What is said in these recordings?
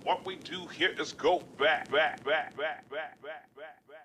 What we do here is go back, back, back, back, back, back, back, back.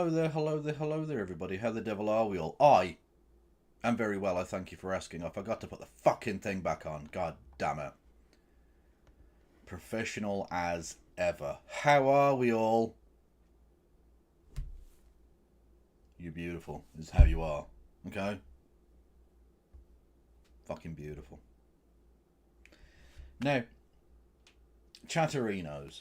hello there, hello there, hello there, everybody. How the devil are we all? I am very well, I thank you for asking. I forgot to put the fucking thing back on. God damn it. Professional as ever. How are we all? You're beautiful, is how you are. Okay? Fucking beautiful. Now, Chatterinos.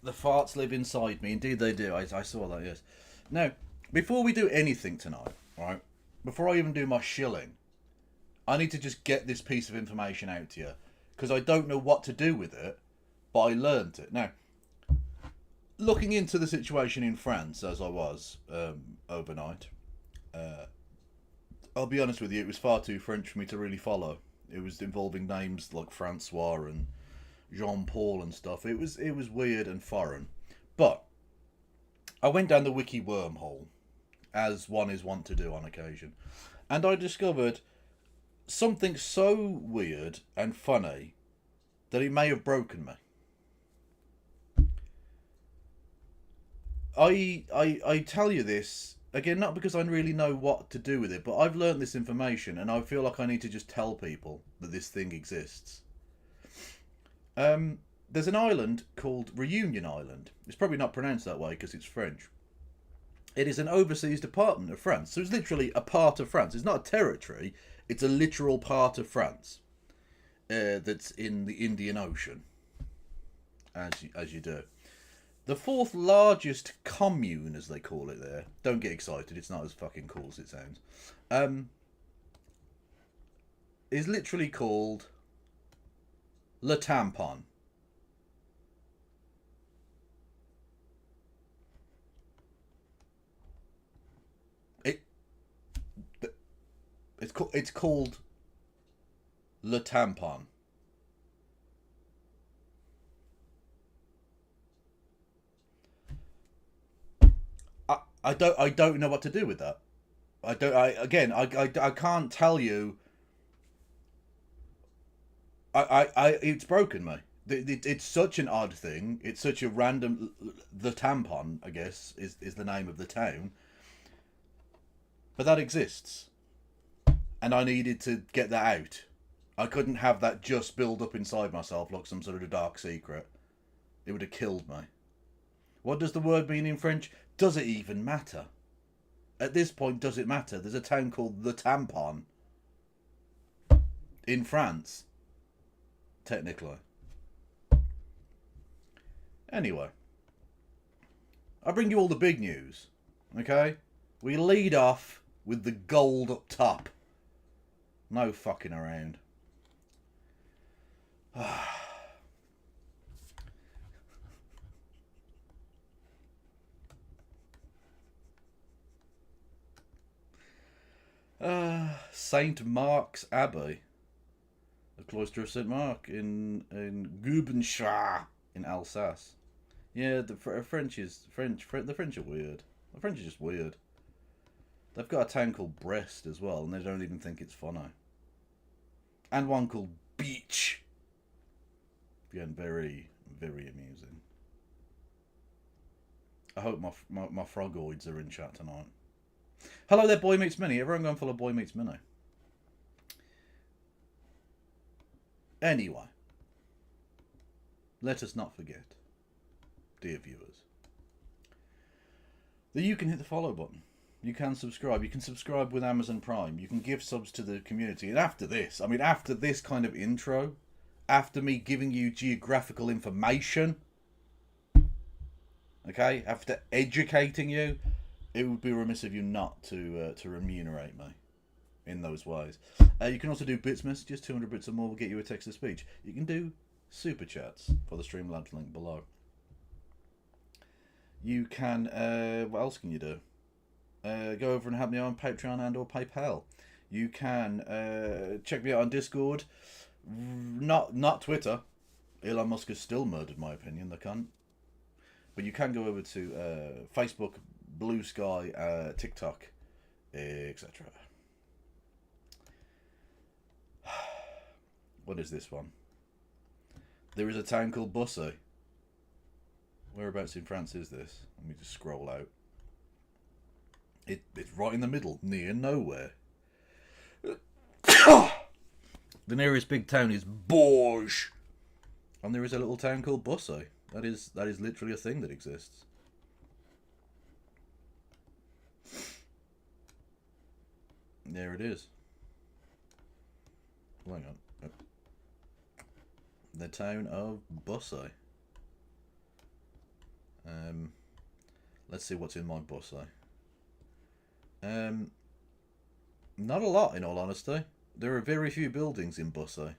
The farts live inside me. Indeed they do. I saw that, yes. Now, before we do anything tonight, right? Before I even do my shilling, I need to just get this piece of information out to you. Because I don't know what to do with it, but I learned it. Now, looking into the situation in France, as I was overnight, I'll be honest with you, it was far too French for me to really follow. It was involving names like Francois and Jean-Paul and stuff. It was weird and foreign. But I went down the wiki wormhole, as one is wont to do on occasion, and I discovered something so weird and funny that it may have broken me. I tell you this, again, not because I really know what to do with it, but I've learned this information and I feel like I need to just tell people that this thing exists. There's an island called Reunion Island. It's probably not pronounced that way because it's French. It is an overseas department of France. So it's literally a part of France. It's not a territory. It's a literal part of France that's in the Indian Ocean, as you do. The fourth largest commune, as they call it there. Don't get excited. It's not as fucking cool as it sounds. Is literally called Le Tampon. It's called Le Tampon. I don't know what to do with that. I can't tell you. It's broken me. It's such an odd thing. It's such a random. The Tampon, I guess, is the name of the town. But that exists. And I needed to get that out. I couldn't have that just build up inside myself like some sort of dark secret. It would have killed me. What does the word mean in French? Does it even matter? At this point, does it matter? There's a town called the Tampon in France. Technically. Anyway. I bring you all the big news. Okay? We lead off with the gold up top. No fucking around. Saint Mark's Abbey, the cloister of Saint Mark in Gubenschar in Alsace. Yeah, the French. The French are weird. The French are just weird. They've got a town called Brest as well, and they don't even think it's funny. And one called Beach. Again, very, very amusing. I hope my frogoids are in chat tonight. Hello there, Boy Meets Minnie. Everyone going follow Boy Meets Minnie. Anyway, let us not forget, dear viewers, that you can hit the follow button. You can subscribe. You can subscribe with Amazon Prime. You can give subs to the community. And after this, after this kind of intro, after me giving you geographical information, okay, after educating you, it would be remiss of you not to remunerate me in those ways. You can also do bits messages. 200 bits or more will get you a text to speech. You can do super chats for the Streamlabs link below. You can, what else can you do? Go over and help me on Patreon and or PayPal. You can check me out on Discord. Not Twitter. Elon Musk has still murdered my opinion, the cunt. But you can go over to Facebook, Blue Sky, TikTok, etc. What is this one? There is a town called Bussy. Whereabouts in France is this? Let me just scroll out. It's right in the middle, near nowhere. The nearest big town is Bourges. And there is a little town called Bussy. That is literally a thing that exists. There it is. Hang on. The town of Bussy. Let's see what's in my Bussy. Not a lot, in all honesty. There are very few buildings in Bussy.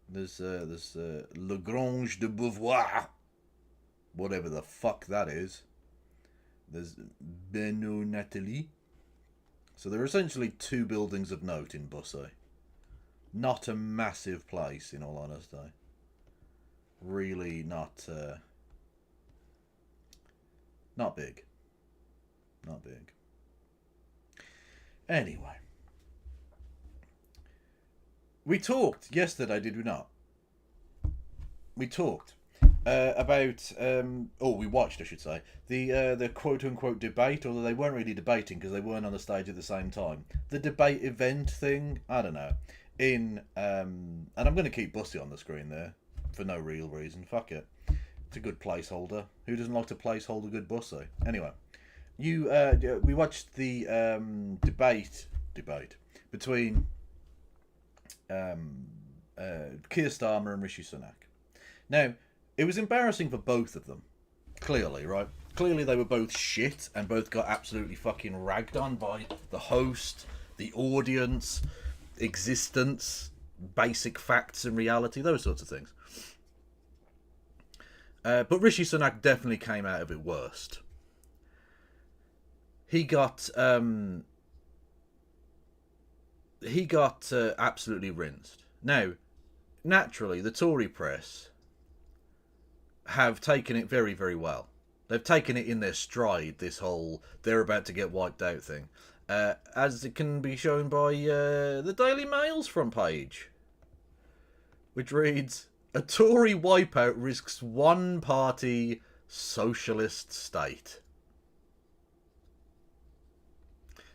There's Le Grange de Beauvoir, whatever the fuck that is. There's Beno Nathalie. So there are essentially 2 buildings of note in Bussy. Not a massive place, in all honesty. Really not big. Not big. Anyway. We talked yesterday, did we not? We talked about we watched, I should say, the quote unquote debate, although they weren't really debating because they weren't on the stage at the same time. The debate event thing, I don't know. And I'm going to keep Bussy on the screen there for no real reason. Fuck it, it's a good placeholder. Who doesn't like to placeholder good Bussy? Anyway, we watched the debate between Keir Starmer and Rishi Sunak. Now, it was embarrassing for both of them. Clearly, right? Clearly they were both shit and both got absolutely fucking ragged on by the host, the audience, existence, basic facts and reality, those sorts of things. But Rishi Sunak definitely came out of it worst. He got absolutely rinsed. Now, naturally, the Tory press have taken it very, very well. They've taken it in their stride, this whole they're about to get wiped out thing. As it can be shown by the Daily Mail's front page, which reads, "A Tory wipeout risks one-party socialist state."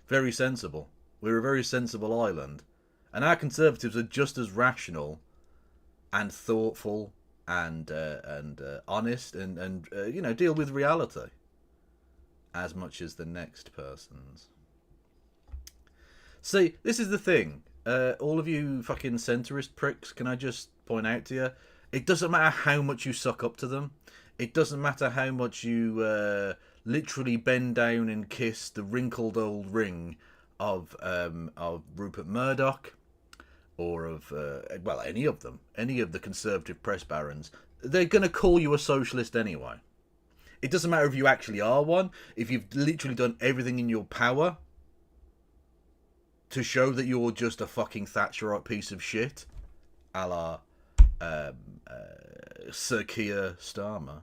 Very sensible. We're a very sensible island. And our Conservatives are just as rational and thoughtful and honest and deal with reality as much as the next person's. See, this is the thing. All of you fucking centrist pricks, can I just point out to you, it doesn't matter how much you suck up to them. It doesn't matter how much you literally bend down and kiss the wrinkled old ring of Rupert Murdoch, or of any of them, any of the conservative press barons. They're going to call you a socialist anyway. It doesn't matter if you actually are one. If you've literally done everything in your power to show that you're just a fucking Thatcherite piece of shit, a la Sir Keir Starmer,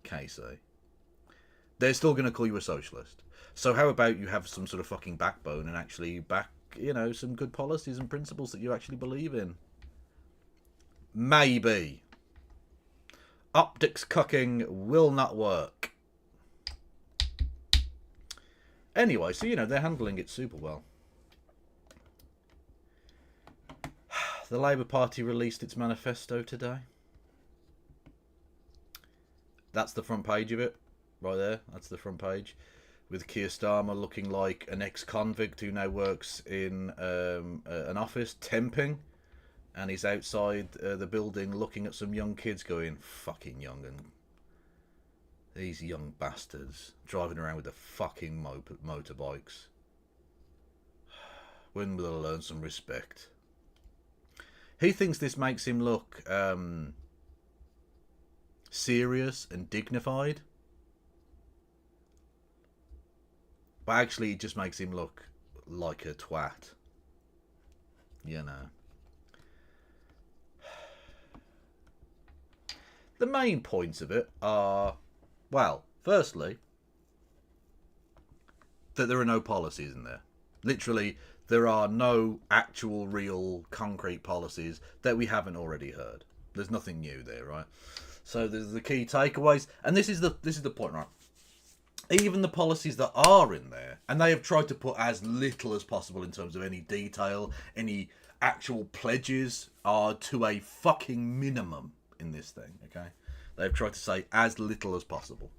Casey, they're still going to call you a socialist. So how about you have some sort of fucking backbone and actually back, some good policies and principles that you actually believe in? Maybe. Optics cucking will not work. Anyway, so, they're handling it super well. The Labour Party released its manifesto today. That's the front page of it. Right there. That's the front page. With Keir Starmer looking like an ex-convict who now works in an office, temping. And he's outside the building looking at some young kids going, fucking young. And these young bastards driving around with the fucking motorbikes. When will they learn some respect? He thinks this makes him look serious and dignified. But actually it just makes him look like a twat. The main points of it are, well, firstly, that there are no policies in there. Literally, there are no actual, real, concrete policies that we haven't already heard. There's nothing new there, right? So there's the key takeaways, and this is the point, right? Even the policies that are in there, and they have tried to put as little as possible in terms of any detail, any actual pledges, are to a fucking minimum in this thing, okay? They've tried to say as little as possible.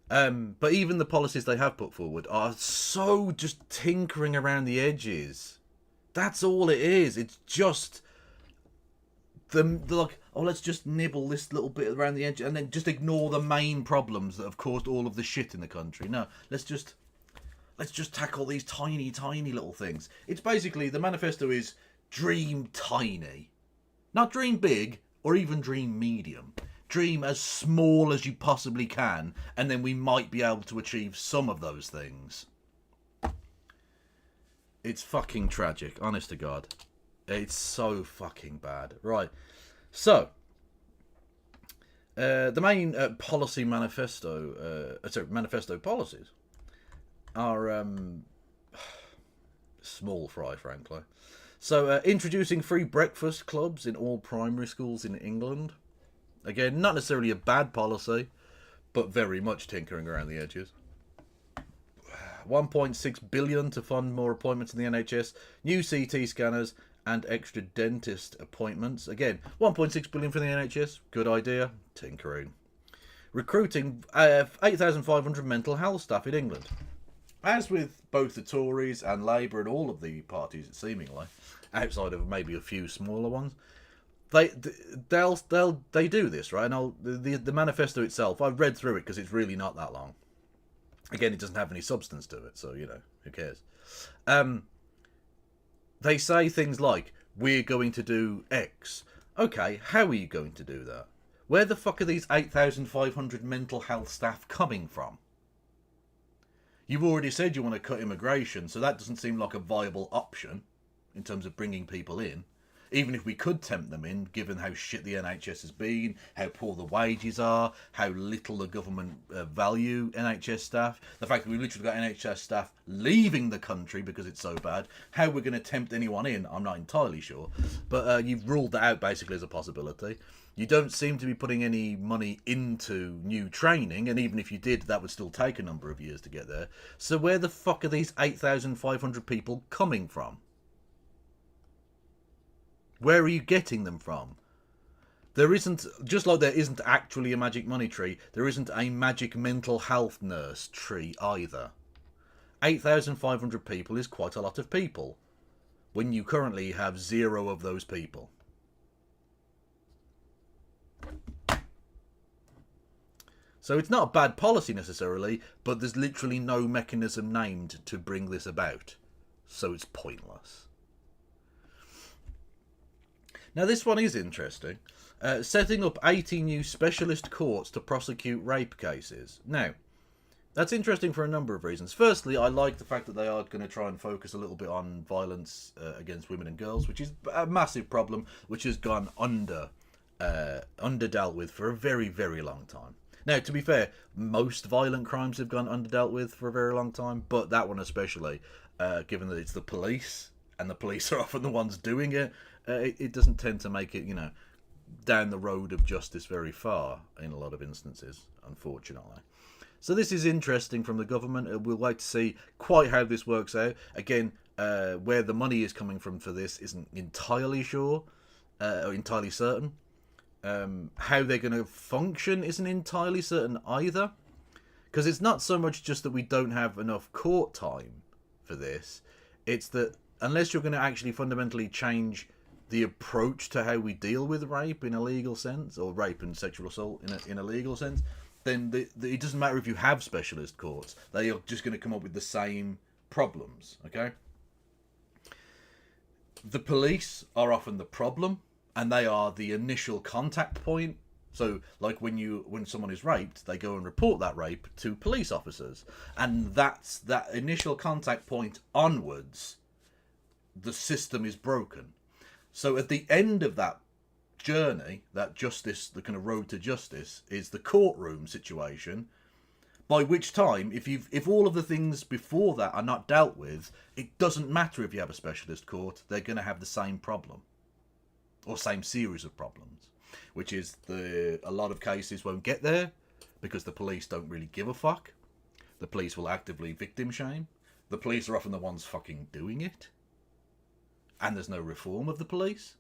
But even the policies they have put forward are so just tinkering around the edges. That's all it is. It's just the like, oh, let's just nibble this little bit around the edge and then just ignore the main problems that have caused all of the shit in the country. No, let's just tackle these tiny little things. It's basically, the manifesto is dream tiny. Not dream big or even dream medium. Dream as small as you possibly can, and then we might be able to achieve some of those things. It's fucking tragic, honest to God. It's so fucking bad. Right. So, the main policy manifesto, manifesto policies are small fry, frankly. So, introducing free breakfast clubs in all primary schools in England. Again, not necessarily a bad policy, but very much tinkering around the edges. 1.6 billion to fund more appointments in the NHS, new CT scanners, and extra dentist appointments. Again, 1.6 billion for the NHS, good idea. Tinkering. Recruiting 8,500 mental health staff in England. As with both the Tories and Labour and all of the parties, seemingly, outside of maybe a few smaller ones, they do this, right? And the manifesto itself, I've read through it because it's really not that long. Again, it doesn't have any substance to it, so, you know, who cares? They say things like, we're going to do X. Okay, how are you going to do that? Where the fuck are these 8,500 mental health staff coming from? You've already said you want to cut immigration, so that doesn't seem like a viable option in terms of bringing people in. Even if we could tempt them in, given how shit the NHS has been, how poor the wages are, how little the government value NHS staff, the fact that we've literally got NHS staff leaving the country because it's so bad, how we're going to tempt anyone in, I'm not entirely sure. But you've ruled that out basically as a possibility. You don't seem to be putting any money into new training, and even if you did, that would still take a number of years to get there. So where the fuck are these 8,500 people coming from? Where are you getting them from? There isn't, just like there isn't actually a magic money tree, there isn't a magic mental health nurse tree either. 8,500 people is quite a lot of people, when you currently have 0 of those people. So it's not a bad policy necessarily, but there's literally no mechanism named to bring this about. So it's pointless. Now this one is interesting. Setting up 80 new specialist courts to prosecute rape cases. Now, that's interesting for a number of reasons. Firstly, I like the fact that they are going to try and focus a little bit on violence against women and girls, which is a massive problem, which has gone underdealt with for a very, very long time. Now, to be fair, most violent crimes have gone underdealt with for a very long time, but that one especially, given that it's the police, and the police are often the ones doing it, it doesn't tend to make it, you know, down the road of justice very far in a lot of instances, unfortunately. So this is interesting from the government. We'll wait to see quite how this works out. Again, where the money is coming from for this isn't entirely sure, or entirely certain. How they're going to function isn't entirely certain either. Because it's not so much just that we don't have enough court time for this. It's that unless you're going to actually fundamentally change the approach to how we deal with rape in a legal sense, or rape and sexual assault in a legal sense, then it doesn't matter if you have specialist courts. They are just going to come up with the same problems, okay? The police are often the problem, and they are the initial contact point. So, like when someone is raped, they go and report that rape to police officers. And that's that initial contact point onwards, the system is broken. So at the end of that journey, that justice, the kind of road to justice, is the courtroom situation, by which time, if all of the things before that are not dealt with, it doesn't matter if you have a specialist court, they're going to have the same problem, or same series of problems. which is a lot of cases won't get there because the police don't really give a fuck. The police will actively victim shame. The police are often the ones fucking doing it. And there's no reform of the police.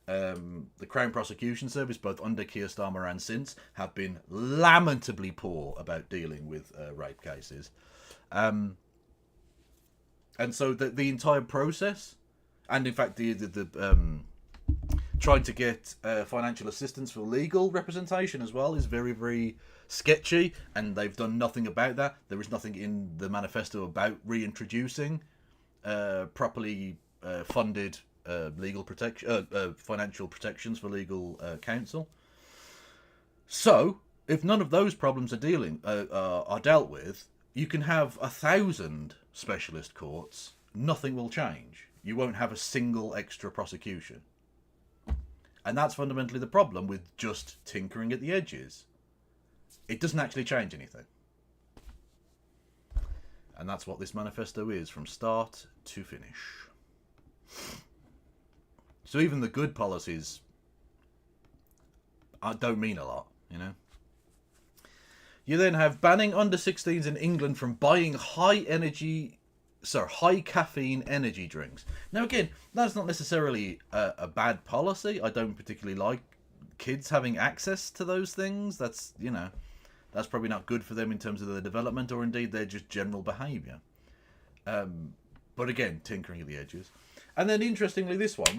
The Crown Prosecution Service, both under Keir Starmer and since, have been lamentably poor about dealing with rape cases. And so the entire process, and in fact the trying to get financial assistance for legal representation as well, is very, very sketchy, and they've done nothing about that. There is nothing in the manifesto about reintroducing properly funded legal protection, financial protections for legal counsel. So, if none of those problems are dealt with, you can have 1,000 specialist courts. Nothing will change. You won't have a single extra prosecution. And that's fundamentally the problem with just tinkering at the edges. It doesn't actually change anything. And that's what this manifesto is, from start to finish. So even the good policies don't mean a lot, you know. You then have banning under 16s in England from buying high caffeine energy drinks. Now again, that's not necessarily a bad policy. I don't particularly like kids having access to those things. That's, you know, that's probably not good for them in terms of their development, or indeed their just general behaviour. But again, tinkering at the edges. And then interestingly this one,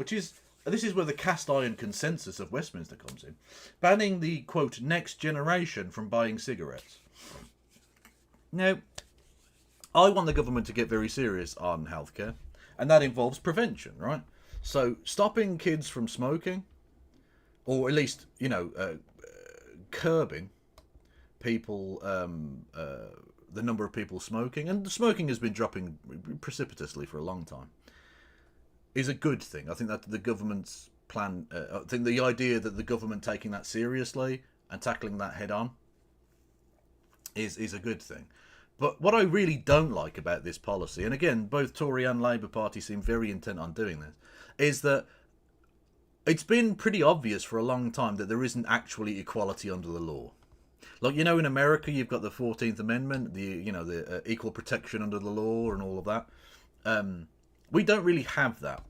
this is where the cast iron consensus of Westminster comes in. Banning the, quote, next generation from buying cigarettes. Now, I want the government to get very serious on healthcare, and that involves prevention, right? So stopping kids from smoking, or at least, you know, curbing people, the number of people smoking, and smoking has been dropping precipitously for a long time, is a good thing. I think that the government's plan, I think the idea that the government taking that seriously and tackling that head on is a good thing. But what I really don't like about this policy, and again, both Tory and Labour Party seem very intent on doing this, is that it's been pretty obvious for a long time that there isn't actually equality under the law. Like, you know, in America, you've got the 14th Amendment, the equal protection under the law and all of that. We don't really have that.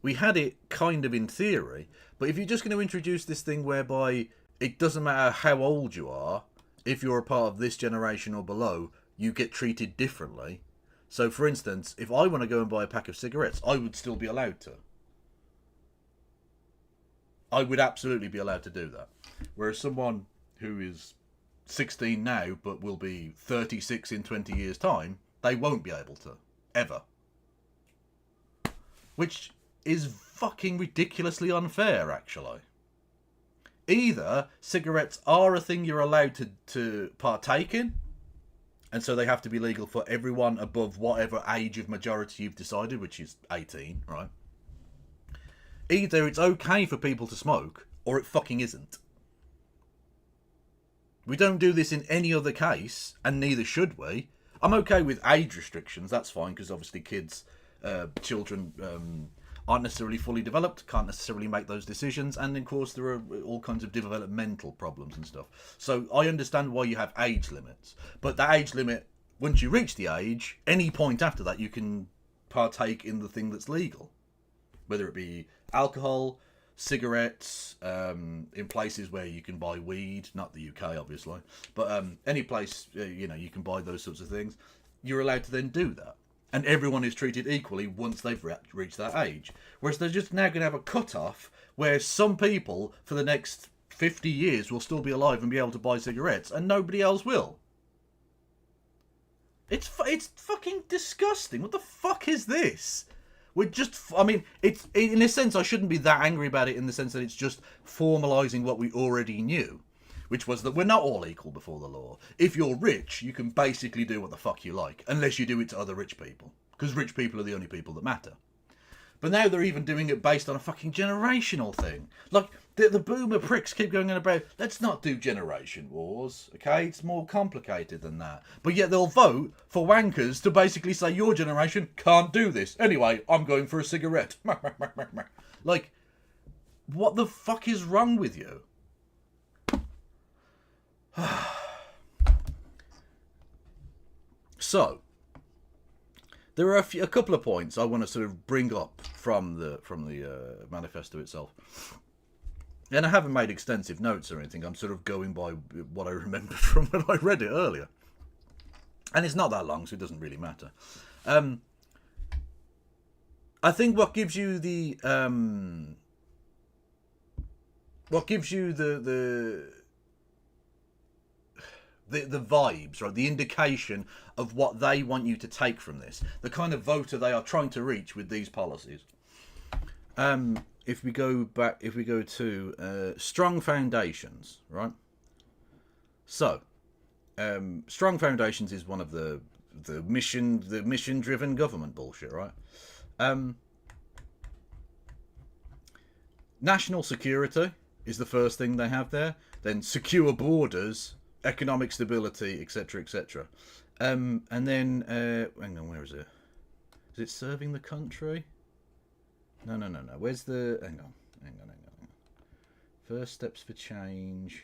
We had it kind of in theory, but if you're just going to introduce this thing whereby it doesn't matter how old you are, if you're a part of this generation or below, you get treated differently. So, for instance, if I want to go and buy a pack of cigarettes, I would still be allowed to. I would absolutely be allowed to do that. Whereas someone who is 16 now, but will be 36 in 20 years' time, they won't be able to. Ever. Which is fucking ridiculously unfair, actually. Either cigarettes are a thing you're allowed to partake in, and so they have to be legal for everyone above whatever age of majority you've decided, which is 18, right? Either it's okay for people to smoke, or it fucking isn't. We don't do this in any other case, and neither should we. I'm okay with age restrictions, that's fine, because obviously children aren't necessarily fully developed, can't necessarily make those decisions, and of course there are all kinds of developmental problems and stuff. So I understand why you have age limits, but that age limit, once you reach the age, any point after that you can partake in the thing that's legal. Whether it be alcohol, cigarettes, in places where you can buy weed, not the UK obviously, but any place you can buy those sorts of things, you're allowed to then do that. And everyone is treated equally once they've reached that age. Whereas they're just now going to have a cut-off where some people for the next 50 years will still be alive and be able to buy cigarettes, and nobody else will. It's fucking disgusting. What the fuck is this? It's in a sense, I shouldn't be that angry about it, in the sense that it's just formalising what we already knew, which was that we're not all equal before the law. If you're rich, you can basically do what the fuck you like, unless you do it to other rich people, because rich people are the only people that matter. But now they're even doing it based on a fucking generational thing. Like, the boomer pricks keep going on about, let's not do generation wars, okay? It's more complicated than that. But yet they'll vote for wankers to basically say, your generation can't do this. Anyway, I'm going for a cigarette. Like, What the fuck is wrong with you? So, there are a couple of points I want to sort of bring up from the manifesto itself. And I haven't made extensive notes or anything. I'm sort of going by what I remember from when I read it earlier. And it's not that long, so it doesn't really matter. I think what gives you the vibes, right? The indication of what they want you to take from this, the kind of voter they are trying to reach with these policies. If we go to strong foundations, right? So, strong foundations is one of the mission-driven government bullshit, right? National security is the first thing they have there. Then secure borders, economic stability, etc., etc. And then, hang on, where is it? Is it serving the country? No. Where's the... Hang on. First steps for change.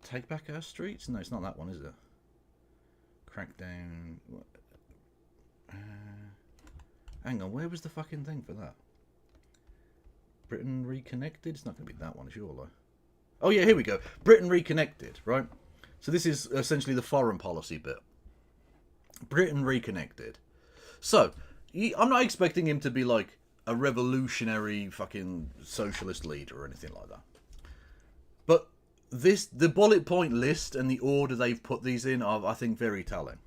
Take back our streets? No, it's not that one, is it? Crackdown... hang on, where was the fucking thing for that? Britain Reconnected? It's not going to be that one, surely. Oh yeah, here we go. Britain Reconnected, right? So this is essentially the foreign policy bit. Britain Reconnected. So, I'm not expecting him to be like a revolutionary fucking socialist leader or anything like that. But the bullet point list and the order they've put these in are, I think, very telling.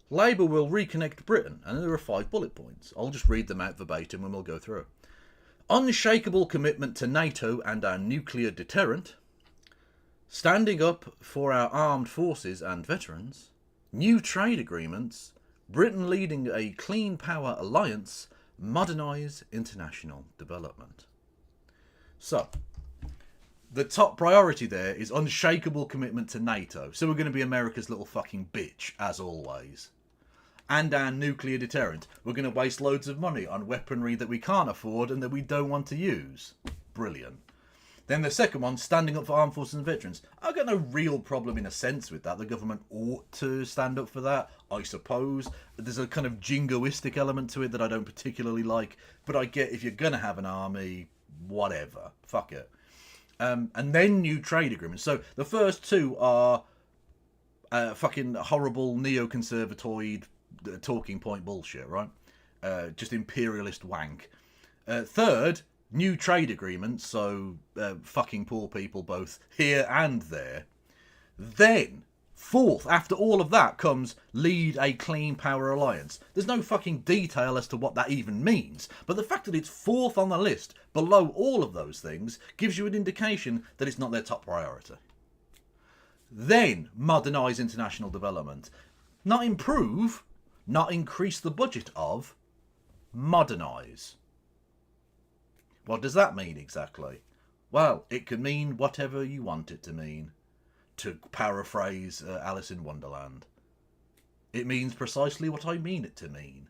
Labour will reconnect Britain, and there are 5 bullet points. I'll just read them out verbatim and we'll go through. Unshakable commitment to NATO and our nuclear deterrent. Standing up for our armed forces and veterans. New trade agreements. Britain leading a clean power alliance. Modernise international development. So, the top priority there is unshakable commitment to NATO. So we're going to be America's little fucking bitch, as always. And our nuclear deterrent. We're going to waste loads of money on weaponry that we can't afford and that we don't want to use. Brilliant. Then the second one, standing up for armed forces and veterans. I've got no real problem in a sense with that. The government ought to stand up for that, I suppose. There's a kind of jingoistic element to it that I don't particularly like. But I get if you're going to have an army, whatever. Fuck it. And then new trade agreements. So the first 2 are fucking horrible neoconservatoid talking point bullshit, right? Just imperialist wank. Third, new trade agreements, so fucking poor people both here and there. Then, fourth, after all of that comes lead a clean power alliance. There's no fucking detail as to what that even means, but the fact that it's fourth on the list, below all of those things, gives you an indication that it's not their top priority. Then, modernise international development. Not improve, not increase the budget of, modernise. What does that mean exactly? Well, it can mean whatever you want it to mean, to paraphrase Alice in Wonderland. It means precisely what I mean it to mean.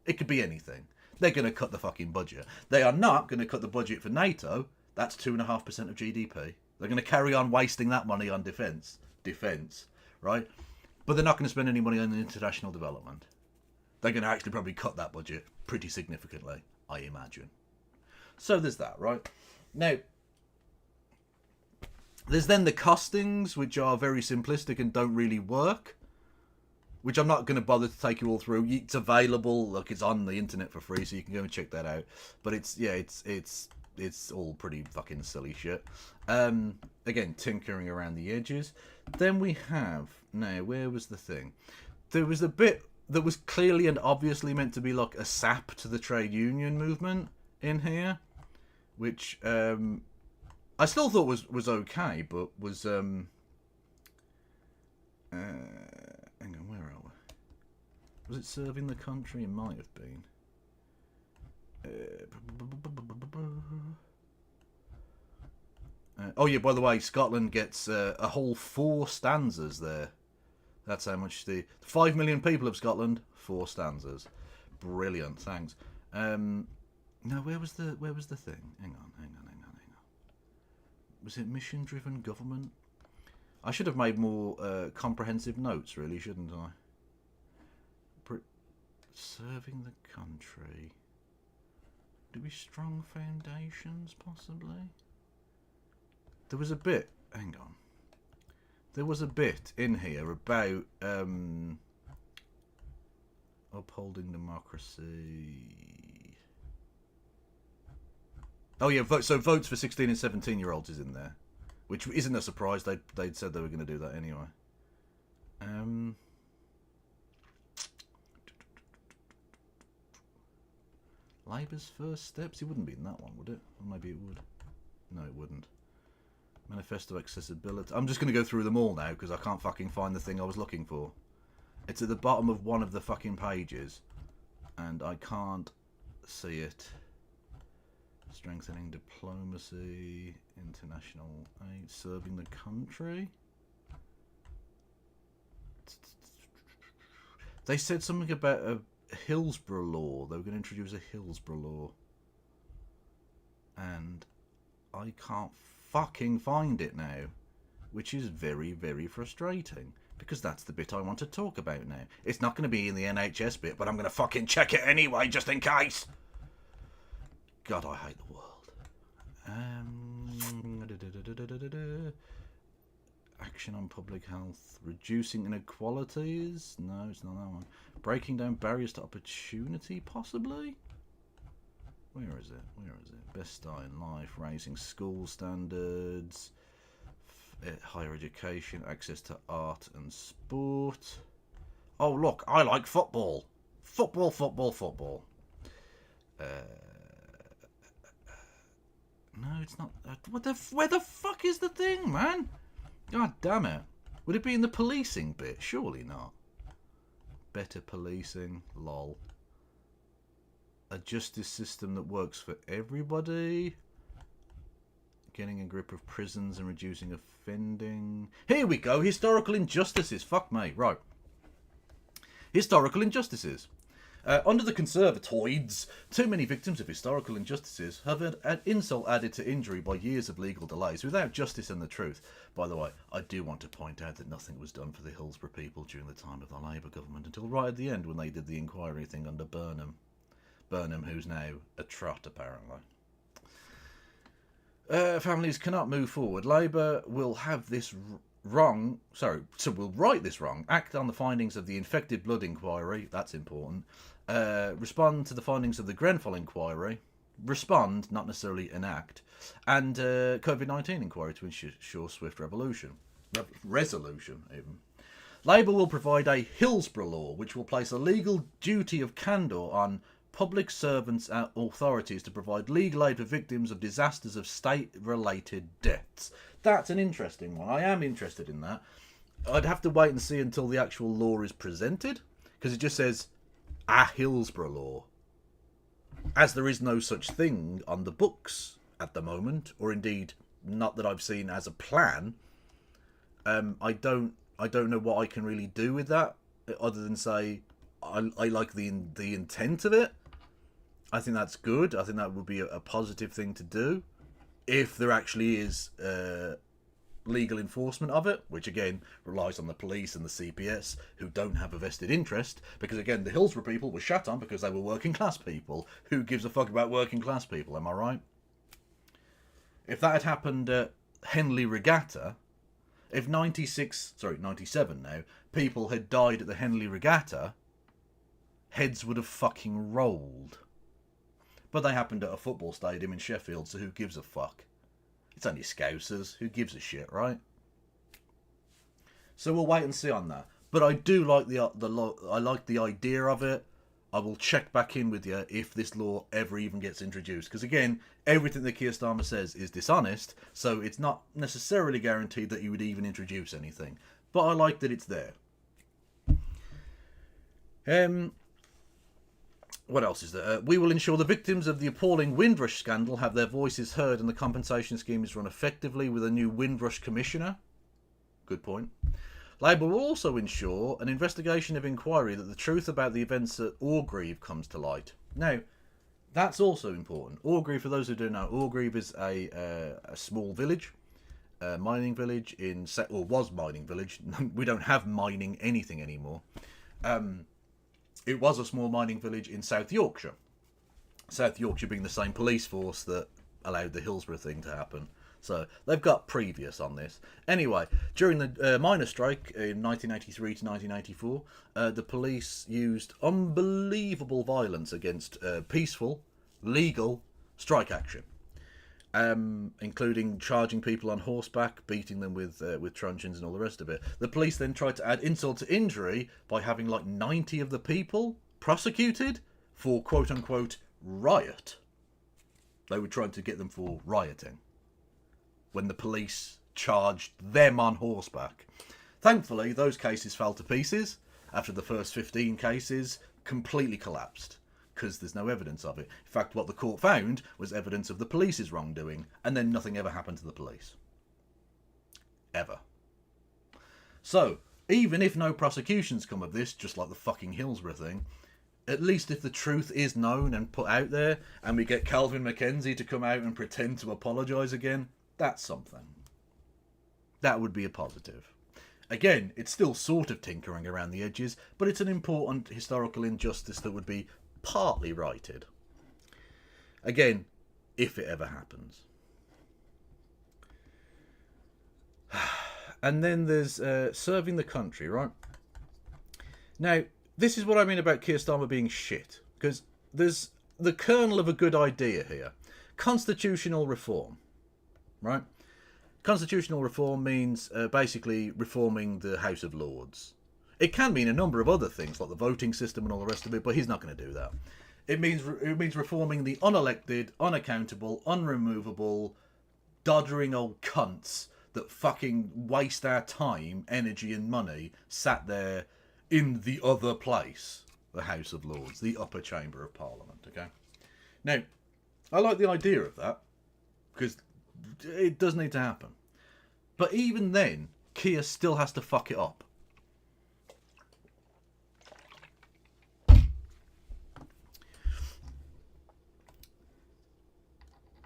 It could be anything. They're going to cut the fucking budget. They are not going to cut the budget for NATO. That's 2.5% of GDP. They're going to carry on wasting that money on defence, right? But they're not going to spend any money on international development. They're going to actually probably cut that budget pretty significantly, I imagine. So there's that, right? Now, there's then the costings, which are very simplistic and don't really work, which I'm not going to bother to take you all through. It's available. Look, it's on the internet for free, so you can go and check that out. But it's all pretty fucking silly shit. Again, tinkering around the edges. Then we have, now, where was the thing? There was a bit that was clearly and obviously meant to be like a sap to the trade union movement in here, which I still thought was okay, but was hang on, where are we? Was it serving the country? It might have been. Oh yeah, by the way, Scotland gets a whole 4 stanzas there. That's how much the 5 million people of Scotland, 4 stanzas. brilliant. Thanks. No, where was the thing? Hang on. Was it mission-driven government? I should have made more comprehensive notes, really, shouldn't I? Serving the country. Do we strong foundations, possibly? There was a bit. Hang on. There was a bit in here about upholding democracy. Oh yeah, so votes for 16 and 17-year-olds is in there, which isn't a surprise. They'd said they were going to do that anyway. Labour's first steps? It wouldn't be in that one, would it? Or maybe it would. No, it wouldn't. Manifesto accessibility. I'm just going to go through them all now because I can't fucking find the thing I was looking for. It's at the bottom of one of the fucking pages, and I can't see it. Strengthening diplomacy, international aid, serving the country. They said something about a Hillsborough law. They were going to introduce a Hillsborough law, and I can't fucking find it now, which is very, very frustrating because that's the bit I want to talk about now. It's not going to be in the NHS bit, but I'm going to fucking check it anyway, just in case. God, I hate the world. Action on public health, reducing inequalities. No, it's not that one. Breaking down barriers to opportunity, possibly. Where is it? Best start in life, raising school standards, higher education, access to art and sport. Oh look, I like football. Football. No, it's not. Where the fuck is the thing, man? God damn it. Would it be in the policing bit? Surely not. Better policing, lol. A justice system that works for everybody. Getting a grip of prisons and reducing offending. Here we go. Historical injustices. Fuck me. Right. Historical injustices. Under the Conservatoids, too many victims of historical injustices have had insult added to injury by years of legal delays without justice and the truth. By the way, I do want to point out that nothing was done for the Hillsborough people during the time of the Labour government until right at the end when they did the inquiry thing under Burnham. Burnham, who's now a trot, apparently. Families cannot move forward. Labour will have this wrong. We'll right this wrong. Act on the findings of the infected blood inquiry. That's important. Respond to the findings of the Grenfell inquiry. Respond, not necessarily enact. And COVID-19 inquiry to ensure swift resolution, even. Labour will provide a Hillsborough law, which will place a legal duty of candour on public servants and authorities to provide legal aid for victims of disasters of state-related deaths. That's an interesting one. I am interested in that. I'd have to wait and see until the actual law is presented, because it just says a Hillsborough law, as there is no such thing on the books at the moment, or indeed not that I've seen as a plan. I don't know what I can really do with that other than say I like the intent of it. I think that's good. I think that would be a positive thing to do if there actually is legal enforcement of it, which again relies on the police and the CPS, who don't have a vested interest, because again the Hillsborough people were shut on because they were working class people. Who gives a fuck about working class people, am I right? If that had happened at Henley Regatta, if 97 now, people had died at the Henley Regatta, heads would have fucking rolled. But they happened at a football stadium in Sheffield, so who gives a fuck? It's only Scousers. Who gives a shit, right? So we'll wait and see on that. But I do like I like the idea of it. I will check back in with you if this law ever even gets introduced. Because again, everything that Keir Starmer says is dishonest, so it's not necessarily guaranteed that he would even introduce anything. But I like that it's there. What else is there? We will ensure the victims of the appalling Windrush scandal have their voices heard and the compensation scheme is run effectively with a new Windrush commissioner. Good point. Labour will also ensure an investigation of inquiry that the truth about the events at Orgreave comes to light. Now, that's also important. Orgreave, for those who don't know, Orgreave is a small village, a mining village or was mining village. We don't have mining anything anymore. It was a small mining village in South Yorkshire. South Yorkshire being the same police force that allowed the Hillsborough thing to happen. So they've got previous on this. Anyway, during the miners' strike in 1983 to 1984, the police used unbelievable violence against peaceful, legal strike action, including charging people on horseback, beating them with truncheons and all the rest of it. The police then tried to add insult to injury by having like 90 of the people prosecuted for quote-unquote riot. They were trying to get them for rioting when the police charged them on horseback. Thankfully, those cases fell to pieces after the first 15 cases completely collapsed, because there's no evidence of it. In fact, what the court found was evidence of the police's wrongdoing, and then nothing ever happened to the police. Ever. So, even if no prosecutions come of this, just like the fucking Hillsborough thing, at least if the truth is known and put out there, and we get Calvin Mackenzie to come out and pretend to apologise again, that's something. That would be a positive. Again, it's still sort of tinkering around the edges, but it's an important historical injustice that would be partly righted. Again, if it ever happens. And then there's serving the country, right? Now, this is what I mean about Keir Starmer being shit, because there's the kernel of a good idea here. Constitutional reform, right? Constitutional reform means basically reforming the House of Lords. It can mean a number of other things, like the voting system and all the rest of it, but he's not going to do that. It means reforming the unelected, unaccountable, unremovable, doddering old cunts that fucking waste our time, energy and money sat there in the other place, the House of Lords, the upper chamber of Parliament, okay? Now, I like the idea of that, because it does need to happen. But even then, Keir still has to fuck it up.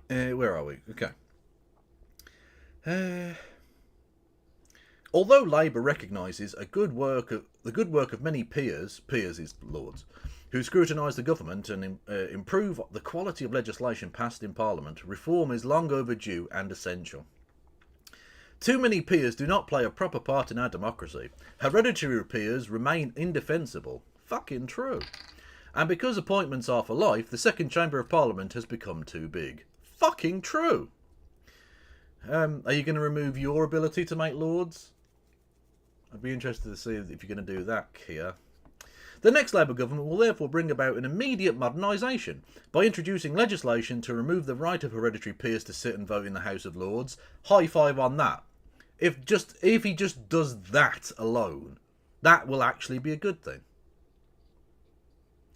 Where are we? Okay. Although Labour recognises the good work of many peers is Lords, who scrutinise the government and improve the quality of legislation passed in Parliament, reform is long overdue and essential. Too many peers do not play a proper part in our democracy. Hereditary peers remain indefensible. Fucking true. And because appointments are for life, the second chamber of Parliament has become too big. Fucking true. Are you going to remove your ability to make Lords? I'd be interested to see if you're going to do that, Keir. The next Labour government will therefore bring about an immediate modernisation by introducing legislation to remove the right of hereditary peers to sit and vote in the House of Lords. High five on that. If he just does that alone, that will actually be a good thing.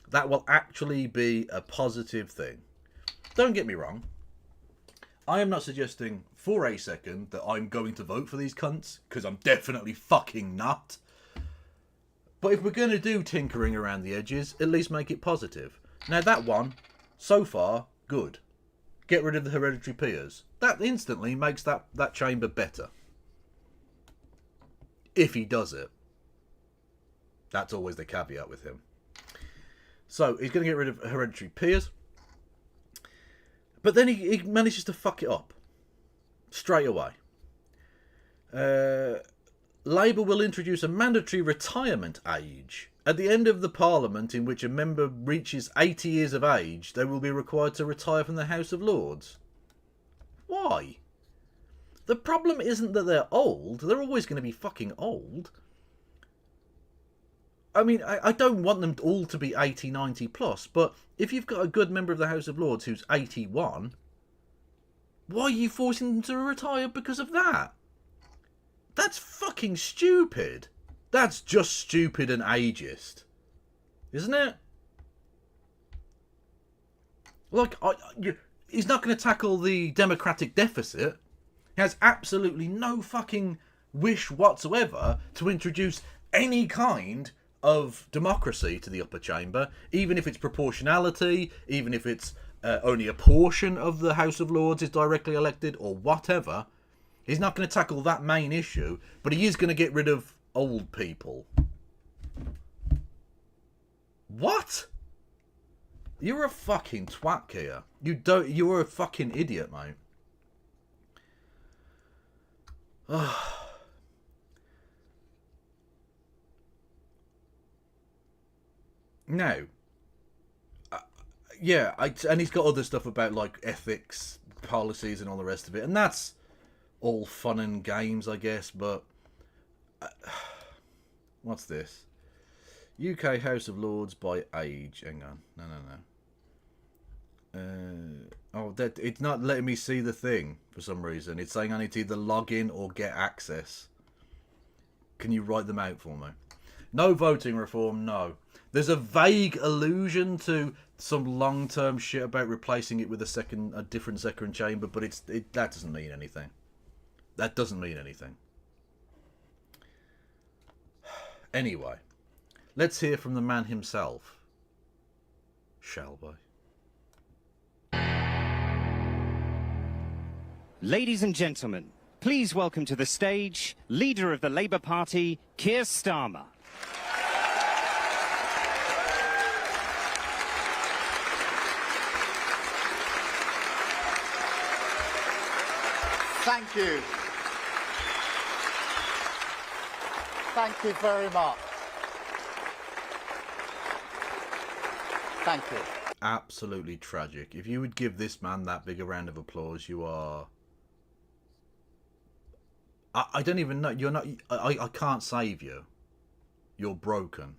That will actually be a positive thing. Don't get me wrong. I am not suggesting for a second that I'm going to vote for these cunts, because I'm definitely fucking not. But if we're going to do tinkering around the edges, at least make it positive. Now that one, so far, good. Get rid of the hereditary peers. That instantly makes that chamber better. If he does it. That's always the caveat with him. So, he's going to get rid of hereditary peers. But then he manages to fuck it up. Straight away. Labour will introduce a mandatory retirement age. At the end of the Parliament in which a member reaches 80 years of age, they will be required to retire from the House of Lords. Why? The problem isn't that they're old. They're always going to be fucking old. I mean, I don't want them all to be 80, 90 plus, but if you've got a good member of the House of Lords who's 81, why are you forcing them to retire because of that? That's fucking stupid. That's just stupid and ageist. Isn't it? Like, he's not going to tackle the democratic deficit. He has absolutely no fucking wish whatsoever to introduce any kind of democracy to the upper chamber, even if it's proportionality, even if it's only a portion of the House of Lords is directly elected or whatever. He's not going to tackle that main issue, but he is going to get rid of old people. What? You're a fucking twat, Kia. You're a fucking idiot, mate. Now, yeah, and he's got other stuff about like ethics, policies, and all the rest of it, and that's all fun and games, I guess. But what's this? UK House of Lords by age. Hang on, no. That it's not letting me see the thing for some reason. It's saying I need to either log in or get access. Can you write them out for me? No voting reform, no. There's a vague allusion to some long-term shit about replacing it with a different second chamber, but that doesn't mean anything. That doesn't mean anything. Anyway, let's hear from the man himself, shall we? Ladies and gentlemen, please welcome to the stage Leader of the Labour Party, Keir Starmer. Thank you. Thank you very much. Thank you. Absolutely tragic. If you would give this man that big a round of applause, you are... I don't even know. You're not... I can't save you. You're broken.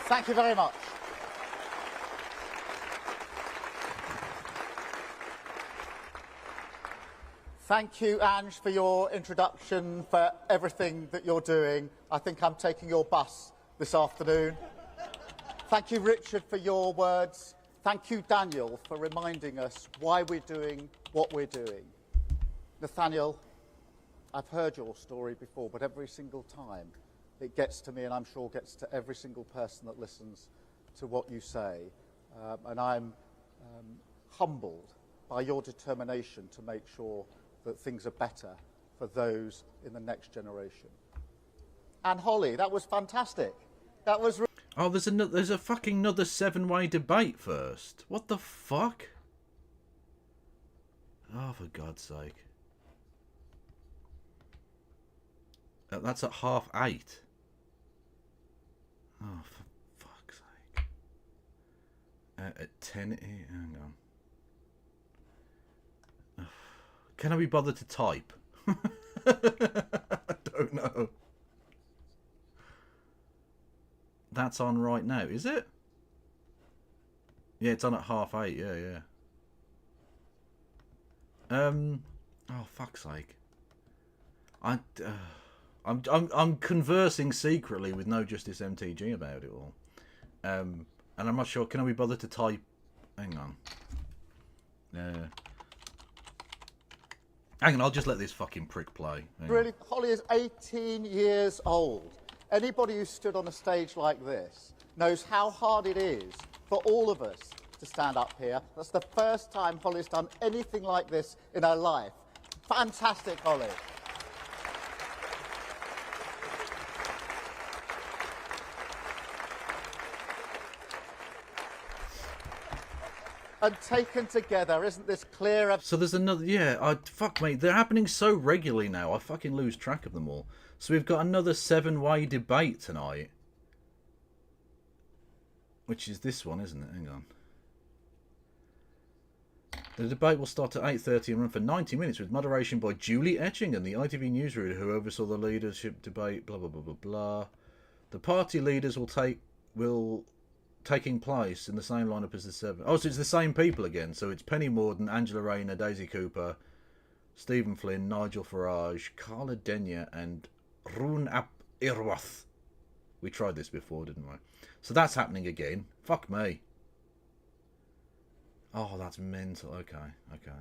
Thank you very much. Thank you, Ange, for your introduction, for everything that you're doing. I think I'm taking your bus this afternoon. Thank you, Richard, for your words. Thank you, Daniel, for reminding us why we're doing what we're doing. Nathaniel, I've heard your story before, but every single time it gets to me, and I'm sure gets to every single person that listens to what you say. And I'm humbled by your determination to make sure that things are better for those in the next generation. And Holly, that was fantastic. That was... Oh, there's a fucking another 7-way debate first. What the fuck? Oh, for God's sake. That's at 8:30. Oh, for fuck's sake. At 10... Hang on. Can I be bothered to type? I don't know. That's on right now, is it? Yeah, it's on at 8:30. Yeah. Oh, fuck's sake. I'm conversing secretly with No Justice MTG about it all. And I'm not sure. Can I be bothered to type? Hang on. Hang on, I'll just let this fucking prick play. Really, Holly is 18 years old. Anybody who stood on a stage like this knows how hard it is for all of us to stand up here. That's the first time Holly's done anything like this in her life. Fantastic, Holly. And taken together, isn't this clear? So there's another, yeah, fuck mate, they're happening so regularly now, I fucking lose track of them all. So we've got another 7-way debate tonight. Which is this one, isn't it? Hang on. The debate will start at 8:30 and run for 90 minutes with moderation by Julie Etchingham, the ITV newsreader who oversaw the leadership debate, blah, blah, blah, blah, blah. The party leaders will taking place in the same lineup as the 7. Oh, so it's the same people again. So it's Penny Mordaunt, Angela Rayner, Daisy Cooper, Stephen Flynn, Nigel Farage, Carla Denyer, and Rune ap Irwath. We tried this before, didn't we? So that's happening again. Fuck me. Oh, that's mental. Okay, okay.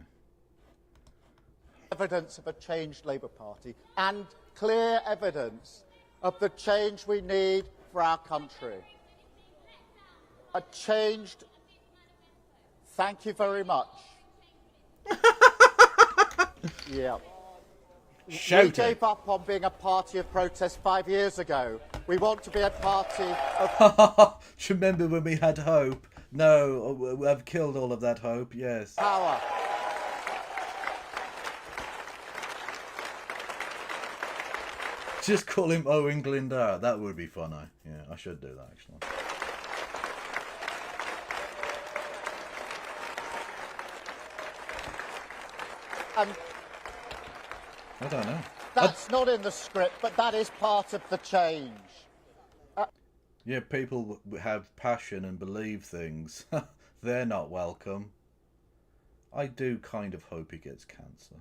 Evidence of a changed Labour Party and clear evidence of the change we need for our country. A changed... Thank you very much. Yeah. Shout We gave up on being a party of protest 5 years ago. We want to be a party of... Do you remember when we had hope? No, I've killed all of that hope, yes. power. Just call him Owen Glendower. That would be funny. Yeah, I should do that, actually. And I don't know. that's not in the script, but that is part of the change. Yeah, people have passion and believe things. They're not welcome. I do kind of hope he gets cancer.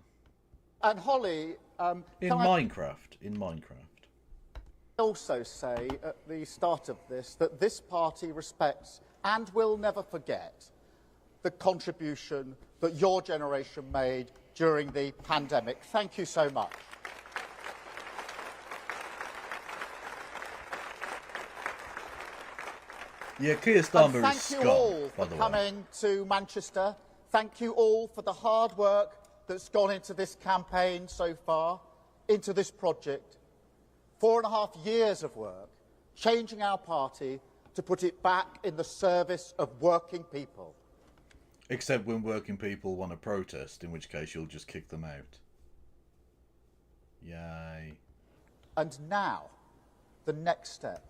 And Holly, In can I Minecraft. In Minecraft. also say at the start of this that this party respects and will never forget the contribution that your generation made during the pandemic. Thank you so much. Yeah, Keir And Starmer is thank you scum, all by for the way. coming to Manchester. Thank you all for the hard work that's gone into this campaign so far, into this project. 4.5 years of work, changing our party to put it back in the service of working people. Except when working people want to protest, in which case you'll just kick them out. Yay. And now, the next step,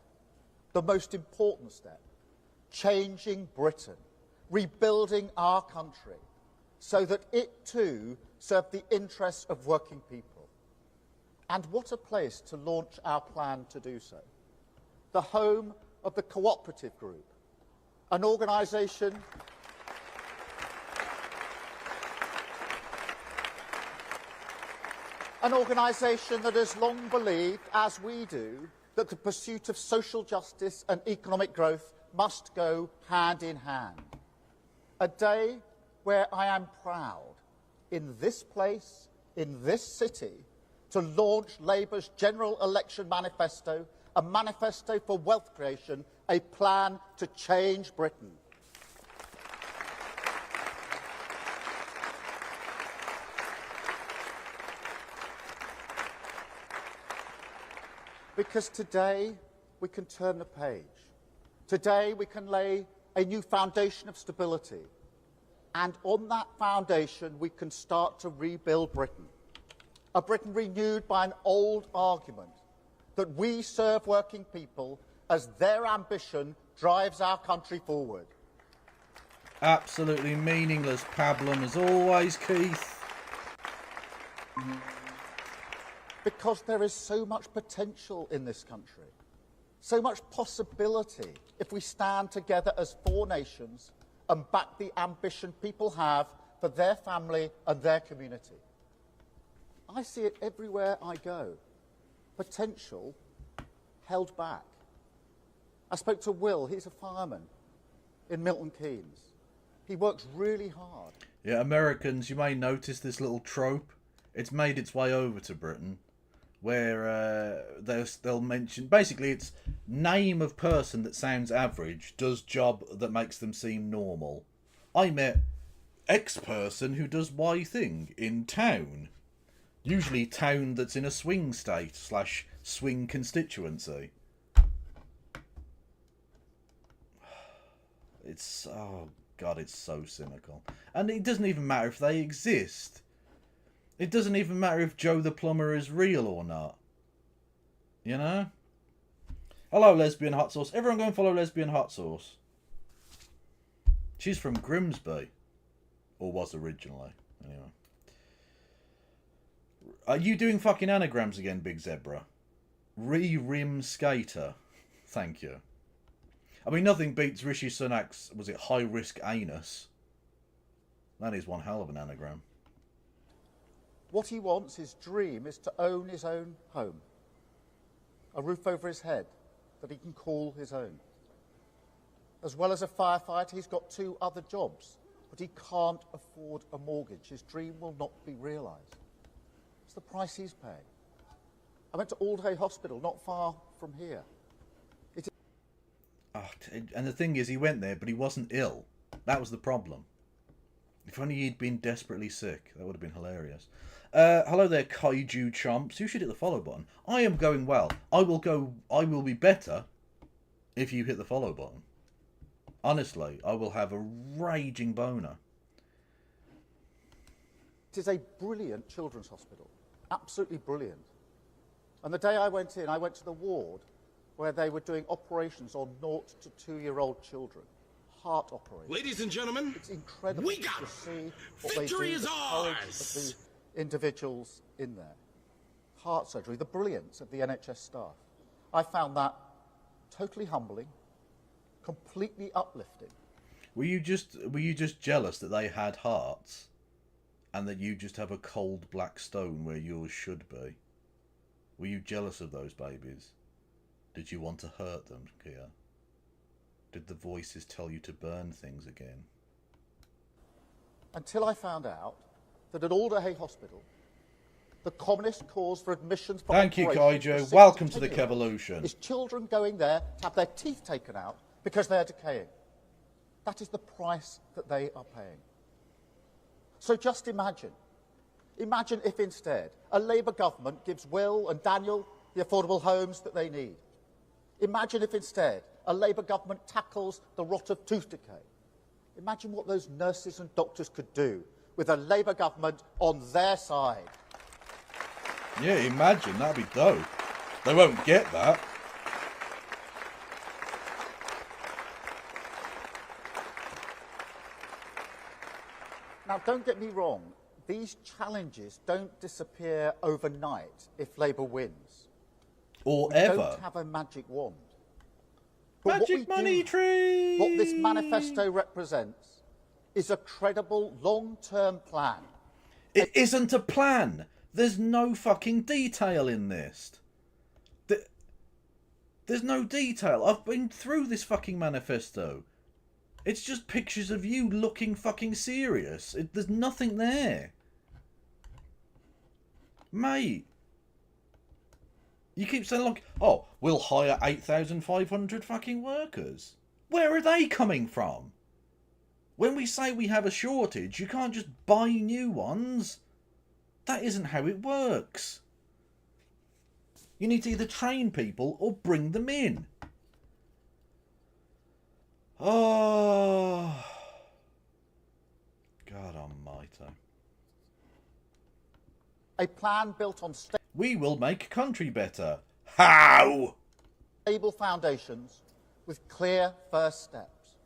the most important step, changing Britain, rebuilding our country, so that it too served the interests of working people. And what a place to launch our plan to do so. The home of the Cooperative Group, an organisation that has long believed, as we do, that the pursuit of social justice and economic growth must go hand in hand. A day where I am proud, in this place, in this city, to launch Labour's general election manifesto, a manifesto for wealth creation, a plan to change Britain. Because today we can turn the page. Today we can lay a new foundation of stability. And on that foundation we can start to rebuild Britain. A Britain renewed by an old argument that we serve working people as their ambition drives our country forward. Absolutely meaningless pablum as always, Keith. Because there is so much potential in this country, so much possibility if we stand together as 4 nations and back the ambition people have for their family and their community. I see it everywhere I go. Potential held back. I spoke to Will, he's a fireman in Milton Keynes. He works really hard. Yeah, Americans, you may notice this little trope. It's made its way over to Britain, where they'll mention... Basically, it's name of person that sounds average, does job that makes them seem normal. I met X person who does Y thing in town. Usually town that's in a swing state / swing constituency. It's... oh, God, it's so cynical. And it doesn't even matter if they exist. It doesn't even matter if Joe the Plumber is real or not. You know? Hello, Lesbian Hot Sauce. Everyone go and follow Lesbian Hot Sauce. She's from Grimsby. Or was originally. Anyway. Are you doing fucking anagrams again, Big Zebra? Re-rim skater. Thank you. I mean, nothing beats Rishi Sunak's, was it high-risk anus? That is one hell of an anagram. What he wants, his dream, is to own his own home. A roof over his head, that he can call his own. As well as a firefighter, he's got 2 other jobs, but he can't afford a mortgage. His dream will not be realised. It's the price he's paying. I went to Aldhay Hospital, not far from here. And the thing is, he went there, but he wasn't ill. That was the problem. If only he'd been desperately sick, that would have been hilarious. Hello there, Kaiju Chomps. You should hit the follow button. I am going well. I will be better if you hit the follow button. Honestly, I will have a raging boner. It is a brilliant children's hospital. Absolutely brilliant. And the day I went in, I went to the ward where they were doing operations on 0 to 2-year-old children. Heart operations. Ladies and gentlemen, it's incredible we got to see what victory they do, is the courage ours. of the individuals in there. Heart surgery, the brilliance of the NHS staff. I found that totally humbling, completely uplifting. Were you just jealous that they had hearts, and that you just have a cold black stone where yours should be? Were you jealous of those babies? Did you want to hurt them, Kia? Did the voices tell you to burn things again? Until I found out that at Aldhay Hospital, the commonest cause for admissions for Thank you, operation for Kaijo. 6 Welcome to the 10-year-olds Kevolution. is children going there to have their teeth taken out because they are decaying. That is the price that they are paying. So just imagine if instead a Labour government gives Will and Daniel the affordable homes that they need. Imagine if instead a Labour government tackles the rot of tooth decay. Imagine what those nurses and doctors could do with a Labour government on their side. Yeah, imagine, that'd be dope. They won't get that. Now, don't get me wrong. These challenges don't disappear overnight if Labour wins. Or We ever. don't have a magic wand. But Magic money tree! what this manifesto represents is a credible long-term plan. It isn't a plan. There's no fucking detail in this. There's no detail. I've been through this fucking manifesto. It's just pictures of you looking fucking serious. There's nothing there. Mate. You keep saying, like, oh, we'll hire 8,500 fucking workers. Where are they coming from? When we say we have a shortage, you can't just buy new ones. That isn't how it works. You need to either train people or bring them in. Oh, God almighty. A plan built on We will make country better. How? stable foundations with clear first steps.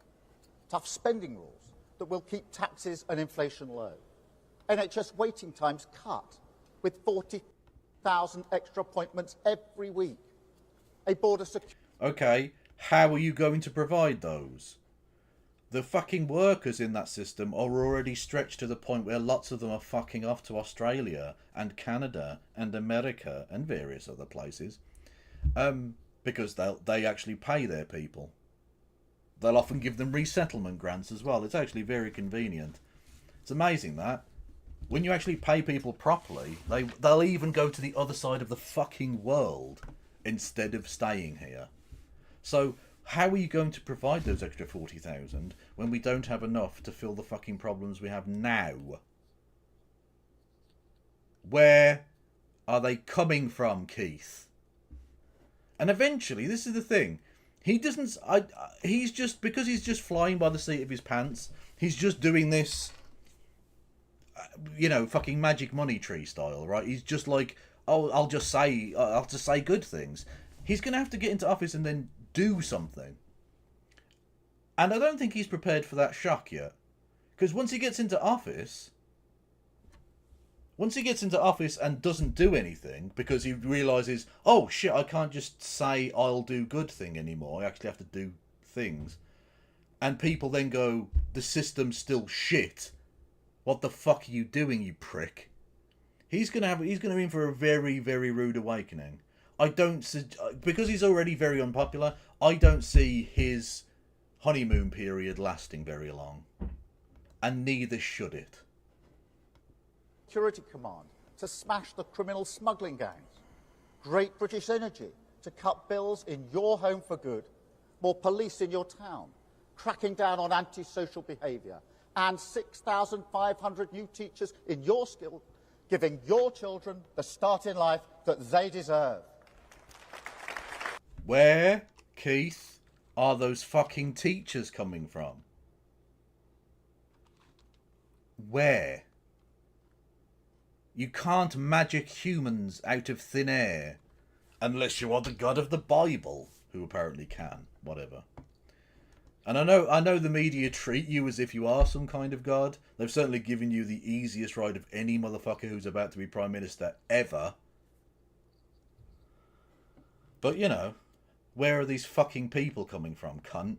Tough spending rules that will keep taxes and inflation low. NHS waiting times cut with 40,000 extra appointments every week. A border security. Okay, how are you going to provide those? The fucking workers in that system are already stretched to the point where lots of them are fucking off to Australia and Canada and America and various other places. Because they actually pay their people. They'll often give them resettlement grants as well. It's actually very convenient. It's amazing that. When you actually pay people properly, they'll even go to the other side of the fucking world instead of staying here. So, how are you going to provide those extra 40,000 when we don't have enough to fill the fucking problems we have now? Where are they coming from, Keith? And eventually, this is the thing. He doesn't... he's just... Because he's just flying by the seat of his pants, he's just doing this... you know, fucking magic money tree style, right? He's just like, oh, I'll just say good things. He's going to have to get into office and then do something. And I don't think he's prepared for that shock yet. Because once he gets into office and doesn't do anything, because he realises, oh shit, I can't just say I'll do good thing anymore. I actually have to do things. And people then go, the system's still shit. What the fuck are you doing, you prick? He's gonna be in for a very, very rude awakening. I don't see, because he's already very unpopular. I don't see his honeymoon period lasting very long, and neither should it. Security Command to smash the criminal smuggling gangs. Great British Energy to cut bills in your home for good. More police in your town. Cracking down on antisocial behaviour. And 6,500 new teachers in your school, giving your children the start in life that they deserve. Where, Keith, are those fucking teachers coming from? Where? You can't magic humans out of thin air. Unless you are the God of the Bible, who apparently can. Whatever. And I know the media treat you as if you are some kind of god. They've certainly given you the easiest ride of any motherfucker who's about to be Prime Minister ever. But, you know, where are these fucking people coming from, cunt?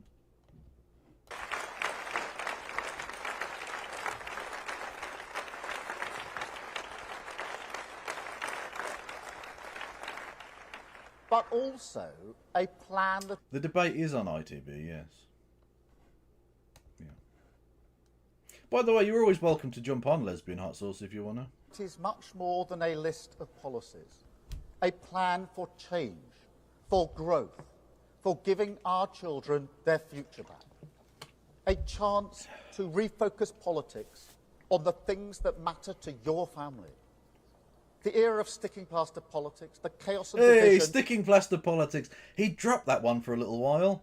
But also a plan that... The debate is on ITV, yes. Yeah. By the way, you're always welcome to jump on Lesbian Hot Sauce if you want to. It is much more than a list of policies. A plan for change, for growth, for giving our children their future back. A chance to refocus politics on the things that matter to your family. The era of sticking plaster politics, the chaos and division... Hey, sticking plaster politics. He dropped that one for a little while.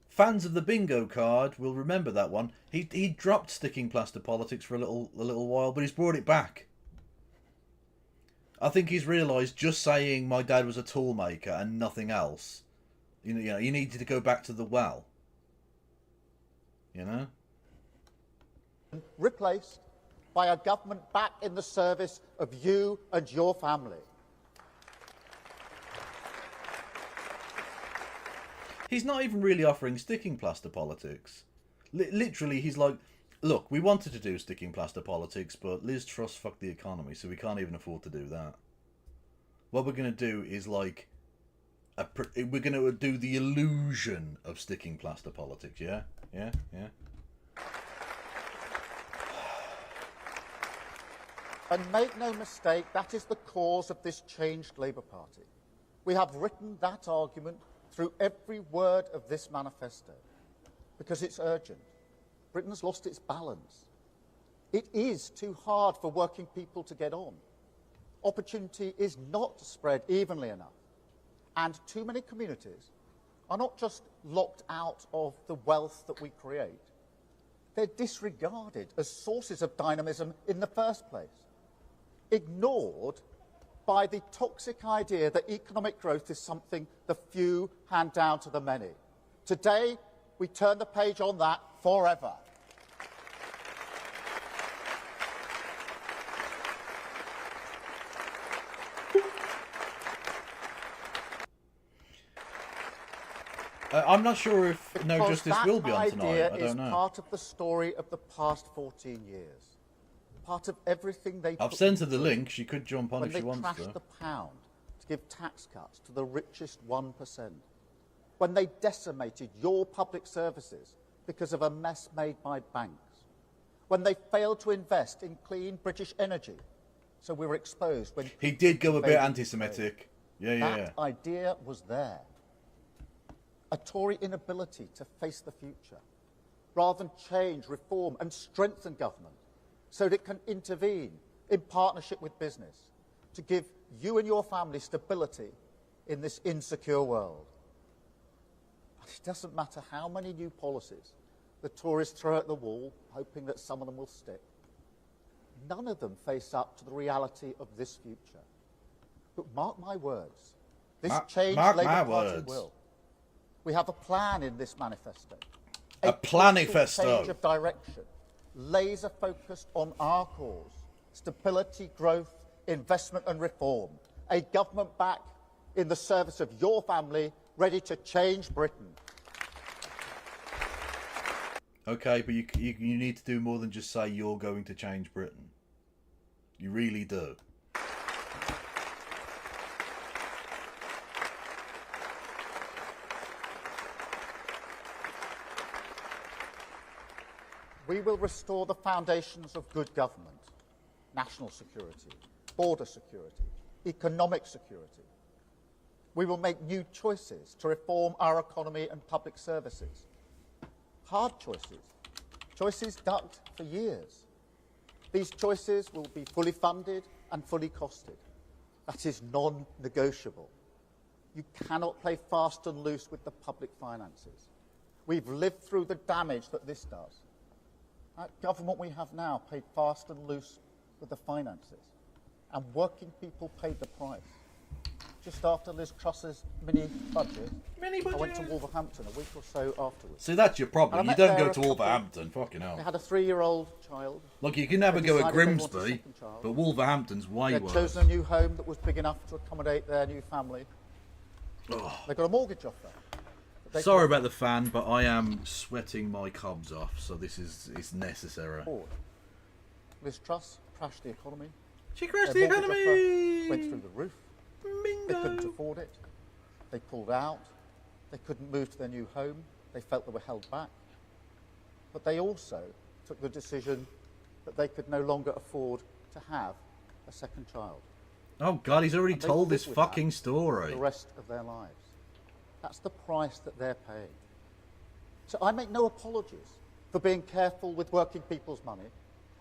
Fans of the bingo card will remember that one. He dropped sticking plaster politics for a little while, but he's brought it back. I think he's realised just saying my dad was a tool maker and nothing else, you know, you needed to go back to the well. You know? Replaced by a government back in the service of you and your family. He's not even really offering sticking plaster politics. Literally, he's like, look, we wanted to do sticking plaster politics, but Liz Truss fucked the economy, so we can't even afford to do that. What we're going to do is, like, we're going to do the illusion of sticking plaster politics, yeah? Yeah? Yeah? And make no mistake, that is the cause of this changed Labour Party. We have written that argument through every word of this manifesto, because it's urgent. Britain has lost its balance. It is too hard for working people to get on. Opportunity is not spread evenly enough. And too many communities are not just locked out of the wealth that we create. They're disregarded as sources of dynamism in the first place. Ignored by the toxic idea that economic growth is something the few hand down to the many. Today, we turn the page on that forever. I'm not sure if No Because Justice will be on that tonight. idea I is don't know. part of the story of the past 14 years. Part of everything they I've put sent her the through link. She could jump on when if she they wants crashed to. the pound to give tax cuts to the richest 1%. When they decimated your public services because of a mess made by banks. When they failed to invest in clean British energy. So we were exposed when... He did go a bit invaded anti-Semitic. Yeah, yeah, yeah. That idea was there. A Tory inability to face the future, rather than change, reform and strengthen government so that it can intervene in partnership with business to give you and your family stability in this insecure world. It doesn't matter how many new policies the Tories throw at the wall, hoping that some of them will stick. None of them face up to the reality of this future. But mark my words, this changed Labour Party will. We have a plan in this manifesto. A planifesto. Change of direction, laser focused on our cause, stability, growth, investment and reform. A government back in the service of your family, ready to change Britain. Okay, but you need to do more than just say you're going to change Britain. You really do. We will restore the foundations of good government, national security, border security, economic security. We will make new choices to reform our economy and public services. Hard choices, choices ducked for years. These choices will be fully funded and fully costed. That is non-negotiable. You cannot play fast and loose with the public finances. We've lived through the damage that this does. That government we have now played fast and loose with the finances, and working people paid the price. Just after Liz Truss's mini-budget, I went to Wolverhampton a week or so afterwards. See, that's your problem. You don't go to Wolverhampton. Fucking They hell. had a 3-year-old child. Look, you can never They go at decided they wanted a Grimsby, second child. but Wolverhampton's way They'd worse. chosen a new home that was big enough to accommodate their new family. They got a mortgage offer. Sorry about the fan, but I am sweating my cobs off, so it's necessary. Liz Truss crashed the economy. She crashed Their the mortgage economy! offer went through the roof. They couldn't afford it. They pulled out. They couldn't move to their new home. They felt they were held back. But they also took the decision that they could no longer afford to have a second child. Oh God, he's already And they told this live with fucking that story. the rest of their lives. That's the price that they're paying. So I make no apologies for being careful with working people's money,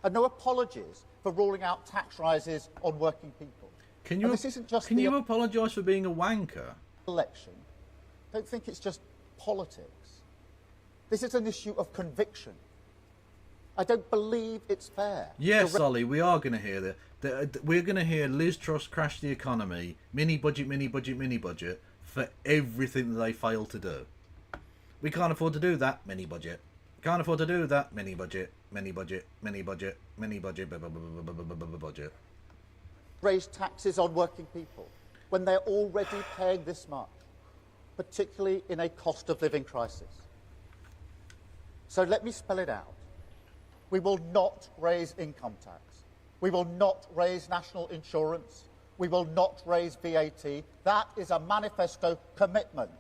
and no apologies for ruling out tax rises on working people. Can And this isn't just can the you apologise for being a wanker? election. Don't think it's just politics. This is an issue of conviction. I don't believe it's fair. Yes, The Ollie, we are going to hear that. We're going to hear Liz Truss crash the economy, mini budget, for everything that they fail to do. We can't afford to do that, mini budget. Can't afford to do that, mini budget, budget. raise taxes on working people when they're already paying this much, particularly in a cost of living crisis. So let me spell it out. We will not raise income tax. We will not raise national insurance. We will not raise VAT. That is a manifesto commitment.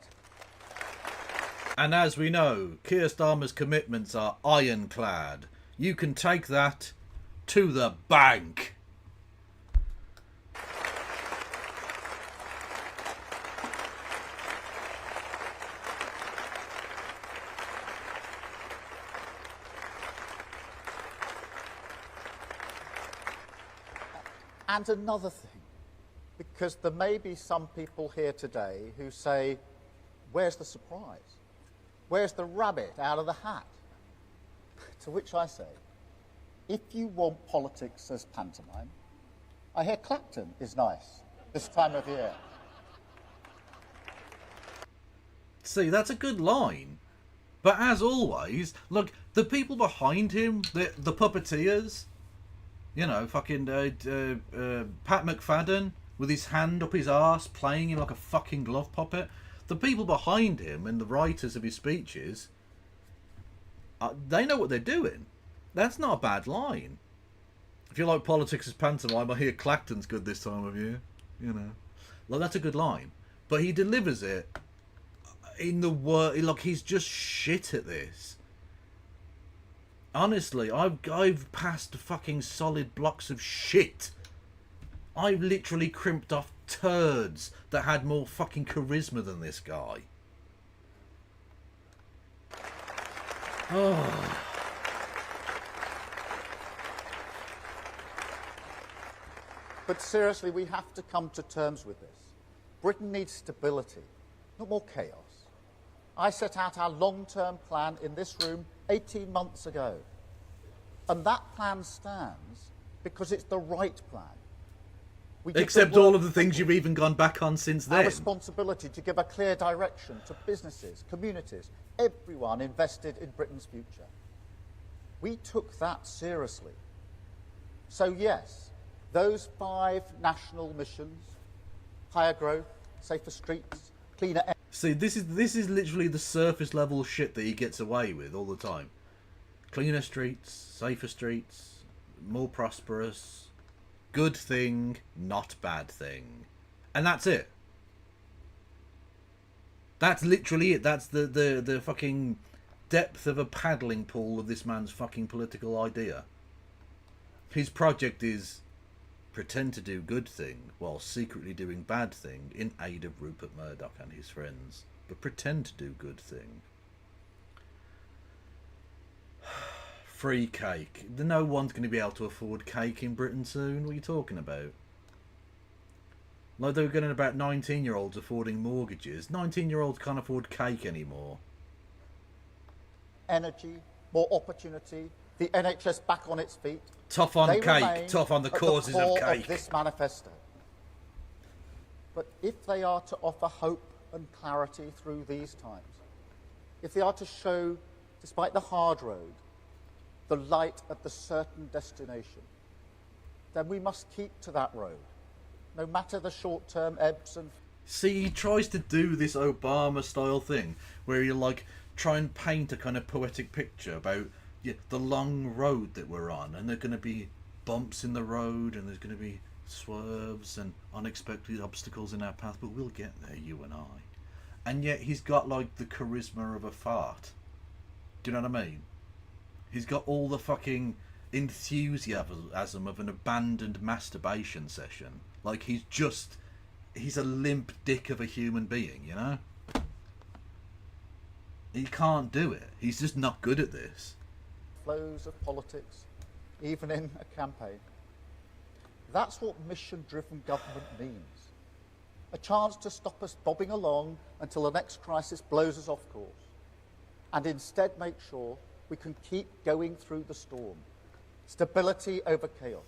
And as we know, Keir Starmer's commitments are ironclad. You can take that to the bank. And another thing, because there may be some people here today who say, where's the surprise? Where's the rabbit out of the hat? To which I say, if you want politics as pantomime, I hear Clapton is nice this time of year. See, that's a good line. But as always, look, the people behind him, the puppeteers, you know, fucking Pat McFadden with his hand up his arse, playing him like a fucking glove puppet. The people behind him and the writers of his speeches, they know what they're doing. That's not a bad line. If you like politics as pantomime, I hear Clacton's good this time of year. You know, like that's a good line. But he delivers it in the word. Like he's just shit at this. Honestly, I've passed fucking solid blocks of shit. I've literally crimped off turds that had more fucking charisma than this guy. Oh. But seriously, we have to come to terms with this. Britain needs stability, not more chaos. I set out our long-term plan in this room 18 months ago. And that plan stands because it's the right plan. We give Except the all of the things you've even gone back on since our then. responsibility to give a clear direction to businesses, communities, everyone invested in Britain's future. We took that seriously. So yes, those 5 national missions, higher growth, safer streets, cleaner air. See, this is literally the surface level shit that he gets away with all the time. Cleaner streets, safer streets, more prosperous, good thing, not bad thing. And that's it. That's literally it. That's the fucking depth of a paddling pool of this man's fucking political idea. His project is pretend to do good thing while secretly doing bad thing in aid of Rupert Murdoch and his friends. But pretend to do good thing. Free cake. No one's going to be able to afford cake in Britain soon. What are you talking about? Like they were getting about 19-year-olds affording mortgages. 19-year-olds can't afford cake anymore. Energy, more opportunity, the NHS back on its feet. Tough on They cake, remain tough on the at the causes of core cake. This manifesto. But if they are to offer hope and clarity through these times, if they are to show, despite the hard road, the light at the certain destination, then we must keep to that road, no matter the short-term ebbs and... See, he tries to do this Obama-style thing, where he like try and paint a kind of poetic picture about the long road that we're on, and there are going to be bumps in the road, and there's going to be swerves and unexpected obstacles in our path, but we'll get there, you and I. And yet he's got like the charisma of a fart. Do you know what I mean? He's got all the fucking enthusiasm of an abandoned masturbation session. Like he's a limp dick of a human being, you know? He can't do it. He's just not good at this. flows of politics, even in a campaign. That's what mission-driven government means. A chance to stop us bobbing along until the next crisis blows us off course, and instead make sure we can keep going through the storm. Stability over chaos,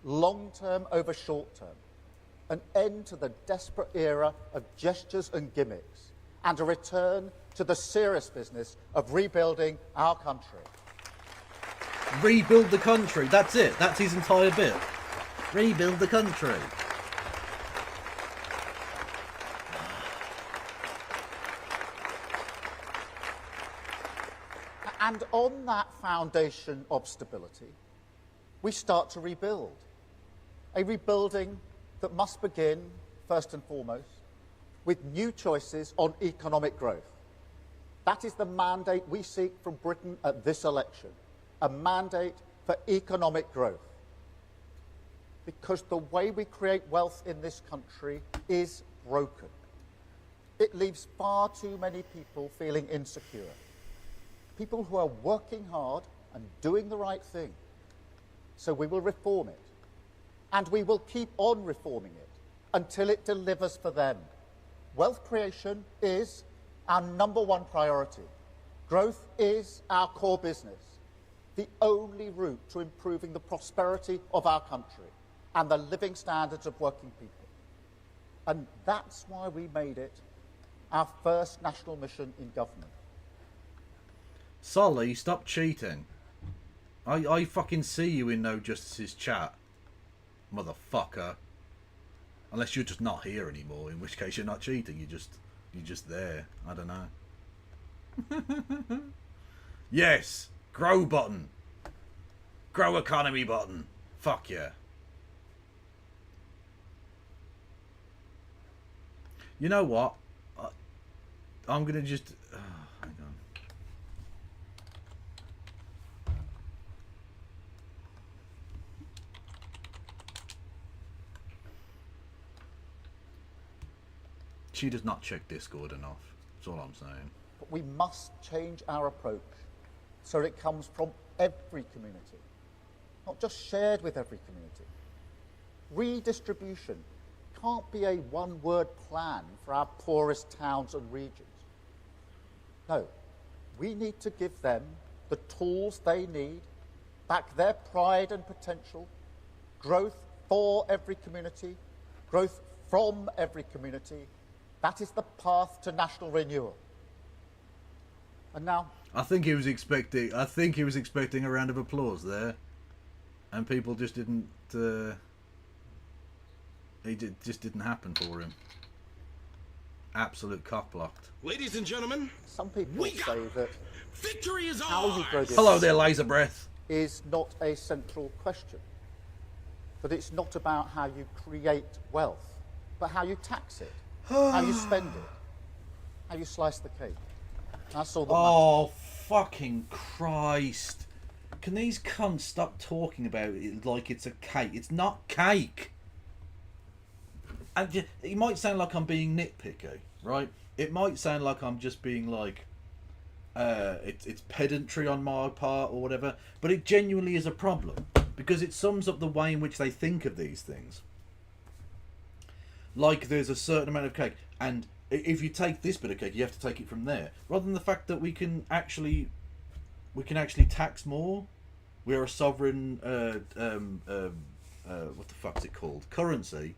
long-term over short-term, an end to the desperate era of gestures and gimmicks, and a return to the serious business of rebuilding our country. Rebuild the country, that's it, that's his entire bit. Rebuild the country. And on that foundation of stability, we start to rebuild. A rebuilding that must begin, first and foremost, with new choices on economic growth. That is the mandate we seek from Britain at this election, a mandate for economic growth. Because the way we create wealth in this country is broken. It leaves far too many people feeling insecure. People who are working hard and doing the right thing. So we will reform it. And we will keep on reforming it until it delivers for them. Wealth creation is our #1 priority. Growth is our core business. The only route to improving the prosperity of our country and the living standards of working people. And that's why we made it our first national mission in government. Solly, stop cheating. I fucking see you in No Justice's chat, motherfucker. Unless you're just not here anymore, in which case you're not cheating, you're just there. I don't know. Yes! Grow button. Grow economy button. Fuck yeah. You know what? I'm gonna just... hang on. She does not check Discord enough. That's all I'm saying. But we must change our approach so it comes from every community, not just shared with every community. Redistribution can't be a one-word plan for our poorest towns and regions. No, we need to give them the tools they need, back their pride and potential, growth for every community, growth from every community. That is the path to national renewal. And now... I think he was expecting a round of applause there. And people just didn't... just didn't happen for him. Absolute cock-blocked. Ladies and gentlemen, some people say that victory is how you grow ours. this Hello there, Laser Breath. is not a central question. That it's not about how you create wealth, but how you tax it, how you spend it, how you slice the cake. That's all that matters. Oh, fucking Christ. Can these cunts stop talking about it like it's a cake? It's not cake. And it might sound like I'm being nitpicky, right? It might sound like I'm just being like, it's pedantry on my part or whatever, but it genuinely is a problem because it sums up the way in which they think of these things. Like there's a certain amount of cake, and if you take this bit of cake, you have to take it from there, rather than the fact that we can actually tax more. We're a sovereign, what the fuck's it called? Currency.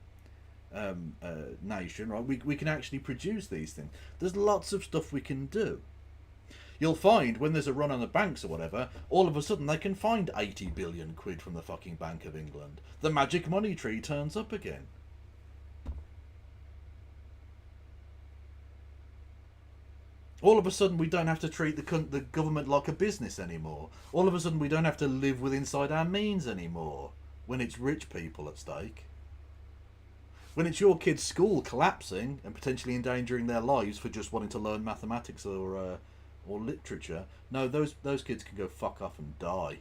Nation, right? We can actually produce these things. There's lots of stuff we can do. You'll find when there's a run on the banks or whatever, all of a sudden they can find 80 billion quid from the fucking Bank of England. The magic money tree turns up again. All of a sudden we don't have to treat the government like a business anymore. All of a sudden we don't have to live with inside our means anymore when it's rich people at stake. When it's your kid's school collapsing and potentially endangering their lives for just wanting to learn mathematics or literature, no, those kids can go fuck off and die.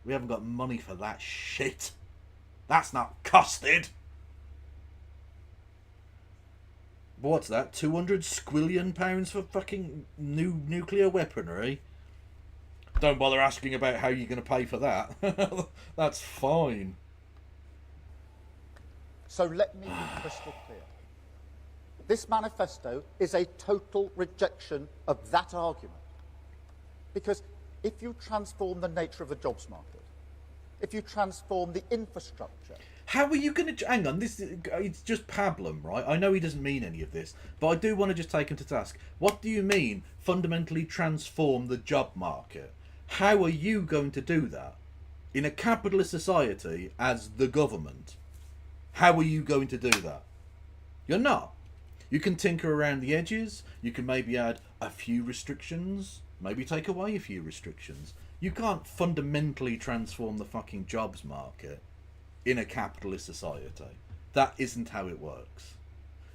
We haven't got money for that shit. That's not costed. What's that? 200 squillion pounds for fucking new nuclear weaponry? Don't bother asking about how you're going to pay for that. That's fine. So let me be crystal clear. This manifesto is a total rejection of that argument. Because if you transform the nature of the jobs market, if you transform the infrastructure... How are you going to... Hang on, it's just pablum, right? I know he doesn't mean any of this, but I do want to just take him to task. What do you mean, fundamentally transform the job market? How are you going to do that? In a capitalist society, as the government, how are you going to do that? You're not. You can tinker around the edges, you can maybe add a few restrictions, maybe take away a few restrictions. You can't fundamentally transform the fucking jobs market in a capitalist society. That isn't how it works.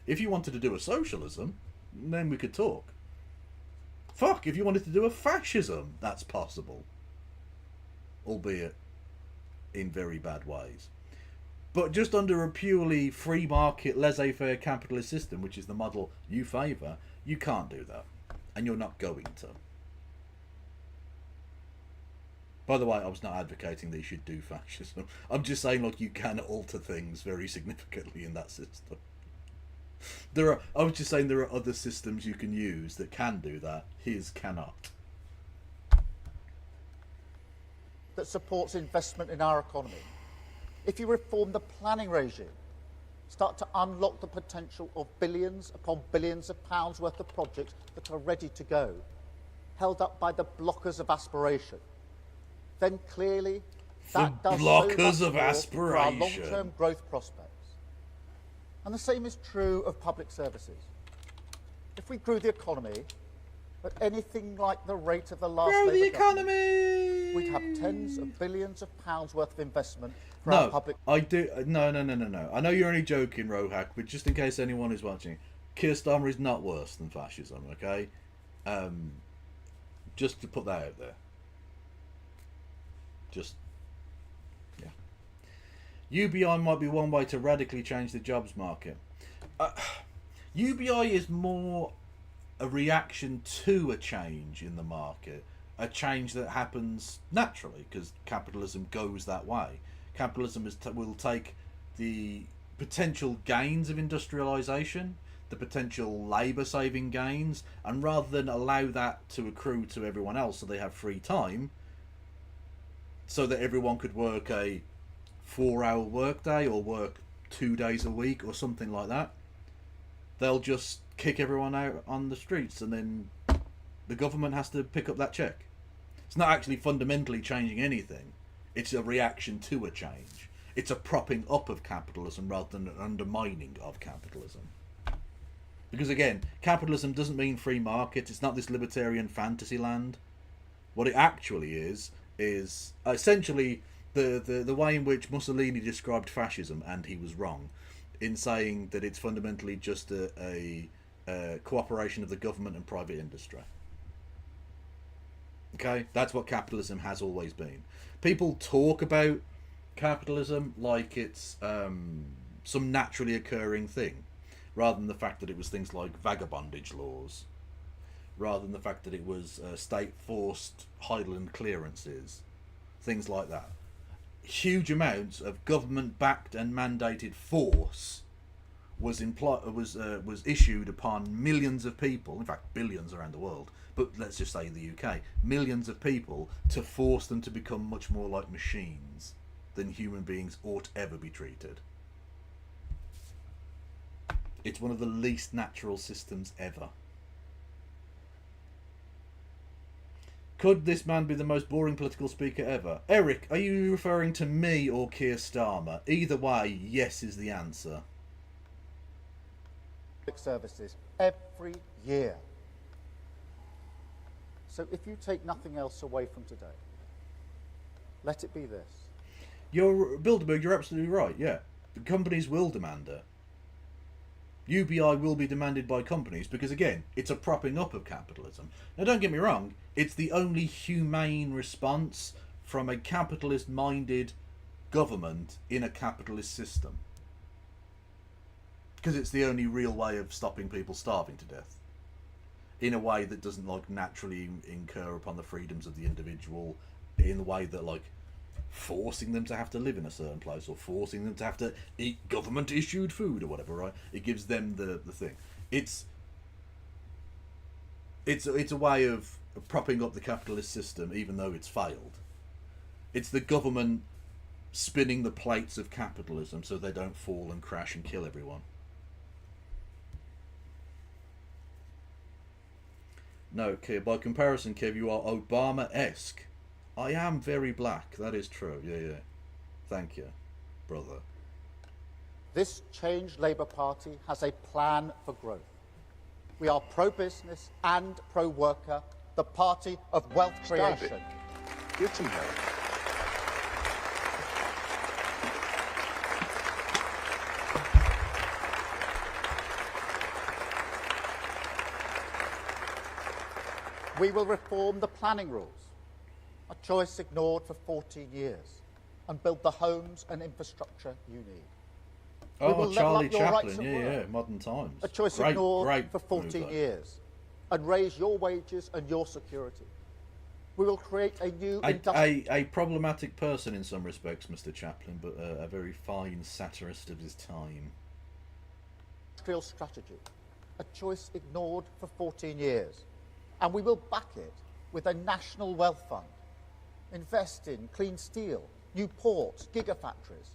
If you wanted to do a socialism, then we could talk. Fuck, if you wanted to do a fascism, that's possible. Albeit in very bad ways. But just under a purely free market, laissez-faire capitalist system, which is the model you favour, you can't do that. And you're not going to. By the way, I was not advocating that you should do fascism. I'm just saying, look, you can alter things very significantly in that system. I was just saying there are other systems you can use that can do that. His cannot. that supports investment in our economy. If you reform the planning regime, start to unlock the potential of billions upon billions of pounds worth of projects that are ready to go, held up by the blockers of aspiration, then clearly that does blockers so of much more for our aspiration. long-term growth prospects. And the same is true of public services. If we grew the economy at anything like the rate of the last Grow the Labour government, economy! we'd have tens of billions of pounds worth of investment for our No, public... I do. No. I know you're only joking, Rohak, but just in case anyone is watching, Keir Starmer is not worse than fascism, okay? Just to put that out there. Just, yeah. UBI might be one way to radically change the jobs market. UBI is more a reaction to a change in the market, a change that happens naturally because capitalism goes that way. Capitalism will take the potential gains of industrialisation, the potential labour-saving gains, and rather than allow that to accrue to everyone else so they have free time, so that everyone could work a 4-hour workday or work 2 days a week or something like that, they'll just kick everyone out on the streets and then the government has to pick up that check. It's not actually fundamentally changing anything. It's a reaction to a change. It's a propping up of capitalism rather than an undermining of capitalism. Because again, capitalism doesn't mean free market. It's not this libertarian fantasy land. What it actually is essentially the way in which Mussolini described fascism, and he was wrong, in saying that it's fundamentally just a cooperation of the government and private industry. Okay, that's what capitalism has always been. People talk about capitalism like it's some naturally occurring thing, rather than the fact that it was things like vagabondage laws, rather than the fact that it was state-forced Highland clearances, things like that. Huge amounts of government-backed and mandated force was issued upon millions of people, in fact billions around the world, but let's just say the UK, millions of people, to force them to become much more like machines than human beings ought ever be treated. It's one of the least natural systems ever. Could this man be the most boring political speaker ever? Eric, are you referring to me or Keir Starmer? Either way, yes is the answer. Services every year. So if you take nothing else away from today, let it be this. Bilderberg, you're absolutely right, yeah. The companies will demand it. UBI will be demanded by companies because, again, it's a propping up of capitalism. Now, don't get me wrong, it's the only humane response from a capitalist-minded government in a capitalist system. Because it's the only real way of stopping people starving to death. In a way that doesn't, like, naturally incur upon the freedoms of the individual, in the way that, like, forcing them to have to live in a certain place, or forcing them to have to eat government-issued food, or whatever, right? It gives them the thing. It's a way of propping up the capitalist system, even though it's failed. It's the government spinning the plates of capitalism so they don't fall and crash and kill everyone. No, Kev, by comparison, Kev, you are Obama-esque. I am very black, that is true, yeah. Thank you, brother. This changed Labour Party has a plan for growth. We are pro-business and pro-worker, the party of wealth creation. Get some help. We will reform the planning rules, a choice ignored for 14 years, and build the homes and infrastructure you need. We will Oh, level Charlie up your rights Chaplin, at work, yeah, modern times. a choice Great ignored for 14 mover. years, and raise your wages and your security. We will create a new A problematic person in some respects, Mr. Chaplin, but a very fine satirist of his time. industrial strategy, a choice ignored for 14 years. And we will back it with a national wealth fund, invest in clean steel, new ports, gigafactories,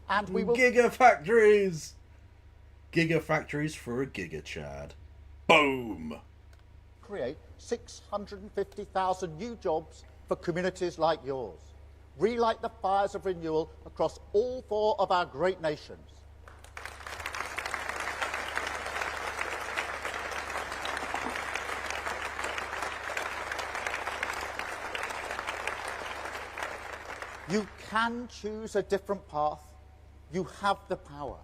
and we will Gigafactories! Gigafactories for a giga-chad. Boom! create 650,000 new jobs for communities like yours. Relight the fires of renewal across all four of our great nations. You can choose a different path. You have the power.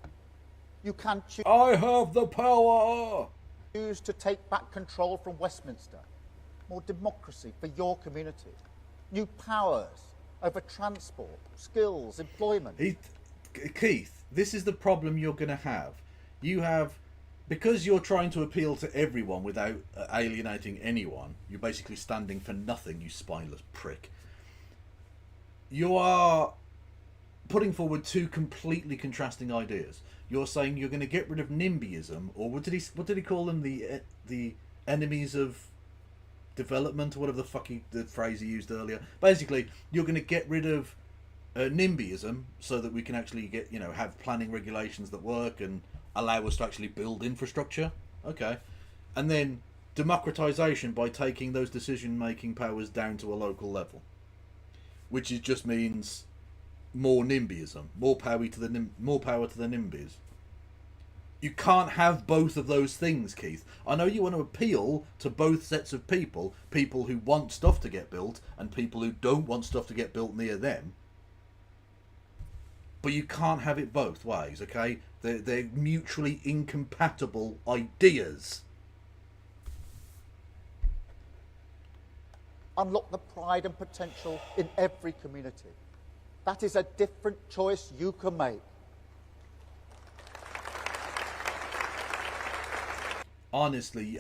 You can I have the power! choose to take back control from Westminster. More democracy for your community. New powers over transport, skills, employment. Keith, this is the problem you're going to have. You have, because you're trying to appeal to everyone without alienating anyone, you're basically standing for nothing, you spineless prick. You are putting forward two completely contrasting ideas. You're saying you're going to get rid of NIMBYism, or what did he call them? The enemies of development, or whatever the fuck the phrase he used earlier. Basically, you're going to get rid of NIMBYism so that we can actually get, have planning regulations that work and allow us to actually build infrastructure. Okay. And then democratization by taking those decision-making powers down to a local level, which just means more NIMBYism, more power to the NIMBYs. You can't have both of those things, Keith. I know you want to appeal to both sets of people who want stuff to get built and people who don't want stuff to get built near them. But you can't have it both ways, okay? They're mutually incompatible ideas. unlock the pride and potential in every community. That is a different choice you can make. Honestly,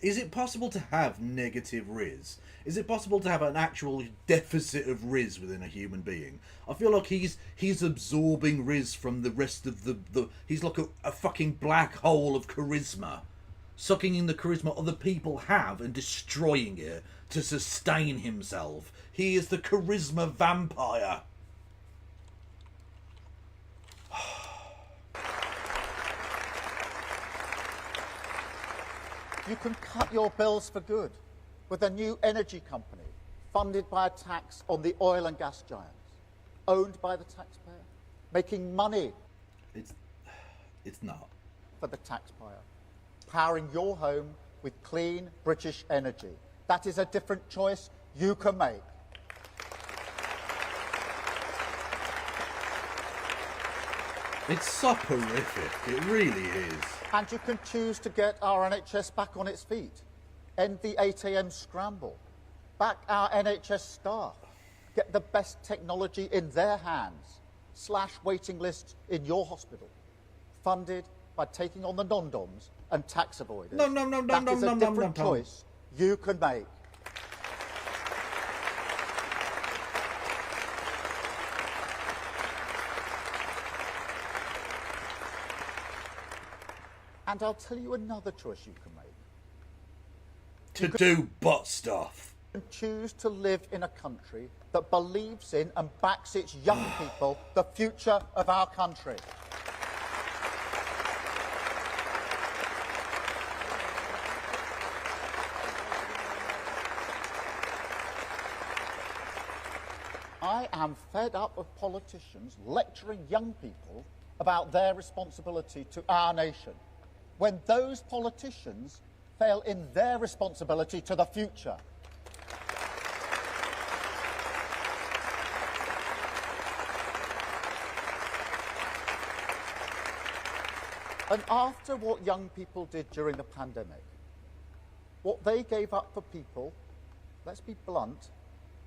is it possible to have negative riz? Is it possible to have an actual deficit of riz within a human being? I feel like he's absorbing riz from the rest of the he's like a fucking black hole of charisma, sucking in the charisma other people have and destroying it to sustain himself. He is the charisma vampire. You can cut your bills for good with a new energy company funded by a tax on the oil and gas giants, owned by the taxpayer, making money It's not. for the taxpayer, powering your home with clean British energy. That is a different choice you can make. It's soporific. It really is. And you can choose to get our NHS back on its feet, end the 8 a.m. scramble, back our NHS staff, get the best technology in their hands, slash waiting lists in your hospital, funded by taking on the non-doms and tax avoiders. That is a different choice you can make. And I'll tell you another choice you can make. To do butt stuff. You can choose to live in a country that believes in and backs its young people, the future of our country. I am fed up of politicians lecturing young people about their responsibility to our nation, when those politicians fail in their responsibility to the future. And after what young people did during the pandemic, what they gave up for people, let's be blunt,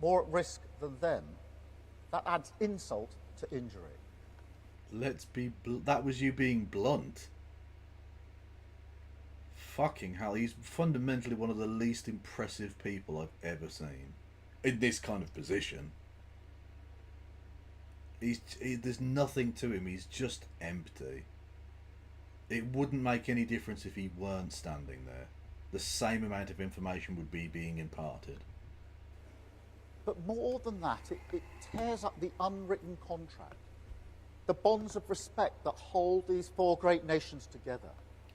more at risk than them, that adds insult to injury. That was you being blunt. Fucking hell, he's fundamentally one of the least impressive people I've ever seen in this kind of position. There's nothing to him. He's just empty. It wouldn't make any difference if he weren't standing there. The same amount of information would be being imparted. But more than that, it tears up the unwritten contract, the bonds of respect that hold these four great nations together.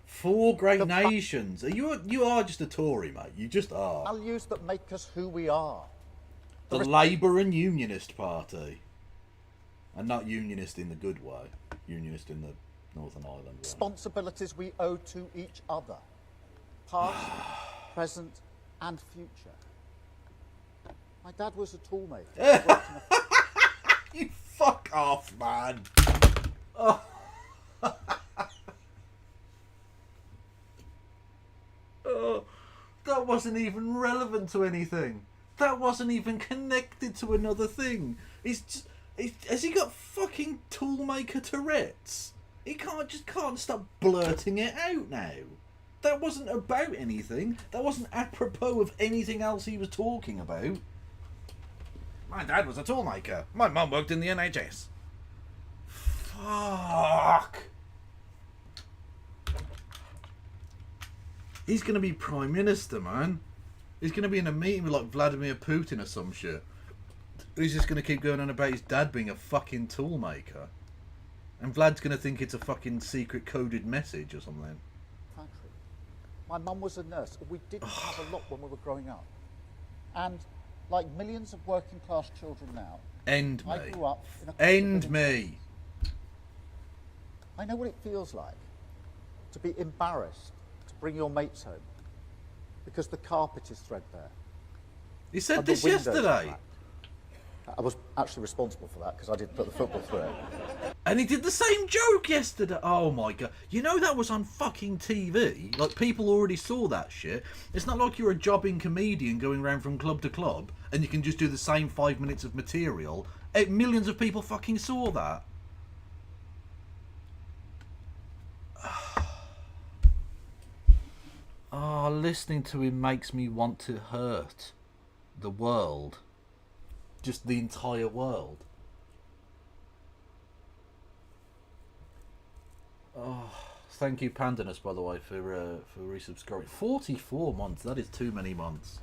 Four great nations? You are just a Tory, mate. You just are. Values that make us who we are. The Labour and Unionist Party. And not Unionist in the good way. Unionist in the Northern Ireland way. Responsibilities we owe to each other. Past, present and future. My dad was a toolmaker. You fuck off, man. Oh. Oh, that wasn't even relevant to anything. That wasn't even connected to another thing. Has he got fucking toolmaker Tourette's? He can't stop blurting it out now. That wasn't about anything. That wasn't apropos of anything else he was talking about. My dad was a toolmaker. My mum worked in the NHS. Fuck. He's going to be Prime Minister, man. He's going to be in a meeting with like Vladimir Putin or some shit. He's just going to keep going on about his dad being a fucking toolmaker. And Vlad's going to think it's a fucking secret coded message or something. Factory. My mum was a nurse. We didn't have a lot when we were growing up. And like millions of working class children now, End me. I grew up in a End me. I know what it feels like to be embarrassed to bring your mates home because the carpet is threadbare. He said and the this windows are yesterday. cracked. I was actually responsible for that because I didn't put the football through it. And he did the same joke yesterday. Oh my god. You know that was on fucking TV? Like, people already saw that shit. It's not like you're a jobbing comedian going around from club to club and you can just do the same 5 minutes of material. Millions of people fucking saw that. Oh, listening to him makes me want to hurt the world. Just the entire world. Oh, thank you, Pandanus, by the way, for resubscribing. 44 months. That is too many months.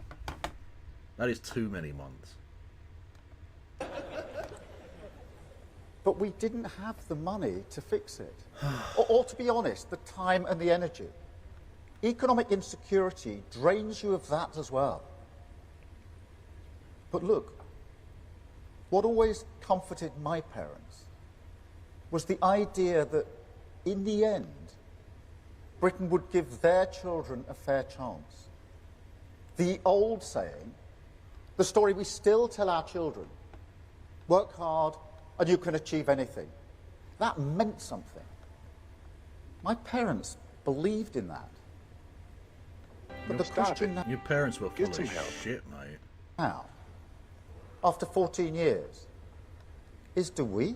That is too many months. But we didn't have the money to fix it. or to be honest, the time and the energy. Economic insecurity drains you of that as well. But look, what always comforted my parents was the idea that in the end, Britain would give their children a fair chance. The old saying, the story we still tell our children, work hard and you can achieve anything. That meant something. My parents believed in that. But the question Your parents were full of shit, mate. now, after 14 years, is do we?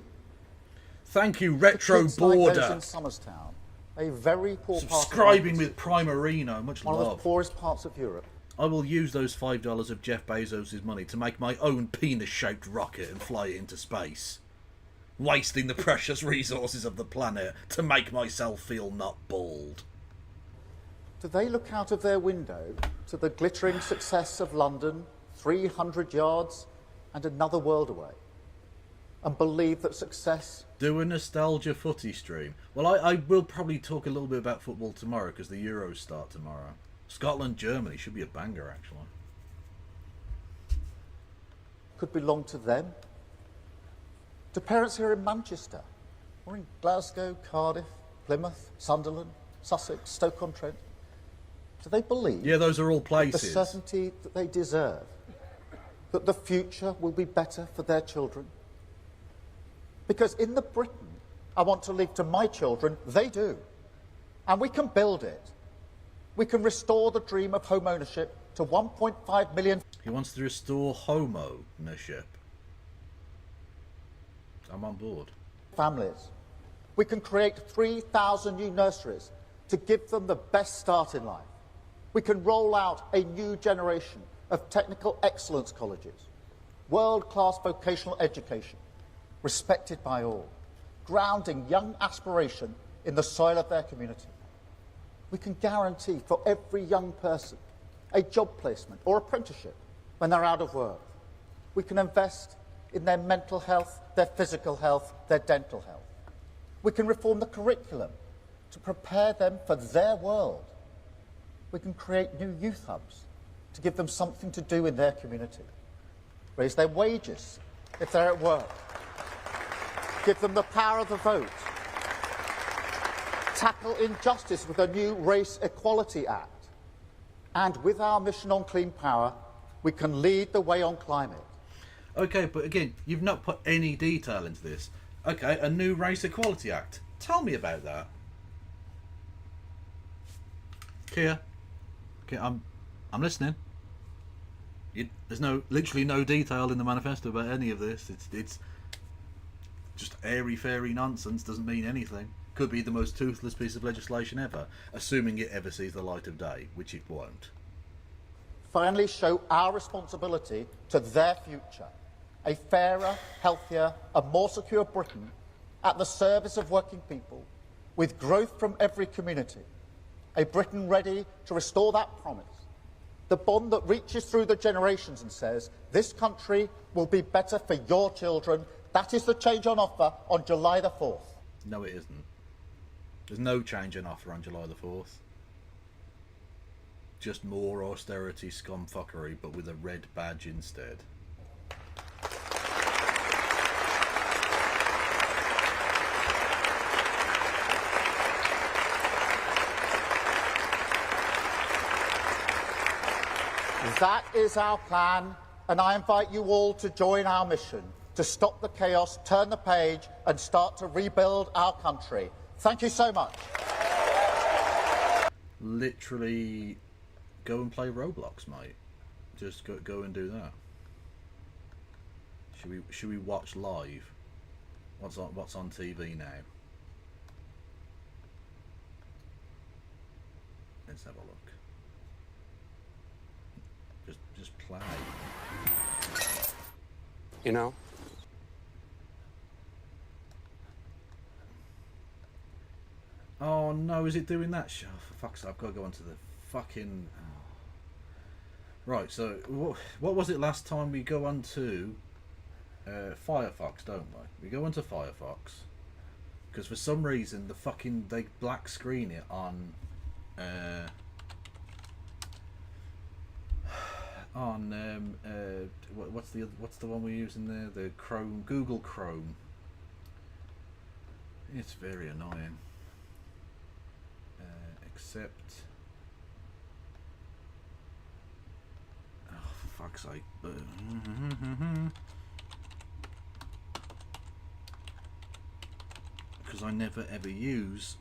Thank you, Retro Kids like those Border. in Somerstown, a very poor Subscribing part of with Primarino. Much one of the love. poorest parts of Europe. I will use those $5 of Jeff Bezos' money to make my own penis-shaped rocket and fly it into space. Wasting the precious resources of the planet to make myself feel not bald. Do they look out of their window to the glittering success of London, 300 yards and another world away, and believe that success... Do a nostalgia footy stream. Well, I will probably talk a little bit about football tomorrow because the Euros start tomorrow. Scotland, Germany should be a banger, actually. could belong to them? Do parents here in Manchester, or in Glasgow, Cardiff, Plymouth, Sunderland, Sussex, Stoke-on-Trent, do they believe Yeah, those are all the places. certainty that they deserve, that the future will be better for their children? Because in the Britain I want to leave to my children, they do. And we can build it. We can restore the dream of home ownership to 1.5 million... He wants to restore homo-ownership. I'm on board. families. We can create 3,000 new nurseries to give them the best start in life. We can roll out a new generation of technical excellence colleges, world-class vocational education, respected by all, grounding young aspiration in the soil of their community. We can guarantee for every young person a job placement or apprenticeship when they're out of work. We can invest in their mental health, their physical health, their dental health. We can reform the curriculum to prepare them for their world. We can create new youth hubs to give them something to do in their community. Raise their wages if they're at work. Give them the power of the vote. Tackle injustice with a new Race Equality Act. And with our mission on clean power, we can lead the way on climate. Okay, but again, you've not put any detail into this. Okay, a new Race Equality Act. Tell me about that. Kia. Okay, I'm listening. There's literally no detail in the manifesto about any of this. It's just airy-fairy nonsense, doesn't mean anything. Could be the most toothless piece of legislation ever, assuming it ever sees the light of day, which it won't. Finally show our responsibility to their future. A fairer, healthier and more secure Britain at the service of working people, with growth from every community. A Britain ready to restore that promise. The bond that reaches through the generations and says, this country will be better for your children. That is the change on offer on July the 4th. No, it isn't. There's no change in offer on July the 4th. Just more austerity scumfuckery, but with a red badge instead. That is our plan, And I invite you all to join our mission to stop the chaos, turn the page and start to rebuild our country. Thank you so much. Literally go and play Roblox, mate. Just go and do that. Should we watch live? What's on TV now? Let's have a look. Just play. You know? Oh no, is it doing that? Oh, for fuck's sake, I've got to go onto the fucking... Oh. Right, so what was it last time? We go on to Firefox, don't we? We go onto Firefox because for some reason they black screen it on what's the one we're using there? The Chrome, Google Chrome. It's very annoying. Accept. Oh, for fuck's sake. Because I never ever use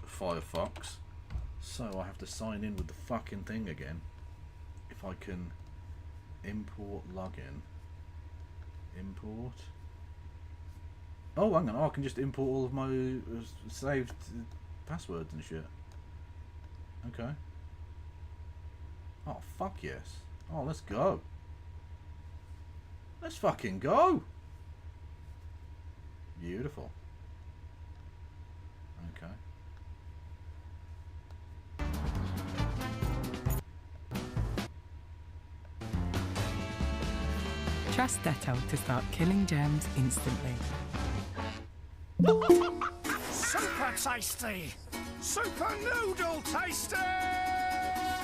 Firefox, so I have to sign in with the fucking thing again. If I can import login. Import. Oh, hang on. Oh, I can just import all of my saved passwords and shit. Okay. Oh, fuck yes. Oh, let's go. Let's fucking go. Beautiful. Okay. Trust Detto to start killing germs instantly. Super tasty! Super noodle tasty!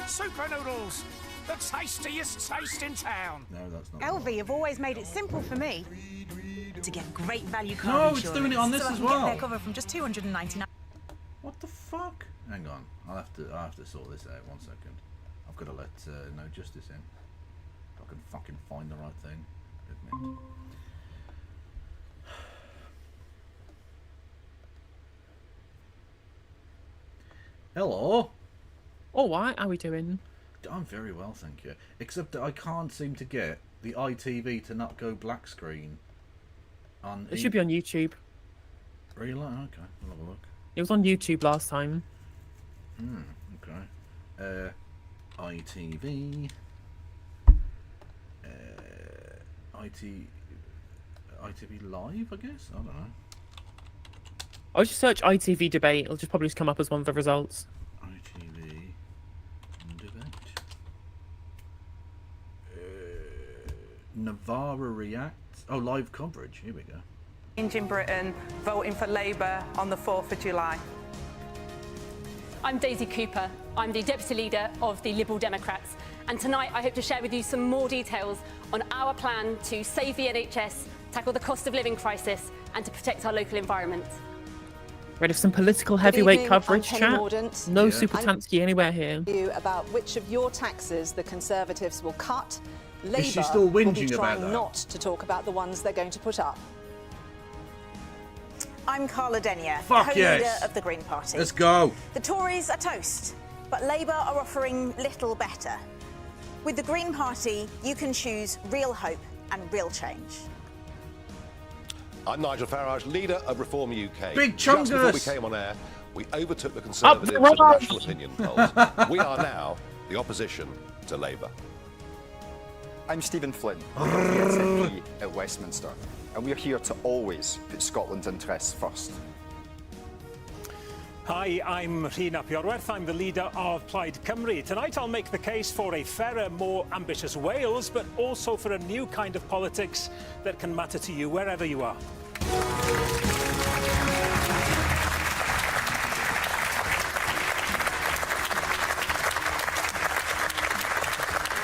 Super noodles! The tastiest taste in town! No, that's not. LV have always made it simple for me to get great value car No, insurance. it's doing it on this so I as can well. Get their cover from just $299. What the fuck? Hang on, I'll have to sort this out. 1 second. I've got to let No Justice in. If I can fucking find the right thing. Admit. Hello. All right, how are we doing? I'm very well, thank you. Except that I can't seem to get the ITV to not go black screen. On It should be on YouTube. Really? Okay, I'll have a look. It was on YouTube last time. Okay. ITV. ITV Live, I guess? I don't know. I'll just search ITV debate. It'll just probably just come up as one of the results. ITV debate. Navarra reacts. Oh, live coverage. Here we go. Change in Britain, voting for Labour on the 4th of July. I'm Daisy Cooper. I'm the Deputy Leader of the Liberal Democrats. And tonight I hope to share with you some more details on our plan to save the NHS, tackle the cost of living crisis and to protect our local environment. Ready for some political heavyweight evening, coverage, I'm Penny chat? Mordaunt. No Yeah. Super Tansky anywhere here. You about which of your taxes the Conservatives will cut. Labour she still will be whinging about trying that? not to talk about the ones they're going to put up. I'm Carla Denyer, Fuck co-leader yes. of the Green Party. Let's go. The Tories are toast, but Labour are offering little better. With the Green Party, you can choose real hope and real change. I'm Nigel Farage, leader of Reform UK. Big Just before we chungus. came on air, we overtook the Conservatives in the national opinion polls. We are now the opposition to Labour. I'm Stephen Flynn, MP at Westminster, and we're here to always put Scotland's interests first. Hi, I'm Rhyn ap Iorwerth. I'm the leader of Plaid Cymru. Tonight I'll make the case for a fairer, more ambitious Wales, but also for a new kind of politics that can matter to you wherever you are.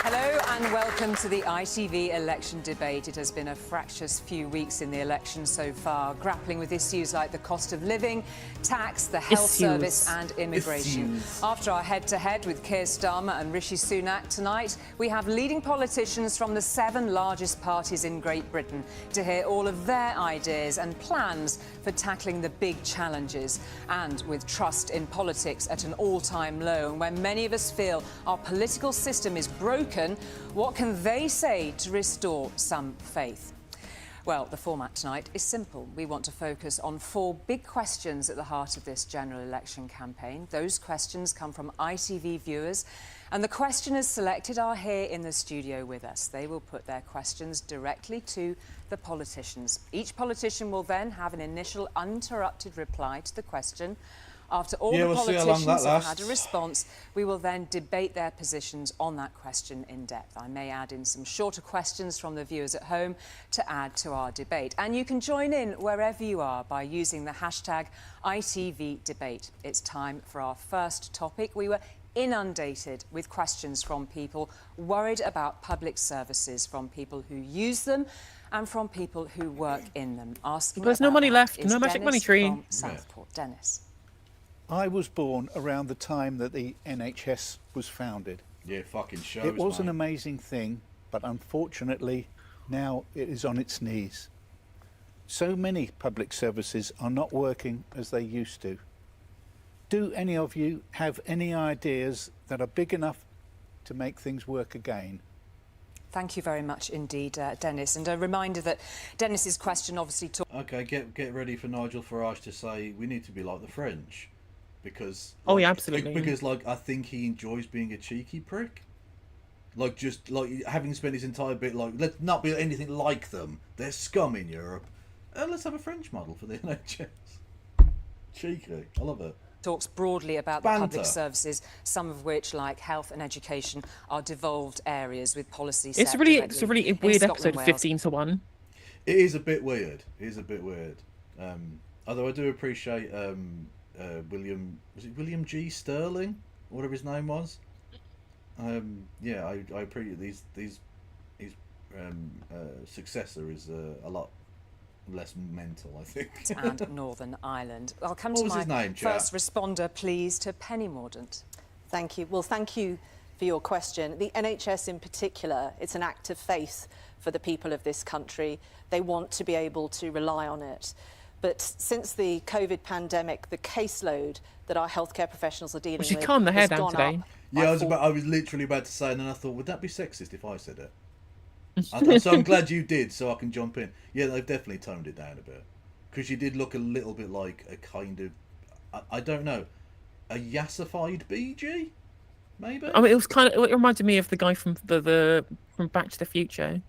Hello and welcome Welcome to the ITV election debate. It has been a fractious few weeks in the election so far, grappling with issues like the cost of living, tax, the health service and immigration. After our head-to-head with Keir Starmer and Rishi Sunak tonight, we have leading politicians from the 7 largest parties in Great Britain to hear all of their ideas and plans for tackling the big challenges. And with trust in politics at an all-time low, and when many of us feel our political system is broken, what can they say to restore some faith? Well, the format tonight is simple. We want to focus on 4 big questions at the heart of this general election campaign. Those questions come from ITV viewers, and the questioners selected are here in the studio with us. They will put their questions directly to the politicians. Each politician will then have an initial uninterrupted reply to the question. After all the politicians have had a response, we will then debate their positions on that question in depth. I may add in some shorter questions from the viewers at home to add to our debate. And you can join in wherever you are by using the hashtag ITVDebate. It's time for our first topic. We were inundated with questions from people worried about public services, from people who use them and from people who work in them. Asking There's no money left, no magic money tree. From Southport. Dennis. I was born around the time that the NHS was founded. Yeah, fucking shows, It was mate. an amazing thing, but unfortunately, now it is on its knees. So many public services are not working as they used to. Do any of you have any ideas that are big enough to make things work again? Thank you very much indeed, Dennis. And a reminder that Dennis's question obviously talks... Okay, get ready for Nigel Farage to say we need to be like the French. Because oh yeah, absolutely. Because like I think he enjoys being a cheeky prick. Like just like having spent his entire bit like let's not be anything like them. They're scum in Europe. Let's have a French model for the NHS. Cheeky, I love it. Talks broadly about the public services, some of which, like health and education, are devolved areas with policy. It's a really weird episode of 15-1. It is a bit weird. It is a bit weird. Although I do appreciate. William G. Sterling, whatever his name was. Yeah, I appreciate his successor is a lot less mental, I think. And Northern Ireland. I'll come what to was my his name, first responder, please, to Penny Mordaunt. Thank you. Well, thank you for your question. The NHS in particular, it's an act of faith for the people of this country. They want to be able to rely on it. But since the COVID pandemic, the caseload that our healthcare professionals are dealing with has calmed the hair down gone today. up. Yeah, I was literally about to say, and then I thought, would that be sexist if I said it? So I'm glad you did, so I can jump in. Yeah, they've definitely toned it down a bit. Because you did look a little bit like a kind of, I don't know, a yassified BG? Maybe? I mean, it reminded me of the guy from from Back to the Future.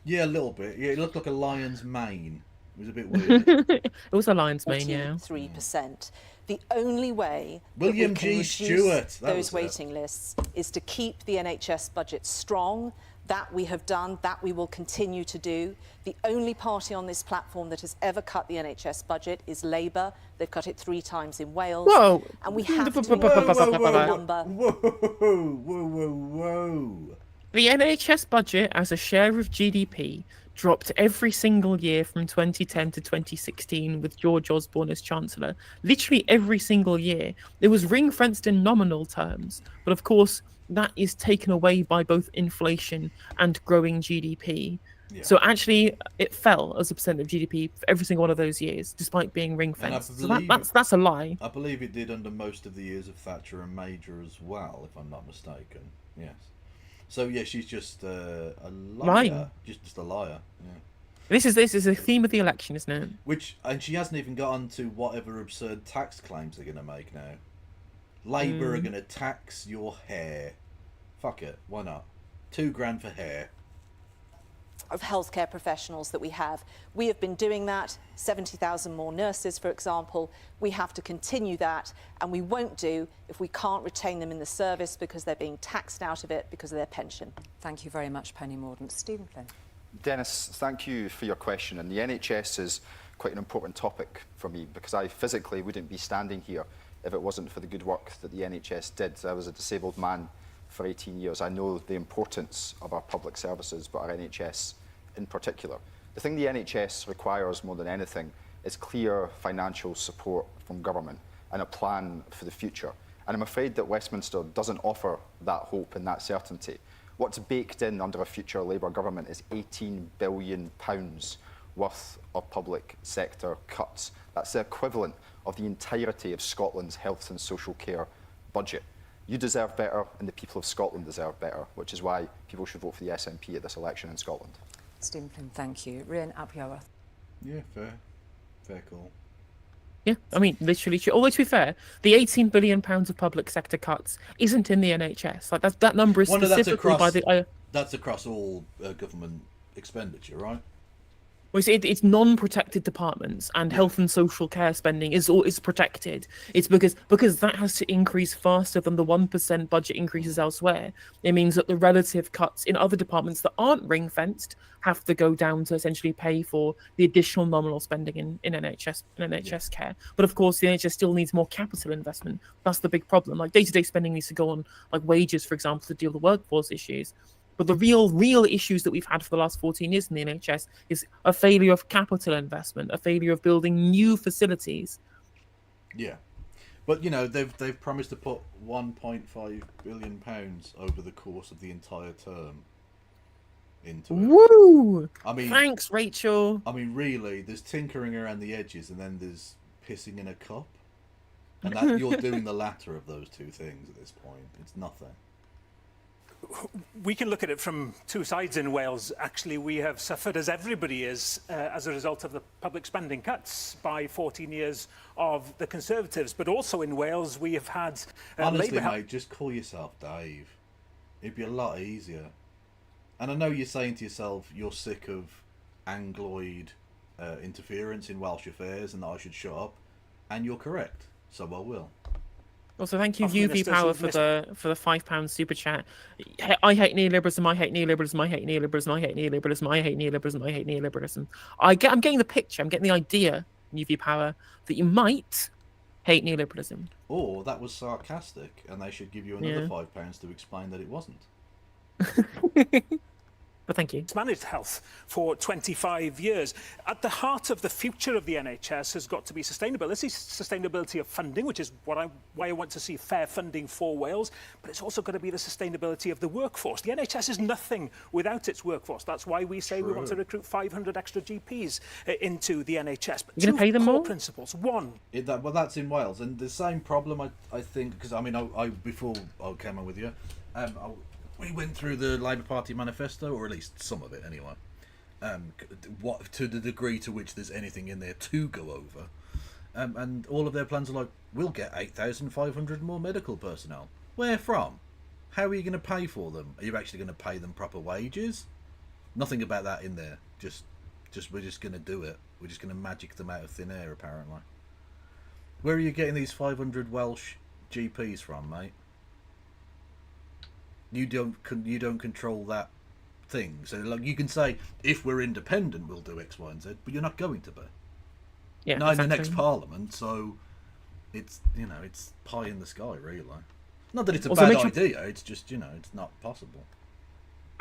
Yeah, a little bit. Yeah, it looked like a lion's mane. It was a bit weird. It was a lion's mane, yeah. 3%. The only way William that we can G. reduce Stewart, those waiting lists is to keep the NHS budget strong. That we have done, that we will continue to do. The only party on this platform that has ever cut the NHS budget is Labour. They've cut it 3 times in Wales. Whoa! And we have to number. Whoa. The NHS budget as a share of GDP dropped every single year from 2010 to 2016 with George Osborne as Chancellor. Literally every single year. It was ring-fenced in nominal terms. But of course, that is taken away by both inflation and growing GDP. Yeah. So actually, it fell as a percent of GDP for every single one of those years, despite being ring-fenced. So that's a lie. I believe it did under most of the years of Thatcher and Major as well, if I'm not mistaken. Yes. So yeah, she's just a liar. Lying. Just a liar. Yeah. This is a theme of the election, isn't it? And she hasn't even got on to whatever absurd tax claims they're going to make now. Labour are going to tax your hair. Fuck it, why not? $2,000 for hair. Of healthcare professionals that we have. We have been doing that, 70,000 more nurses, for example. We have to continue that, and we won't do if we can't retain them in the service because they're being taxed out of it because of their pension. Thank you very much, Penny Mordaunt. Stephen Flynn. Dennis, thank you for your question. And the NHS is quite an important topic for me because I physically wouldn't be standing here if it wasn't for the good work that the NHS did. I was a disabled man for 18 years. I know the importance of our public services, but our NHS in particular. The thing the NHS requires more than anything is clear financial support from government and a plan for the future. And I'm afraid that Westminster doesn't offer that hope and that certainty. What's baked in under a future Labour government is £18 billion worth of public sector cuts. That's the equivalent of the entirety of Scotland's health and social care budget. You deserve better, and the people of Scotland deserve better, which is why people should vote for the SNP at this election in Scotland. Stephen Flynn, thank you. Rian Appiaworth. Yeah, fair call. Yeah, I mean, literally. Although to be fair, the £18 billion of public sector cuts isn't in the NHS. Like that number is specifically by the. That's across all government expenditure, right? Well, it's non-protected departments, and health and social care spending is protected. It's because that has to increase faster than the 1% budget increases elsewhere. It means that the relative cuts in other departments that aren't ring-fenced have to go down to essentially pay for the additional nominal spending in NHS care. But of course, the NHS still needs more capital investment. That's the big problem. Like day-to-day spending needs to go on, like wages, for example, to deal with workforce issues. But the real issues that we've had for the last 14 years in the NHS is a failure of capital investment, a failure of building new facilities. Yeah, but you know they've promised to put £1.5 billion over the course of the entire term into it. Woo! I mean, thanks, Rachel. I mean, really, there's tinkering around the edges, and then there's pissing in a cup, and that you're doing the latter of those two things at this point. It's nothing. We can look at it from two sides in Wales. Actually, we have suffered, as everybody is, as a result of the public spending cuts by 14 years of the Conservatives. But also in Wales, we have had... Honestly, mate, just call yourself Dave. It'd be a lot easier. And I know you're saying to yourself you're sick of Angloid interference in Welsh affairs and that I should shut up. And you're correct. So I will. Also, thank you, UV Power, for the £5 super chat. I hate neoliberalism. I hate neoliberalism. I hate neoliberalism. I hate neoliberalism. I hate neoliberalism. I hate neoliberalism. I'm getting the picture. I'm getting the idea, UV Power, that you might hate neoliberalism. Or that was sarcastic, and they should give you another £5 to explain that it wasn't. But thank you. It's managed health for 25 years. At the heart of the future of the NHS has got to be sustainability. Sustainability of funding, which is why I want to see fair funding for Wales. But it's also got to be the sustainability of the workforce. The NHS is nothing without its workforce. That's why we say we want to recruit 500 extra GPs into the NHS. But you're going to pay them more? Principles. One. Well, that's in Wales. And the same problem, I think, because I mean, I before I came on with you, we went through the Labour Party manifesto, or at least some of it anyway. What to the degree to which there's anything in there to go over, and all of their plans are like, we'll get 8,500 more medical personnel. Where from? How are you going to pay for them? Are you actually going to pay them proper wages? Nothing about that in there. Just we're just going to do it. We're just going to magic them out of thin air, apparently. Where are you getting these 500 Welsh GPs from, mate? You don't control that thing. So like you can say, if we're independent, we'll do X, Y, and Z, but you're not going to be. Yeah, not in the next Parliament. So it's it's pie in the sky, really. Not that it's a bad idea. It's just it's not possible.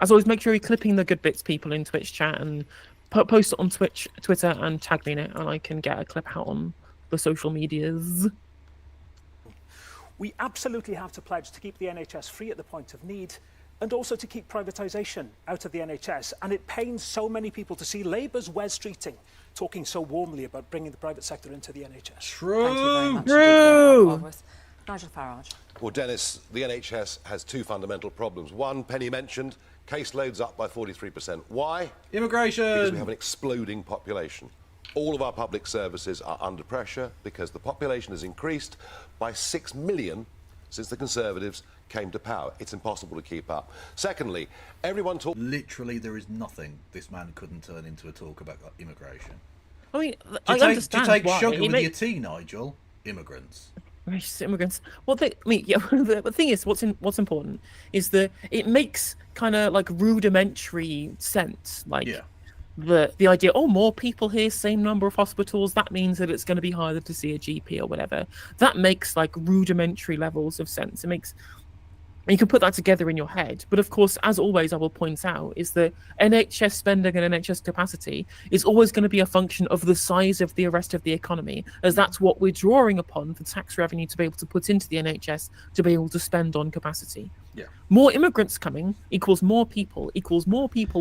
As always, make sure you're clipping the good bits, people, in Twitch chat, and post it on Twitter, and tag me in it, and I can get a clip out on the social medias. We absolutely have to pledge to keep the NHS free at the point of need, and also to keep privatisation out of the NHS. And it pains so many people to see Labour's Wes Streeting talking so warmly about bringing the private sector into the NHS. True. Thank you very much. True. Nigel Farage. Well, Dennis, the NHS has two fundamental problems. One, Penny mentioned, caseloads up by 43%. Why? Immigration. Because we have an exploding population. All of our public services are under pressure because the population has increased by 6 million since the Conservatives came to power. It's impossible to keep up. Secondly, everyone talks... Literally, there is nothing this man couldn't turn into a talk about immigration. I mean, I understand to take why. sugar with your tea, Nigel. Immigrants. Immigrants. Well, the thing is, what's important is that it makes kind of like rudimentary sense. Like, the idea, more people here, same number of hospitals, that means that it's going to be harder to see a GP or whatever. That makes like rudimentary levels of sense. It makes And you can put that together in your head. But of course, as always, I will point out, is that NHS spending and NHS capacity is always going to be a function of the size of the rest of the economy, as that's what we're drawing upon for tax revenue to be able to put into the NHS to be able to spend on capacity. Yeah. More immigrants coming equals more people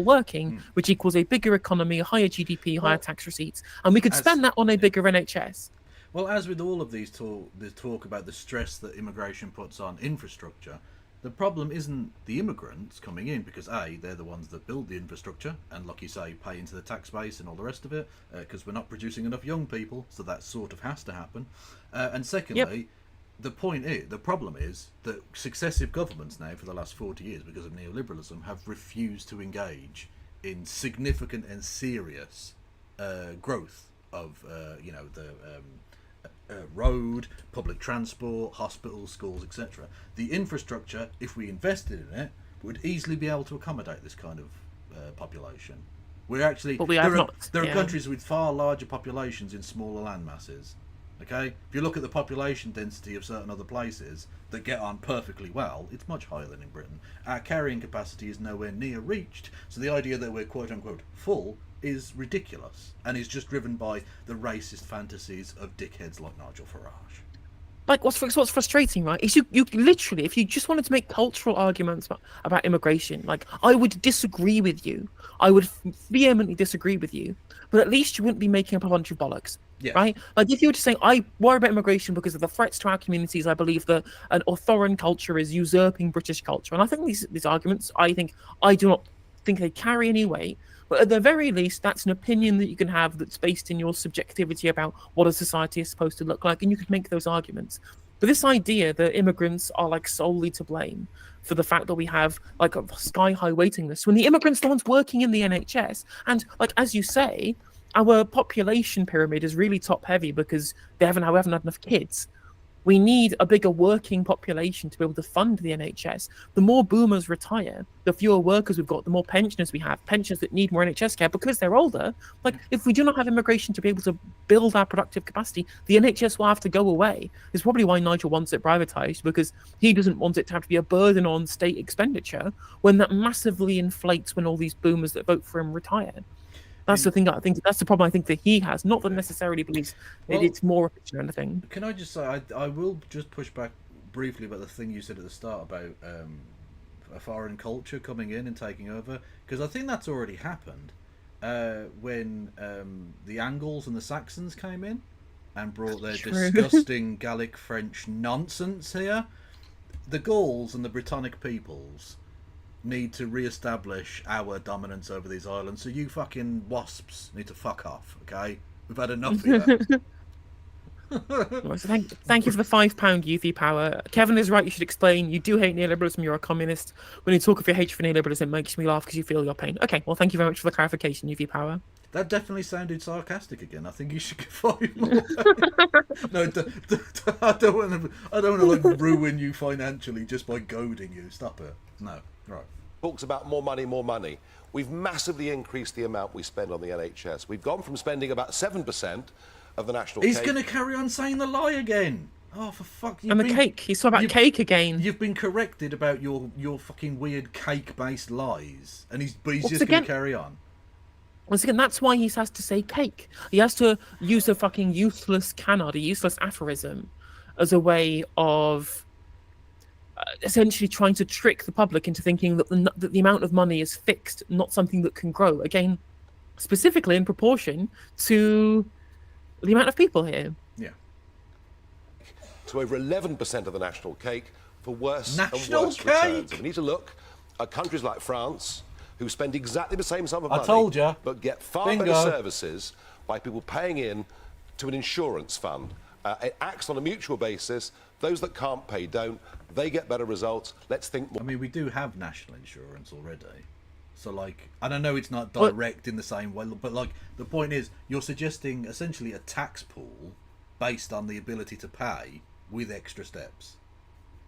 working, which equals a bigger economy, a higher GDP, higher tax receipts. And we could spend that on a bigger NHS. Well, as with all of these talk about the stress that immigration puts on infrastructure, the problem isn't the immigrants coming in, because A, they're the ones that build the infrastructure and, like you say, pay into the tax base and all the rest of it, because we're not producing enough young people, so that sort of has to happen. And secondly, the problem is that successive governments now for the last 40 years, because of neoliberalism, have refused to engage in significant and serious growth of, road, public transport, hospitals, schools, etc. The infrastructure, if we invested in it, would easily be able to accommodate this kind of population. We're actually there are countries with far larger populations in smaller land masses. Okay, if you look at the population density of certain other places that get on perfectly well, it's much higher than in Britain. Our carrying capacity is nowhere near reached, so the idea that we're quote unquote full is ridiculous and is just driven by the racist fantasies of dickheads like Nigel Farage. Like, what's frustrating, right, is you literally, if you just wanted to make cultural arguments about immigration, like, I would disagree with you. I would vehemently disagree with you, but at least you wouldn't be making up a bunch of bollocks. Yeah. Right? Like, if you were to say, I worry about immigration because of the threats to our communities, I believe that an foreign culture is usurping British culture. And I think these arguments, I do not think they carry any weight. But at the very least, that's an opinion that you can have that's based in your subjectivity about what a society is supposed to look like, and you could make those arguments. But this idea that immigrants are like solely to blame for the fact that we have like a sky-high waiting list, when the immigrants are the ones working in the NHS, and like as you say, our population pyramid is really top-heavy because we haven't had enough kids. We need a bigger working population to be able to fund the NHS. The more boomers retire, the fewer workers we've got, the more pensioners we have, pensioners that need more NHS care because they're older. Like, if we do not have immigration to be able to build our productive capacity, the NHS will have to go away. It's probably why Nigel wants it privatised, because he doesn't want it to have to be a burden on state expenditure when that massively inflates when all these boomers that vote for him retire. That's the thing. I think that's the problem. I think that he has, not that necessarily believes it's more efficient or anything. Can I just say, I will just push back briefly about the thing you said at the start about a foreign culture coming in and taking over, because I think that's already happened when the Angles and the Saxons came in and brought their disgusting Gallic French nonsense here. The Gauls and the Britannic peoples need to re-establish our dominance over these islands, so you fucking wasps need to fuck off, okay? We've had enough of that. Thank you for the £5 UV power. Kevin is right, you should explain. You do hate neoliberalism, you're a communist. When you talk of your hatred for neoliberalism, it makes me laugh because you feel your pain. Okay, well, thank you very much for the clarification, UV power. That definitely sounded sarcastic again. I think you should get 5 more. No, I don't want to like ruin you financially just by goading you. Stop it. No, right. Talks about more money. We've massively increased the amount we spend on the NHS. We've gone from spending about 7% of the national. He's going to carry on saying the lie again. Oh, for fuck! And the cake. He's talking about cake again. You've been corrected about your fucking weird cake-based lies, and he's just going to carry on. Once again, that's why he has to say cake. He has to use a fucking useless canard, a useless aphorism, as a way of essentially trying to trick the public into thinking that the amount of money is fixed, not something that can grow. Again, specifically in proportion to the amount of people here. Yeah. To over 11% of the national cake for worse and worse cake. returns. We need to look at countries like France, who spend exactly the same sum of money, I told you, but get far better services by people paying in to an insurance fund. It acts on a mutual basis. Those that can't pay don't. They get better results. Let's think more. I mean, we do have national insurance already. So, like, and I know it's not direct in the same way, but, like, the point is, you're suggesting essentially a tax pool based on the ability to pay with extra steps.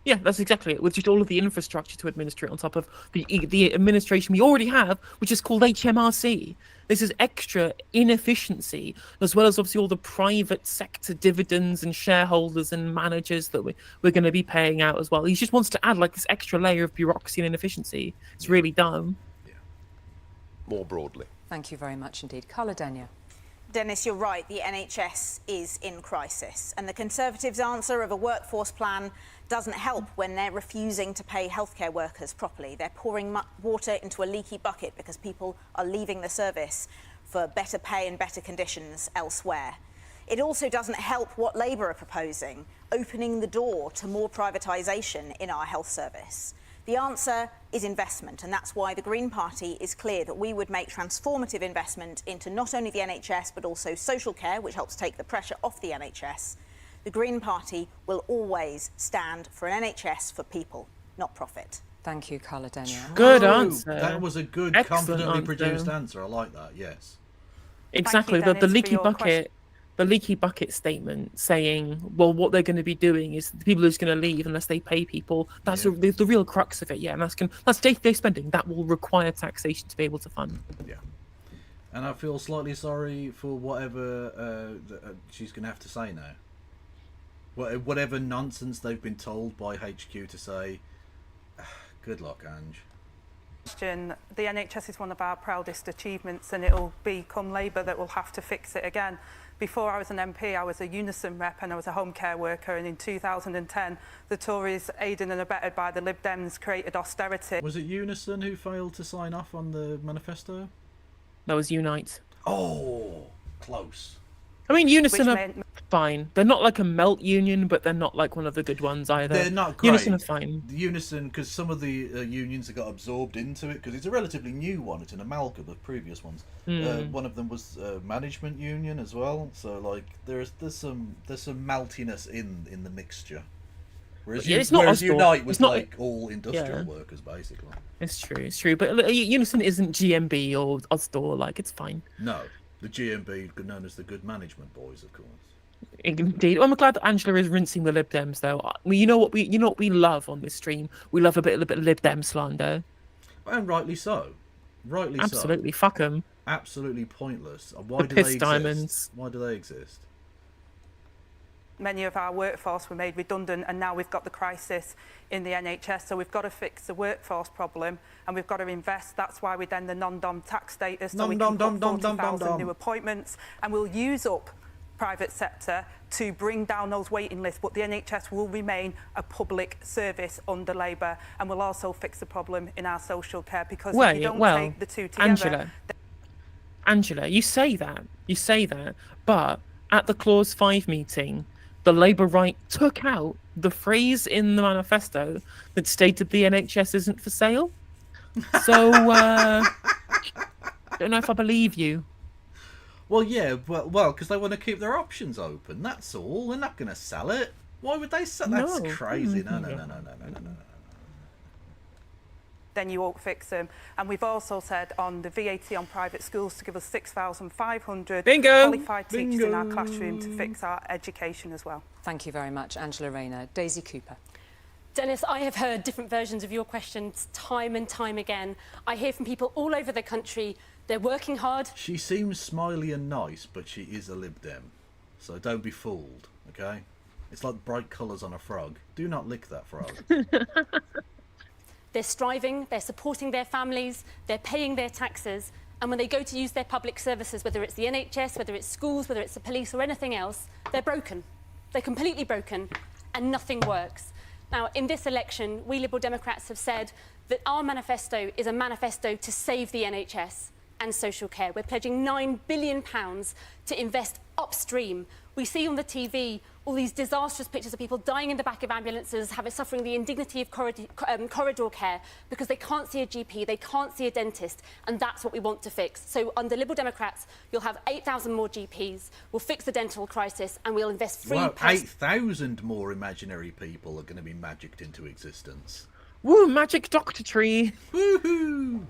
Yeah, that's exactly it, with just all of the infrastructure to administer it on top of the administration we already have, which is called HMRC. This is extra inefficiency, as well as obviously all the private sector dividends and shareholders and managers that we're going to be paying out as well. He just wants to add like this extra layer of bureaucracy and inefficiency. It's really dumb. More broadly. Thank you very much indeed. Carla Denia. Dennis, you're right. The NHS is in crisis. And the Conservatives' answer of a workforce plan doesn't help when they're refusing to pay healthcare workers properly. They're pouring water into a leaky bucket because people are leaving the service for better pay and better conditions elsewhere. It also doesn't help what Labour are proposing, opening the door to more privatisation in our health service. The answer is investment, and that's why the Green Party is clear that we would make transformative investment into not only the NHS but also social care, which helps take the pressure off the NHS. The Green Party will always stand for an NHS for people, not profit. Thank you, Carla Denia. Good answer. That was a good, Excellent confidently answer. produced answer. I like that, yes. Exactly. Thank you, The Dennis, for leaky your bucket. The leaky bucket statement saying, well, what they're going to be doing is the people are just going to leave unless they pay people. That's the real crux of it, yeah. And that's day-to-day spending. That will require taxation to be able to fund. Yeah. And I feel slightly sorry for whatever she's going to have to say now. Whatever nonsense they've been told by HQ to say. Good luck, Ange. The NHS is one of our proudest achievements, and it'll become Labour that will have to fix it again. Before I was an MP, I was a Unison rep and I was a home care worker, and in 2010 the Tories, aided and abetted by the Lib Dems, created austerity. Was it Unison who failed to sign off on the manifesto? That was Unite. Oh, close. I mean, Unison are fine. They're not like a melt union, but they're not like one of the good ones either. They're not great. Unison are fine. Unison, because some of the unions have got absorbed into it, because it's a relatively new one. It's an amalgam of previous ones. One of them was management union as well. So like, there's some maltiness in the mixture. Whereas, it's not whereas Unite was it's not, like all industrial workers basically. It's true. But Unison isn't GMB or Osdor. Like, it's fine. No. The GMB, known as the Good Management Boys, of course. Indeed. I'm glad that Angela is rinsing the Lib Dems, though. You know what we love on this stream? We love a bit of Lib Dem slander. And rightly so. Absolutely. Fuck them. Absolutely pointless. Why do piss they exist? diamonds. Why do they exist? Many of our workforce were made redundant, and now we've got the crisis in the NHS, so we've got to fix the workforce problem and we've got to invest. That's why we're then the non-dom tax status, so we can put 40,000 new appointments, and we'll use up private sector to bring down those waiting lists, but the NHS will remain a public service under Labour, and we'll also fix the problem in our social care, because if you don't take the two together... Angela, you say that, but at the Clause 5 meeting, the Labour right took out the phrase in the manifesto that stated the NHS isn't for sale. So, don't know if I believe you. Well, yeah, well, because they want to keep their options open. That's all. They're not going to sell it. Why would they sell? That's crazy. No. Then you won't fix them. And we've also said on the VAT on private schools to give us 6,500 qualified teachers in our classroom to fix our education as well. Thank you very much, Angela Rayner. Daisy Cooper. Dennis, I have heard different versions of your questions time and time again. I hear from people all over the country. They're working hard. She seems smiley and nice, but she is a Lib Dem. So don't be fooled, okay? It's like bright colours on a frog. Do not lick that frog. They're striving, they're supporting their families, they're paying their taxes, and when they go to use their public services, whether it's the NHS, whether it's schools, whether it's the police or anything else, they're broken. They're completely broken, and nothing works. Now, in this election, we Liberal Democrats have said that our manifesto is a manifesto to save the NHS and social care. We're pledging £9 billion to invest upstream. We see on the TV all these disastrous pictures of people dying in the back of ambulances, suffering the indignity of corridor care because they can't see a GP, they can't see a dentist, and that's what we want to fix. So under Liberal Democrats, you'll have 8,000 more GPs, we'll fix the dental crisis, and we'll invest free... Well, 8,000 more imaginary people are going to be magicked into existence. Woo, magic doctor tree. Woohoo!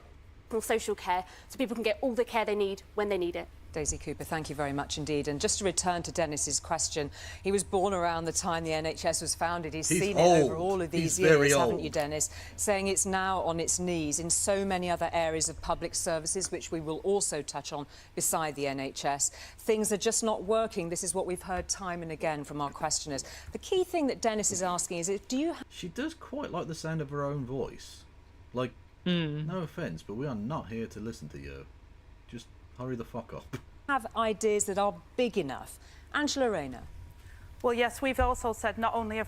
national social care so people can get all the care they need when they need it. Daisy Cooper, thank you very much indeed. And just to return to Dennis's question, he was born around the time the NHS was founded. He's seen old. it over all of these years, haven't you, Dennis? Saying it's now on its knees in so many other areas of public services, which we will also touch on beside the NHS. Things are just not working. This is what we've heard time and again from our questioners. The key thing that Dennis is asking is, do you... She does quite like the sound of her own voice. Like, no offence, but we are not here to listen to you. Just hurry the fuck up. Have ideas that are big enough. Angela Rayner. Well, yes, we've also said not only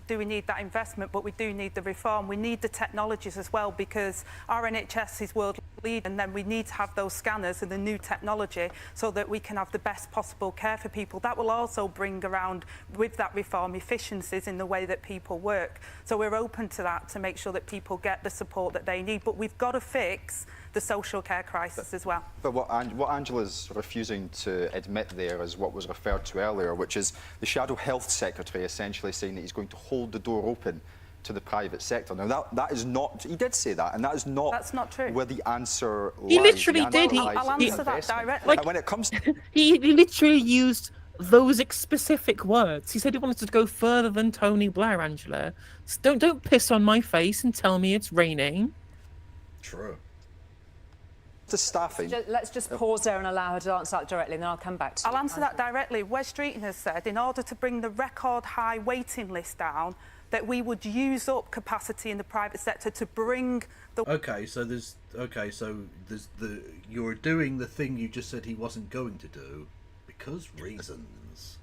do we need that investment, but we do need the reform. We need the technologies as well, because our NHS is world leading, and then we need to have those scanners and the new technology so that we can have the best possible care for people. That will also bring around, with that reform, efficiencies in the way that people work. So we're open to that to make sure that people get the support that they need. But we've got to fix the social care crisis as well. But what Angela's refusing to admit there is what was referred to earlier, which is the Shadow Health Secretary essentially saying that he's going to hold the door open to the private sector. Now, that is not... He did say that, and that is not... That's not true. Where the answer lies. He literally did. I'll answer that directly. Like, and when it comes to... he literally used those specific words. He said he wanted to go further than Tony Blair, Angela. So don't piss on my face and tell me it's raining. True. To staffing. Let's just pause there and allow her to answer that directly, and then I'll come back to you. I'll answer that directly. Wes Streeton has said, in order to bring the record high waiting list down, that we would use up capacity in the private sector to bring the... You're doing the thing you just said he wasn't going to do because reasons.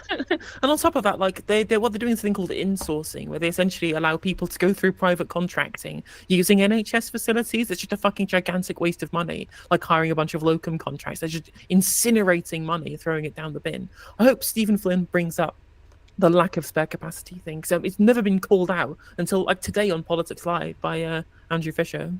And on top of that, like what they're doing is a thing called insourcing, where they essentially allow people to go through private contracting using NHS facilities. It's just a fucking gigantic waste of money, like hiring a bunch of locum contracts. They're just incinerating money, throwing it down the bin. I hope Stephen Flynn brings up the lack of spare capacity thing, so it's never been called out until like today on Politics Live by Andrew Fisher.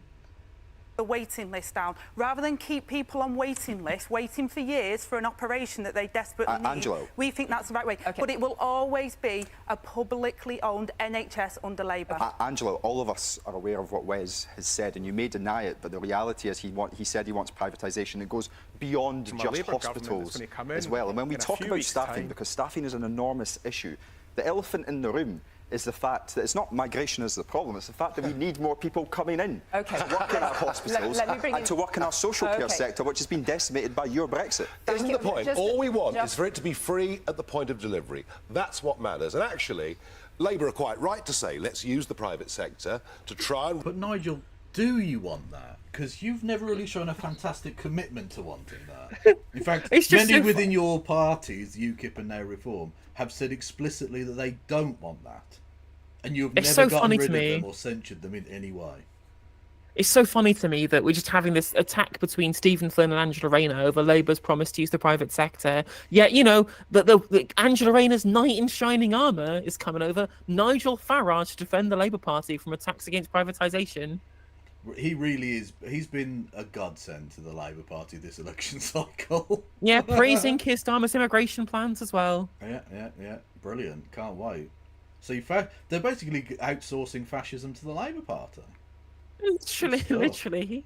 The waiting list down, rather than keep people on waiting lists waiting for years for an operation that they desperately need. Angelo. We think that's the right way. Okay. But it will always be a publicly owned NHS under Labour. Angelo, all of us are aware of what Wes has said, and you may deny it, but the reality is he said he wants privatisation. It goes beyond just hospitals as well. And when we talk about staffing, because staffing is an enormous issue, the elephant in the room is the fact that it's not migration is the problem, it's the fact that we need more people coming in to work in our hospitals and to work in our social care sector, which has been decimated by your Brexit. Isn't the point? All we want is for it to be free at the point of delivery. That's what matters. And actually, Labour are quite right to say, let's use the private sector to try and... But Nigel, do you want that? Because you've never really shown a fantastic commitment to wanting that. In fact, many within your parties, UKIP and now Reform, have said explicitly that they don't want that. And you've never gotten rid of them or censured them in any way. It's so funny to me that we're just having this attack between Stephen Flynn and Angela Rayner over Labour's promise to use the private sector. Yet, you know, the Angela Rayner's knight in shining armour is coming over, Nigel Farage, to defend the Labour Party from attacks against privatisation. He really is. He's been a godsend to the Labour Party this election cycle. Yeah, praising Keir Starmer's immigration plans as well. Yeah. Brilliant. Can't wait. So they're basically outsourcing fascism to the Labour Party. Literally.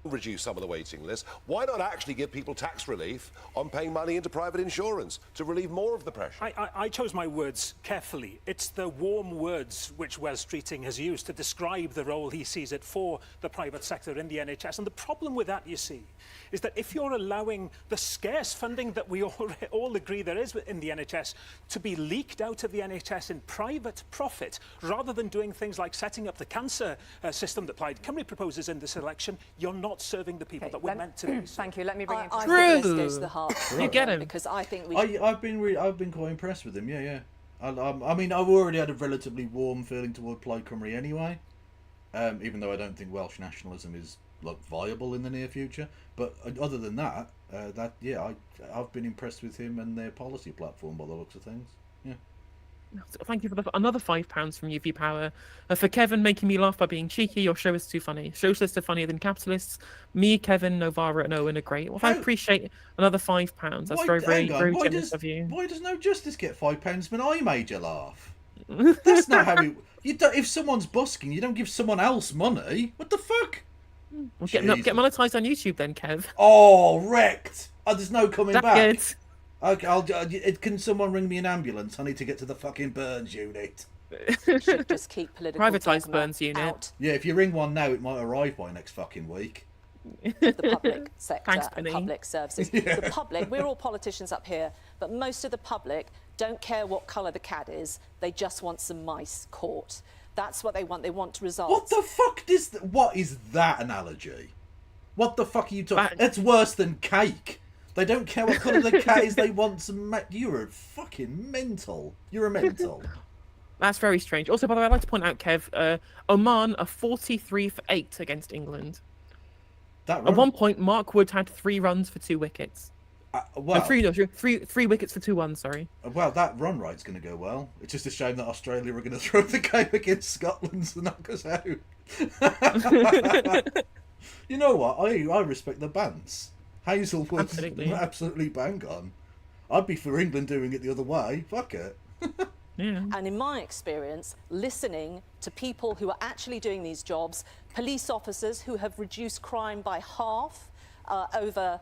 Reduce some of the waiting list. Why not actually give people tax relief on paying money into private insurance to relieve more of the pressure? I chose my words carefully. It's the warm words which Wes Streeting has used to describe the role he sees it for the private sector in the NHS. And the problem with that, you see, is that if you're allowing the scarce funding that we all agree there is in the NHS to be leaked out of the NHS in private profit, rather than doing things like setting up the cancer system that Plaid Cymru proposes in this election, you're not serving the people that we're meant to be. Thank you. Let me bring in... I think this goes to the heart. You get him. Because I think I've been quite impressed with him. Yeah. I mean, I've already had a relatively warm feeling toward Plaid Cymru anyway. Even though I don't think Welsh nationalism is viable in the near future. But other than that, I've been impressed with him and their policy platform by the looks of things. Yeah. Thank you for another £5 from UV Power. For Kevin making me laugh by being cheeky, your show is too funny. Socialists are funnier than capitalists. Me, Kevin, Novara and Owen are great. Well, I appreciate another £5. That's very generous of you. Why does No Justice get £5 when I made you laugh? That's not how you don't, if someone's busking, you don't give someone else money. What the fuck? Well, get monetized on YouTube then, Kev. Oh, wrecked! Oh, there's no coming back. Good. Okay, can someone ring me an ambulance? I need to get to the fucking Burns unit. Should just keep political Privatised dogma Burns unit. out Yeah, if you ring one now, it might arrive by next fucking week. of the public sector Thanks, and Penny. public services. The public, we're all politicians up here, but most of the public don't care what colour the cat is. They just want some mice caught. That's what they want. They want results. What the fuck what is that analogy? What the fuck are you talking? It's worse than cake. They don't care what colour the cat is. They want some. You're a fucking mental. You're a mental. That's very strange. Also, by the way, I'd like to point out, Kev, Oman are 43 for 8 against England. At one point, Mark Wood had 3 runs for 2 wickets. Well, three wickets for 2-1. Sorry. Well, that run right's going to go well. It's just a shame that Australia are going to throw the game against Scotland to knock us out. You know what? I respect the bants. Hazelwood's absolutely bang on. I'd be for England doing it the other way. Fuck it. Yeah. And in my experience, listening to people who are actually doing these jobs, police officers who have reduced crime by half over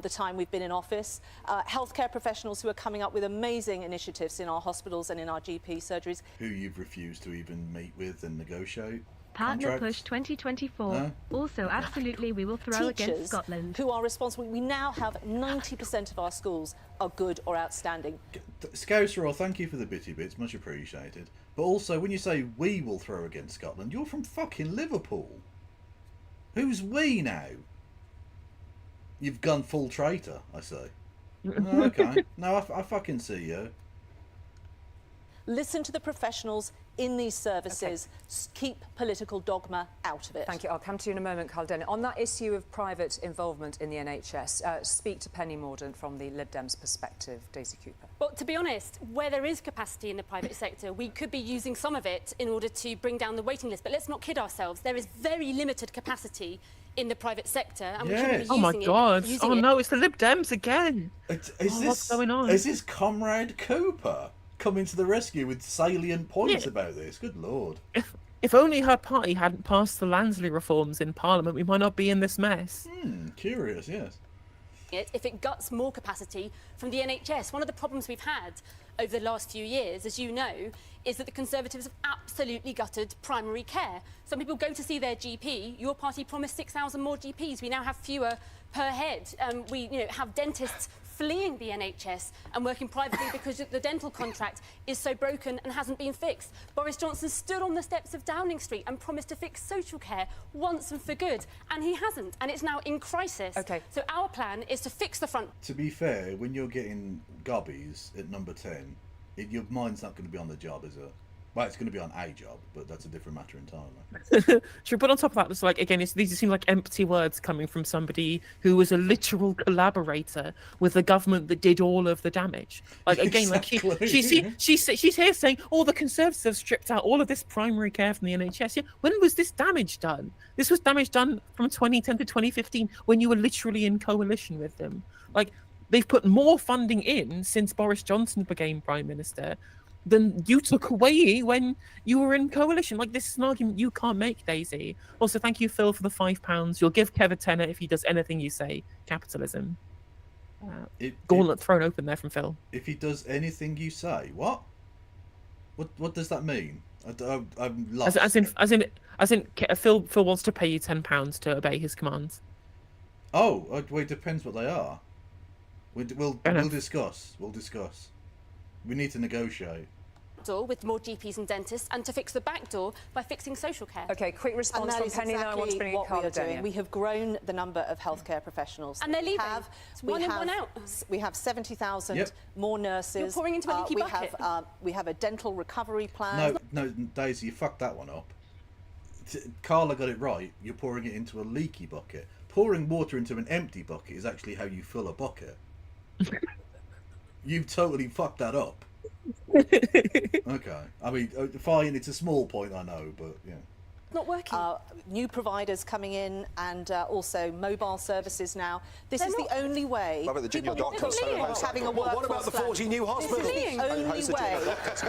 the time we've been in office, healthcare professionals who are coming up with amazing initiatives in our hospitals and in our GP surgeries. Who you've refused to even meet with and negotiate. Partner Push 2024. No? Also, absolutely, we will throw against Scotland. Who are responsible. We now have 90% of our schools are good or outstanding. Scouser, thank you for the bitty bits, much appreciated. But also, when you say we will throw against Scotland, you're from fucking Liverpool. Who's we now? You've gone full traitor, I say. Oh, okay. No, I fucking see you. Listen to the professionals in these services. Keep political dogma out of it. Thank you. I'll come to you in a moment, Carl Dennett. On that issue of private involvement in the NHS, speak to Penny Mordaunt from the Lib Dems perspective. Daisy Cooper. Well, to be honest, where there is capacity in the private sector, we could be using some of it in order to bring down the waiting list. But let's not kid ourselves. There is very limited capacity in the private sector, and we shouldn't be using Oh my God! using Oh it. no, it's the Lib Dems again. What's going on? Is this Comrade Cooper coming to the rescue with salient points about this? Good Lord. If only her party hadn't passed the Lansley reforms in Parliament, we might not be in this mess. Curious, yes. If it guts more capacity from the NHS. One of the problems we've had over the last few years, as you know, is that the Conservatives have absolutely gutted primary care. Some people go to see their GP. Your party promised 6,000 more GPs. We now have fewer per head. We have dentists fleeing the NHS and working privately because the dental contract is so broken and hasn't been fixed. Boris Johnson stood on the steps of Downing Street and promised to fix social care once and for good, and he hasn't, and it's now in crisis. So our plan is to fix the front. To be fair, when you're getting gobbies at number 10, your mind's not going to be on the job, is it? Well, it's going to be on a job, but that's a different matter entirely. Sure, but on top of that, it's like, again, these seem like empty words coming from somebody who was a literal collaborator with the government that did all of the damage. Like, again, she's here saying, oh, the Conservatives have stripped out all of this primary care from the NHS. Yeah, when was this damage done? This was damage done from 2010 to 2015 when you were literally in coalition with them. Like, they've put more funding in since Boris Johnson became Prime Minister than you took away when you were in coalition. Like, this is an argument you can't make, Daisy. Also, thank you, Phil, for the £5. You'll give Kev a tenner if he does anything you say. Capitalism. Gauntlet thrown open there from Phil. If he does anything you say, what? What does that mean? I'm lost. As in, Phil wants to pay you £10 to obey his commands. Oh, well, it depends what they are. We'll discuss. We'll discuss. We need to negotiate. Door with more GPs and dentists, and to fix the back door by fixing social care. Okay, quick response from Penny. Then I want to bring in Carl Dennett. We have grown the number of healthcare professionals. And they're leaving. It's one in, one out. We have 70,000 more nurses. You're pouring into a leaky bucket. We have a dental recovery plan. No, Daisy, you fucked that one up. Carla got it right. You're pouring it into a leaky bucket. Pouring water into an empty bucket is actually how you fill a bucket. You've totally fucked that up. Okay. I mean, fine, it's a small point, I know, but yeah. Not working. New providers coming in and also mobile services now. This is the only way. What about the junior doctors? Having a workforce what about the 40 new hospitals? This is the only way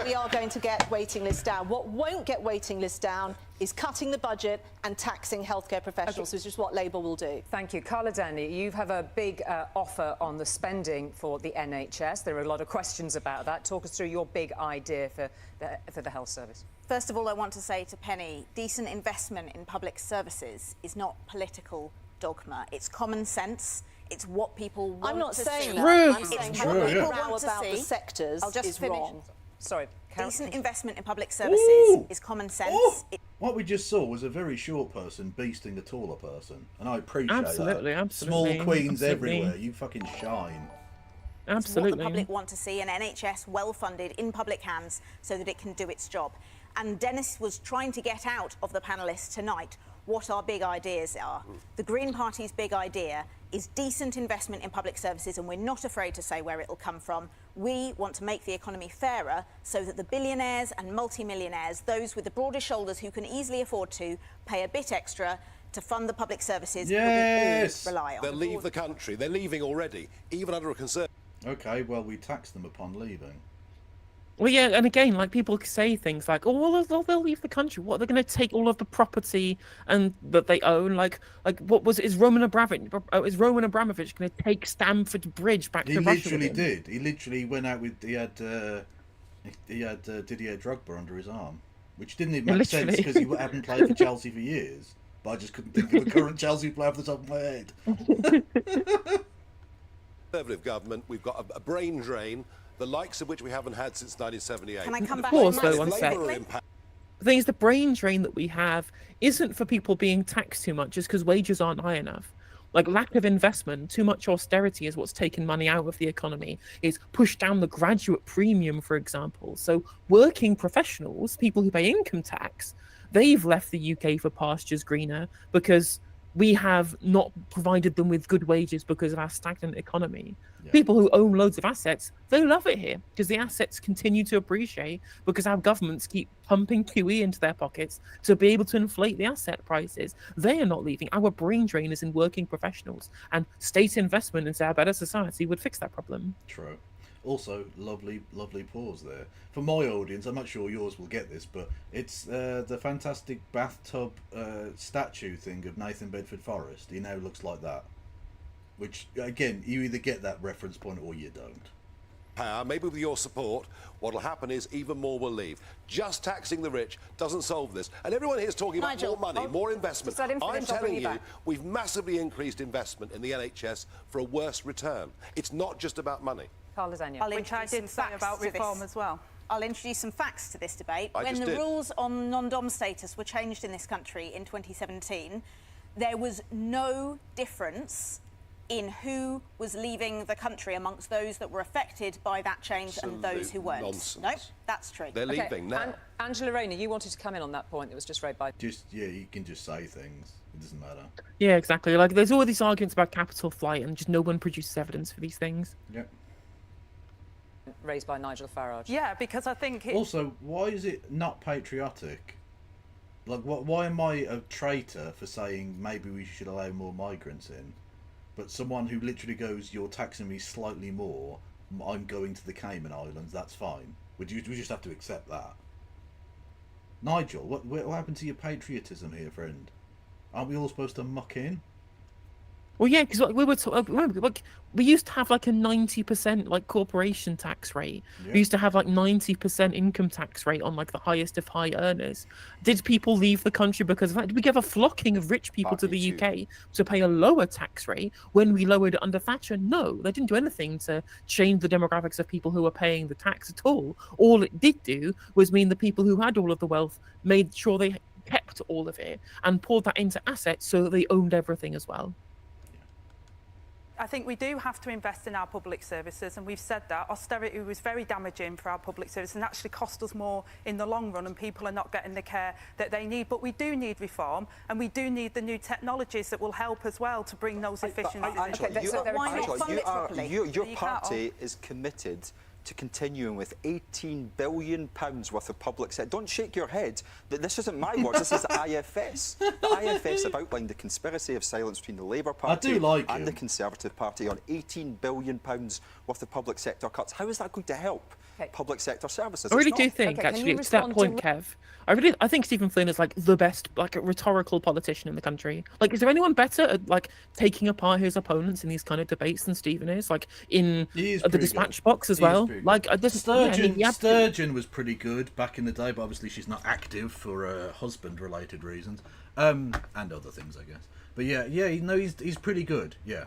we are going to get waiting lists down. What won't get waiting lists down is cutting the budget and taxing healthcare professionals, which is what Labour will do. Thank you. Carla Danny, you have a big offer on the spending for the NHS. There are a lot of questions about that. Talk us through your big idea for the health service. First of all, I want to say to Penny, decent investment in public services is not political dogma. It's common sense. It's what people want to see. I'm not saying that. I'm saying what people want to about see. The sectors I'll just is finish. wrong. Sorry. Decent investment in public services is common sense. What we just saw was a very short person beasting a taller person, and I appreciate Absolutely, that. absolutely. Small queens Absolutely. everywhere. You fucking shine. Absolutely. It's what the public want to see, an NHS well-funded, in public hands, so that it can do its job. And Dennis was trying to get out of the panellists tonight what our big ideas are. The Green Party's big idea is decent investment in public services, and we're not afraid to say where it'll come from. We want to make the economy fairer so that the billionaires and multi-millionaires, those with the broader shoulders who can easily afford to, pay a bit extra to fund the public services that we all rely on. They'll leave the country. They're leaving already, even under a Conservative. Okay, well, we tax them upon leaving. Well, yeah, and again, like people say things like, "Oh, well, they'll leave the country. What? They're going to take all of the property and that they own? Like what was it? Is Roman Abramovich going to take Stamford Bridge back to Russia? He literally did. He literally went out with he had Didier Drogba under his arm, which didn't even make sense because he hadn't played for Chelsea for years. But I just couldn't think of a current Chelsea player off the top of my head. Conservative government, we've got a brain drain, the likes of which we haven't had since 1978. Can I come back? Of course, though, one sec. The thing is, the brain drain that we have isn't for people being taxed too much, just because wages aren't high enough. Like, lack of investment, too much austerity is what's taken money out of the economy. It's pushed down the graduate premium, for example. So working professionals, people who pay income tax, they've left the UK for pastures greener because we have not provided them with good wages because of our stagnant economy. Yeah. People who own loads of assets, they love it here because the assets continue to appreciate because our governments keep pumping QE into their pockets to be able to inflate the asset prices. They are not leaving. Our brain drain is in working professionals, and state investment into our better society would fix that problem. True. Also, lovely pause there. For my audience, I'm not sure yours will get this, but it's the fantastic bathtub statue thing of Nathan Bedford Forrest. He now looks like that. Which, again, you either get that reference point or you don't. Maybe with your support, what'll happen is even more will leave. Just taxing the rich doesn't solve this. And everyone here is talking about more money, more investment. I'm telling you, we've massively increased investment in the NHS for a worse return. It's not just about money. Carla Zania. Which I did say about reform as well. I'll introduce some facts to this debate. When the rules on non-dom status were changed in this country in 2017, there was no difference in who was leaving the country amongst those that were affected by that change and those who weren't. Nonsense. No, that's true. They're leaving now. Angela Rayner, you wanted to come in on that point that was just raised by... You can just say things. It doesn't matter. Yeah, exactly. Like, there's all these arguments about capital flight and just no one produces evidence for these things. Yep. Raised by Nigel Farage. Yeah, because I think... Also, why is it not patriotic? Like, why am I a traitor for saying maybe we should allow more migrants in? But someone who literally goes, you're taxing me slightly more, I'm going to the Cayman Islands, that's fine. We just have to accept that. Nigel, what happened to your patriotism here, friend? Aren't we all supposed to muck in? Well, yeah, because we used to have like a 90% like corporation tax rate. Yeah. We used to have like 90% income tax rate on like the highest of high earners. Did people leave the country because of that? Did we give a flocking of rich people to the UK to pay a lower tax rate when we lowered it under Thatcher? No, they didn't do anything to change the demographics of people who were paying the tax at all. All it did do was mean the people who had all of the wealth made sure they kept all of it and poured that into assets so that they owned everything as well. I think we do have to invest in our public services, and we've said that. Austerity was very damaging for our public service and actually cost us more in the long run, and people are not getting the care that they need. But we do need reform, and we do need the new technologies that will help as well to bring those efficiencies in. Your party is committed to continuing with £18 billion worth of public sector. Don't shake your head. This isn't my words, this is the IFS. The IFS have outlined the conspiracy of silence between the Labour Party and the Conservative Party on £18 billion worth of public sector cuts. How is that going to help public sector services? I really do think, actually, to that point, Kev, I think Stephen Flynn is like the best, like, a rhetorical politician in the country. Like, is there anyone better at like taking apart his opponents in these kind of debates than Stephen is? Like in the dispatch box as well. Like Sturgeon was pretty good back in the day, but obviously she's not active for husband-related reasons, and other things, I guess. But he's pretty good. Yeah.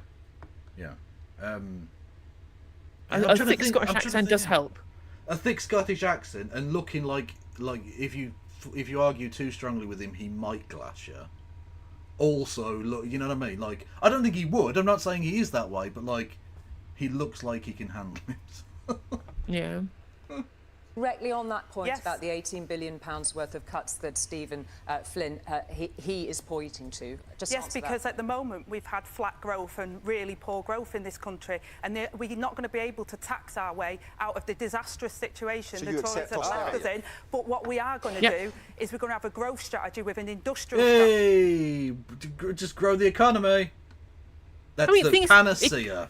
A thick Scottish accent does help. A thick Scottish accent and looking like if you argue too strongly with him, he might glass you. Also, look, you know what I mean? Like, I don't think he would. I'm not saying he is that way, but like, he looks like he can handle it. Yeah. Directly on that point about the £18 billion worth of cuts that Stephen Flynn he is pointing to. Yes, because at the moment we've had flat growth and really poor growth in this country, and we're not going to be able to tax our way out of the disastrous situation the Tories have left us in. But what we are going to do is we're going to have a growth strategy with an industrial strategy. Just grow the economy. That's the panacea.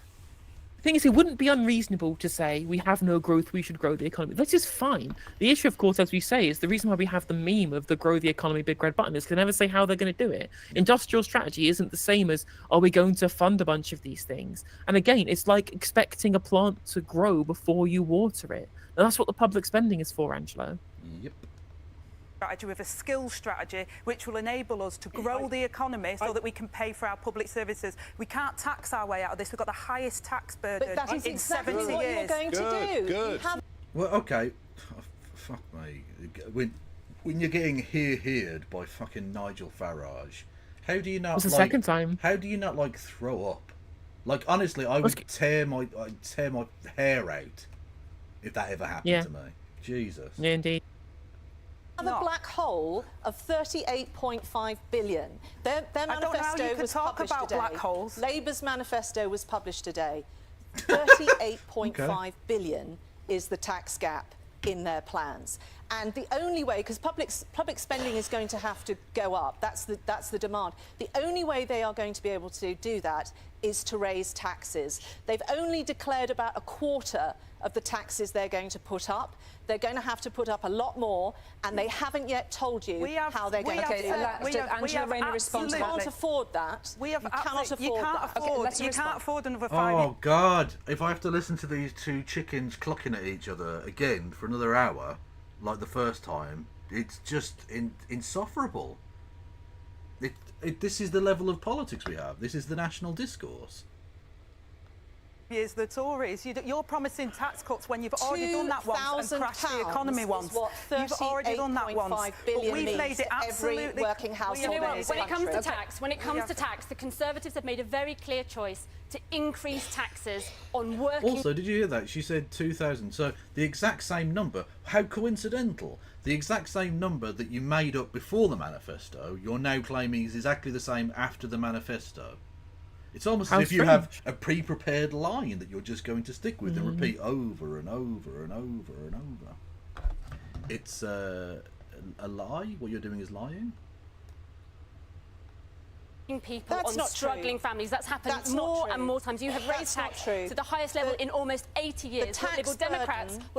The thing is, it wouldn't be unreasonable to say we have no growth, we should grow the economy. That's just fine. The issue, of course, as we say, is the reason why we have the meme of the grow the economy big red button is they never say how they're going to do it. Industrial strategy isn't the same as, are we going to fund a bunch of these things? And again, it's like expecting a plant to grow before you water it. And that's what the public spending is for, Angela. Yep. Strategy with a skills strategy which will enable us to grow the economy so that we can pay for our public services. We can't tax our way out of this. We've got the highest tax burden but that is in exactly 70 what years. You're going to do. Good. Well, okay. Fuck me. When you're getting heard by fucking Nigel Farage, how do you not? It's the second time. How do you not like throw up? Like, honestly, I would tear my hair out if that ever happened to me. Jesus. Yeah, indeed. Have a black hole of 38.5 billion. Their manifesto was published today. Black holes. Labour's manifesto was published today. 38.5 billion is the tax gap in their plans. And the only way, because public spending is going to have to go up, that's the demand. The only way they are going to be able to do that is to raise taxes. They've only declared about a quarter of the taxes they're going to put up. They're going to have to put up a lot more, and they haven't yet told you how they're going to do that. We can't afford that. You cannot afford that. You can't afford another 5 years. Oh, God. If I have to listen to these two chickens clocking at each other again for another hour, like the first time, it's just insufferable. This is the level of politics we have. This is the national discourse. Is the Tories. You're promising tax cuts when you've already done that once and crashed the economy once. You've already done that once. But we've made it absolutely working household. When it comes to tax, the Conservatives have made a very clear choice to increase taxes on working. Also, did you hear that? She said 2,000. So the exact same number. How coincidental. The exact same number that you made up before the manifesto, you're now claiming is exactly the same after the manifesto. It's almost as if you have a pre-prepared line that you're just going to stick with and repeat over and over and over and over. It's a lie. What you're doing is lying. People on struggling families. That's happened more and more times. You have raised tax to the highest level in almost 80 years. What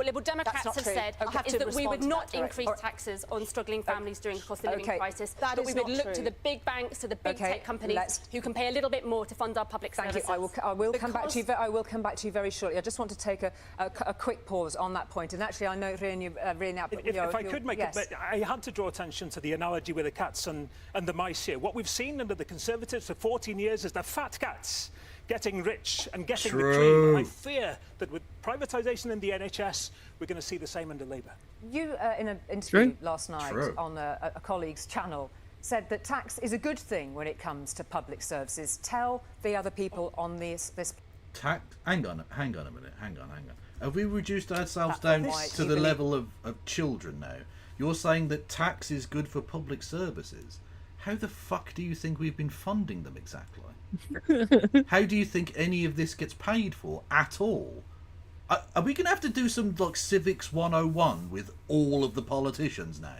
Liberal Democrats have said is that we would not increase taxes on struggling families during the cost of living crisis, but we would look to the big banks, to the big tech companies who can pay a little bit more to fund our public services. Thank you. I will come back to you. I will come back to you very shortly. I just want to take a quick pause on that point. And actually, I know if I could make it, I had to draw attention to the analogy with the cats and the mice here. What we've seen under the Conservatives for 14 years is the fat cats getting rich and getting the cream. I fear that with privatisation in the NHS, we're going to see the same under Labour. You, in an interview last night on a colleague's channel, said that tax is a good thing when it comes to public services. Tell the other people on this. Tax? Hang on a minute. Hang on. Have we reduced ourselves down to the level of children now? You're saying that tax is good for public services. How the fuck do you think we've been funding them exactly? How do you think any of this gets paid for at all? Are we going to have to do some like civics 101 with all of the politicians now?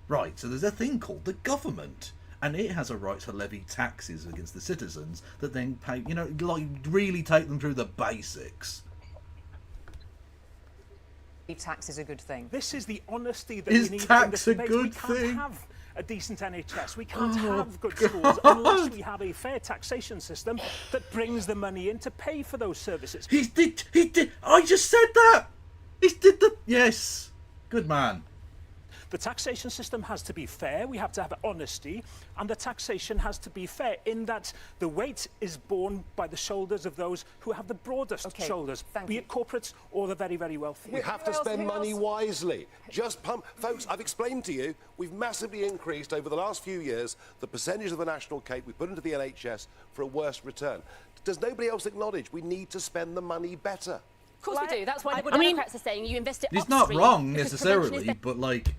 Right, so there's a thing called the government, and it has a right to levy taxes against the citizens that then pay, you know, like really take them through the basics. Tax is a good thing. This is the honesty that Is we need tax in this a debate. good We can't thing? have a decent NHS. We can't have good schools unless we have a fair taxation system that brings the money in to pay for those services. He did. I just said that. He did the. Yes. Good man. The taxation system has to be fair, we have to have honesty, and the taxation has to be fair in that the weight is borne by the shoulders of those who have the broadest shoulders, be it corporates or the very, very wealthy. We have to spend money wisely. Just pump. Folks, I've explained to you, we've massively increased over the last few years the percentage of the national cake we put into the NHS for a worse return. Does nobody else acknowledge we need to spend the money better? Of course we do. That's why the Democrats are saying you invest it It's not upstream wrong because prevention is necessarily, but like,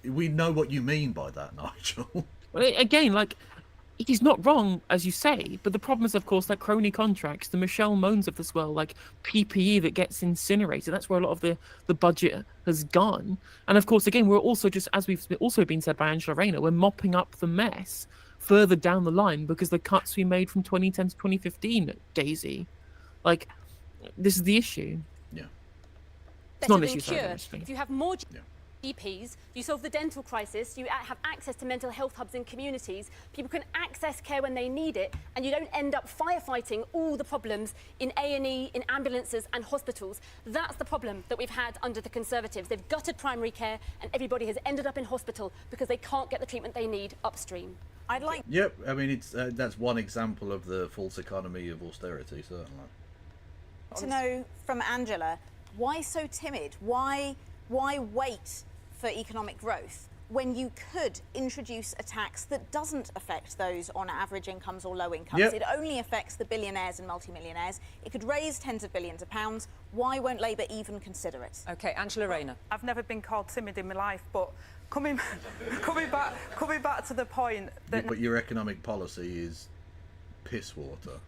we know what you mean by that, Nigel. Well, again, like, it is not wrong, as you say, but the problem is, of course, like crony contracts, the Michelle Moans of this world, like PPE that gets incinerated. That's where a lot of the budget has gone. And of course, again, we're also just, as we've also been said by Angela Rayner, we're mopping up the mess further down the line because the cuts we made from 2010 to 2015, Daisy. Like, this is the issue. Yeah. It's not an better issue. than sorry, cure. If you have more GPs, you solve the dental crisis, you have access to mental health hubs in communities, people can access care when they need it, and you don't end up firefighting all the problems in A&E, in ambulances and hospitals. That's the problem that we've had under the Conservatives. They've gutted primary care and everybody has ended up in hospital because they can't get the treatment they need upstream. I'd like... Yep, I mean, it's that's one example of the false economy of austerity, certainly. to know from Angela, why so timid? Why wait for economic growth when you could introduce a tax that doesn't affect those on average incomes or low incomes? Yep. It only affects the billionaires and multimillionaires. It could raise tens of billions of pounds. Why won't Labour even consider it? OK, Angela Rayner. I've never been called timid in my life, but coming back to the point that... But your economic policy is piss water.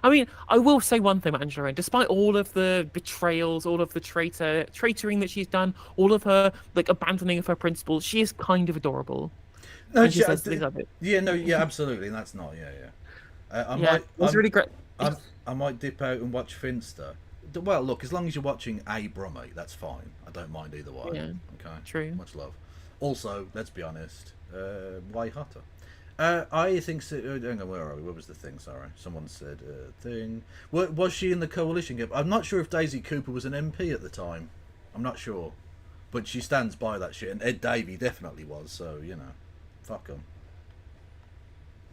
I mean, I will say one thing about Angela Rayner. Despite all of the betrayals, all of the traitoring that she's done, all of her like abandoning of her principles, she is kind of adorable. No, And she says things like it. Yeah, absolutely. And that's not, It was really great. I might dip out and watch Finster. Well, look, as long as you're watching a Brummie, that's fine. I don't mind either way. Yeah, okay. true. Much love. Also, let's be honest, way hotter. I think so. Hang on, where are we? What was the thing? Sorry, someone said thing. Was she in the coalition game? I'm not sure if Daisy Cooper was an MP at the time. I'm not sure, but she stands by that shit. And Ed Davey definitely was. So fuck them.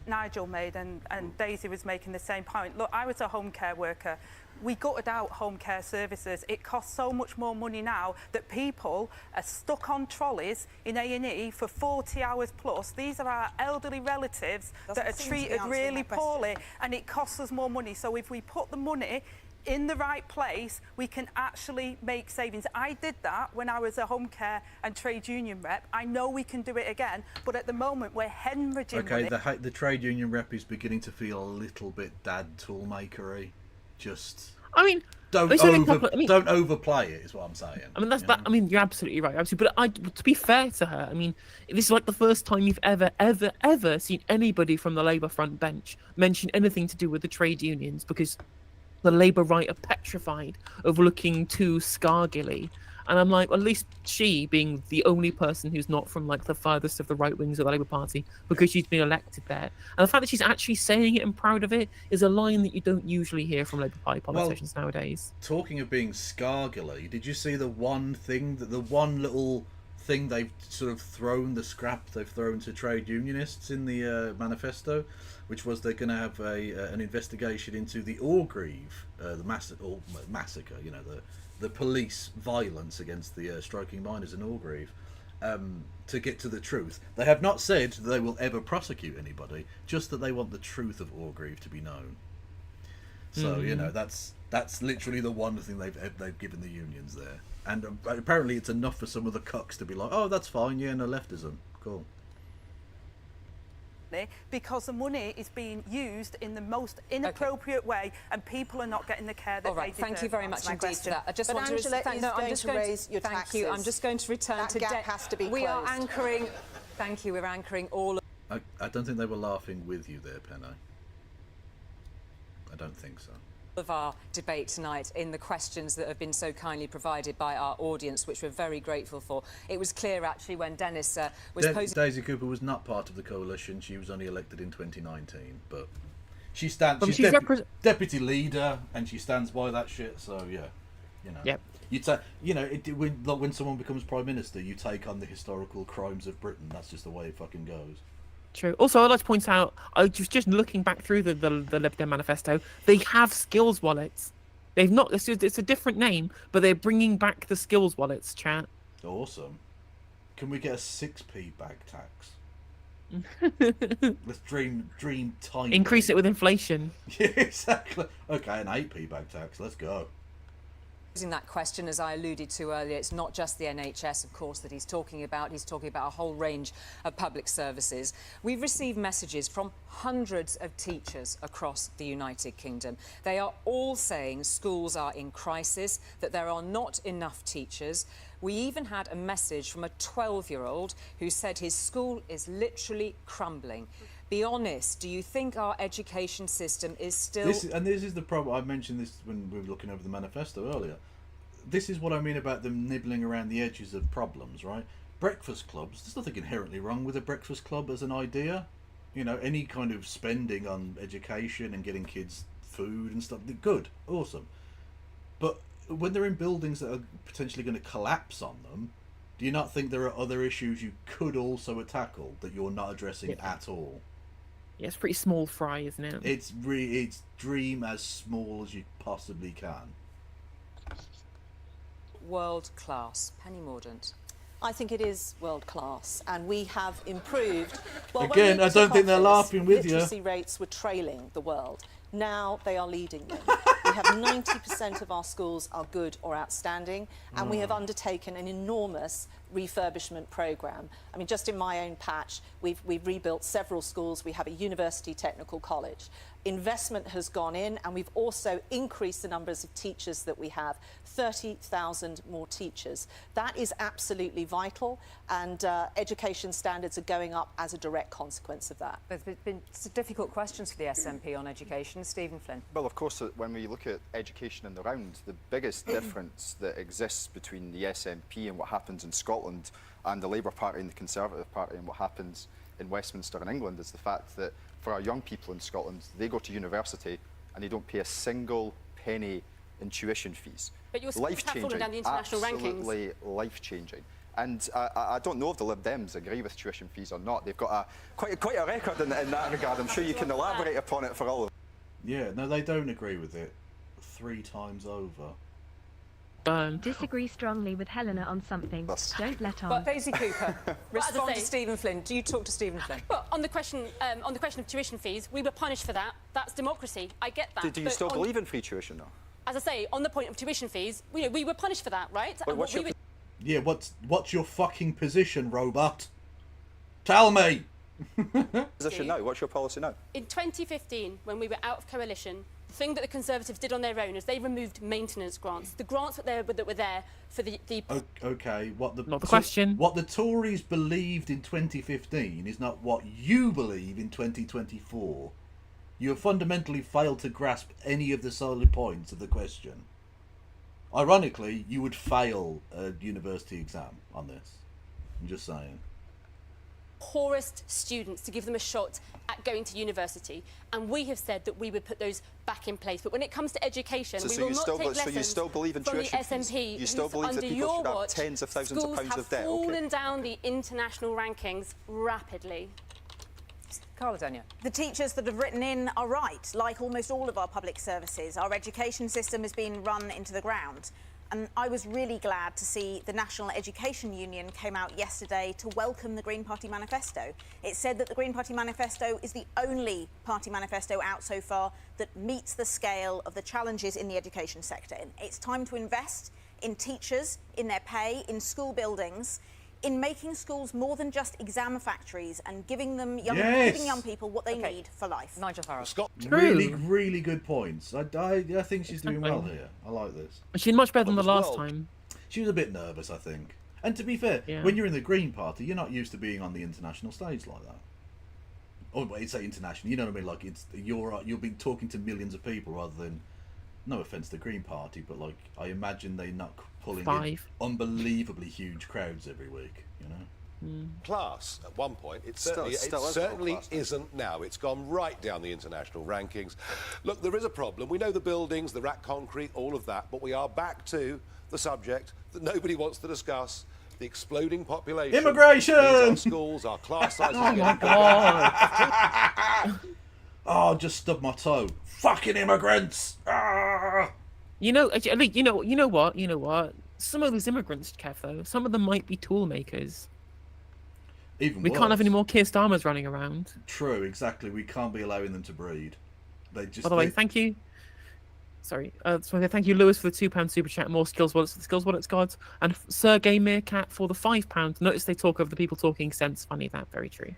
Nigel made and Daisy was making the same point. Look, I was a home care worker. We gutted out home care services. It costs so much more money now that people are stuck on trolleys in A&E for 40 hours plus. These are our elderly relatives that are treated really poorly, and it costs us more money. So if we put the money in the right place, we can actually make savings. I did that when I was a home care and trade union rep. I know we can do it again, but at the moment we're hemorrhaging money. Okay, the trade union rep is beginning to feel a little bit dad toolmakery. Just, I mean, don't overplay it, is what I'm saying. I mean, I mean, you're absolutely right. Absolutely. But to be fair to her, I mean, this is like the first time you've ever seen anybody from the Labour front bench mention anything to do with the trade unions, because the Labour right are petrified of looking too Scargilly. And I'm like, well, at least she, being the only person who's not from like the farthest of the right wings of the Labour Party, because she's been elected there. And the fact that she's actually saying it and proud of it is a line that you don't usually hear from Labour Party politicians nowadays. Talking of being Scargilly, did you see the one little thing they've sort of thrown, the scrap they've thrown to trade unionists in the manifesto, which was they're going to have an investigation into the Orgreave, the massacre, the police violence against the striking miners in Orgreave, to get to the truth. They have not said that they will ever prosecute anybody, just that they want the truth of Orgreave to be known. So that's literally the one thing they've given the unions there, and apparently it's enough for some of the cucks to be like, oh, that's fine, no leftism, cool. because the money is being used in the most inappropriate way and people are not getting the care that they deserve. Thank you very much indeed for that. I just want Angela to... is going to raise your thank taxes. you. I'm just going to return that to... gap has to be We are closed. anchoring... Thank you. We're anchoring all... I don't think they were laughing with you there, Penno. I don't think so. Of our debate tonight in the questions that have been so kindly provided by our audience, which we're very grateful for. It was clear, actually, when Dennis was posing... Daisy Cooper was not part of the coalition. She was only elected in 2019, but she stands... She's deputy leader, and she stands by that shit, so, yeah. You know. Yep. When someone becomes Prime Minister, you take on the historical crimes of Britain. That's just the way it fucking goes. True. Also, I'd like to point out, I was just looking back through the Lib Dem manifesto. They have skills wallets. They've not. It's a different name, but they're bringing back the skills wallets. Chat. Awesome. Can we get a 6p bag tax? Let's dream tiny. Increase it with inflation. Yeah, exactly. Okay, an 8p bag tax. Let's go. That question, as I alluded to earlier, it's not just the NHS, of course, that he's talking about. He's talking about a whole range of public services. We've received messages from hundreds of teachers across the United Kingdom. They are all saying schools are in crisis, that there are not enough teachers. We even had a message from a 12-year-old who said his school is literally crumbling. Be honest, do you think our education system is still... This is the problem. I mentioned this when we were looking over the manifesto earlier. This is what I mean about them nibbling around the edges of problems, right? Breakfast clubs, there's nothing inherently wrong with a breakfast club as an idea. You know, any kind of spending on education and getting kids food and stuff, they're good, awesome. But when they're in buildings that are potentially going to collapse on them, do you not think there are other issues you could also tackle that you're not addressing at all? Yeah, it's pretty small fry, isn't it? It's dream as small as you possibly can. World class. Penny Mordaunt. I think it is world class, and we have improved. Well, again, I don't think they're laughing with you. Literacy rates were trailing the world. Now they are leading them. We have 90% of our schools are good or outstanding, and we have undertaken an enormous refurbishment programme. I mean, just in my own patch, we've rebuilt several schools. We have a university technical college. Investment has gone in, and we've also increased the numbers of teachers that we have, 30,000 more teachers. That is absolutely vital, and education standards are going up as a direct consequence of that. There's been some difficult questions for the SNP on education. Stephen Flynn. Well, of course, when we look at education in the round, the biggest difference that exists between the SNP and what happens in Scotland and the Labour Party and the Conservative Party and what happens in Westminster and England is the fact that for our young people in Scotland, they go to university and they don't pay a single penny in tuition fees. But your schools have fallen down the international absolutely life-changing. And I don't know if the Lib Dems agree with tuition fees or not. They've got quite a record in that regard. I'm sure you can elaborate upon it for all of them. Yeah, no, they don't agree with it 3 times over. Disagree strongly with Helena on something. Don't let on. But Daisy Cooper, respond to Stephen Flynn. Do you talk to Stephen Flynn? Well, on the question of tuition fees, we were punished for that. That's democracy. I get that. Do you still believe in free tuition, though? As I say, on the point of tuition fees, we were punished for that, right? But yeah, what's your fucking position, robot? Tell me. Position now. What's your policy now? In 2015, when we were out of coalition, the thing that the Conservatives did on their own is they removed maintenance grants. The grants that were there for the... Okay, not the question. What the Tories believed in 2015 is not what you believe in 2024. You have fundamentally failed to grasp any of the solid points of the question. Ironically, you would fail a university exam on this. I'm just saying. Poorest students to give them a shot at going to university, and we have said that we would put those back in place. But when it comes to education, we will not take lessons so you still believe in from the tuition SNP. fees? You still believe that people should have tens of thousands of pounds of debt? Schools have fallen down the international rankings rapidly. Carla Daniel. The teachers that have written in are right. Like almost all of our public services, our education system has been run into the ground. And I was really glad to see the National Education Union came out yesterday to welcome the Green Party Manifesto. It said that the Green Party Manifesto is the only party manifesto out so far that meets the scale of the challenges in the education sector. It's time to invest in teachers, in their pay, in school buildings, in making schools more than just exam factories and giving them Yes. young people what they need for life. Nigel Farage. Scott. Really, really good points. I think she's doing well here. I like this. She's much better than the last well. time. She was a bit nervous, I think. And to be fair, when you're in the Green Party, you're not used to being on the international stage like that. Or it's say international, you know what I mean? Like you'll be talking to millions of people rather than, no offense to the Green Party, but like I imagine they're not pulling in unbelievably huge crowds every week. You know. Plus, at one point, it Still certainly isn't now. It's gone right down the international rankings. Look, there is a problem. We know the buildings, the rat concrete, all of that, but we are back to the subject that nobody wants to discuss: the exploding population. Immigration! Our schools, our class sizes. Oh my god! Oh, just stubbed my toe. Fucking immigrants! Ah! You know what? Some of those immigrants, Kev, though, some of them might be tool makers. Even we can't have any more Keir Starmers running around. True, exactly. We can't be allowing them to breed. They just. By the way, thank you. Sorry, thank you, Lewis, for the £2 super chat. More skills wallets for the skills wallets gods, and Sergey Meerkat for the £5. Notice they talk over the people talking sense. Funny that, very true.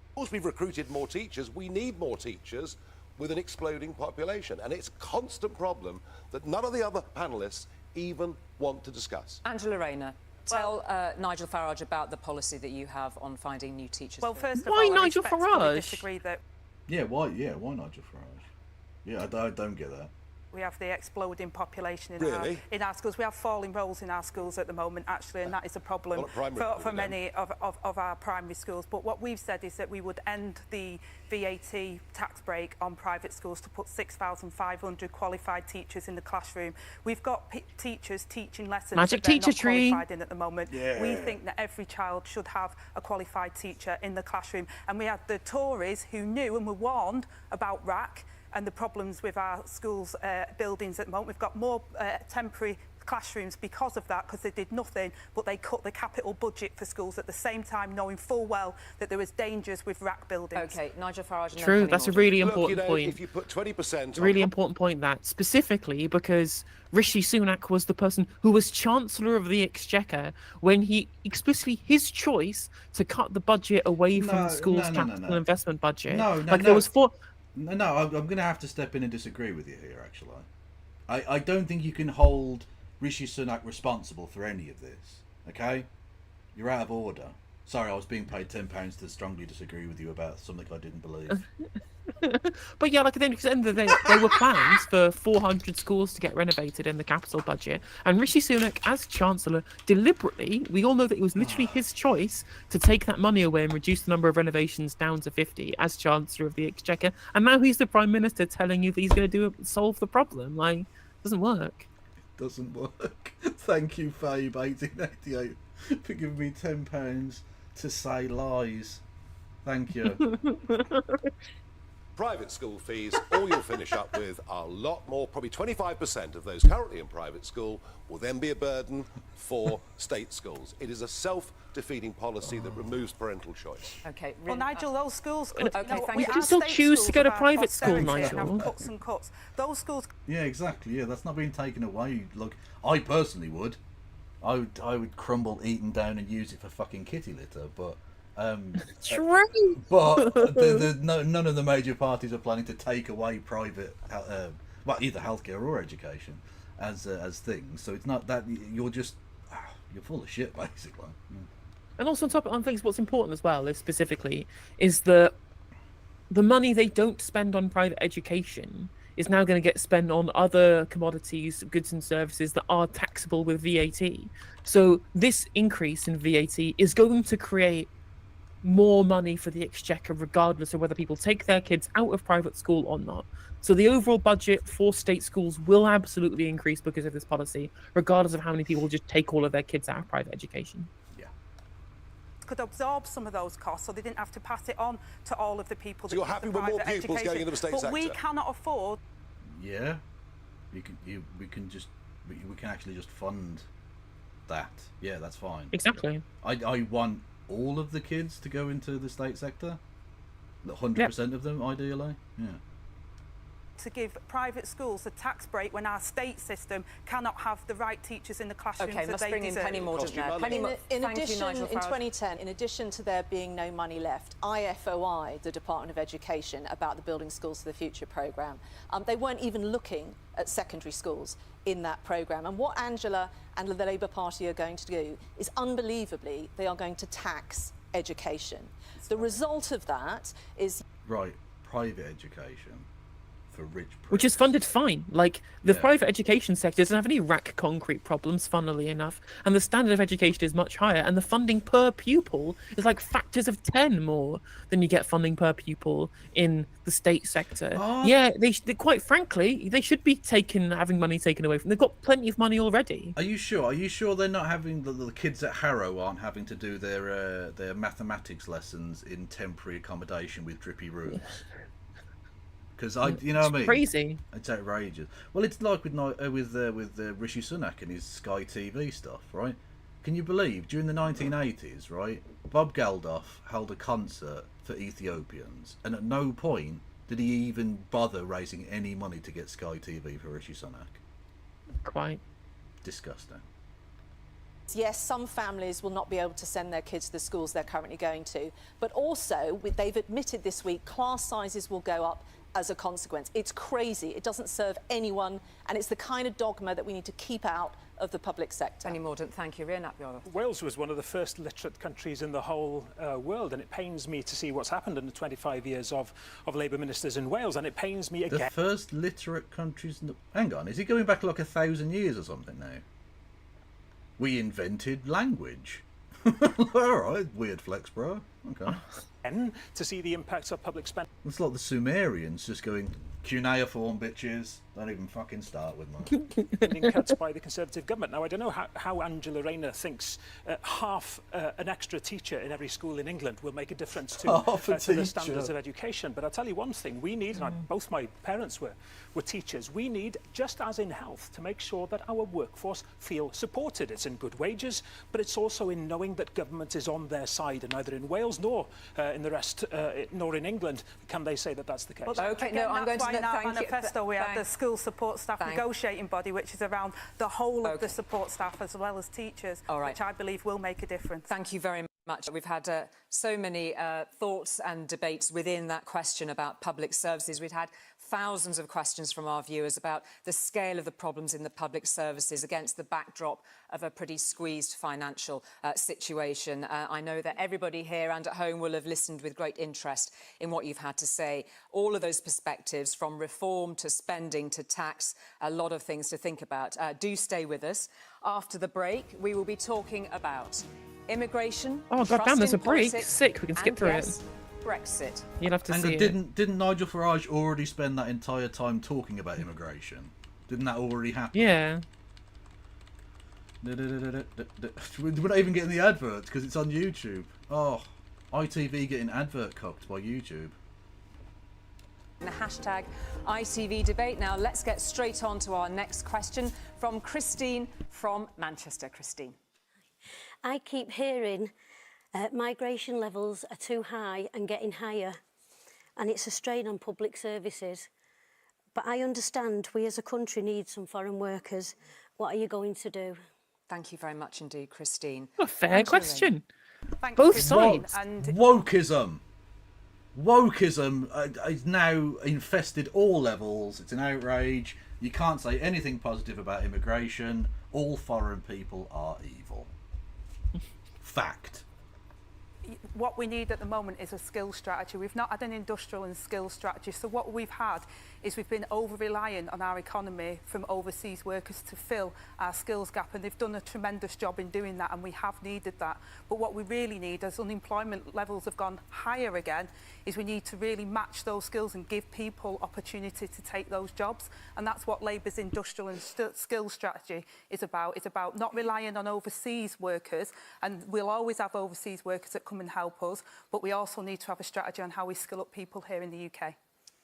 Of course, we've recruited more teachers. We need more teachers with an exploding population, and it's a constant problem that none of the other panellists even want to discuss. Angela Rayner, tell Nigel Farage about the policy that you have on finding new teachers. Well, first of Why all, Nigel I respectfully Farage? disagree that Yeah, why Nigel Farage? Yeah, I don't get that. we have the exploding population in, Really? our schools. We have falling roles in our schools at the moment, actually, and that is a problem Well, at primary for many of our primary schools. But what we've said is that we would end the VAT tax break on private schools to put 6,500 qualified teachers in the classroom. We've got teachers teaching lessons Magic that they're teacher not tree. qualified in at the moment. Yeah. We think that every child should have a qualified teacher in the classroom. And we had the Tories who knew and were warned about RAC and the problems with our schools' buildings at the moment. We've got more temporary classrooms because of that, because they did nothing, but they cut the capital budget for schools at the same time, knowing full well that there was dangers with RAC buildings. OK, Nigel Farage. True, that's a really important Look, point. if you put 20% Really important point, that specifically because Rishi Sunak was the person who was Chancellor of the Exchequer when he explicitly his choice to cut the budget away from the school's capital investment budget. There was four. No, I'm going to have to step in and disagree with you here, actually. I don't think you can hold Rishi Sunak responsible for any of this, okay? You're out of order. Sorry, I was being paid £10 to strongly disagree with you about something I didn't believe. But yeah, like at the end of the day, there were plans for 400 schools to get renovated in the capital budget, and Rishi Sunak, as Chancellor, deliberately, we all know that it was literally his choice to take that money away and reduce the number of renovations down to 50 as Chancellor of the Exchequer, and now he's the Prime Minister telling you that he's going to solve the problem. Like, it doesn't work. It doesn't work. Thank you, Fabe 1888, for giving me £10 to say lies. Thank you. private school fees, all you'll finish up with are a lot more, probably 25% of those currently in private school will then be a burden for state schools. It is a self-defeating policy that removes parental choice. Okay. Well, Nigel, those schools could. Okay, thank you can still choose to go to private school, Nigel. Have cuts and cuts. Those schools. Yeah, exactly. Yeah, that's not being taken away. Look, I personally would. I would crumble Eton down and use it for fucking kitty litter, but. True. But none of the major parties are planning to take away private, well, either healthcare or education, as things. So it's not that you're just you're full of shit, basically. Yeah. And also on things, what's important as well is specifically is the money they don't spend on private education is now going to get spent on other commodities, goods and services that are taxable with VAT. So this increase in VAT is going to create more money for the Exchequer regardless of whether people take their kids out of private school or not. So the overall budget for state schools will absolutely increase because of this policy, regardless of how many people just take all of their kids out of private education. Yeah. Could absorb some of those costs, so they didn't have to pass it on to all of the people. So you're happy with more pupils going into the state sector? But we cannot afford. Yeah, we can actually just fund that. Yeah, that's fine. Exactly. I want all of the kids to go into the state sector. 100% of them, ideally. Yeah. to give private schools a tax break when our state system cannot have the right teachers in the classrooms Okay, that must they bring in deserve. Penny Mordaunt now. In addition, in 2010, in addition to there being no money left, IFOI, the Department of Education, about the Building Schools for the Future programme, they weren't even looking at secondary schools in that programme. And what Angela and the Labour Party are going to do is, unbelievably, they are going to tax education. The result of that is... Right, private education for rich pricks. Which is funded fine. Like, the private education sector doesn't have any rack concrete problems, funnily enough, and the standard of education is much higher, and the funding per pupil is like factors of 10 more than you get funding per pupil in the state sector. Yeah, they quite frankly, they should be having money taken away from them. They've got plenty of money already. Are you sure? Are you sure they're not having the kids at Harrow aren't having to do their mathematics lessons in temporary accommodation with drippy rooms? Because you know what I mean? Crazy. It's outrageous. Well, it's like with Rishi Sunak and his Sky TV stuff, right? Can you believe during the 1980s, right? Bob Geldof held a concert for Ethiopians, and at no point did he even bother raising any money to get Sky TV for Rishi Sunak. Quite disgusting. Yes, some families will not be able to send their kids to the schools they're currently going to, but also they've admitted this week class sizes will go up as a consequence. It's crazy. It doesn't serve anyone, and it's the kind of dogma that we need to keep out of the public sector. Penny Mordaunt, thank you. Rian Appior. Wales was one of the first literate countries in the whole world, and it pains me to see what's happened in the 25 years of Labour ministers in Wales, and it pains me again. The first literate countries in the... Hang on, is he going back like 1,000 years or something now? We invented language. All right, weird flex, bro. Okay. And to see the impacts of public spending. It's like the Sumerians just going, cuneiform bitches. Don't even fucking start with me. Being cut by the Conservative government. Now, I don't know how Angela Rayner thinks half an extra teacher in every school in England will make a difference to the standards of education. But I'll tell you one thing, we need, and both my parents were teachers, we need, just as in health, to make sure that our workforce feel supported. It's in good wages, but it's also in knowing that government is on their side, and neither in Wales nor in the rest, nor in England, can they say that that's the case. Well, okay, no, I'm going to in our manifesto we have the school support staff negotiating body, which is around the whole of the support staff as well as teachers, which I believe will make a difference. Thank you very much. We've had so many thoughts and debates within that question about public services. We've had thousands of questions from our viewers about the scale of the problems in the public services against the backdrop of a pretty squeezed financial situation. I know that everybody here and at home will have listened with great interest in what you've had to say. All of those perspectives, from reform to spending to tax, a lot of things to think about. Do stay with us. After the break, we will be talking about immigration. Oh, goddamn, there's a break. Sick, we can skip through it. Brexit. You'll have to see it. Didn't Nigel Farage already spend that entire time talking about immigration? Didn't that already happen? Yeah. We're not even getting the adverts because it's on YouTube. Oh, ITV getting advert cocked by YouTube. The hashtag ITV debate. Now let's get straight on to our next question from Christine from Manchester. Christine. I keep hearing migration levels are too high and getting higher, and it's a strain on public services. But I understand we as a country need some foreign workers. What are you going to do? Thank you very much indeed, Christine. A fair question. Both sides. Wokeism. Wokeism is now infested all levels. It's an outrage. You can't say anything positive about immigration. All foreign people are evil. Fact. What we need at the moment is a skills strategy. We've not had an industrial and skills strategy. So what we've had is we've been over-reliant on our economy from overseas workers to fill our skills gap, and they've done a tremendous job in doing that, and we have needed that. But what we really need, as unemployment levels have gone higher again, is we need to really match those skills and give people opportunity to take those jobs. And that's what Labour's industrial and skills strategy is about. It's about not relying on overseas workers, and we'll always have overseas workers that come and help us, but we also need to have a strategy on how we skill up people here in the UK.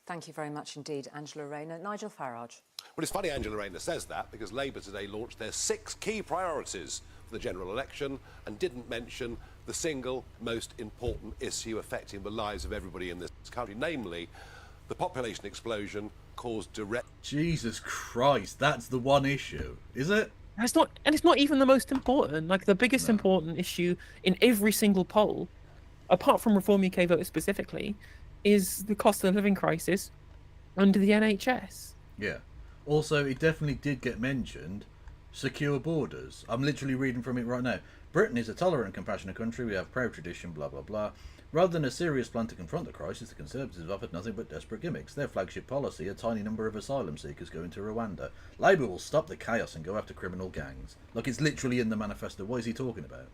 Thank you very much indeed, Angela Rayner. Nigel Farage. Well, it's funny Angela Rayner says that because Labour today launched their 6 key priorities for the general election and didn't mention the single most important issue affecting the lives of everybody in this country, namely The population explosion caused direct... Jesus Christ, that's the one issue, is it? It's not, and it's not even the most important. Like, the biggest important issue in every single poll, apart from Reform UK voters specifically, is the cost of living crisis under the NHS. Yeah. Also, it definitely did get mentioned, secure borders. I'm literally reading from it right now. Britain is a tolerant and compassionate country. We have proud tradition, blah, blah, blah. Rather than a serious plan to confront the crisis, the Conservatives have offered nothing but desperate gimmicks. Their flagship policy, a tiny number of asylum seekers going to Rwanda. Labour will stop the chaos and go after criminal gangs. Look, it's literally in the manifesto. What is he talking about?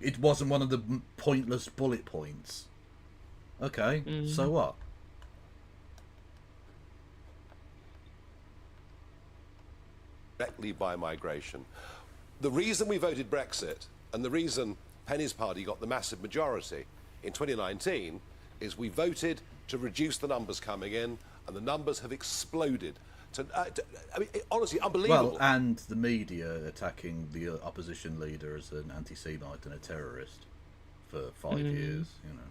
It wasn't one of the pointless bullet points. Okay, so what? Directly by migration. The reason we voted Brexit and the reason Penny's party got the massive majority in 2019 is we voted to reduce the numbers coming in, and the numbers have exploded. I mean, honestly, unbelievable. Well, and the media attacking the opposition leader as an anti-Semite and a terrorist for 5 years, you know.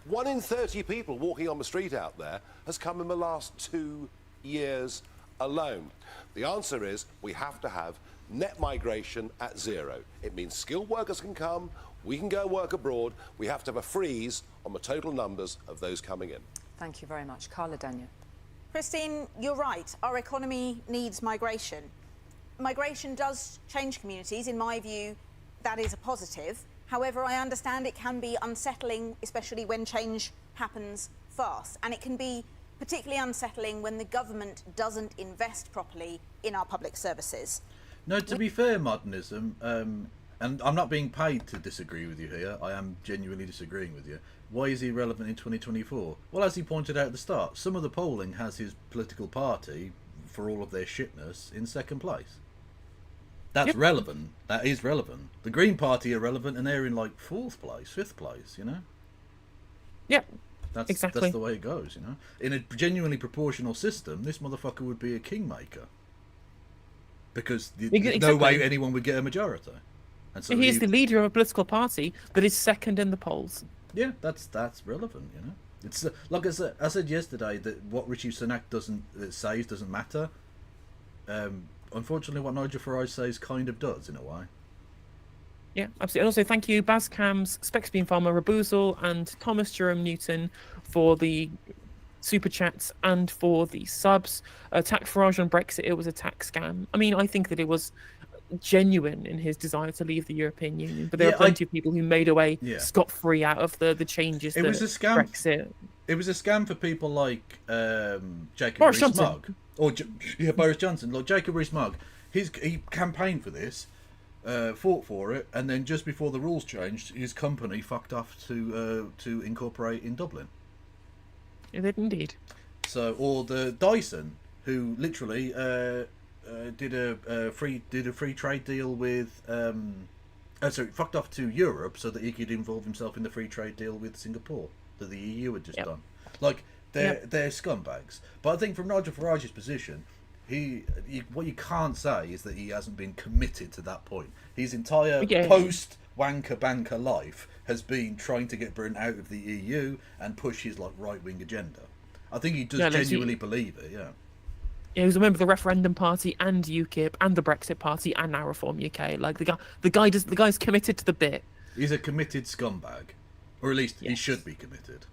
1 in 30 people walking on the street out there has come in the last 2 years alone. The answer is we have to have net migration at 0. It means skilled workers can come, we can go work abroad. We have to have a freeze on the total numbers of those coming in. Thank you very much. Carla Daniel. Christine, you're right. Our economy needs migration. Migration does change communities. In my view, that is a positive. However, I understand it can be unsettling, especially when change happens fast. And it can be particularly unsettling when the government doesn't invest properly in our public services. No, to be fair, modernism, and I'm not being paid to disagree with you here, I am genuinely disagreeing with you. Why is he relevant in 2024? Well, as he pointed out at the start, some of the polling has his political party, for all of their shitness, in second place. That's relevant. That is relevant. The Green Party are relevant and they're in like 4th place, 5th place, you know? Yep. That's the way it goes, you know? In a genuinely proportional system, this motherfucker would be a kingmaker. Because there's no way anyone would get a majority. And so he's the leader of a political party that is second in the polls. Yeah, that's relevant, you know. It's like I said yesterday that what Rishi Sunak says doesn't matter. Unfortunately, what Nigel Farage says kind of does in a way. Yeah, absolutely. And also, thank you, Baz Cams, Specs Bean Farmer, Raboozle, and Thomas Jerome Newton for the super chats and for the subs. Attack Farage on Brexit, it was a tax scam. I mean, I think that it was genuine in his desire to leave the European Union, but there are plenty of people who made away scot-free out of the changes. It was a scam. Brexit. It was a scam for people like Jacob Boris Rees-Mogg, or Boris Johnson. Like Jacob Rees-Mogg, he campaigned for this, fought for it, and then just before the rules changed, his company fucked off to incorporate in Dublin. It did indeed. So, or the Dyson, who literally did a free trade deal with fucked off to Europe so that he could involve himself in the free trade deal with Singapore that the EU had just done. Like they're scumbags. But I think from Nigel Farage's position, what you can't say is that he hasn't been committed to that point. His entire post wanker banker life has been trying to get Britain out of the EU and push his like right wing agenda. I think he does genuinely believe it. Yeah. Yeah, he was a member of the Referendum Party and UKIP and the Brexit Party and now Reform UK. Like the guy's committed to the bit. He's a committed scumbag, or at least he should be committed.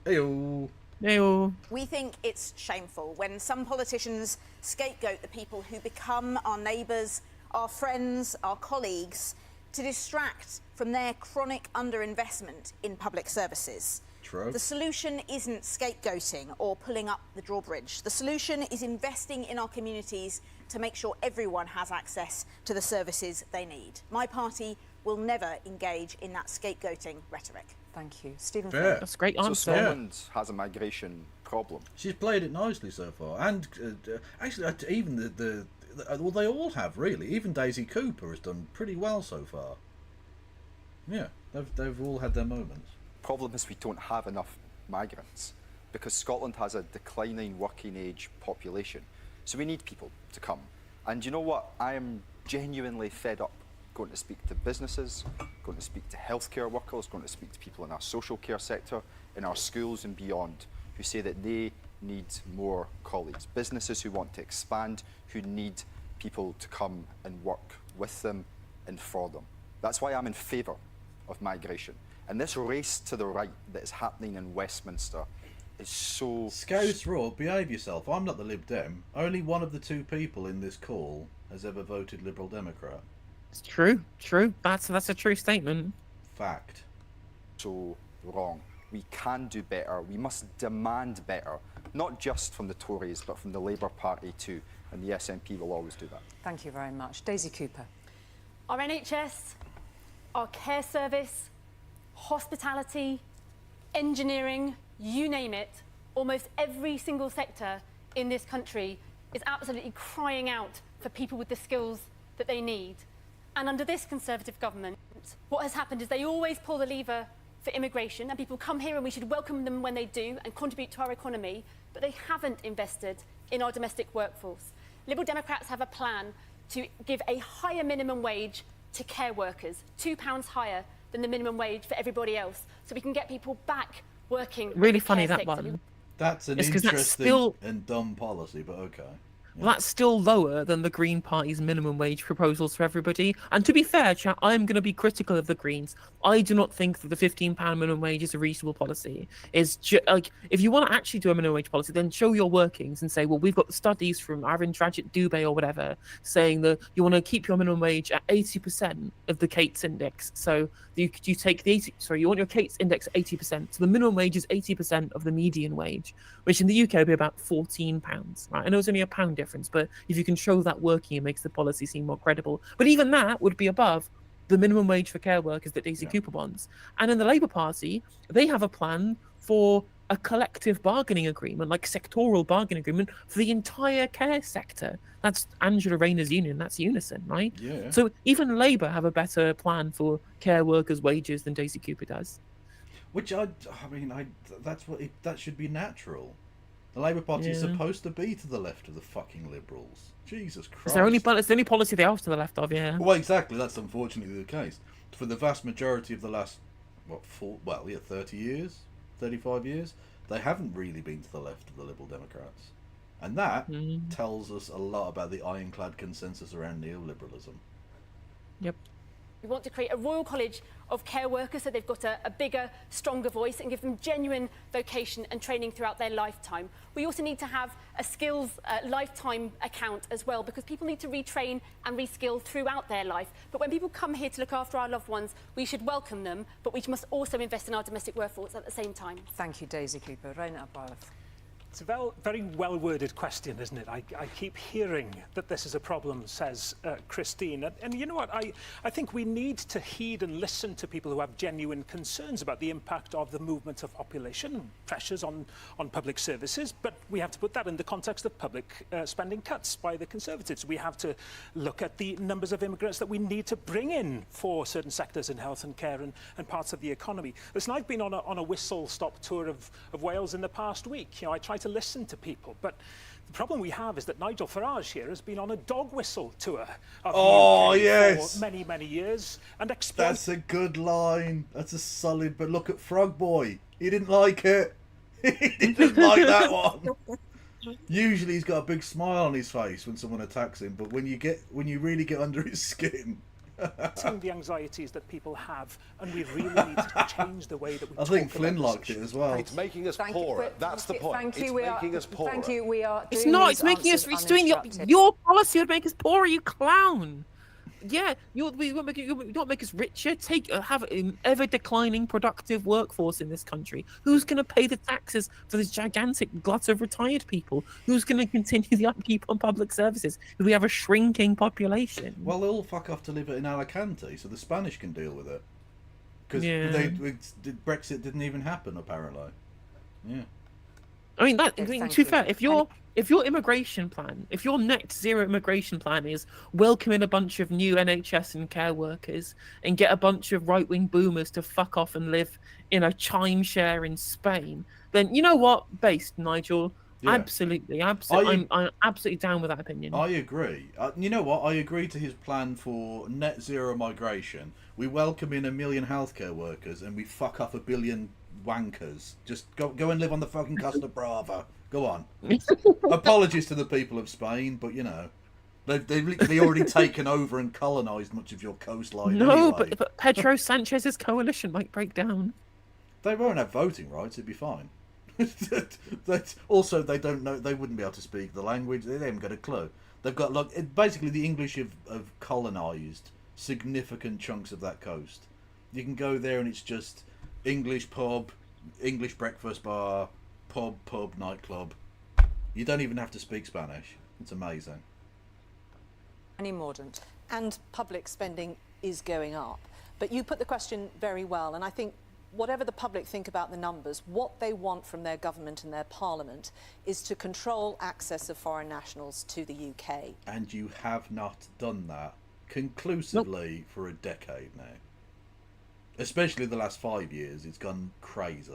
Heyo. Heyo. We think it's shameful when some politicians scapegoat the people who become our neighbours, our friends, our colleagues, to distract from their chronic underinvestment in public services. True. The solution isn't scapegoating or pulling up the drawbridge. The solution is investing in our communities to make sure everyone has access to the services they need. My party will never engage in that scapegoating rhetoric. Thank you. Stephen Fair. That's a great answer. So Scotland has a migration problem. She's played it nicely so far. And actually, even well, they all have, really. Even Daisy Cooper has done pretty well so far. Yeah, they've all had their moments. Problem is we don't have enough migrants because Scotland has a declining working age population. So we need people to come. And you know what? I am genuinely fed up going to speak to businesses, going to speak to healthcare workers, going to speak to people in our social care sector, in our schools and beyond, who say that they need more colleagues, businesses who want to expand, who need people to come and work with them and for them. That's why I'm in favour of migration. And this race to the right that is happening in Westminster is so... Scouse Raw, behave yourself. I'm not the Lib Dem. Only one of the two people in this call has ever voted Liberal Democrat. It's true. That's a true statement. Fact. So wrong. We can do better. We must demand better, not just from the Tories, but from the Labour Party too. And the SNP will always do that. Thank you very much. Daisy Cooper. Our NHS, our care service, hospitality, engineering, you name it, almost every single sector in this country is absolutely crying out for people with the skills that they need. And under this Conservative government, what has happened is they always pull the lever for immigration, and people come here and we should welcome them when they do and contribute to our economy, but they haven't invested in our domestic workforce. Liberal Democrats have a plan to give a higher minimum wage to care workers, £2 higher than the minimum wage for everybody else, so we can get people back working. Really funny, that one. That's an It's 'cause interesting that's still- and dumb policy, but okay. Well, that's still lower than the Green Party's minimum wage proposals for everybody. And to be fair, chat, I'm going to be critical of the Greens. I do not think that the £15 minimum wage is a reasonable policy. Like, if you want to actually do a minimum wage policy, then show your workings and say, well, we've got the studies from Arvind Dubey or whatever saying that you want to keep your minimum wage at 80% of the Cates index. So you take the you want your Cates index at 80%. So the minimum wage is 80% of the median wage, which in the UK would be about £14. Right? I know it's only a pound difference, but if you can show that working, it makes the policy seem more credible. But even that would be above the minimum wage for care workers that Daisy Cooper wants. And in the Labour Party, they have a plan for a collective bargaining agreement, like sectoral bargaining agreement for the entire care sector. That's Angela Rayner's union, that's Unison, right? Yeah. So even Labour have a better plan for care workers' wages than Daisy Cooper does. Which that should be natural. The Labour Party is supposed to be to the left of the fucking Liberals. Jesus Christ. It's the only policy they are to the left of, yeah. Well, exactly. That's unfortunately the case. For the vast majority of the last, 30 years, 35 years, they haven't really been to the left of the Liberal Democrats. And that tells us a lot about the ironclad consensus around neoliberalism. Yep. We want to create a Royal College of care workers so they've got a bigger, stronger voice and give them genuine vocation and training throughout their lifetime. We also need to have a skills lifetime account as well, because people need to retrain and reskill throughout their life. But when people come here to look after our loved ones, we should welcome them, but we must also invest in our domestic workforce at the same time. Thank you, Daisy Cooper. Raina Abarth. It's a very well-worded question, isn't it? I keep hearing that this is a problem, says Christine. And you know what? I think we need to heed and listen to people who have genuine concerns about the impact of the movement of population, pressures on public services, but we have to put that in the context of public spending cuts by the Conservatives. We have to look at the numbers of immigrants that we need to bring in for certain sectors in health and care and parts of the economy. Listen, I've been on a whistle-stop tour of Wales in the past week. You know, I try to listen to people, but the problem we have is that Nigel Farage here has been on a dog whistle tour of the UK for many years and That's a good line. That's a solid. But look at Frog Boy. He didn't like it. He didn't like that one. Usually he's got a big smile on his face when someone attacks him, but when you really get under his skin. The anxieties that people have, and we really need to change the way that we I think Flynn liked it as well. It's making us poorer. That's the point. Thank you. It's making us poorer. Thank you. We are. It's not. It's making us. It's doing your policy would make us poorer. You clown. Yeah, you don't make us richer. Have an ever declining productive workforce in this country. Who's going to pay the taxes for this gigantic glut of retired people? Who's going to continue the upkeep on public services if we have a shrinking population? Well, they'll all fuck off to live in Alicante, so the Spanish can deal with it. Because Brexit didn't even happen, apparently. Yeah. I mean, to be fair, if your immigration plan, if your net zero immigration plan is welcome in a bunch of new NHS and care workers and get a bunch of right-wing boomers to fuck off and live in a timeshare in Spain, then you know what? Based, Nigel. Yeah. Absolutely. I'm absolutely down with that opinion. I agree. You know what? I agree to his plan for net zero migration. We welcome in 1 million healthcare workers and we fuck off 1 billion wankers. Just go and live on the fucking Costa Brava. Go on. Apologies to the people of Spain, but you know, they've literally already taken over and colonised much of your coastline. No, anyway. but Pedro Sanchez's coalition might break down. They won't have voting rights. It'd be fine. Also, they don't know. They wouldn't be able to speak the language. They haven't got a clue. They've got basically the English have colonised significant chunks of that coast. You can go there and it's just English pub, English breakfast bar, pub, nightclub. You don't even have to speak Spanish. It's amazing. Any Mordaunt. And public spending is going up. But you put the question very well, and I think whatever the public think about the numbers, what they want from their government and their parliament is to control access of foreign nationals to the UK. And you have not done that conclusively for a decade now. Especially the last 5 years, it's gone crazy.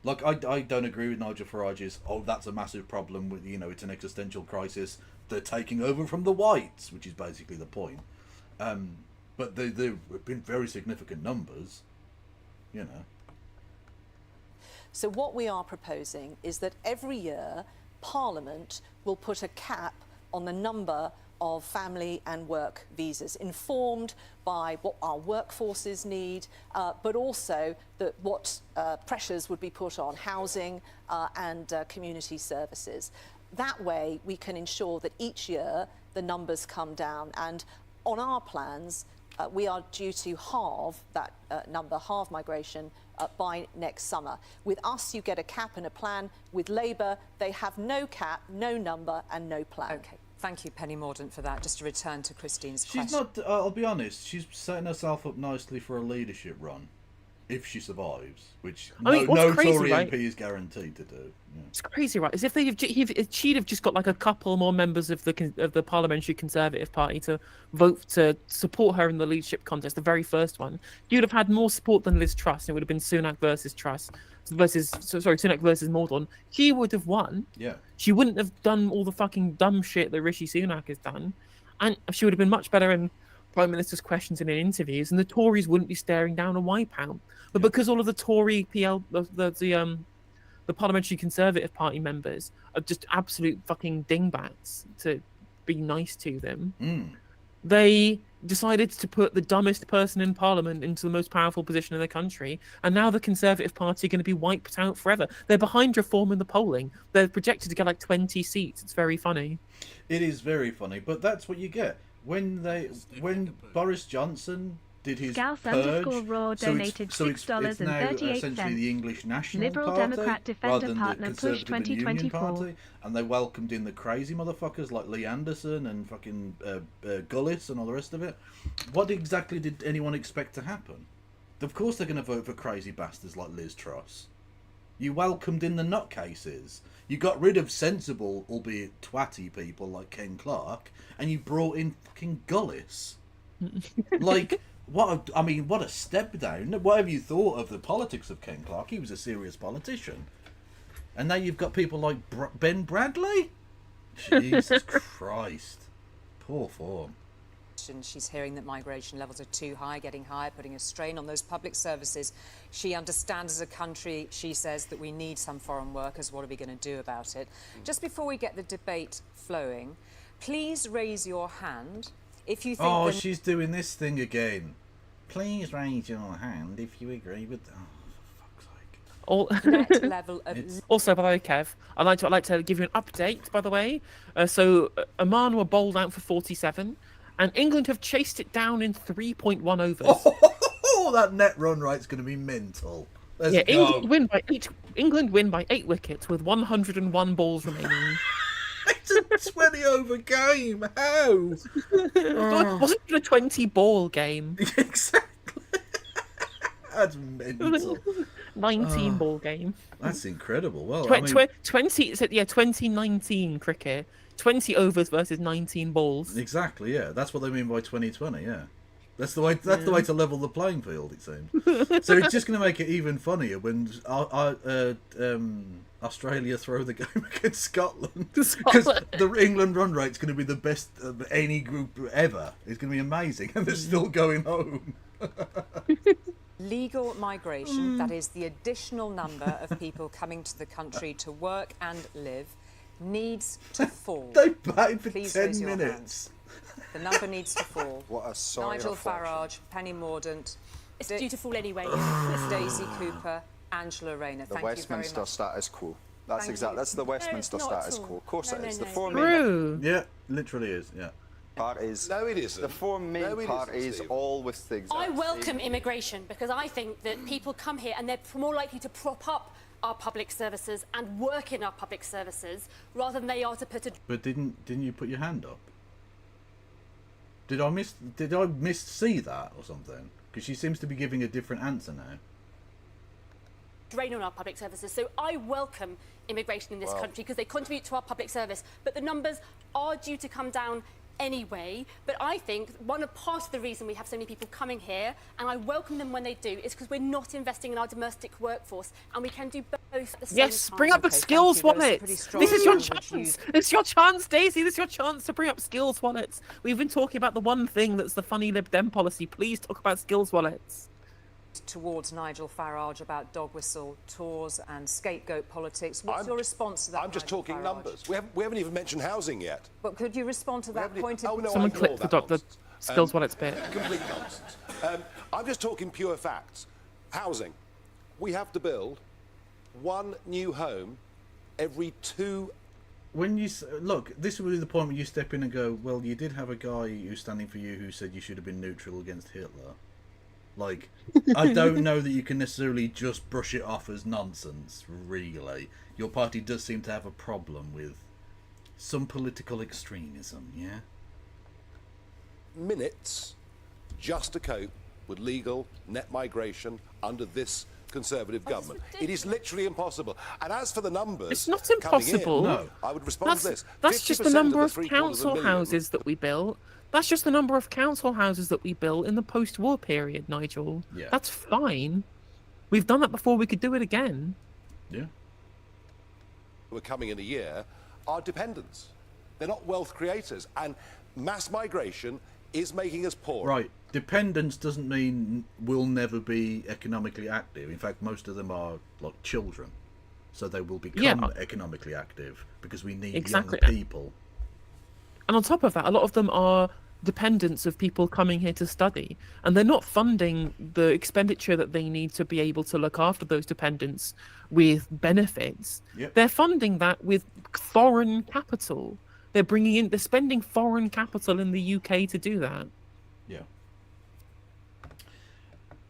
Like, I don't agree with Nigel Farage's, oh, that's a massive problem, with, you know, it's an existential crisis, they're taking over from the whites, which is basically the point. But there have been very significant numbers, you know. So what we are proposing is that every year, Parliament will put a cap on the number of family and work visas, informed by what our workforces need, but also what pressures would be put on housing and community services. That way, we can ensure that each year the numbers come down, and on our plans, we are due to halve that number, halve migration, by next summer. With us, you get a cap and a plan. With Labour, they have no cap, no number, and no plan. Okay. Thank you, Penny Mordaunt, for that. Just to return to Christine's She's question. not, I'll be honest, she's setting herself up nicely for a leadership run, if she survives, which no Tory MP is guaranteed to do. Yeah. It's crazy, right? As if she'd have just got like a couple more members of the Parliamentary Conservative Party to vote to support her in the leadership contest, the very first one. You'd have had more support than Liz Truss. It would have been Sunak versus Mordaunt. She would have won. Yeah. She wouldn't have done all the fucking dumb shit that Rishi Sunak has done, and she would have been much better in Prime Minister's questions and in interviews, and the Tories wouldn't be staring down a wipeout. But because all of the Tory the Parliamentary Conservative Party members are just absolute fucking dingbats, to be nice to them, they decided to put the dumbest person in Parliament into the most powerful position in the country, and now the Conservative Party are going to be wiped out forever. They're behind Reform in the polling. They're projected to get like 20 seats. It's very funny. It is very funny, but that's what you get. When Boris Johnson did his purge, Raw donated it's now essentially the English National Liberal Party Democrat Defender rather than Partner the Push Conservative and Union 2024. Party, and they welcomed in the crazy motherfuckers like Lee Anderson and fucking Gullis and all the rest of it. What exactly did anyone expect to happen? Of course they're going to vote for crazy bastards like Liz Truss. You welcomed in the nutcases. You got rid of sensible, albeit twatty people like Ken Clarke, and you brought in fucking Gullis. Like, what a step down. Whatever you thought of the politics of Ken Clarke, he was a serious politician. And now you've got people like Ben Bradley? Jesus Christ. Poor form. She's hearing that migration levels are too high, getting higher, putting a strain on those public services. She understands as a country, she says, that we need some foreign workers. What are we going to do about it? Just before we get the debate flowing, please raise your hand if you think... Oh, she's doing this thing again. Please raise your hand if you agree with... Oh, level of... Also, by the way, Kev, I'd like to give you an update, by the way. So, Oman were bowled out for 47. And England have chased it down in 3.1 overs. Oh, that net run rate's going to be mental. Let's go. England win by 8 wickets with 101 balls remaining. It's a 20 over game. How? Wasn't it a 20 ball game? Exactly. That's mental. 19 ball game. That's incredible. Well, 2019 cricket. 20 overs versus 19 balls. Exactly, yeah. That's what they mean by 2020, yeah. That's the way to level the playing field, it seems. So it's just going to make it even funnier when Australia throw the game against Scotland. Because the England run rate's going to be the best of any group ever. It's going to be amazing. And they're still going home. legal migration, that is the additional number of people coming to the country to work and live, needs to fall. They batted for Please 10 raise your minutes. hand. The number needs to fall. What a sorry Nigel reflection. Farage, Penny Mordaunt, It's due to fall anyway. Daisy Cooper, Angela Rayner. The Thank Westminster you very much. status quo. That's Thank exactly. you. That's the Westminster not at status all. quo. Of course No, it is. no, The no. four main True. Yeah, literally is. Yeah. parties. No, it isn't. The four main No, it isn't, parties, Steve. all with the exact I welcome same- immigration because I think that people come here and they're more likely to prop up our public services and work in our public services rather than they are to put a But didn't you put your hand up? Did I miss see that or something? Because she seems to be giving a different answer now. drain on our public services. So I welcome immigration in this country because they contribute to our public service. But the numbers are due to come down anyway. But I think part of the reason we have so many people coming here, and I welcome them when they do, is because we're not investing in our domestic workforce, and we can do both at the same Yes, time. bring up the skills wallets. This is your chance. It's your chance, Daisy. This is your chance to bring up skills wallets. We've been talking about the one thing that's the funny Lib Dem policy. Please talk about skills wallets. Towards Nigel Farage about dog whistle tours and scapegoat politics. What's your response to that? I'm just Nigel talking Farage? numbers. We haven't even mentioned housing yet. But could you respond to that point? Oh, no, Someone I click ignore the that skills wallets bit. Complete nonsense. I'm just talking pure facts. Housing. We have to build one new home every 2. When you look, this will be the point where you step in and go, well, you did have a guy who's standing for you who said you should have been neutral against Hitler. Like, I don't know that you can necessarily just brush it off as nonsense, really. Your party does seem to have a problem with some political extremism, yeah? Minutes just to cope with legal net migration under this Conservative government. It is literally impossible. And as for the numbers, It's not coming impossible. in, no, I would respond to this. That's just the 50% number of 3/4 council million houses that we built. That's just the number of council houses that we built in the post-war period, Nigel. Yeah. That's fine. We've done that before. We could do it again. Yeah. who are coming in a year are dependents. They're not wealth creators. And mass migration is making us poor. Right. Dependence doesn't mean we'll never be economically active. In fact, most of them are like children. So they will become economically active because we need young people. And on top of that, a lot of them are dependents of people coming here to study, and they're not funding the expenditure that they need to be able to look after those dependents with benefits. Yep. They're funding that with foreign capital. They're spending foreign capital in the UK to do that. Yeah.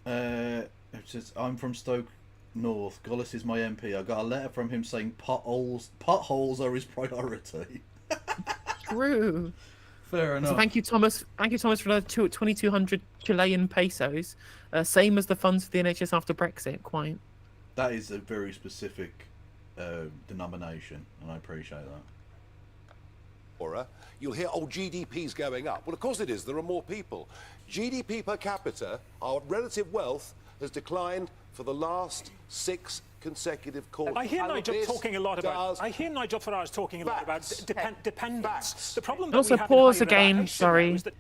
It says, I'm from Stoke North. Gullis is my MP. I got a letter from him saying potholes are his priority. True. Fair enough. So thank you, Thomas. Thank you, Thomas, for the 2,200 Chilean pesos. Same as the funds for the NHS after Brexit. Quite. That is a very specific denomination, and I appreciate that. You'll hear, oh, GDP's going up. Well, of course it is. There are more people. GDP per capita, our relative wealth, has declined for the last 6 consecutive quarters. I hear And Nigel this talking a lot about. does I hear Nigel Farage talking a lot about dependence. The problem. That Also, we have pause in higher again. education Sorry. is that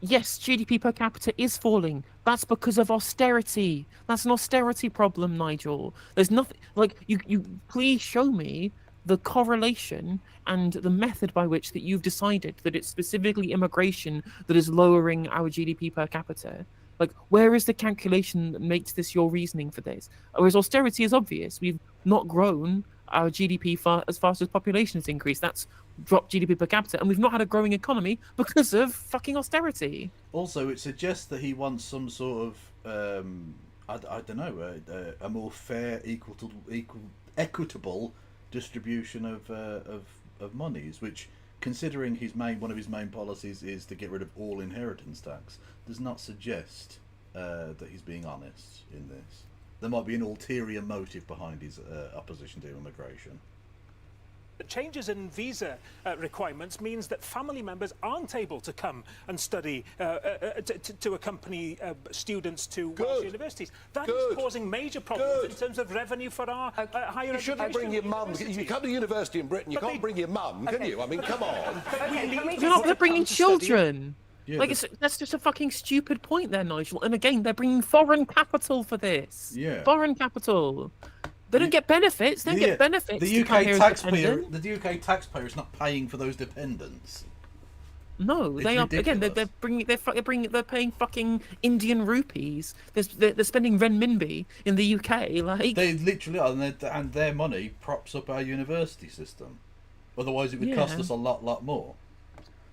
Yes, GDP per capita is falling. That's because of austerity. That's an austerity problem, Nigel. There's nothing like you please show me the correlation and the method by which that you've decided that it's specifically immigration that is lowering our GDP per capita. Like, where is the calculation that makes this your reasoning for this? Whereas austerity is obvious. We've not grown our GDP as fast as population has increased. That's dropped GDP per capita, and we've not had a growing economy because of fucking austerity. Also, it suggests that he wants some sort of, I don't know, a more fair, equitable distribution of monies, which, considering one of his main policies is to get rid of all inheritance tax, does not suggest that he's being honest in this. There might be an ulterior motive behind his opposition to immigration. the changes in visa requirements means that family members aren't able to come and study to accompany students to Welsh universities. That is causing major problems in terms of revenue for our higher education. You shouldn't bring your mum. You come to university in Britain, you can't bring your mum, can you? I mean, come on. You're not bringing children. Yeah, that's just a fucking stupid point there, Nigel. And again, they're bringing foreign capital for this. Yeah. Foreign capital. They don't get benefits. They don't get benefits. The to come here UK as taxpayer, dependent. the UK taxpayer is not paying for those dependents. No, It's they are ridiculous. again. They're paying fucking Indian rupees. They're spending renminbi in the UK. Like They literally are, and their money props up our university system. Otherwise, it would cost us a lot more.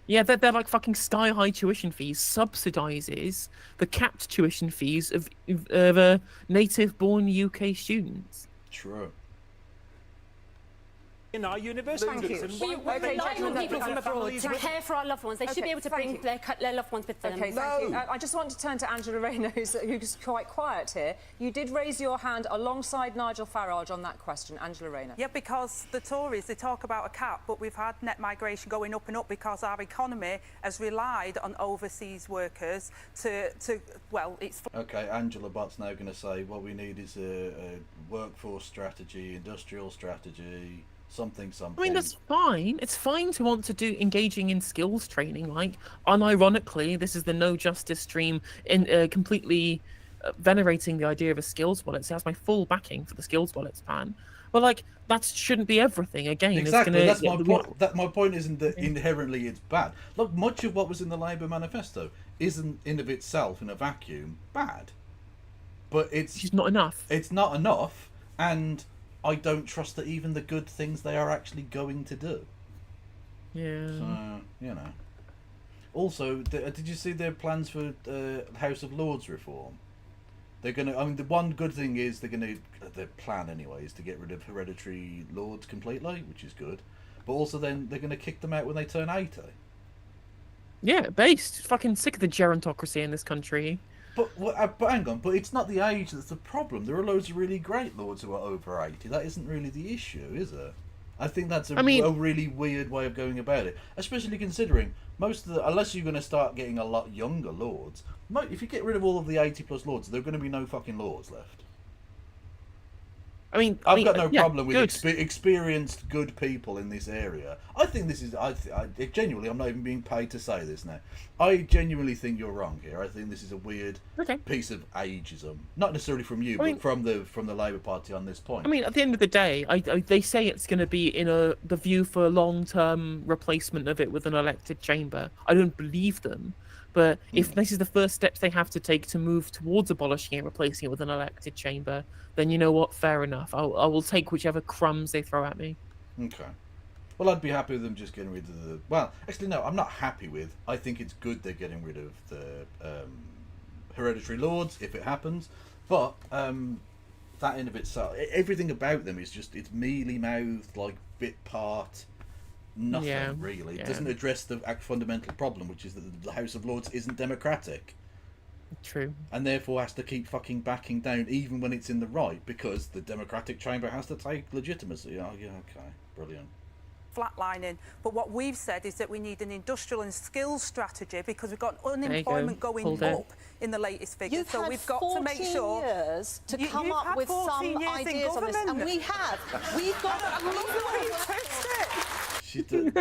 yeah, they're like fucking sky high tuition fees subsidizes the capped tuition fees of native born UK students. True. In our universities. And We rely on people from abroad to care for our loved ones. They should be able to bring their loved ones with them. Okay, thank you. I just want to turn to Angela Rayner, who's quite quiet here. You did raise your hand alongside Nigel Farage on that question. Angela Rayner. Yeah, because the Tories, they talk about a cap, but we've had net migration going up and up because our economy has relied on overseas workers to well, it's... Okay, Angela Bott's now going to say what we need is a workforce strategy, industrial strategy, something. I mean, that's fine. It's fine to want to do engaging in skills training. Like, unironically, this is the No Justice stream in completely venerating the idea of a skills wallet. So it has my full backing for the skills wallets plan. But like, that shouldn't be everything. Again, Exactly. It's That's my point. My point isn't that inherently it's bad. Look, much of what was in the Labour manifesto isn't in of itself in a vacuum bad, but it's not enough. It's not enough, and I don't trust that even the good things they are actually going to do. Yeah. So, you know. Also, did you see their plans for House of Lords reform? They're going to... I mean, the one good thing is they're going to... Their plan, anyway, is to get rid of hereditary lords completely, which is good. But also then they're going to kick them out when they turn 80. Yeah, based. Fucking sick of the gerontocracy in this country. But hang on, but it's not the age that's the problem. There are loads of really great lords who are over 80. That isn't really the issue, is it? I think that's a really weird way of going about it. Especially considering most of the... Unless you're going to start getting a lot younger lords. If you get rid of all of the 80-plus lords, there are going to be no fucking lords left. I mean, I've got no problem with experienced, good people in this area. I think this is... I genuinely, I'm not even being paid to say this now. I genuinely think you're wrong here. I think this is a weird piece of ageism. Not necessarily from you, but from the Labour Party on this point. I mean, at the end of the day, they say it's going to be in the view for a long-term replacement of it with an elected chamber. I don't believe them. But if this is the first steps they have to take to move towards abolishing it, replacing it with an elected chamber, then you know what? Fair enough. I will take whichever crumbs they throw at me. Okay. Well, I'd be happy with them just getting rid of the... Well, actually, no, I'm not happy with... I think it's good they're getting rid of the hereditary lords, if it happens. But that in of itself... Everything about them is just... It's mealy-mouthed, like, bit part... Nothing, really. It doesn't address the fundamental problem, which is that the House of Lords isn't democratic. True. And therefore has to keep fucking backing down, even when it's in the right, because the democratic chamber has to take legitimacy. Oh, yeah, okay. Brilliant. Flatlining, but what we've said is that we need an industrial and skills strategy because we've got unemployment going up in the latest figures. You've so had we've got to make sure years to come up with some ideas on this, and we have. We've got. She did.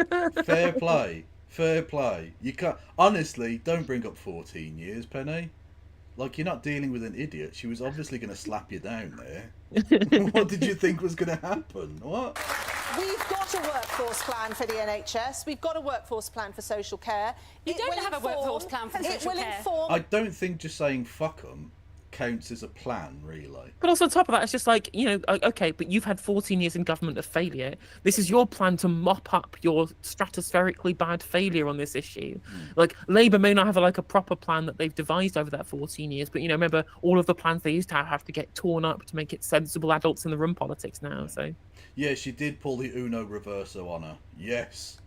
Fair play. Fair play. You can't... Honestly, don't bring up 14 years, Penny. Like, you're not dealing with an idiot. She was obviously going to slap you down there. What did you think was going to happen? What? We've got a workforce plan for the NHS. We've got a workforce plan for social care. You don't have a workforce plan for social care. I don't think just saying fuck 'em counts as a plan, really. But also on top of that, it's just like, you know, okay, but you've had 14 years in government of failure. This is your plan to mop up your stratospherically bad failure on this issue. Like, Labour may not have a proper plan that they've devised over that 14 years, but, you know, remember, all of the plans they used to have to get torn up to make it sensible adults in the room politics now, so... Yeah, she did pull the Uno Reverso on her. Yes.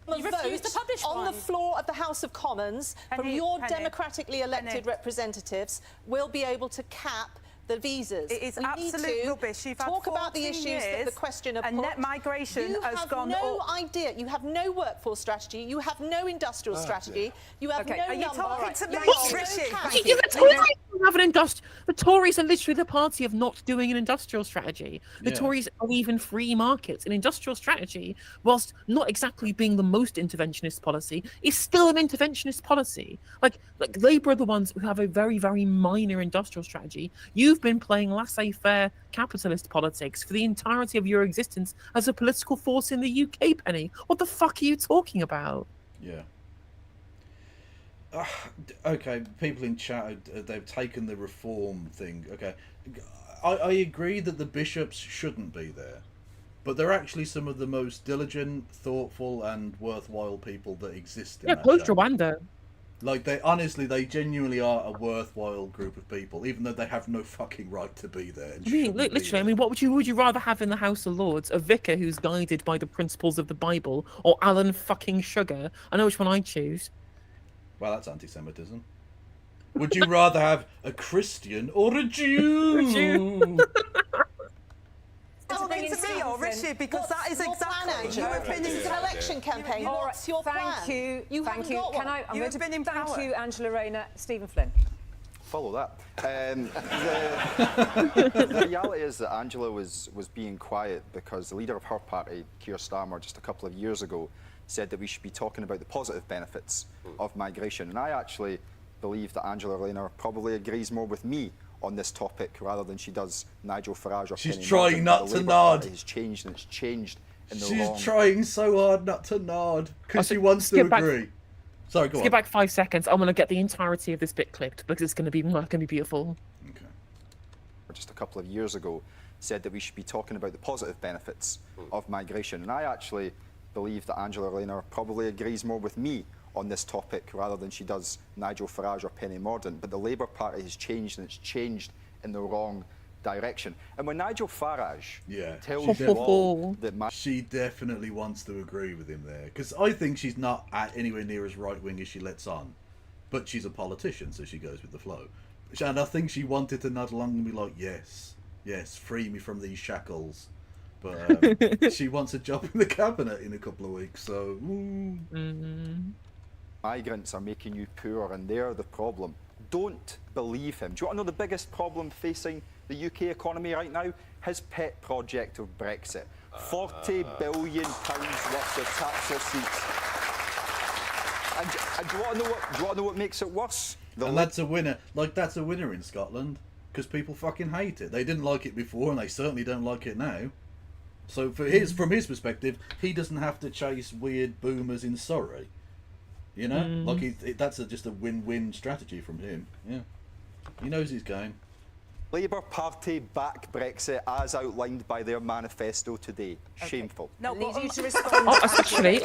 You refused to publish on the floor of the House of Commons from your democratically elected representatives will be able to cap the visas. It is We need absolute to rubbish. You've had talk about the 14 issues that the years question of and net migration you has have gone no up. idea. You have no workforce strategy. You have no industrial strategy. You have Okay, no are you number. talking to me You or have no Rishi? cash. Thank you. The Tories have an the Tories are literally the party of not doing an industrial strategy. The Yeah. Tories believe in free markets. An industrial strategy, whilst not exactly being the most interventionist policy, is still an interventionist policy. Like Labour are the ones who have a very, very minor industrial strategy. You've been playing laissez-faire capitalist politics for the entirety of your existence as a political force in the UK, Penny. What the fuck are you talking about? Yeah. Okay, people in chat, they've taken the reform thing. Okay, I agree that the bishops shouldn't be there, but they're actually some of the most diligent, thoughtful, and worthwhile people that exist in that post channel. Rwanda. Like, they genuinely are a worthwhile group of people, even though they have no fucking right to be there. And I mean, shouldn't be literally, I mean, what would you rather have in the House of Lords? A vicar who's guided by the principles of the Bible, or Alan fucking Sugar? I know which one I'd choose. Well, that's anti-Semitism. Would you rather have a Christian or a Jew? Talking to me or Rishi, because that is exactly. You have been in an election campaign. What's your plan? Thank you. You Thank haven't you. got one. Can I? I'm You going have to been in thank power. you, Angela Rayner. Stephen Flynn. Follow that. The reality is that Angela was being quiet because the leader of her party, Keir Starmer, just a couple of years ago, said that we should be talking about the positive benefits of migration. And I actually believe that Angela Rayner probably agrees more with me on this topic rather than she does Nigel Farage or She's Penny trying Mordaunt. not The to Labour nod. Party has changed, and it's changed in the long. She's trying so hard not to nod because she wants to skip back- agree. Sorry, go on. Skip back 5 seconds. I'm going to get the entirety of this bit clipped because it's going to be beautiful. Just a couple of years ago, said that we should be talking about the positive benefits of migration. And I actually believe that Angela Rayner probably agrees more with me on this topic rather than she does Nigel Farage or Penny Mordaunt. But the Labour Party has changed, and it's changed in the wrong direction. And when Nigel Farage tells you all that she definitely wants to agree with him there, because I think she's not anywhere near as right wing as she lets on, but she's a politician, so she goes with the flow. And I think she wanted to nod along and be like, yes, free me from these shackles. But she wants a job in the cabinet in a couple of weeks, so. Migrants are making you poor, and they're the problem. Don't believe him. Do you want to know the biggest problem facing the UK economy right now? His pet project of Brexit. £40 billion worth of tax receipts. And do you want to know what makes it worse? And that's a winner. Like, that's a winner in Scotland, because people fucking hate it. They didn't like it before, and they certainly don't like it now. So from his perspective, he doesn't have to chase weird boomers in Surrey. You know, like that's just a win-win strategy from him. Yeah, he knows his game. Labour Party back Brexit as outlined by their manifesto today. Shameful. No, Leaves you to respond.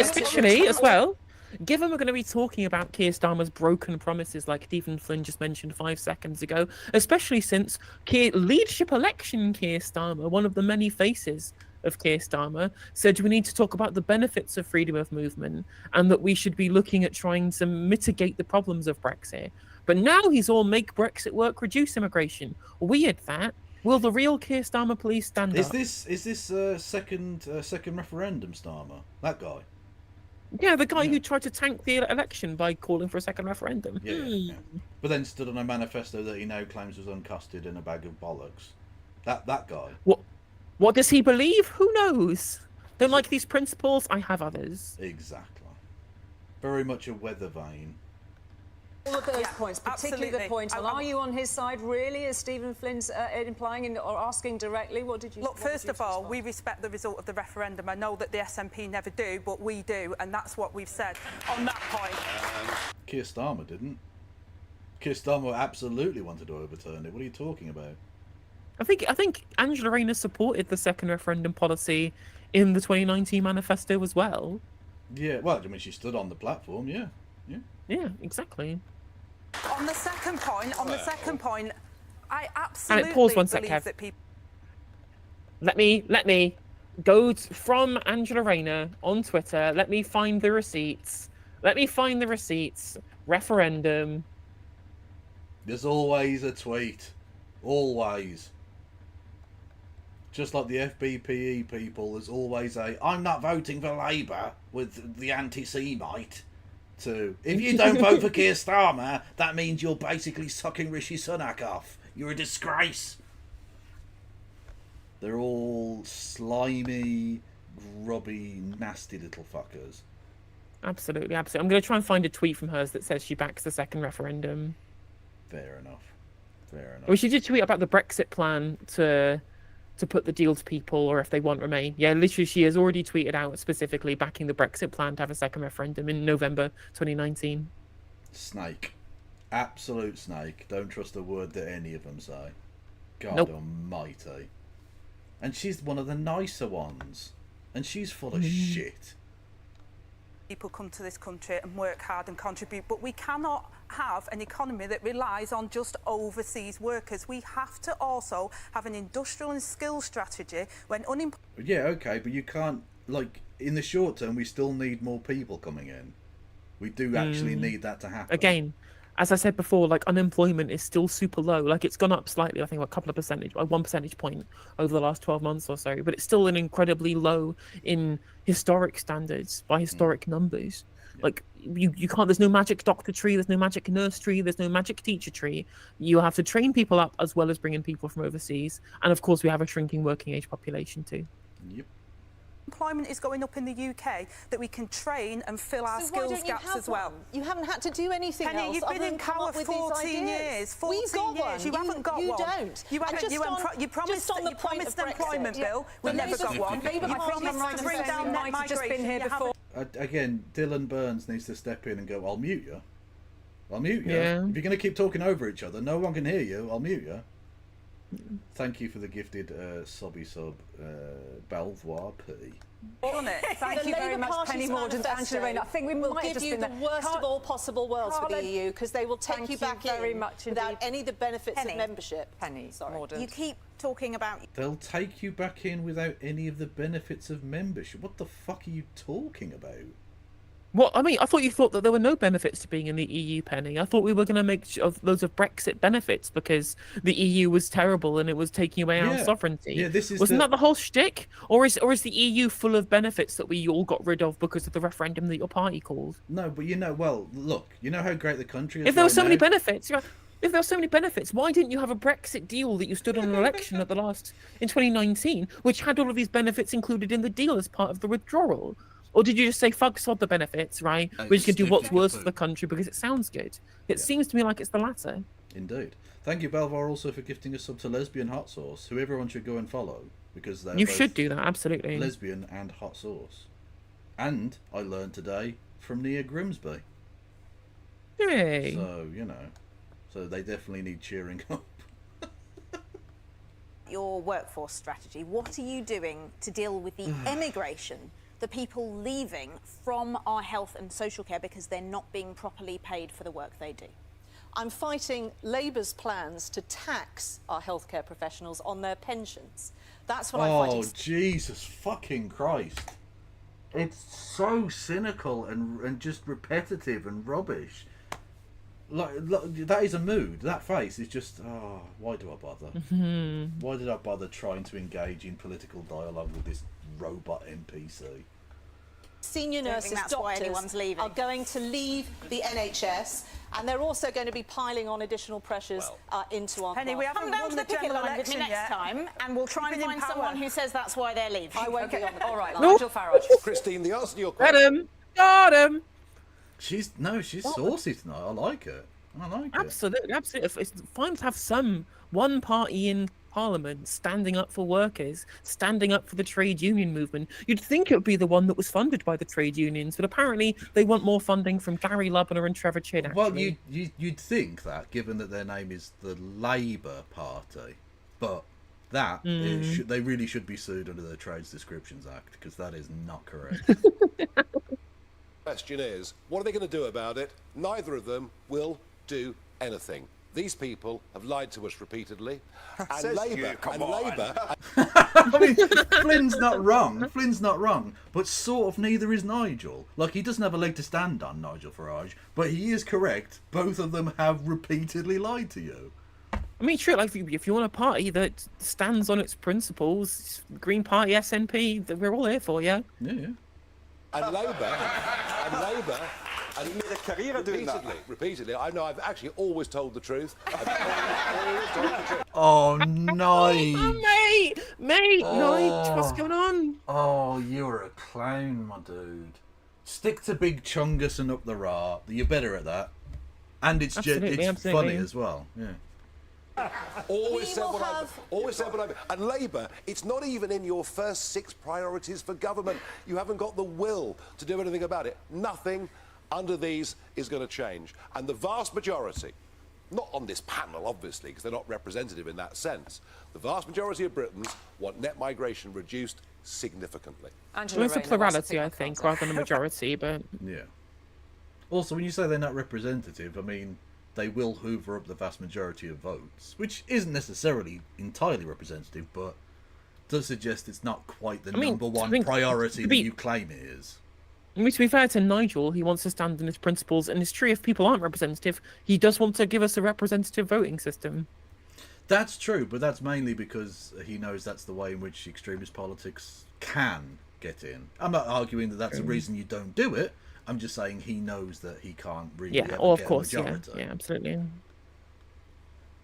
especially as well. Given we're going to be talking about Keir Starmer's broken promises, like Stephen Flynn just mentioned 5 seconds ago, especially since leadership election Keir Starmer, one of the many faces of Keir Starmer, said we need to talk about the benefits of freedom of movement and that we should be looking at trying to mitigate the problems of Brexit. But now he's all make Brexit work, reduce immigration. Weird that. Will the real Keir Starmer please stand up? Is this second referendum Starmer? That guy? Yeah, the guy who tried to tank the election by calling for a second referendum. Yeah. But then stood on a manifesto that he now claims was uncosted in a bag of bollocks. That guy. What does he believe? Who knows? Don't like these principles? I have others. Exactly. Very much a weather vane. All of those points, particularly absolutely. the point on, are you on his side, really, as Stephen Flynn's implying or asking directly? What did you Look, first of all, we respect the result of the referendum. I know that the SNP never do, but we do, and that's what we've said on that point. Keir Starmer didn't. Keir Starmer absolutely wanted to overturn it. What are you talking about? I think Angela Rayner supported the second referendum policy in the 2019 manifesto as well. Yeah, well, I mean, she stood on the platform, yeah. Yeah, exactly. On the second point, I absolutely And pause 1 sec, believe Kev. that people... Let me go from Angela Rayner on Twitter. Let me find the receipts. Referendum. There's always a tweet. Always. Just like the FBPE people, there's always a I'm not voting for Labour with the anti-Semite to if you don't vote for Keir Starmer, that means you're basically sucking Rishi Sunak off. You're a disgrace. They're all slimy, grubby, nasty little fuckers. Absolutely, absolutely. I'm going to try and find a tweet from hers that says she backs the second referendum. Fair enough. Fair enough. Well, she did tweet about the Brexit plan to put the deal to people, or if they want remain. Yeah, literally, she has already tweeted out specifically backing the Brexit plan to have a second referendum in November 2019. Snake. Absolute snake. Don't trust a word that any of them say. God Nope. almighty. And she's one of the nicer ones. And she's full of shit. People come to this country and work hard and contribute, but we cannot have an economy that relies on just overseas workers. We have to also have an industrial and skills strategy when unemployment... Yeah, okay, but you can't, like, in the short term, we still need more people coming in. We do actually need that to happen. Again, as I said before, like, unemployment is still super low. Like, it's gone up slightly, I think, a couple of percentage, like 1 percentage point over the last 12 months or so, but it's still an incredibly low in historic standards, by historic numbers. Like, you can't, there's no magic doctor tree, there's no magic nurse tree, there's no magic teacher tree. You have to train people up as well as bringing people from overseas. And of course, we have a shrinking working age population too. Yep. Employment is going up in the UK, that we can train and fill our skills gaps as well. You haven't had to do anything Penny, else. you've been in power 14 years. 14 We've got years. one. You haven't got you one. Don't. You haven't. You promised an employment bill. We never got one. You promised to bring down net migration. Again, Dylan Burns needs to step in and go, I'll mute you. I'll mute you. Yeah. If you're going to keep talking over each other, no one can hear you, I'll mute you. Thank you for the gifted sobby sub, Belvoir P. Thank you very much, Penny Mordaunt, Angela Rayner. I think we will might give have you just the been worst of all possible worlds for the EU, because they will take you back very in much without indeed. any of the benefits Penny. of membership. Penny Mordaunt. You keep talking about... They'll take you back in without any of the benefits of membership. What the fuck are you talking about? Well, I mean, I thought you thought that there were no benefits to being in the EU, Penny. I thought we were going to make loads of Brexit benefits because the EU was terrible and it was taking away our sovereignty. Yeah, this is Wasn't that the whole shtick? Or is the EU full of benefits that we all got rid of because of the referendum that your party called? No, but you know, well, look, you know how great the country is. If there were right so many now? benefits, if there were so many benefits, why didn't you have a Brexit deal that you stood on an election in 2019, which had all of these benefits included in the deal as part of the withdrawal? Or did you just say, fuck sod the benefits, right? We're just going to do what's worse for the country because it sounds good. It seems to me like it's the latter. Indeed. Thank you, Belvoir, also for gifting a sub to Lesbian Hot Sauce, who everyone should go and follow, because they're You both should do that, absolutely. lesbian and hot sauce. And I learned today from Nia Grimsby. Hey. So, you know, so they definitely need cheering up. Your workforce strategy, what are you doing to deal with the emigration, the people leaving from our health and social care because they're not being properly paid for the work they do? I'm fighting Labour's plans to tax our healthcare professionals on their pensions. That's what I'm fighting. Oh, Jesus fucking Christ. It's so cynical and just repetitive and rubbish. Like, that is a mood. That face is just, oh, why do I bother? Why did I bother trying to engage in political dialogue with this robot NPC? Senior nurses, doctors are going to leave the NHS, and they're also going to be piling on additional pressures into our Penny, we haven't come down won to the the picket general line with me election next yet. time, and we'll try and find someone who says that's why they're leaving. I won't be on the All right, line. Nigel Farage. Christine, the answer to your Got question... him! Got him! She's saucy tonight. I like it. I like it. Absolutely, absolutely. It's fine to have one party in Parliament standing up for workers, standing up for the trade union movement. You'd think it would be the one that was funded by the trade unions, but apparently they want more funding from Gary Lubboner and Trevor Chin. Actually. Well, you'd think that, given that their name is the Labour Party, but that they really should be sued under the Trades Descriptions Act, because that is not correct. Question is, what are they going to do about it? Neither of them will do anything. These people have lied to us repeatedly, and Labour I mean, Flynn's not wrong. Flynn's not wrong, but sort of neither is Nigel. Like, he doesn't have a leg to stand on, Nigel Farage, but he is correct. Both of them have repeatedly lied to you. I mean, true. Like, if you want a party that stands on its principles, Green Party, SNP, we're all here for you. Yeah. And Labour, repeatedly. I know I've actually always told the truth. Always told the truth. Oh, no. Mate, Nige, what's going on? Oh, you're a clown, my dude. Stick to Big Chungus and up the Ra. You're better at that. And it's funny as well. Yeah. Always said what I've... And Labour, it's not even in your first 6 priorities for government. You haven't got the will to do anything about it. Nothing under these is going to change. And the vast majority, not on this panel, obviously, because they're not representative in that sense, the vast majority of Britons want net migration reduced significantly. Well, it's a plurality, I think, rather than a majority, but... Yeah. Also, when you say they're not representative, I mean, they will hoover up the vast majority of votes, which isn't necessarily entirely representative, but does suggest it's not quite the number one priority that you claim it is. I mean, to be fair to Nigel, he wants to stand on his principles, and it's true if people aren't representative, he does want to give us a representative voting system. That's true, but that's mainly because he knows that's the way in which extremist politics can get in. I'm not arguing that that's the reason you don't do it. I'm just saying he knows that he can't really ever get a majority. Yeah, absolutely.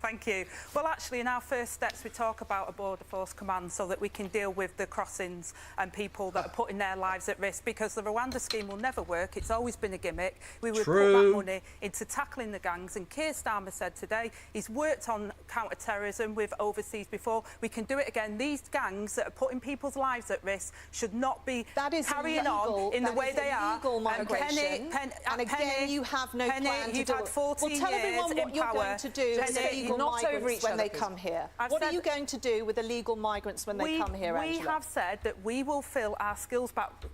Thank you. Well, actually, in our first steps, we talk about a border force command so that we can deal with the crossings and people that are putting their lives at risk, because the Rwanda scheme will never work. It's always been a gimmick. We would put that money into tackling the gangs. And Keir Starmer said today he's worked on counter-terrorism with overseas before. We can do it again. These gangs that are putting people's lives at risk should not be carrying on in the way they are. Migration. And again, you have no plan to do it. Well, tell everyone what you're going to do with illegal migrants when they come here. What are you going to do with illegal migrants when they come here, Angela? We have said that we will fill our skills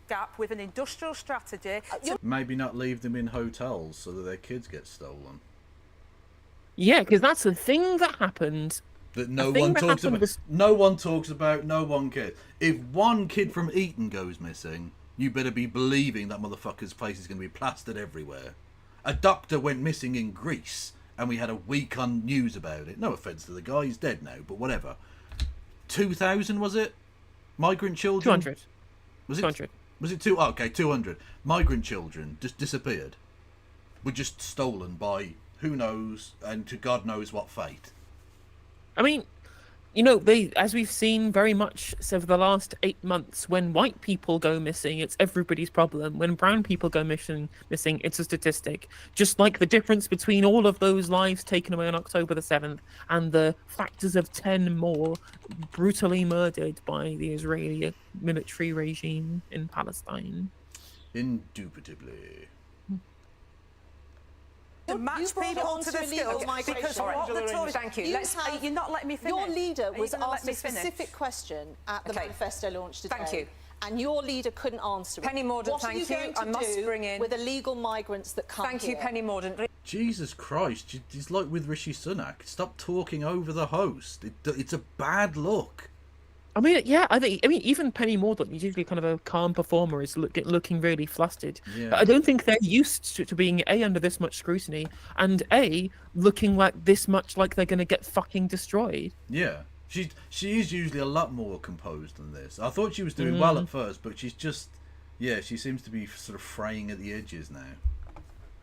gap with an industrial strategy. Maybe not leave them in hotels so that their kids get stolen. Yeah, because that's the thing that happened. That no one talks about. No one talks about. No one cares. If one kid from Eton goes missing, you better be believing that motherfucker's face is going to be plastered everywhere. A doctor went missing in Greece, and we had a week on news about it. No offence to the guy, he's dead now, but whatever. 2,000 was it? Migrant children? 200. Was it 200? Was it 2? Oh, okay, 200. Migrant children just disappeared. Were just stolen by who knows, and to God knows what fate. I mean, you know, as we've seen very much over the last 8 months, when white people go missing, it's everybody's problem. When brown people go missing, it's a statistic. Just like the difference between all of those lives taken away on October the 7th and the factors of 10 more brutally murdered by the Israeli military regime in Palestine. Indubitably. To match people to the skills, because what the Tories... Thank you. You're not letting me finish. Your leader was asked a specific question at the Manifesto launch today. Thank you. And your leader couldn't answer it. Penny Mordaunt, what are you going to do with illegal migrants that come here? Thank you, Penny Mordaunt. Jesus Christ, it's like with Rishi Sunak. Stop talking over the host. It's a bad look. I mean, yeah, I mean, even Penny Mordaunt, who's usually kind of a calm performer, is looking really flustered. Yeah. But I don't think they're used to being A, under this much scrutiny, and A, looking like this much like they're going to get fucking destroyed. Yeah. She is usually a lot more composed than this. I thought she was doing well at first, but she's just... Yeah, she seems to be sort of fraying at the edges now.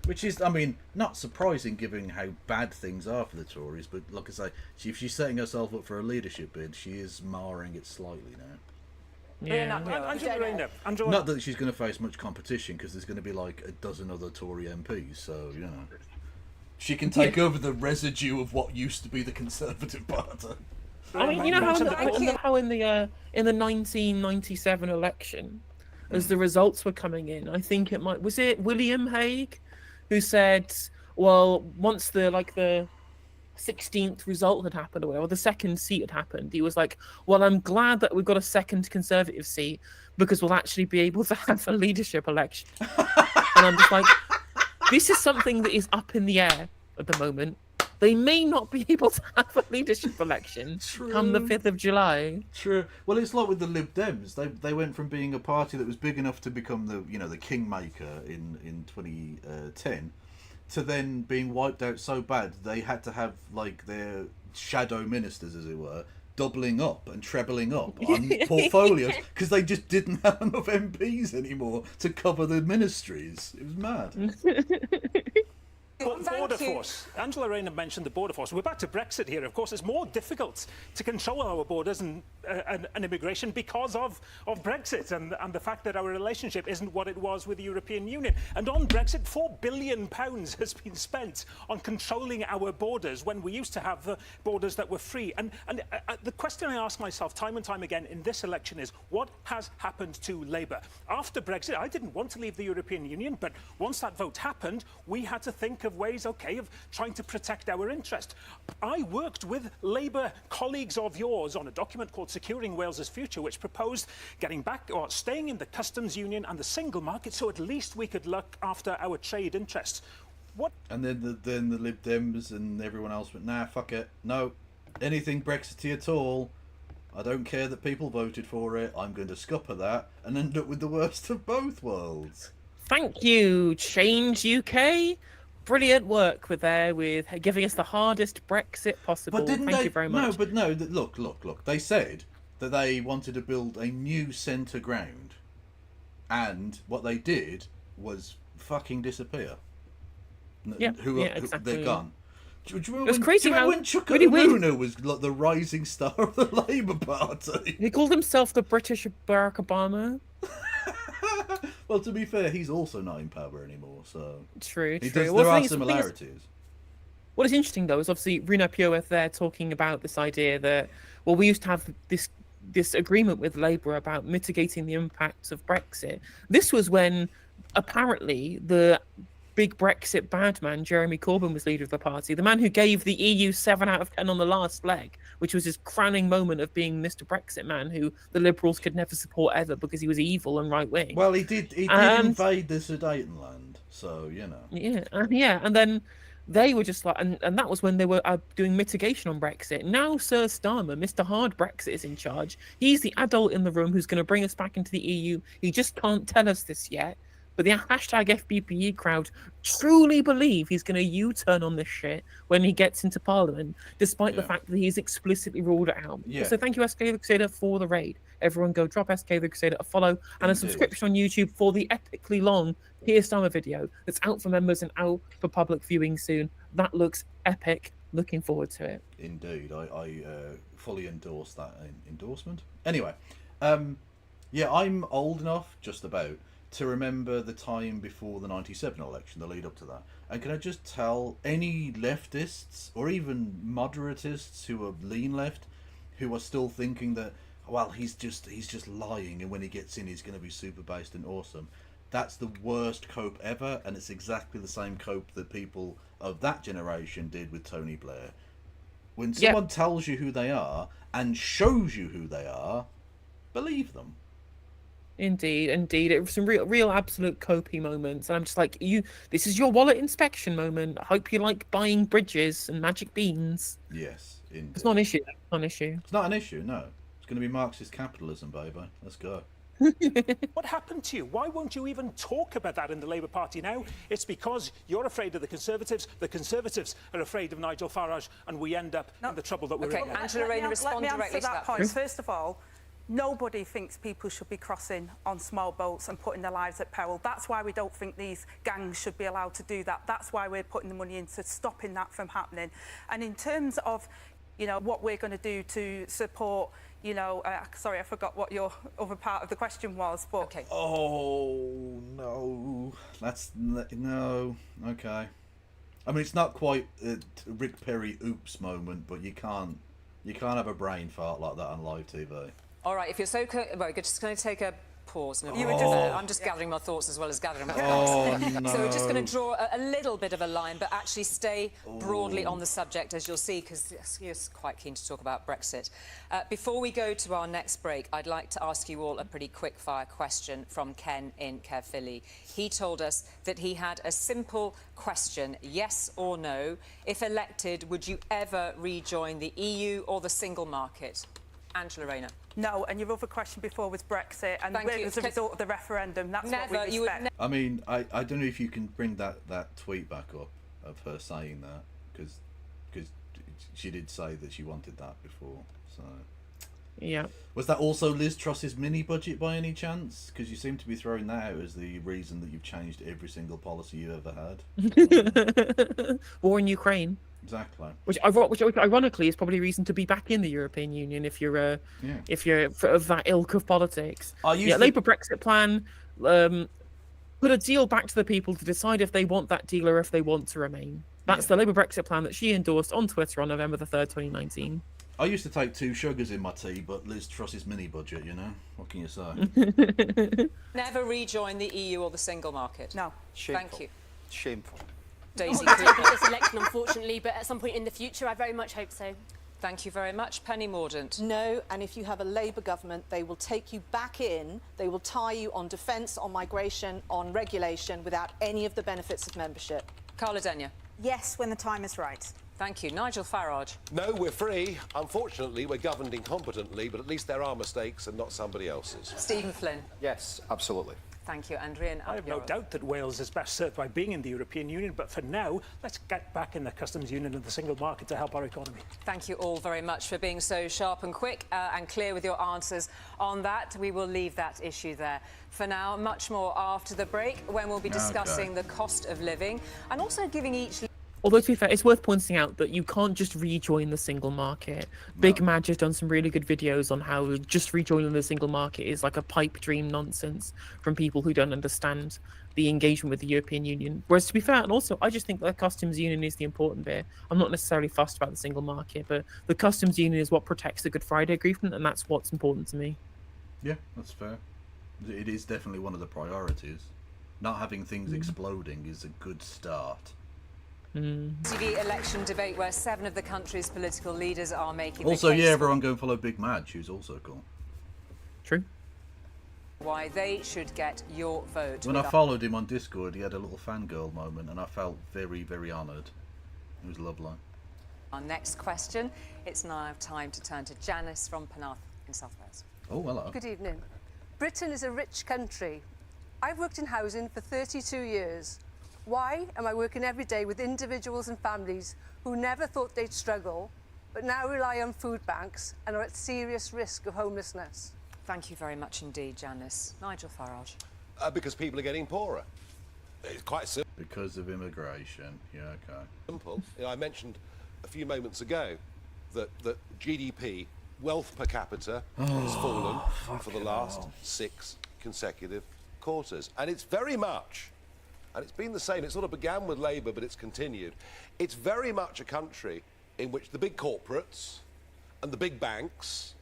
Which is, I mean, not surprising given how bad things are for the Tories, but like I say, if she's setting herself up for a leadership bid, she is marring it slightly now. Yeah. Angela. Not that she's going to face much competition, because there's going to be like a dozen other Tory MPs, so, you know. She can take over the residue of what used to be the Conservative Party. I mean, you know how in the 1997 election, as the results were coming in, I think was it William Hague who said, well, once the 16th result had happened, or the second seat had happened, he was like, well, I'm glad that we've got a second Conservative seat because we'll actually be able to have a leadership election. And I'm just like, this is something that is up in the air at the moment. They may not be able to have a leadership election come the 5th of July. True. Well, it's like with the Lib Dems. They went from being a party that was big enough to become the kingmaker in 2010 to then being wiped out so bad they had to have like their shadow ministers, as it were, doubling up and trebling up on portfolios because they just didn't have enough MPs anymore to cover the ministries. It was mad. Border force. Angela Rayner mentioned the border force. We're back to Brexit here. Of course, it's more difficult to control our borders and immigration because of Brexit and the fact that our relationship isn't what it was with the European Union. And on Brexit, £4 billion has been spent on controlling our borders when we used to have borders that were free. And the question I ask myself time and time again in this election is, what has happened to Labour? After Brexit, I didn't want to leave the European Union, but once that vote happened, we had to think of ways, okay, of trying to protect our interest. I worked with Labour colleagues of yours on a document called Securing Wales's Future, which proposed getting back or staying in the customs union and the single market, so at least we could look after our trade interests. What? And then the Lib Dems and everyone else went, nah, fuck it, no, anything Brexity at all. I don't care that people voted for it. I'm going to scupper that and end up with the worst of both worlds. Thank you, Change UK. Brilliant work with giving us the hardest Brexit possible. But didn't Thank you very much. No, look. They said that they wanted to build a new centre ground, and what they did was fucking disappear. Yeah, exactly. They're gone. Do you remember It was crazy how when Chuka really weird. Umunna was like the rising star of the Labour Party? He called himself the British Barack Obama. Well, to be fair, he's also not in power anymore, so... True. There are similarities. What is interesting, though, is obviously Runa Pueth there talking about this idea that, well, we used to have this agreement with Labour about mitigating the impacts of Brexit. This was when, apparently, the big Brexit bad man, Jeremy Corbyn, was leader of the party, the man who gave the EU 7 out of 10 on the last leg, which was his crowning moment of being Mr. Brexit man, who the Liberals could never support ever because he was evil and right-wing. Well, he did invade the Sudetenland, so, you know. Yeah, and then they were just like, and that was when they were doing mitigation on Brexit. Now Sir Starmer, Mr. Hard Brexit, is in charge. He's the adult in the room who's going to bring us back into the EU. He just can't tell us this yet. But the hashtag FBPE crowd truly believe he's going to U-turn on this shit when he gets into Parliament, despite the fact that he's explicitly ruled it out. Yeah. So thank you, SK the Crusader, for the raid. Everyone go drop SK the Crusader a follow and a subscription on YouTube for the epically long Keir Starmer video that's out for members and out for public viewing soon. That looks epic. Looking forward to it. Indeed. I fully endorse that endorsement. Anyway, yeah, I'm old enough, just about, to remember the time before the 97 election, the lead up to that. And can I just tell any leftists or even moderatists who are lean left who are still thinking that, well, he's just lying and when he gets in he's going to be super based and awesome. That's the worst cope ever, and it's exactly the same cope that people of that generation did with Tony Blair. When someone tells you who they are and shows you who they are, believe them. Indeed. It was some real absolute copy moments, and I'm just like, this is your wallet inspection moment. I hope you like buying bridges and magic beans. Yes, indeed. It's not an issue. It's not an issue, no. It's going to be Marxist capitalism, baby. Let's go. What happened to you? Why won't you even talk about that in the Labour Party now? It's because you're afraid of the Conservatives are afraid of Nigel Farage, and we end up in the trouble that we're in. Angela Rayner, respond directly to that point. First of all, nobody thinks people should be crossing on small boats and putting their lives at peril. That's why we don't think these gangs should be allowed to do that. That's why we're putting the money into stopping that from happening. And in terms of, you know, what we're going to do to support, you know, sorry, I forgot what your other part of the question was, but... Okay. Oh, no. No. Okay. I mean, it's not quite a Rick Perry oops moment, but you can't have a brain fart like that on live TV. All right, if you're so... Right, just going to take a pause. I'm just gathering my thoughts as well as gathering my facts. No. So we're just going to draw a little bit of a line, but actually stay broadly on the subject, as you'll see, because you're quite keen to talk about Brexit. Before we go to our next break, I'd like to ask you all a pretty quick-fire question from Ken in Caerphilly. He told us that he had a simple question, yes or no. If elected, would you ever rejoin the EU or the single market? Angela Rayner. No, and your other question before was Brexit, and as a result of the referendum, that's what we respect. I mean, I don't know if you can bring that tweet back up, of her saying that, because she did say that she wanted that before. So yeah. Was that also Liz Truss's mini budget by any chance? Because you seem to be throwing that out as the reason that you've changed every single policy you ever had. War in Ukraine. Exactly. Which ironically is probably reason to be back in the European Union if you're of that ilk of politics. Labour Brexit plan. Put a deal back to the people to decide if they want that deal or if they want to remain. That's the Labour Brexit plan that she endorsed on Twitter on November the 3rd, 2019. I used to take 2 sugars in my tea, but Liz Truss's mini budget, you know? What can you say? Never rejoin the EU or the single market? No. Shameful. Thank you. Shameful. Daisy Not Cooper. this election, unfortunately, but at some point in the future, I very much hope so. Thank you very much. Penny Mordaunt. No, and if you have a Labour government, they will take you back in, they will tie you on defence, on migration, on regulation, without any of the benefits of membership. Carla Denyer. Yes, when the time is right. Thank you. Nigel Farage. No, we're free. Unfortunately, we're governed incompetently, but at least there are mistakes and not somebody else's. Stephen Flynn. Yes, absolutely. Thank you, Andrea. I have no doubt that Wales is best served by being in the European Union, but for now, let's get back in the customs union and the single market to help our economy. Thank you all very much for being so sharp and quick and clear with your answers on that. We will leave that issue there. For now, much more after the break, when we'll be discussing the cost of living and also giving each... Although, to be fair, it's worth pointing out that you can't just rejoin the single market. Big Madge has done some really good videos on how just rejoining the single market is like a pipe dream nonsense from people who don't understand the engagement with the European Union. Whereas, to be fair, and also, I just think the customs union is the important bit. I'm not necessarily fussed about the single market, but the customs union is what protects the Good Friday Agreement, and that's what's important to me. Yeah, that's fair. It is definitely one of the priorities. Not having things exploding is a good start. TV election debate where 7 of the country's political leaders are making also, the case everyone go and follow Big Madge, who's also cool. True. Why they should get your vote. When I followed him on Discord, he had a little fangirl moment, and I felt very, very honoured. It was lovely. Our next question. It's now time to turn to Janice from Penarth in South Wales. Oh, hello. Good evening. Britain is a rich country. I've worked in housing for 32 years. Why am I working every day with individuals and families who never thought they'd struggle, but now rely on food banks and are at serious risk of homelessness? Thank you very much indeed, Janice. Nigel Farage. Because people are getting poorer. It's quite simple. Because of immigration. Yeah, okay. Simple. You know, I mentioned a few moments ago that GDP, wealth per capita, has fallen for the last 6 consecutive quarters. And it's very much... And it's been the same. It sort of began with Labour, but it's continued. It's very much a country in which the big corporates and the big banks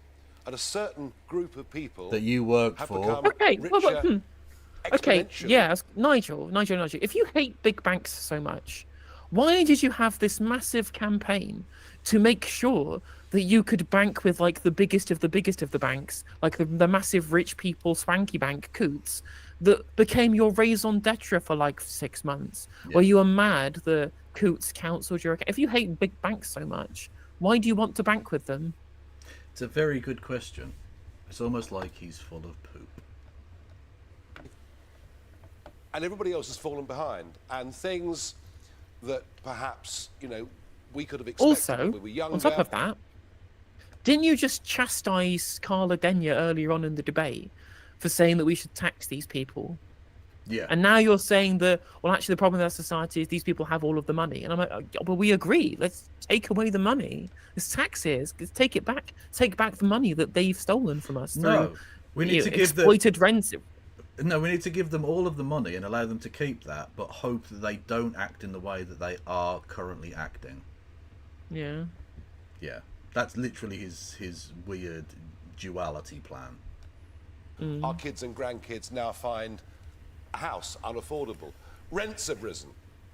and a certain group of people that you work have for. become Okay, richer Nigel. If you hate big banks so much, why did you have this massive campaign to make sure that you could bank with like the biggest of the banks, like the massive rich people swanky bank Coots, that became your raison d'etre for like 6 months, where you were mad that Coots cancelled your account? If you hate big banks so much, why do you want to bank with them? It's a very good question. It's almost like he's full of poop. And everybody else has fallen behind. And things that perhaps, you know, we could have expected Also, when we were younger. on top of that, didn't you just chastise Carla Denyer earlier on in the debate for saying that we should tax these people? Yeah. And now you're saying that, well, actually, the problem with our society is these people have all of the money. And I'm like, well, we agree. Let's take away the money. It's taxes. Let's take it back. Take back the money that they've stolen from us. No, we need to give exploited rents. No, we need to give them all of the money and allow them to keep that, but hope that they don't act in the way that they are currently acting. Yeah. Yeah. That's literally his weird duality plan. Our kids and grandkids now find a house unaffordable. Rents have risen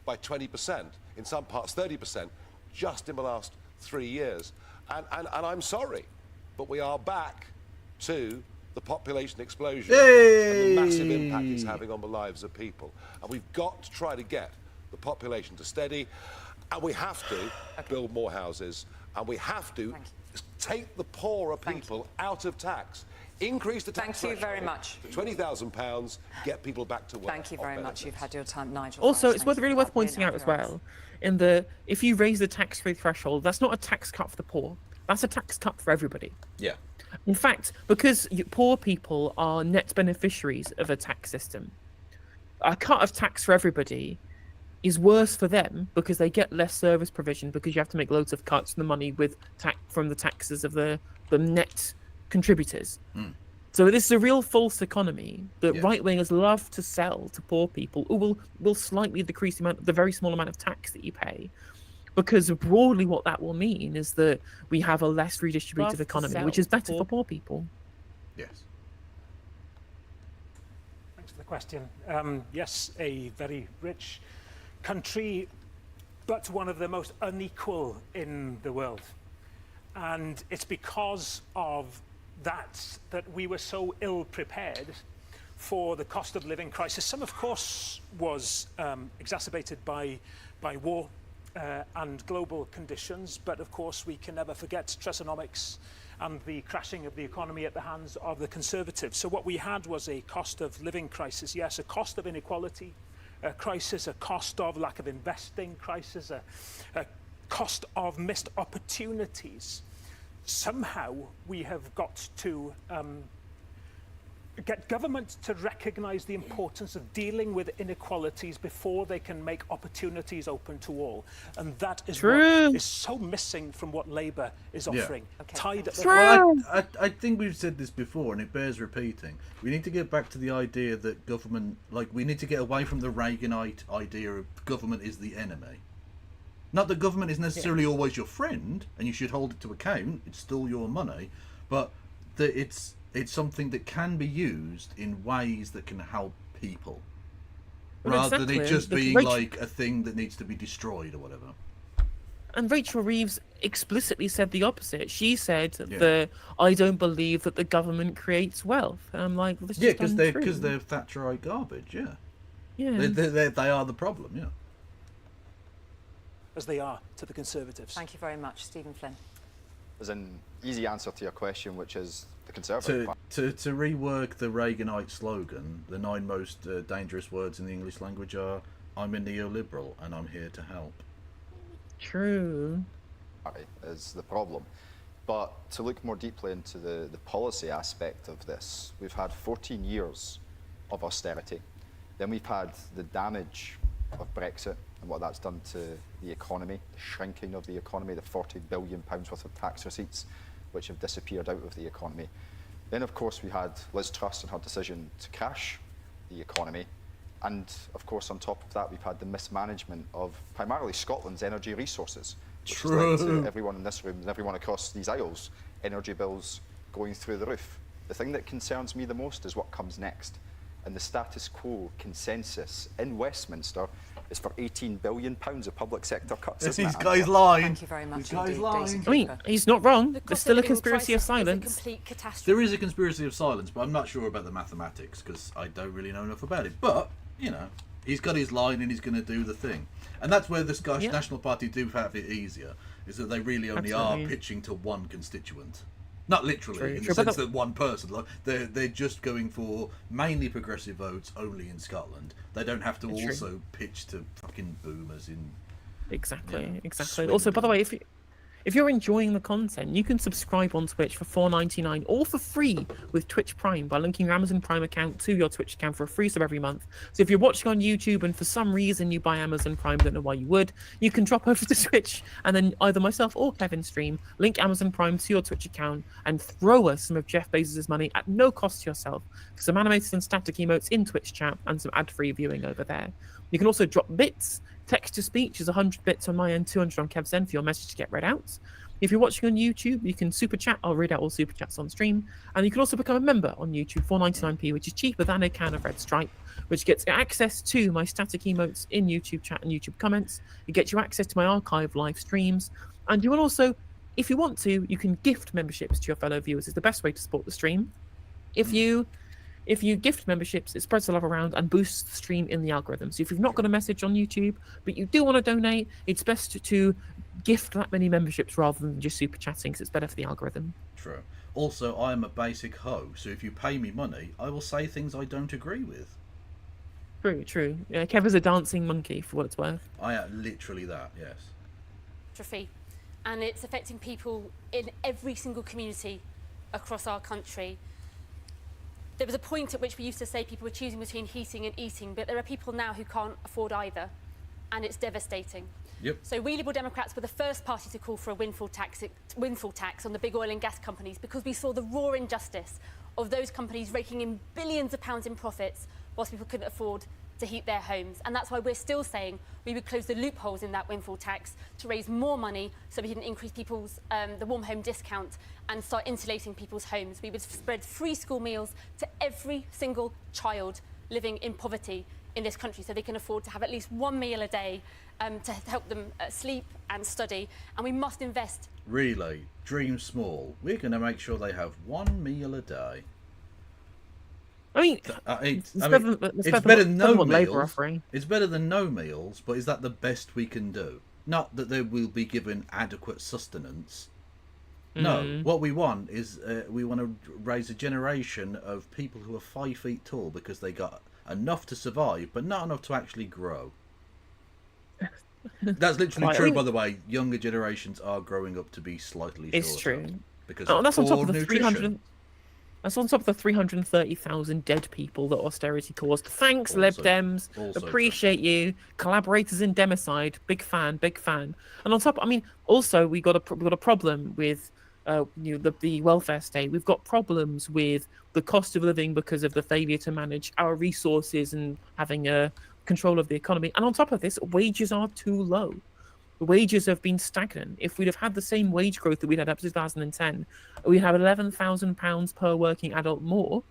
by 20%, in some parts 30%, just in the last 3 years. And I'm sorry, but we are back to the population explosion and the massive impact it's having on the lives of people. And we've got to try to get the population to steady, and we have to build more houses, and we have to take the poorer people out of tax. Increase the tax Thank you very much. to £20,000, get people back to work. Thank you very much. You've had your time, Nigel. Also, Farage. it's Thank you really for worth that. pointing out as well, in the if you raise the tax-free threshold, that's not a tax cut for the poor. That's a tax cut for everybody. Yeah. In fact, because poor people are net beneficiaries of a tax system, a cut of tax for everybody is worse for them because they get less service provision because you have to make loads of cuts from the money with from the taxes of the net contributors. So this is a real false economy that right-wingers love to sell to poor people who will slightly decrease the very small amount of tax that you pay. Because broadly what that will mean is that we have a less redistributive economy, which is better for poor people. Yes. Thanks for the question. Yes, a very rich country, but one of the most unequal in the world. And it's because of that we were so ill prepared for the cost of living crisis. Some, of course, was exacerbated by war and global conditions, but of course we can never forget Trussonomics and the crashing of the economy at the hands of the Conservatives. So what we had was a cost of living crisis, yes, a cost of inequality crisis, a cost of lack of investing crisis, a cost of missed opportunities. Somehow we have got to get government to recognise the importance of dealing with inequalities before they can make opportunities open to all. And that is what is so missing from what Labour is offering. Tied at the Well, I think we've said this before, and it bears repeating. We need to get back to the idea that government, we need to get away from the Reaganite idea of government is the enemy. Not that government is necessarily always your friend, and you should hold it to account. It's still your money, but that it's something that can be used in ways that can help people, rather than it just being like a thing that needs to be destroyed or whatever. And Rachel Reeves explicitly said the opposite. She said that I don't believe that the government creates wealth. And I'm like, well, that's just untrue. because they're Thatcherite garbage. Yeah. They are the problem. Yeah. As they are to the Conservatives. Thank you very much, Stephen Flynn. There's an easy answer to your question, which is the Conservative Party. To rework the Reaganite slogan, the 9 most dangerous words in the English language are, I'm a neoliberal and I'm here to help. True. Is the problem. But to look more deeply into the policy aspect of this, we've had 14 years of austerity. Then we've had the damage of Brexit and what that's done to the economy, the shrinking of the economy, the £40 billion worth of tax receipts which have disappeared out of the economy. Then, of course, we had Liz Truss and her decision to crash the economy. And, of course, on top of that, we've had the mismanagement of primarily Scotland's energy resources, which has led to everyone in this room and everyone across these aisles, energy bills going through the roof. The thing that concerns me the most is what comes next. And the status quo consensus in Westminster is for £18 billion of public sector cuts. This guy's lying. Thank you very much. This guy's lying. I mean, he's not wrong. There's still a conspiracy of silence. There is a conspiracy of silence, but I'm not sure about the mathematics because I don't really know enough about it. But, you know, he's got his line and he's going to do the thing. And that's where the Scottish National Party do have it easier, is that they really only are pitching to one constituent. Not literally, in the sense that one person. Like they're just going for mainly progressive votes only in Scotland. They don't have to also pitch to fucking boomers in. Exactly. Also, by the way, if you're enjoying the content, you can subscribe on Twitch for $4.99 or for free with Twitch Prime by linking your Amazon Prime account to your Twitch account for a free sub every month. So if you're watching on YouTube and for some reason you buy Amazon Prime, don't know why you would, you can drop over to Twitch and then either myself or Kevin stream, link Amazon Prime to your Twitch account and throw us some of Jeff Bezos' money at no cost to yourself for some animated and static emotes in Twitch chat and some ad-free viewing over there. You can also drop bits. Text-to-speech is 100 bits on my end, 200 on Kev's end for your message to get read out. If you're watching on YouTube, you can super chat. I'll read out all super chats on stream. And you can also become a member on YouTube, 4.99p, which is cheaper than a can of Red Stripe, which gets access to my static emotes in YouTube chat and YouTube comments. It gets you access to my archive live streams. And you will also, if you want to, you can gift memberships to your fellow viewers. It's the best way to support the stream. If you gift memberships, it spreads the love around and boosts the stream in the algorithm. So if you've not got a message on YouTube, but you do want to donate, it's best to gift that many memberships rather than just super chatting, because it's better for the algorithm. True. Also, I am a basic hoe, so if you pay me money, I will say things I don't agree with. True, true. Yeah, Kev is a dancing monkey, for what it's worth. I am literally that, yes. Atrophy, and it's affecting people in every single community across our country. There was a point at which we used to say people were choosing between heating and eating, but there are people now who can't afford either, and it's devastating. Yep. So we Liberal Democrats were the first party to call for a windfall tax on the big oil and gas companies, because we saw the raw injustice of those companies raking in billions of pounds in profits whilst people couldn't afford to heat their homes. And that's why we're still saying we would close the loopholes in that windfall tax to raise more money so we can increase people's the warm home discount and start insulating people's homes. We would spread free school meals to every single child living in poverty in this country so they can afford to have at least one meal a day to help them sleep and study. And we must invest. Really, dream small. We're going to make sure they have one meal a day. I mean, it's better than no meals. It's better than no meals, but is that the best we can do? Not that they will be given adequate sustenance. No, what we want is we want to raise a generation of people who are 5 feet tall because they got enough to survive, but not enough to actually grow. That's literally true, by the way. Younger generations are growing up to be slightly shorter. It's true. Because that's on top of the nutrition. 300. That's on top of the 330,000 dead people that austerity caused. Thanks, Lib Dems. Appreciate you. Collaborators in Democide. Big fan, big fan. And on top, I mean, also we got a problem with the welfare state. We've got problems with the cost of living because of the failure to manage our resources and having a control of the economy. And on top of this, wages are too low. The wages have been stagnant. If we'd have had the same wage growth that we'd had up to 2010, we'd have £11,000 per working adult more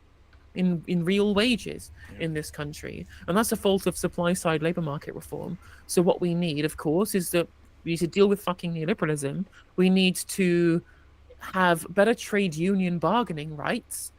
in real wages in this country. And that's a fault of supply-side labour market reform. So what we need, of course, is that we need to deal with fucking neoliberalism. We need to have better trade union bargaining rights,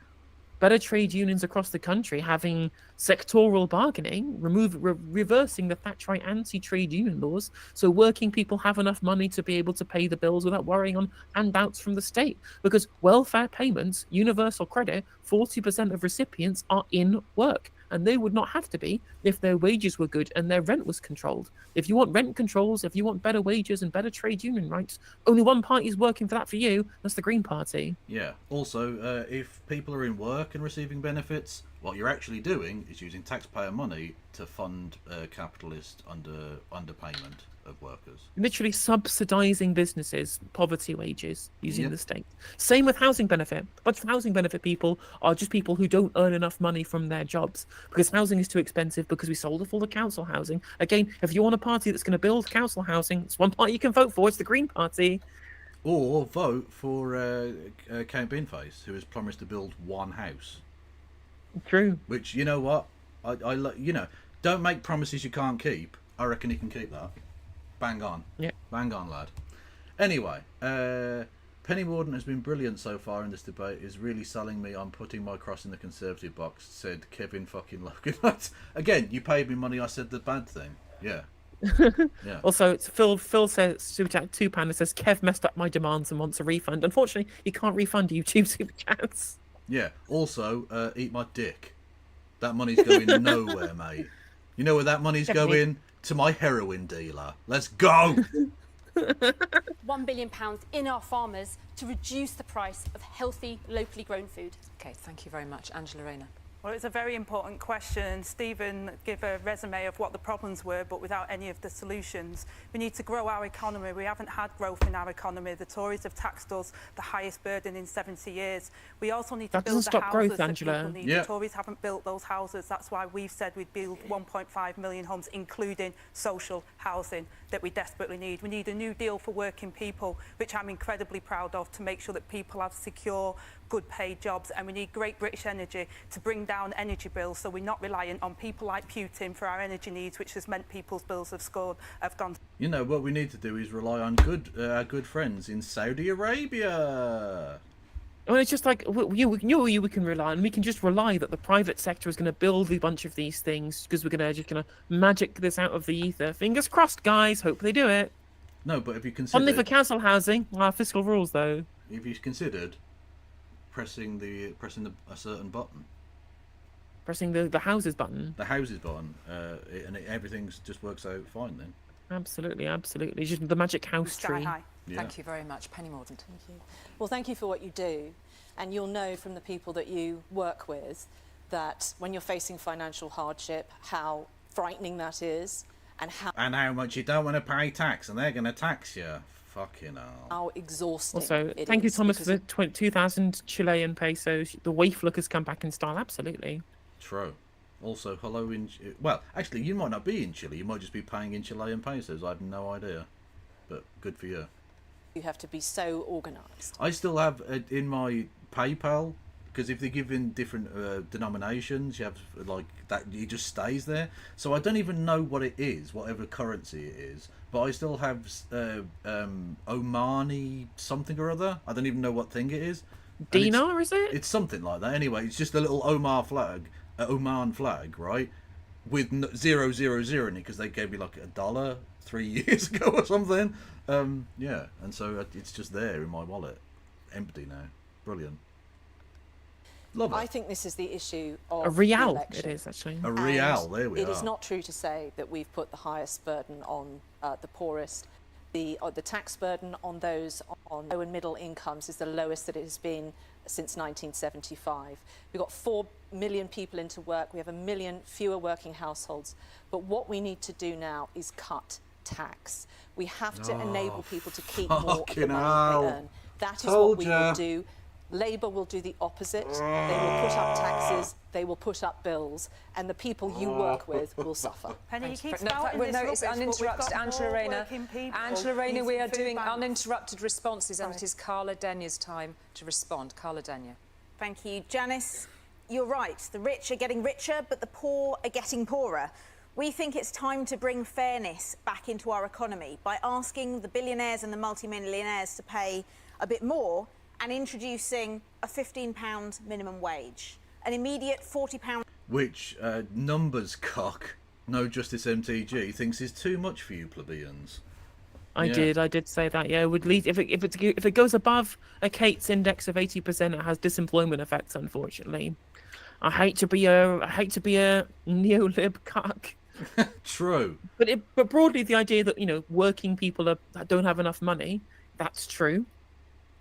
better trade unions across the country having sectoral bargaining, reversing the Thatcherite anti-trade union laws so working people have enough money to be able to pay the bills without worrying on handouts from the state. Because welfare payments, universal credit, 40% of recipients are in work. And they would not have to be if their wages were good and their rent was controlled. If you want rent controls, if you want better wages and better trade union rights, only one party is working for that for you. That's the Green Party. Yeah. Also, if people are in work and receiving benefits, what you're actually doing is using taxpayer money to fund capitalist underpayment of workers. Literally subsidising businesses, poverty wages, using the state. Same with housing benefit. But housing benefit people are just people who don't earn enough money from their jobs because housing is too expensive because we sold off all the council housing. Again, if you want a party that's going to build council housing, it's one party you can vote for. It's the Green Party. Or vote for Count Binface, who has promised to build one house. True. Which, you know what? I don't make promises you can't keep. I reckon he can keep that. Bang on. Yeah. Bang on, lad. Anyway, Penny Mordaunt has been brilliant so far in this debate. Is really selling me on putting my cross in the Conservative box, said Kevin fucking Logan. Again, you paid me money, I said the bad thing. Yeah. Yeah. Also, it's Phil says super chat £2 that says Kev messed up my demands and wants a refund. Unfortunately, you can't refund YouTube super chats. Yeah. Also, eat my dick. That money's going nowhere, mate. You know where that money's going? To my heroin dealer. Let's go. £1 billion in our farmers to reduce the price of healthy, locally grown food. Okay, thank you very much. Angela Rayner. Well, it's a very important question. Stephen gave a resume of what the problems were, but without any of the solutions. We need to grow our economy. We haven't had growth in our economy. The Tories have taxed us the highest burden in 70 years. We also need to build the houses that people need. The Tories haven't built those houses. That's why we've said we'd build 1.5 million homes, including social housing that we desperately need. We need a new deal for working people, which I'm incredibly proud of, to make sure that people have secure, good paid jobs, and we need Great British Energy to bring down energy bills so we're not reliant on people like Putin for our energy needs, which has meant people's bills have gone. You know, what we need to do is rely on our good friends in Saudi Arabia. Well, it's just like we can rely on. We can just rely that the private sector is going to build a bunch of these things because we're just going to magic this out of the ether. Fingers crossed, guys. Hope they do it. No, but if you consider only for council housing, our fiscal rules, though. If you considered pressing a certain button. Pressing the houses button. The houses button, and everything just works out fine then. Absolutely, absolutely. Just the magic house Sky tree. high. Yeah. Thank you very much. Penny Mordaunt. Thank you. Well, thank you for what you do. And you'll know from the people that you work with that when you're facing financial hardship, how frightening that is, and how much you don't want to pay tax, and they're going to tax you. Fucking hell. how exhausting Also, it thank you, is, Thomas, for because the 2,000 Chilean pesos. The waif look has come back in style. Absolutely. True. Also, hello in... Well, actually, you might not be in Chile. You might just be paying in Chilean pesos. I have no idea. But good for you. you have to be so organised. I still have in my PayPal, because if they give in different denominations, you have like that, it just stays there. So I don't even know what it is, whatever currency it is. But I still have Omani something or other. I don't even know what thing it is. Dinar, is it? It's something like that. Anyway, it's just a little Oman flag, right? With 000 in it, because they gave me like $1 3 years ago or something. Yeah, and so it's just there in my wallet, empty now. Brilliant. Love it. I think this is the issue of A real, the election. it is actually. A real, there we It are. is not true to say that we've put the highest burden on the poorest. The tax burden on those on low and middle incomes is the lowest that it has been since 1975. We've got 4 million people into work. We have 1 million fewer working households. But what we need to do now is cut tax. We have to enable people to keep more of the money they earn. That is what we will do. Labour will do the opposite. They will put up taxes, they will put up bills, and the people you work with will suffer. Penny, you keep No, spouting no, this it's rubbish, but we've uninterrupted. got Angela more Rayner. working people Angela Rayner, we using are food doing banks. uninterrupted responses, and it is Carla Denya's time to respond. Carla Denya. Thank you, Janice. You're right. The rich are getting richer, but the poor are getting poorer. We think it's time to bring fairness back into our economy by asking the billionaires and the multimillionaires to pay a bit more and introducing a £15 minimum wage, an immediate £40. Which Numbers Cock, No Justice MTG, thinks is too much for you plebeians. I did say that. Yeah, it would lead if it goes above a Kate's index of 80%, it has disemplopment effects. Unfortunately, I hate to be a neo-lib cuck. True. But broadly, the idea that working people don't have enough money, that's true.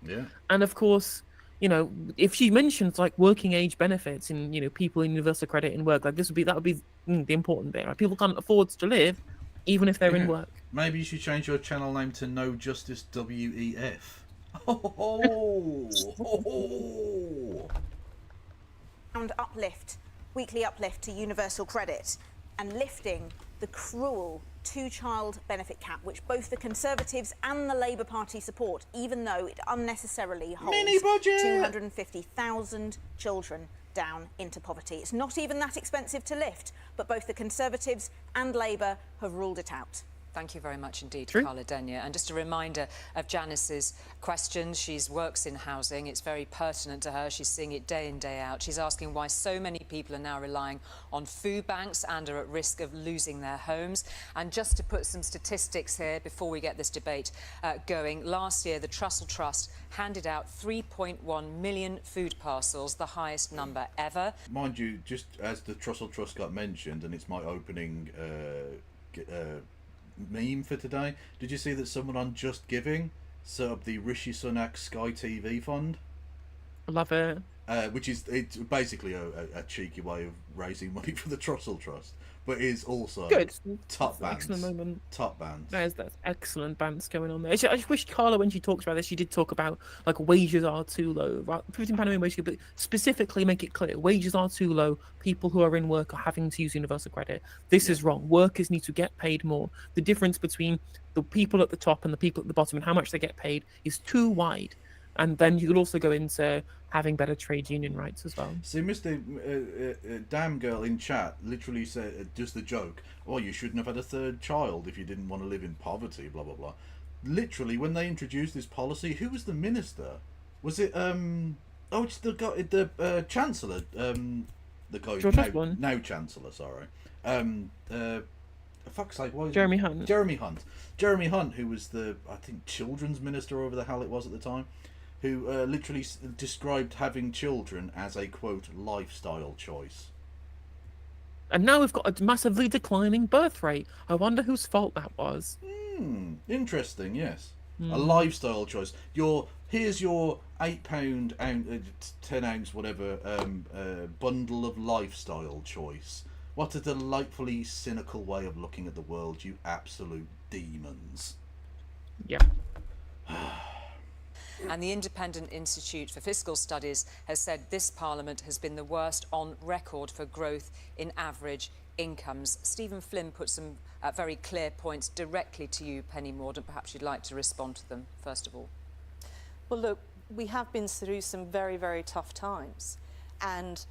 Yeah. And of course, if she mentions like working age benefits and people in universal credit in work, like that would be the important bit. Right? People can't afford to live, even if they're in work. Maybe you should change your channel name to No Justice WEF. Weekly uplift to universal credit, and lifting the cruel two-child benefit cap, which both the Conservatives and the Labour Party support, even though it unnecessarily holds 250,000 children down into poverty. It's not even that expensive to lift, but both the Conservatives and Labour have ruled it out. Thank you very much indeed, Carla Denya. And just a reminder of Janice's questions. She works in housing. It's very pertinent to her. She's seeing it day in, day out. She's asking why so many people are now relying on food banks and are at risk of losing their homes. And just to put some statistics here before we get this debate going, last year the Trussell Trust handed out 3.1 million food parcels, the highest number ever. Mind you, just as the Trussell Trust got mentioned, and it's my opening meme for today, did you see that someone on Just Giving set up the Rishi Sunak Sky TV fund? I love it. It's basically a cheeky way of raising money for the Trussell Trust, but is also good. Top bands. Excellent moment. Top bands. That's excellent bands going on there. I just wish Carla, when she talks about this, she did talk about like wages are too low. Right? £15 minimum wage, but specifically make it clear wages are too low. People who are in work are having to use universal credit. This is wrong. Workers need to get paid more. The difference between the people at the top and the people at the bottom and how much they get paid is too wide. And then you could also go into having better trade union rights as well. See, Mr. Damn Girl in chat literally said, just the joke, oh, you shouldn't have had a third child if you didn't want to live in poverty, blah, blah, blah. Literally, when they introduced this policy, who was the minister? Was it, it's the guy, the Chancellor, the guy, now Chancellor, sorry. For fuck's sake, what is Jeremy Hunt. Jeremy Hunt, who was the, I think, children's minister, or whatever the hell it was at the time. who literally described having children as a, quote, lifestyle choice. And now we've got a massively declining birth rate. I wonder whose fault that was. Interesting, yes. A Hmm. lifestyle choice. Here's your £8 10 ounce whatever bundle of lifestyle choice. What a delightfully cynical way of looking at the world, you absolute demons. Yeah. And the Independent Institute for Fiscal Studies has said this Parliament has been the worst on record for growth in average incomes. Stephen Flynn put some very clear points directly to you, Penny Mordaunt. Perhaps you'd like to respond to them, first of all. Well, look, we have been through some very, very tough times, and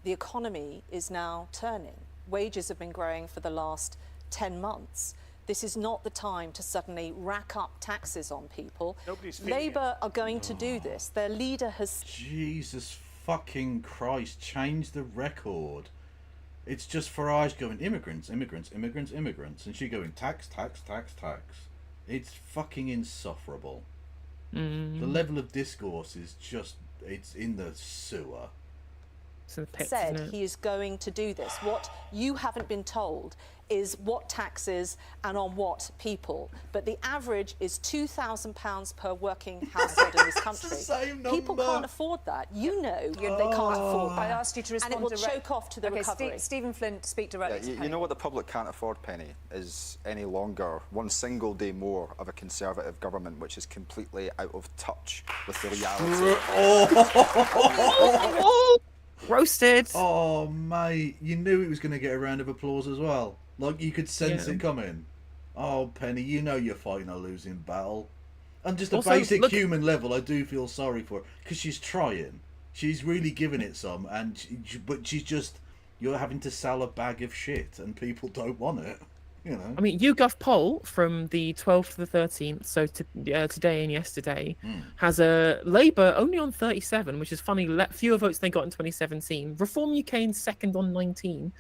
the economy is now turning. Wages have been growing for the last 10 months. This is not the time to suddenly rack up taxes on people. Labour are going to do this. Their leader has... Jesus fucking Christ, change the record. It's just Farage going, immigrants, immigrants, immigrants, immigrants, and she going, tax, tax, tax, tax. It's fucking insufferable. The level of discourse is just, it's in the sewer. Said he is going to do this. What you haven't been told is what taxes and on what people. But the average is £2,000 per working household in this country. People can't afford that. You know they can't afford that. I asked you to respond and it will choke off to the recovery. Stephen Flynn, speak directly to Penny. You know what the public can't afford, Penny, is any longer one single day more of a Conservative government which is completely out of touch with the reality. Roasted. Oh, mate, you knew it was going to get a round of applause as well. Like, you could sense it coming. Oh, Penny, you know you're fighting a losing battle. On just a Also, basic human level, I do feel sorry for her. Because she's trying. She's really giving it some. But she's just... You're having to sell a bag of shit, and people don't want it. You know. I mean, YouGov poll from the 12th to the 13th, so today and yesterday, has a Labour only on 37, which is funny, fewer votes than they got in 2017. Reform UK in second on 19,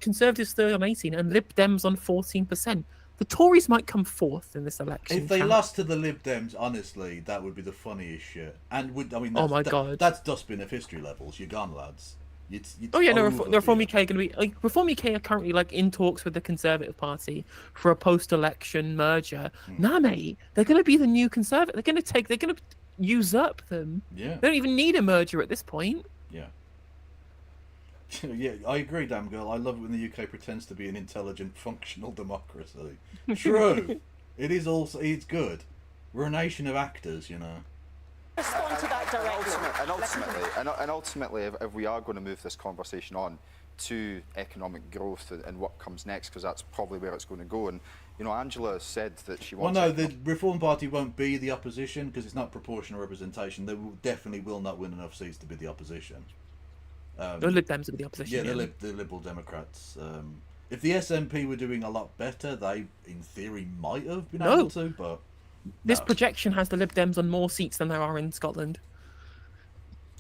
Conservatives third on 18, and Lib Dems on 14%. The Tories might come fourth in this election. If they lost to the Lib Dems, honestly, that would be the funniest shit. And oh my God, that's dustbin of history levels. You're gone, lads. Oh yeah, no, Reform UK are going to be like Reform UK are currently like in talks with the Conservative Party for a post-election merger. Nah, mate, they're going to be the new Conservative. They're going to usurp them. Yeah, they don't even need a merger at this point. Yeah. Yeah, I agree, damn girl. I love it when the UK pretends to be an intelligent, functional democracy. True, it is also. It's good. We're a nation of actors, you know. Respond to that directly. And ultimately, if we are going to move this conversation on to economic growth and what comes next, because that's probably where it's going to go. And you know, Angela said that she wants. Well, no, the Reform Party won't be the opposition because it's not proportional representation. They definitely will not win enough seats to be the opposition. The Lib Dems will be the opposition. Yeah, the Liberal Democrats. If the SNP were doing a lot better, they, in theory, might have been able to, but. This projection has the Lib Dems on more seats than there are in Scotland.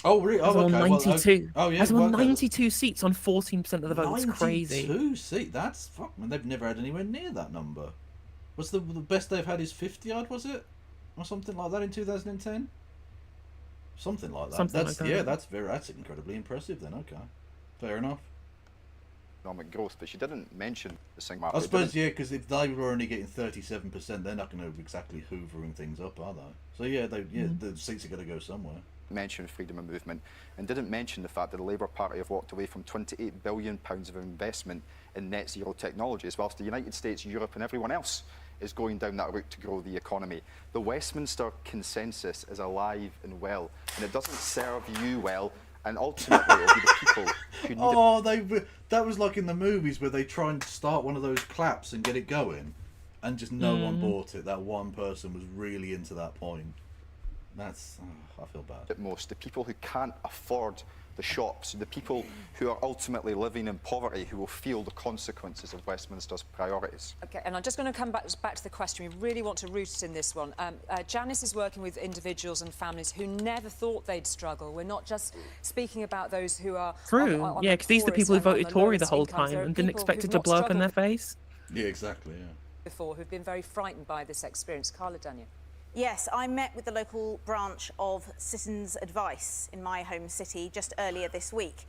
Oh, really? Oh, okay. 92. Well, oh, yeah. Has 92 seats on 14% of the vote. It's crazy. 92 seats? That's... Fuck, man. They've never had anywhere near that number. What's the best they've had is 50-odd, was it? Or something like that in 2010? Something like that. Something like that. Yeah, that's incredibly impressive then. Okay. Fair enough. Economic growth, but she didn't mention the single market. I suppose, yeah, because if they were only getting 37%, they're not going to be exactly hoovering things up, are they? So yeah, the seats are going to go somewhere. Mentioned freedom of movement and didn't mention the fact that the Labour Party have walked away from £28 billion of investment in net zero technologies, whilst the United States, Europe and everyone else is going down that route to grow the economy. The Westminster consensus is alive and well, and it doesn't serve you well. And ultimately, it'll be the people who need that was like in the movies where they try and start one of those claps and get it going, and just no one bought it. That one person was really into that point. That's... I feel bad. Most, the people who can't afford the shops, the people who are ultimately living in poverty, who will feel the consequences of Westminster's priorities. Okay, and I'm just going to come back to the question. We really want to root it in this one. Janice is working with individuals and families who never thought they'd struggle. We're not just speaking about those who are... True, yeah, because these are the people who voted Tory the whole time and didn't expect it to blow up in their face. Yeah, exactly, yeah. Before, who've been very frightened by this experience. Carla Daniel. Yes, I met with the local branch of Citizens Advice in my home city just earlier this week.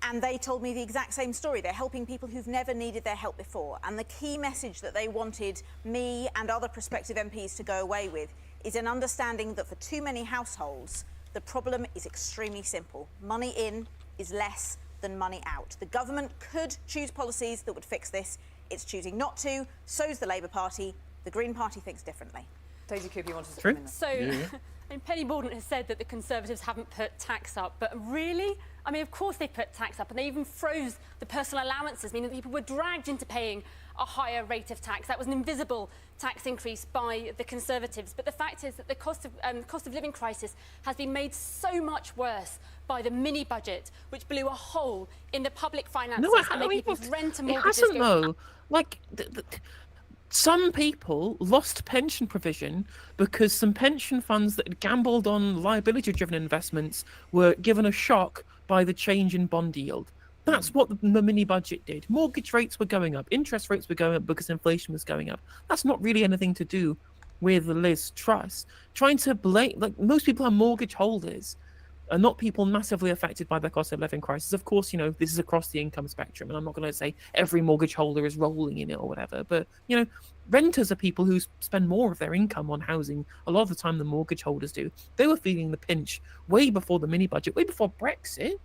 And they told me the exact same story. They're helping people who've never needed their help before. And the key message that they wanted me and other prospective MPs to go away with is an understanding that for too many households, the problem is extremely simple. Money in is less than money out. The government could choose policies that would fix this. It's choosing not to. So's the Labour Party. The Green Party thinks differently. Daisy Cooper, you wanted to come in there. So, and Penny Mordaunt has said that the Conservatives haven't put tax up, but really? I mean, of course they put tax up, and they even froze the personal allowances, meaning that people were dragged into paying a higher rate of tax. That was an invisible tax increase by the Conservatives. But the fact is that the cost of living crisis has been made so much worse by the mini budget, which blew a hole in the public finances and made people's rent and mortgages It hasn't, though. Like, some people lost pension provision because some pension funds that had gambled on liability-driven investments were given a shock by the change in bond yield. That's what the mini budget did. Mortgage rates were going up, interest rates were going up because inflation was going up. That's not really anything to do with the Liz Truss. Trying to blame, like, most people are mortgage holders, are not people massively affected by the cost of living crisis. Of course, you know, this is across the income spectrum, and I'm not going to say every mortgage holder is rolling in it or whatever, but, you know, renters are people who spend more of their income on housing a lot of the time than mortgage holders do. They were feeling the pinch way before the mini budget, way before Brexit.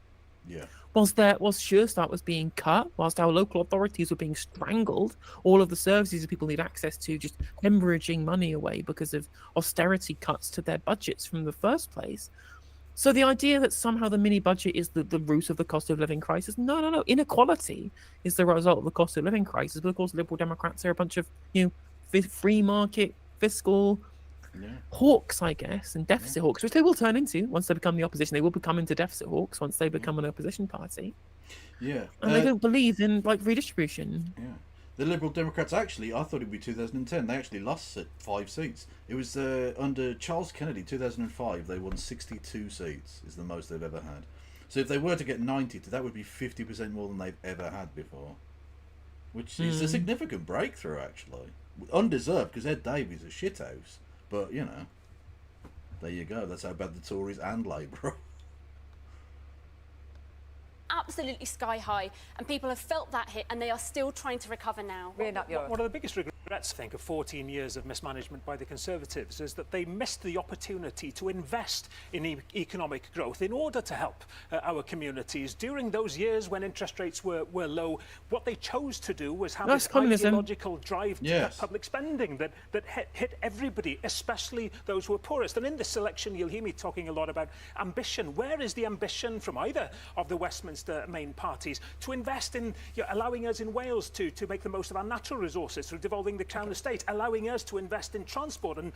Yeah. Whilst Sure Start was being cut, whilst our local authorities were being strangled, all of the services that people need access to just hemorrhaging money away because of austerity cuts to their budgets from the first place. So the idea that somehow the mini budget is the root of the cost of living crisis, no. Inequality is the result of the cost of living crisis. But of course, Liberal Democrats are a bunch of, you know, free market, fiscal hawks, I guess, and deficit hawks, which they will turn into once they become the opposition. They will become into deficit hawks once they become an opposition party. Yeah. And they don't believe in, like, redistribution. Yeah. The Liberal Democrats, actually, I thought it'd be 2010. They actually lost 5 seats. It was under Charles Kennedy, 2005. They won 62 seats, is the most they've ever had. So if they were to get 90, that would be 50% more than they've ever had before. Which is a significant breakthrough, actually. Undeserved, because Ed Davies is a shithouse. But, you know, there you go. That's how bad the Tories and Labour are. Absolutely sky high, and people have felt that hit, and they are still trying to recover now. One of the biggest regrets, I think, of 14 years of mismanagement by the Conservatives is that they missed the opportunity to invest in economic growth in order to help our communities. During those years when interest rates were low, what they chose to do was have this ideological drive to cut public spending that hit everybody, especially those who are poorest. And in this election, you'll hear me talking a lot about ambition. Where is the ambition from either of the Westminster main parties to invest in allowing us in Wales to make the most of our natural resources through devolving the Crown estate, allowing us to invest in transport and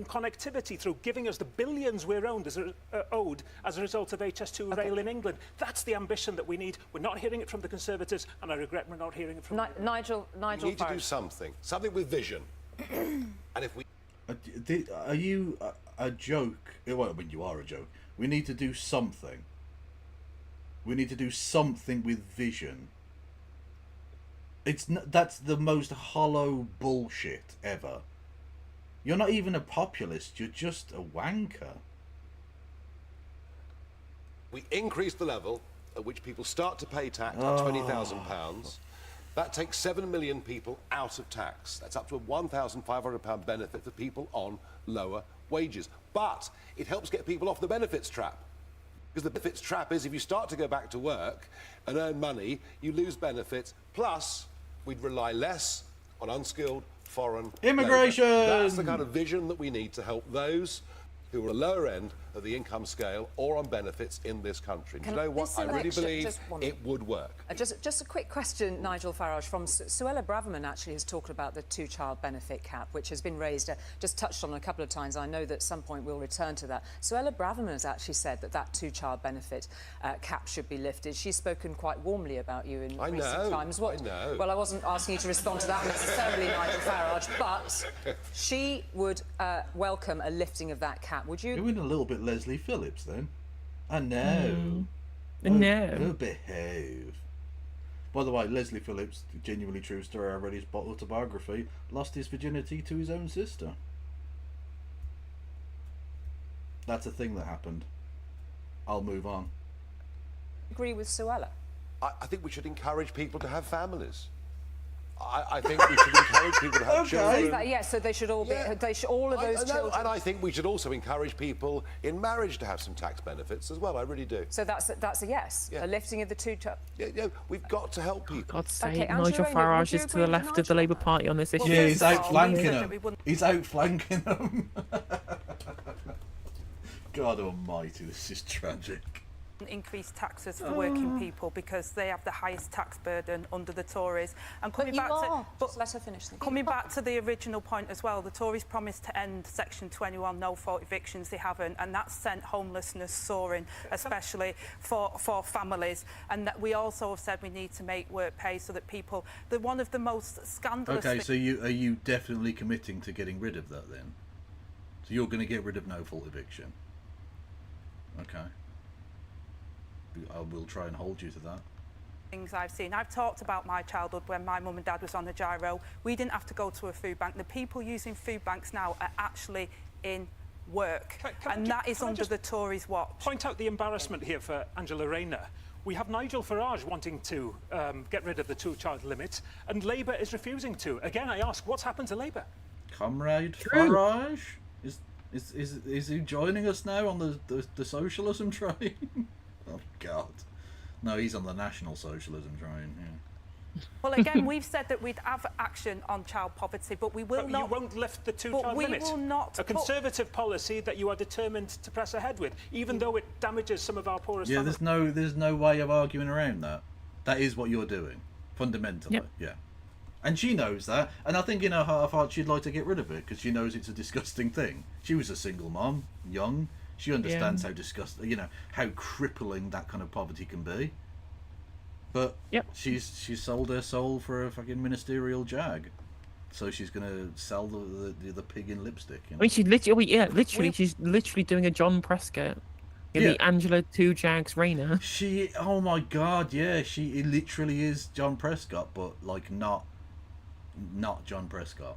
connectivity through giving us the billions we're owed as a result of HS2 rail in England. That's the ambition that we need. We're not hearing it from the Conservatives, and I regret we're not hearing it from Nigel We need to do something with vision. And if we are you a joke? Well, I mean, you are a joke. We need to do something. We need to do something with vision. That's the most hollow bullshit ever. You're not even a populist, you're just a wanker. We increase the level at which people start to pay tax at £20,000. That takes 7 million people out of tax. That's up to a £1,500 benefit for people on lower wages. But it helps get people off the benefits trap. Because the benefits trap is if you start to go back to work and earn money, you lose benefits. Plus, we'd rely less on unskilled foreign immigration. Labor. That's the kind of vision that we need to help those who are at the lower end of the income scale or on benefits in this country. Do you know what? I really believe it would work. Just a quick question, Nigel Farage, from Suella Braverman actually has talked about the two-child benefit cap, which has been raised, just touched on a couple of times. I know that at some point we'll return to that. Suella Braverman has actually said that two-child benefit cap should be lifted. She's spoken quite warmly about you in recent times. I know. Well, I wasn't asking you to respond to that necessarily, Nigel Farage, but she would welcome a lifting of that cap. Would you? You're in a little bit Leslie Phillips then. I know. No. Behave. By the way, Leslie Phillips, genuinely true story, I read his autobiography, lost his virginity to his own sister. That's a thing that happened. I'll move on. Agree with Suella? I think we should encourage people to have families. I think we should encourage people to have children. Yes, so they should all be. All of those children. And I think we should also encourage people in marriage to have some tax benefits as well. I really do. So that's a yes. Yeah. A lifting of the two. Yeah, we've got to help people. God's sake, Nigel Farage is to the left of the Labour Party on this issue. Yeah, he's outflanking them. He's outflanking them. God almighty, this is tragic. Increase taxes for working people because they have the highest tax burden under the Tories. And coming back to let her finish. Coming back to the original point as well, the Tories promised to end Section 21 no-fault evictions. They haven't, and that's sent homelessness soaring, especially for families. And that we also have said we need to make work pay so that people. One of the most scandalous. Okay, so are you definitely committing to getting rid of that then? So you're going to get rid of no-fault eviction? Okay. I will try and hold you to that. Things I've seen. I've talked about my childhood when my mum and dad was on the gyro. We didn't have to go to a food bank. The people using food banks now are actually in work, and that is under the Tories' watch. Point out the embarrassment here for Angela Rayner. We have Nigel Farage wanting to get rid of the two-child limit, and Labour is refusing to. Again, I ask, what's happened to Labour? Comrade Farage? Is he joining us now on the socialism train? Oh, God. No, he's on the National Socialism train, yeah. Well, again, we've said that we'd have action on child poverty, but we will not... You won't lift the two-child limit. We will not... A Conservative policy that you are determined to press ahead with, even though it damages some of our poorest families. There's no way of arguing around that. That is what you're doing, fundamentally, yeah. And she knows that, and I think in her heart of heart she'd like to get rid of it, because she knows it's a disgusting thing. She was a single mom, young... She understands how disgusting, how crippling that kind of poverty can be. But she's sold her soul for a fucking ministerial jag, so she's gonna sell the pig in lipstick. I mean, she's literally doing a John Prescott in the Angela Two Jags Rayner. Oh my God, yeah, it literally is John Prescott, but like not John Prescott.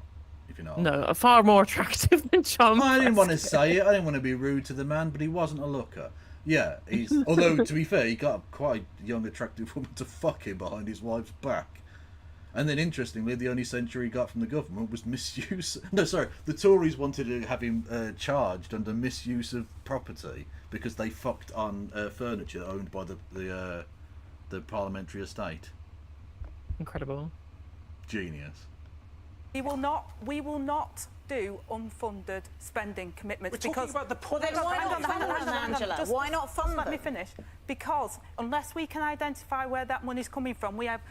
If you know. No, far more attractive than John. I didn't want to say it. I didn't want to be rude to the man, but he wasn't a looker. Yeah, he's. Although to be fair, he got a quite young, attractive woman to fuck him behind his wife's back. And then, interestingly, the only censure he got from the government was misuse. No, sorry, the Tories wanted to have him charged under misuse of property because they fucked on furniture owned by the parliamentary estate. Incredible. Genius. We will not do unfunded spending commitments. We're talking about the poor. Well, then why not fund them, Angela? Why not fund them? Let me finish. Because unless we can identify where that money's coming from, we have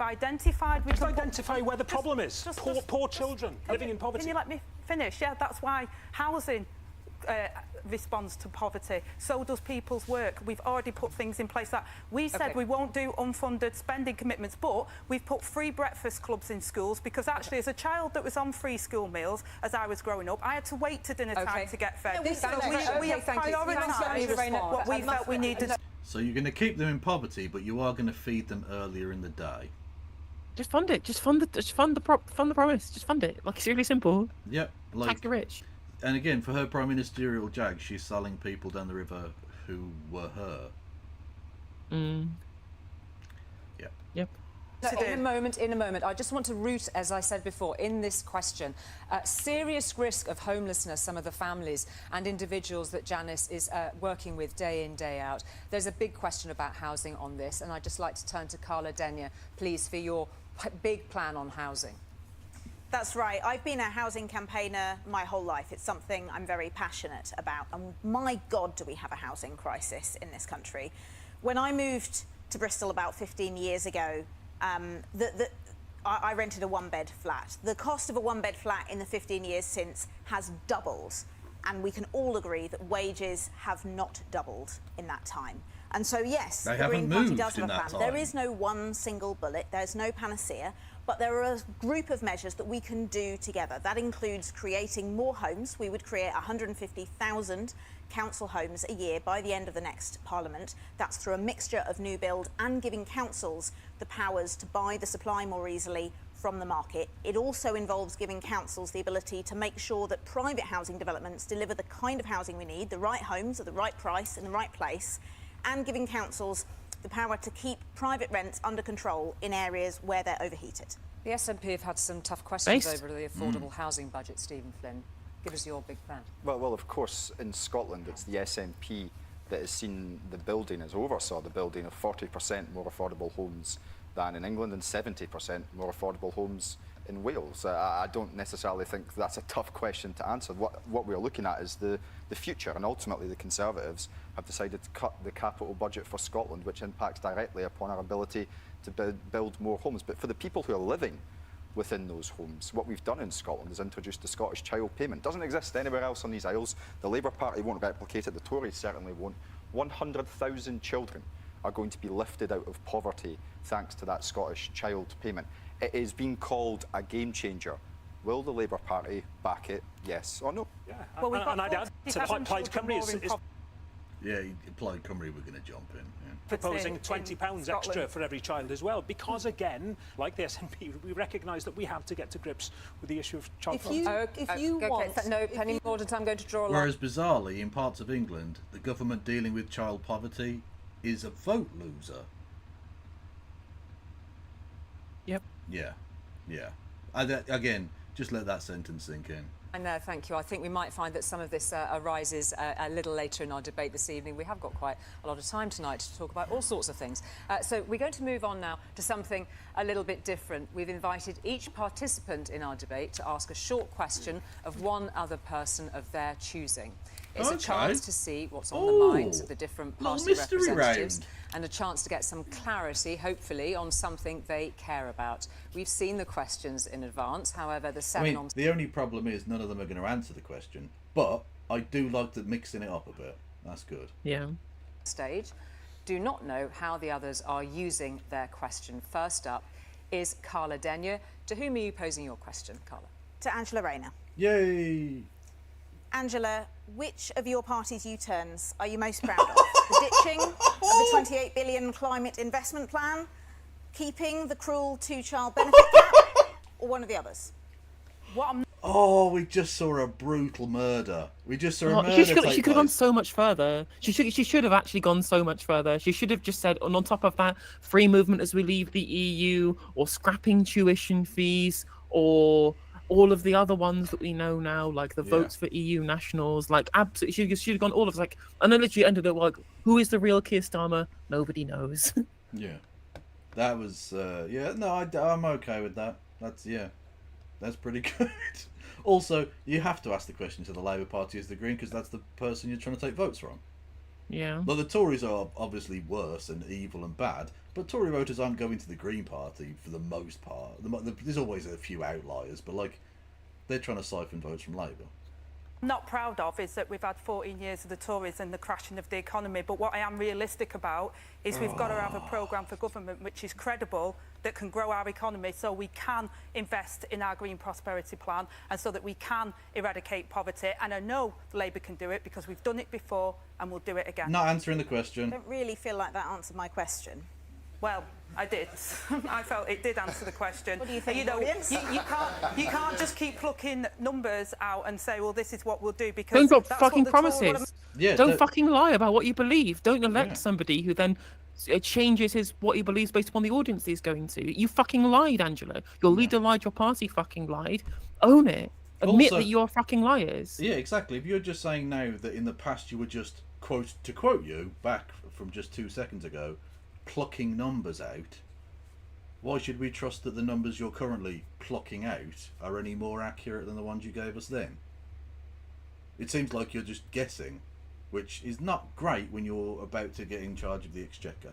identified... Just identify where the problem is. Poor children living in poverty. Can you let me finish? Yeah, that's why housing responds to poverty. So does people's work. We've already put things in place that we said we won't do unfunded spending commitments, but we've put free breakfast clubs in schools because actually as a child that was on free school meals as I was growing up, I had to wait to dinner time to get fed. We have prioritised what we felt we needed. So you're going to keep them in poverty, but you are going to feed them earlier in the day. Just fund it. Just fund the promise. Just fund it. Like, it's really simple. Yep. Tax the rich. And again, for her prime ministerial jag, she's selling people down the river who were her. Yep. Yep. In a moment, I just want to root, as I said before, in this question, serious risk of homelessness, some of the families and individuals that Janice is working with day in, day out. There's a big question about housing on this, and I'd just like to turn to Carla Denyer, please, for your big plan on housing. That's right. I've been a housing campaigner my whole life. It's something I'm very passionate about. And my God, do we have a housing crisis in this country. When I moved to Bristol about 15 years ago, I rented a one-bed flat. The cost of a one-bed flat in the 15 years since has doubled. And we can all agree that wages have not doubled in that time. And so, yes, the Green Party does have a plan. There is no one single bullet. There's no panacea. But there are a group of measures that we can do together. That includes creating more homes. We would create 150,000 council homes a year by the end of the next Parliament. That's through a mixture of new build and giving councils the powers to buy the supply more easily from the market. It also involves giving councils the ability to make sure that private housing developments deliver the kind of housing we need, the right homes at the right price in the right place, and giving councils the power to keep private rents under control in areas where they're overheated. The SNP have had some tough questions over the affordable housing budget, Stephen Flynn. Give us your big plan. Well, of course, in Scotland, it's the SNP that has seen the building, has oversaw the building of 40% more affordable homes than in England and 70% more affordable homes in Wales. I don't necessarily think that's a tough question to answer. What we're looking at is the future, and ultimately the Conservatives have decided to cut the capital budget for Scotland, which impacts directly upon our ability to build more homes. But for the people who are living within those homes, what we've done in Scotland is introduced the Scottish Child Payment. It doesn't exist anywhere else on these isles. The Labour Party won't replicate it, the Tories certainly won't. 100,000 children are going to be lifted out of poverty thanks to that Scottish Child Payment. It is being called a game changer. Will the Labour Party back it, yes or no? Yeah, well, and I'd add to Plaid Cymru is yeah, Plaid Cymru we're going to jump in. Yeah. Proposing £20 extra for every child as well, because again, like the SNP, we recognise that we have to get to grips with the issue of child poverty. Penny Mordaunt, I'm going to draw a line. Whereas bizarrely, in parts of England, the government dealing with child poverty is a vote loser. Yep. Yeah. Again, just let that sentence sink in. I know, thank you. I think we might find that some of this arises a little later in our debate this evening. We have got quite a lot of time tonight to talk about all sorts of things. So we're going to move on now to something a little bit different. We've invited each participant in our debate to ask a short question of one other person of their choosing. It's a chance to see what's on the minds of the different party representatives and a chance to get some clarity, hopefully, on something they care about. We've seen the questions in advance, however, the only problem is none of them are going to answer the question, but I do like the mixing it up a bit. That's good. Yeah. Stage do not know how the others are using their question. First up is Carla Denyer. To whom are you posing your question, Carla? To Angela Rayner. Yay! Angela, which of your party's U-turns are you most proud of? The ditching of the 28 billion climate investment plan, keeping the cruel two-child benefit cap, or one of the others? Oh, we just saw a brutal murder. We just saw a murder. She could have gone so much further. She should have actually gone so much further. She should have just said, and on top of that, free movement as we leave the EU, or scrapping tuition fees, or all of the other ones that we know now, like the votes for EU nationals, like absolutely, she should have gone all of it. Like, and then literally ended it like, who is the real Keir Starmer? Nobody knows. Yeah, that was I'm okay with that. That's pretty good. Also, you have to ask the question to the Labour Party as the Green, because that's the person you're trying to take votes from. Yeah. Well, the Tories are obviously worse and evil and bad, but Tory voters aren't going to the Green Party for the most part. There's always a few outliers, but like, they're trying to siphon votes from Labour. Not proud of is that we've had 14 years of the Tories and the crashing of the economy, but what I am realistic about is we've got to have a programme for government which is credible, that can grow our economy so we can invest in our green prosperity plan and so that we can eradicate poverty. And I know Labour can do it because we've done it before and we'll do it again. Not answering the question. I don't really feel like that answered my question. Well, I did. I felt it did answer the question. What do you think, audience? You can't just keep plucking numbers out and say, well, this is what we'll do, because don't drop that's fucking what the promises. Don't fucking lie about what you believe. Don't elect somebody who then changes what he believes based upon the audience he's going to. You fucking lied, Angela. Your leader lied. Your party fucking lied. Own it. Admit that you're fucking liars. Yeah, exactly. If you're just saying now that in the past you were just, to quote you back from just 2 seconds ago, plucking numbers out, why should we trust that the numbers you're currently plucking out are any more accurate than the ones you gave us then? It seems like you're just guessing, which is not great when you're about to get in charge of the Exchequer.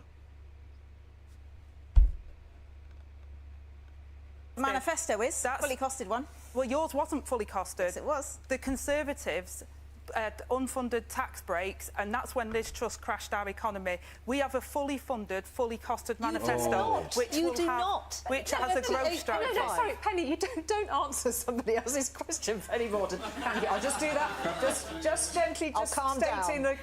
Manifesto is fully costed one. Well, yours wasn't fully costed. Yes, it was. The Conservatives unfunded tax breaks, and that's when Liz Truss crashed our economy. We have a fully funded, fully costed manifesto, which has a growth strategy. No, sorry, Penny, you don't answer somebody else's question, Penny Morden. Thank you. I'll just do that. Just gently, just stating the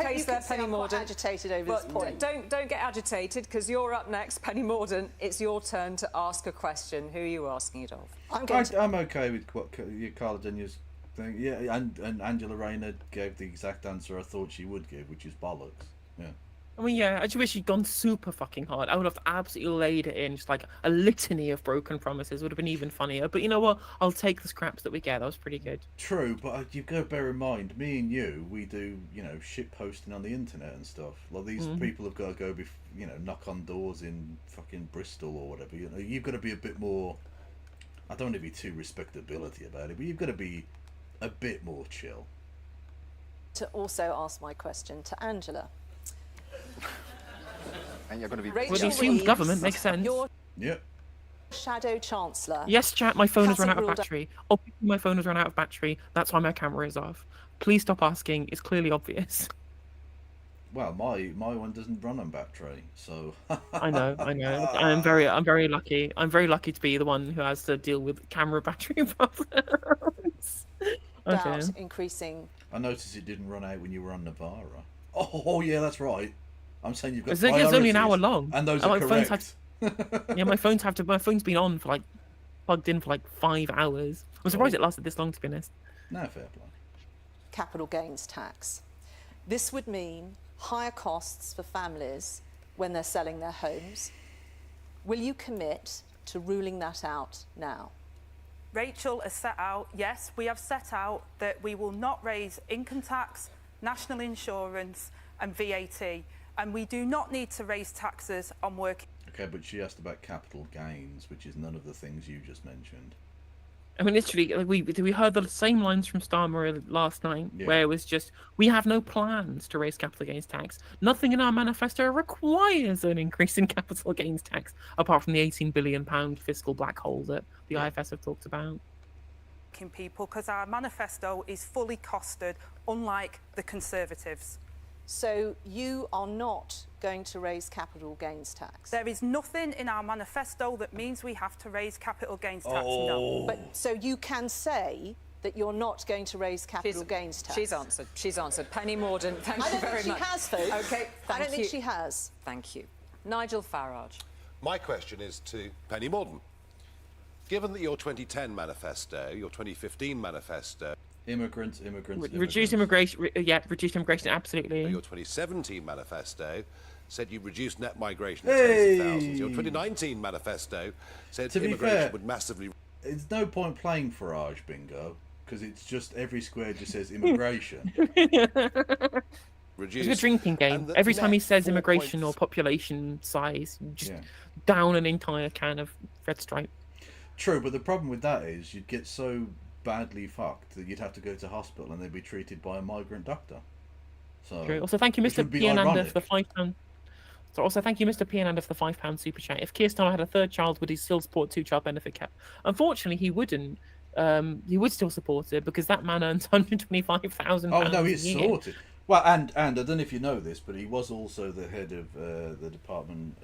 case there, Penny Morden. Agitated over this point. Don't get agitated, because you're up next, Penny Morden. It's your turn to ask a question. Who are you asking it of? I'm okay with what Carla Denya's thing. Yeah, and Angela Rayner gave the exact answer I thought she would give, which is bollocks. Yeah. I mean, yeah, I just wish she'd gone super fucking hard. I would have absolutely laid it in, just like a litany of broken promises would have been even funnier. But you know what? I'll take the scraps that we get. That was pretty good. True, but you've got to bear in mind, me and you, we do, shit posting on the internet and stuff. Like, these people have got to go, knock on doors in fucking Bristol or whatever. You've got to be a bit more, I don't want to be too respectability about it, but you've got to be a bit more chill. To also ask my question to Angela. And you're going to be... Well, the assumed government makes sense. Yep. Shadow Chancellor. Yes, chat, my phone has run out of battery. Obviously, my phone has run out of battery. That's why my camera is off. Please stop asking. It's clearly obvious. Well, my one doesn't run on battery, so... I know. I'm very lucky. I'm very lucky to be the one who has to deal with camera battery problems. Okay. Increasing... I noticed it didn't run out when you were on Navarra. Oh yeah, that's right. I'm saying you've got It's only an hour long. And those are correct. Yeah, my phone's been on for plugged in for 5 hours. I'm surprised it lasted this long, to be honest. No, fair play. Capital gains tax. This would mean higher costs for families when they're selling their homes. Will you commit to ruling that out now? Rachel has set out, yes, we have set out that we will not raise income tax, national insurance and VAT, and we do not need to raise taxes on working. Okay, but she asked about capital gains, which is none of the things you just mentioned. I mean, literally, we heard the same lines from Starmer last night, where it was just, we have no plans to raise capital gains tax. Nothing in our manifesto requires an increase in capital gains tax, apart from the £18 billion fiscal black hole that the IFS have talked about. People, because our manifesto is fully costed, unlike the Conservatives. So you are not going to raise capital gains tax? There is nothing in our manifesto that means we have to raise capital gains tax, no. But so you can say that you're not going to raise capital gains tax? She's answered. Penny Morden, thank you very much. I don't think she has, folks. Okay, I don't think she has. Thank you. Nigel Farage. My question is to Penny Morden. Given that your 2010 manifesto, your 2015 manifesto... Immigrants. Reduce immigration, reduce immigration, absolutely. Your 2017 manifesto said you reduced net migration to tens of thousands. Your 2019 manifesto said immigration would massively... It's no point playing Farage bingo, because it's just every square just says immigration. It's a drinking game. Every time he says immigration or population size, just down an entire can of Red Stripe. True, but the problem with that is you'd get so badly fucked that you'd have to go to hospital and they'd be treated by a migrant doctor. So true. Also, thank you, Mr. Pianander, for the £5. So also, thank you, Mr. Pianander, for the £5 super chat. If Keir Starmer had a third child, would he still support 2-child benefit cap? Unfortunately, he wouldn't. He would still support it because that man earns £125,000. Oh no, he's sorted. Well, and I don't know if you know this, but he was also the head of the department,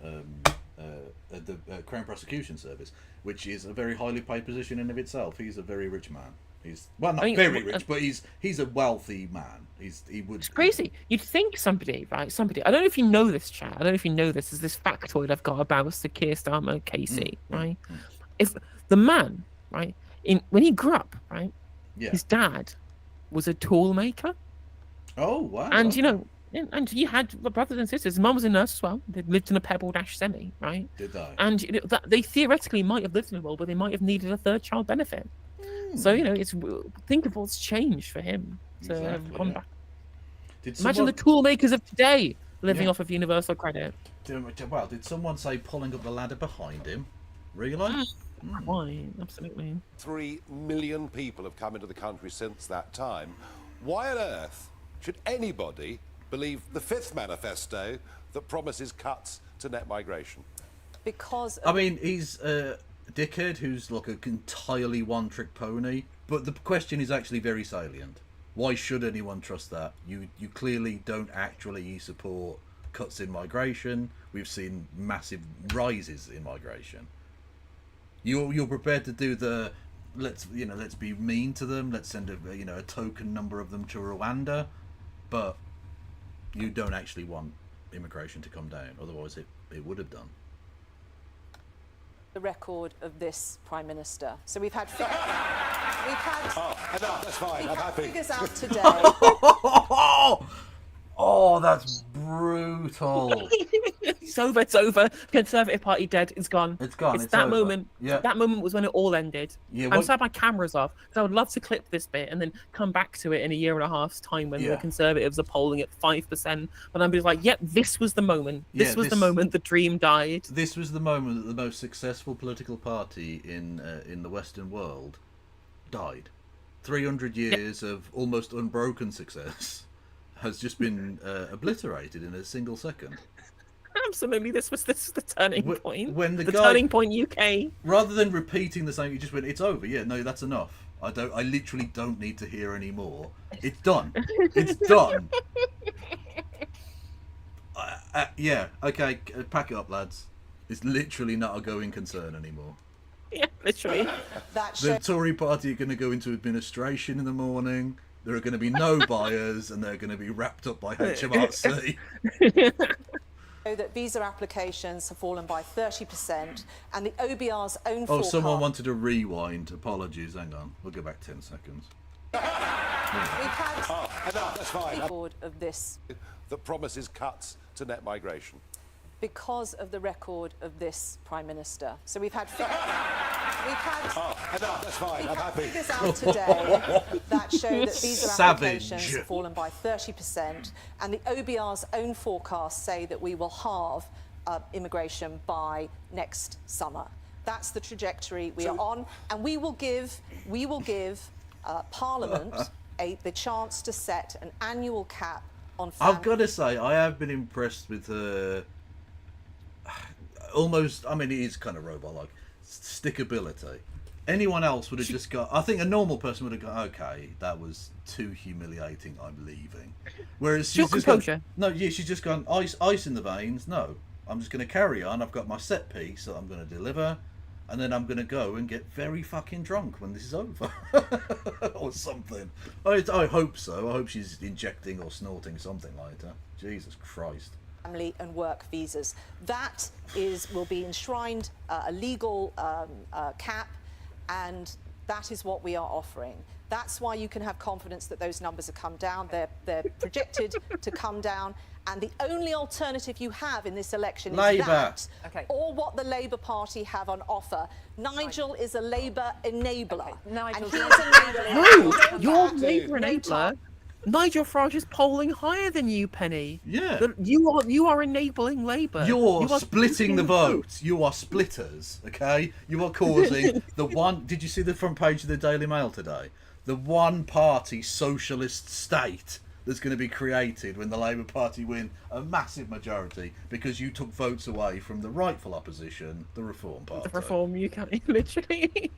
the Crown Prosecution Service, which is a very highly paid position in of itself. He's a very rich man. He's not very rich, but he's a wealthy man. He would. It's crazy. You'd think somebody. I don't know if you know this, chat. I don't know if you know this. Is this factoid I've got about Sir Keir Starmer, Casey, right? If the man, right, when he grew up, right, his dad was a tool maker. Oh wow! And and he had brothers and sisters. His mum was a nurse as well. They lived in a Pebble Dash semi, right? Did they? And they theoretically might have lived in a world, but they might have needed a third child benefit. So think of what's changed for him. Gone back. Imagine the tool makers of today living off of universal credit. Well, did someone say pulling up the ladder behind him? Really? Why? Absolutely. 3 million people have come into the country since that time. Why on earth should anybody believe the 5th manifesto that promises cuts to net migration? Because I mean, he's a dickhead who's like an entirely one-trick pony. But the question is actually very salient. Why should anyone trust that? You clearly don't actually support cuts in migration. We've seen massive rises in migration. You're prepared to do the let's be mean to them. Let's send a token number of them to Rwanda, but you don't actually want immigration to come down. Otherwise, it would have done. The record of this Prime Minister. So we've had enough, that's fine, I'm happy. Figures out today. Oh, that's brutal. It's over. It's over. Conservative Party dead. It's gone. It's gone. It's that over. moment. Yeah. That moment was when it all ended. Yeah, I'm sad my camera's off because I would love to clip this bit and then come back to it in a year and a half's time when the Conservatives are polling at 5%. But I'm just like, yep, this was the moment. This was the moment the dream died. This was the moment that the most successful political party in the Western world died. 300 years of almost unbroken success has just been obliterated in a single second. Absolutely, this was the turning point. When the guy, turning point UK. Rather than repeating the same, you just went, "It's over." Yeah, no, that's enough. I literally don't need to hear any more. It's done. It's done. Yeah. Okay. Pack it up, lads. It's literally not a going concern anymore. Yeah, literally. The Tory party are going to go into administration in the morning. There are going to be no buyers, and they're going to be wrapped up by HMRC. That visa applications have fallen by 30%, and the OBR's own forecast... Oh, someone wanted a rewind. Apologies. Hang on. We'll go back 10 seconds. We've had enough, that's fine. Record of this. That promises cuts to net migration. Because of the record of this Prime Minister. So we've had enough, that's fine, I'm happy. Figures out today that show that visa applications have fallen by 30%, and the OBR's own forecasts say that we will halve immigration by next summer. That's the trajectory we are on, and we will give Parliament the chance to set an annual cap on. I've got to say, I have been impressed with her. Almost, I mean, it is kind of robot-like stickability. Anyone else would have just got. I think a normal person would have gone, "Okay, that was too humiliating. I'm leaving." Whereas she's just gone, she's just gone ice in the veins. No, I'm just going to carry on. I've got my set piece that I'm going to deliver, and then I'm going to go and get very fucking drunk when this is over, or something. I hope so. I hope she's injecting or snorting something later. Jesus Christ. Family and work visas. That will be enshrined a legal cap, and that is what we are offering. That's why you can have confidence that those numbers have come down. They're projected to come down, and the only alternative you have in this election is that, or what the Labour Party have on offer. Nigel is a Labour enabler. Nigel, and he's enabling. No, you're Labour enabler. Nigel Farage is polling higher than you, Penny. Yeah. You are enabling Labour. You're splitting the vote. You are splitters, okay? You are causing the one... Did you see the front page of the Daily Mail today? The one-party socialist state that's going to be created when the Labour Party win a massive majority because you took votes away from the rightful opposition, the Reform Party. The Reform UK, literally.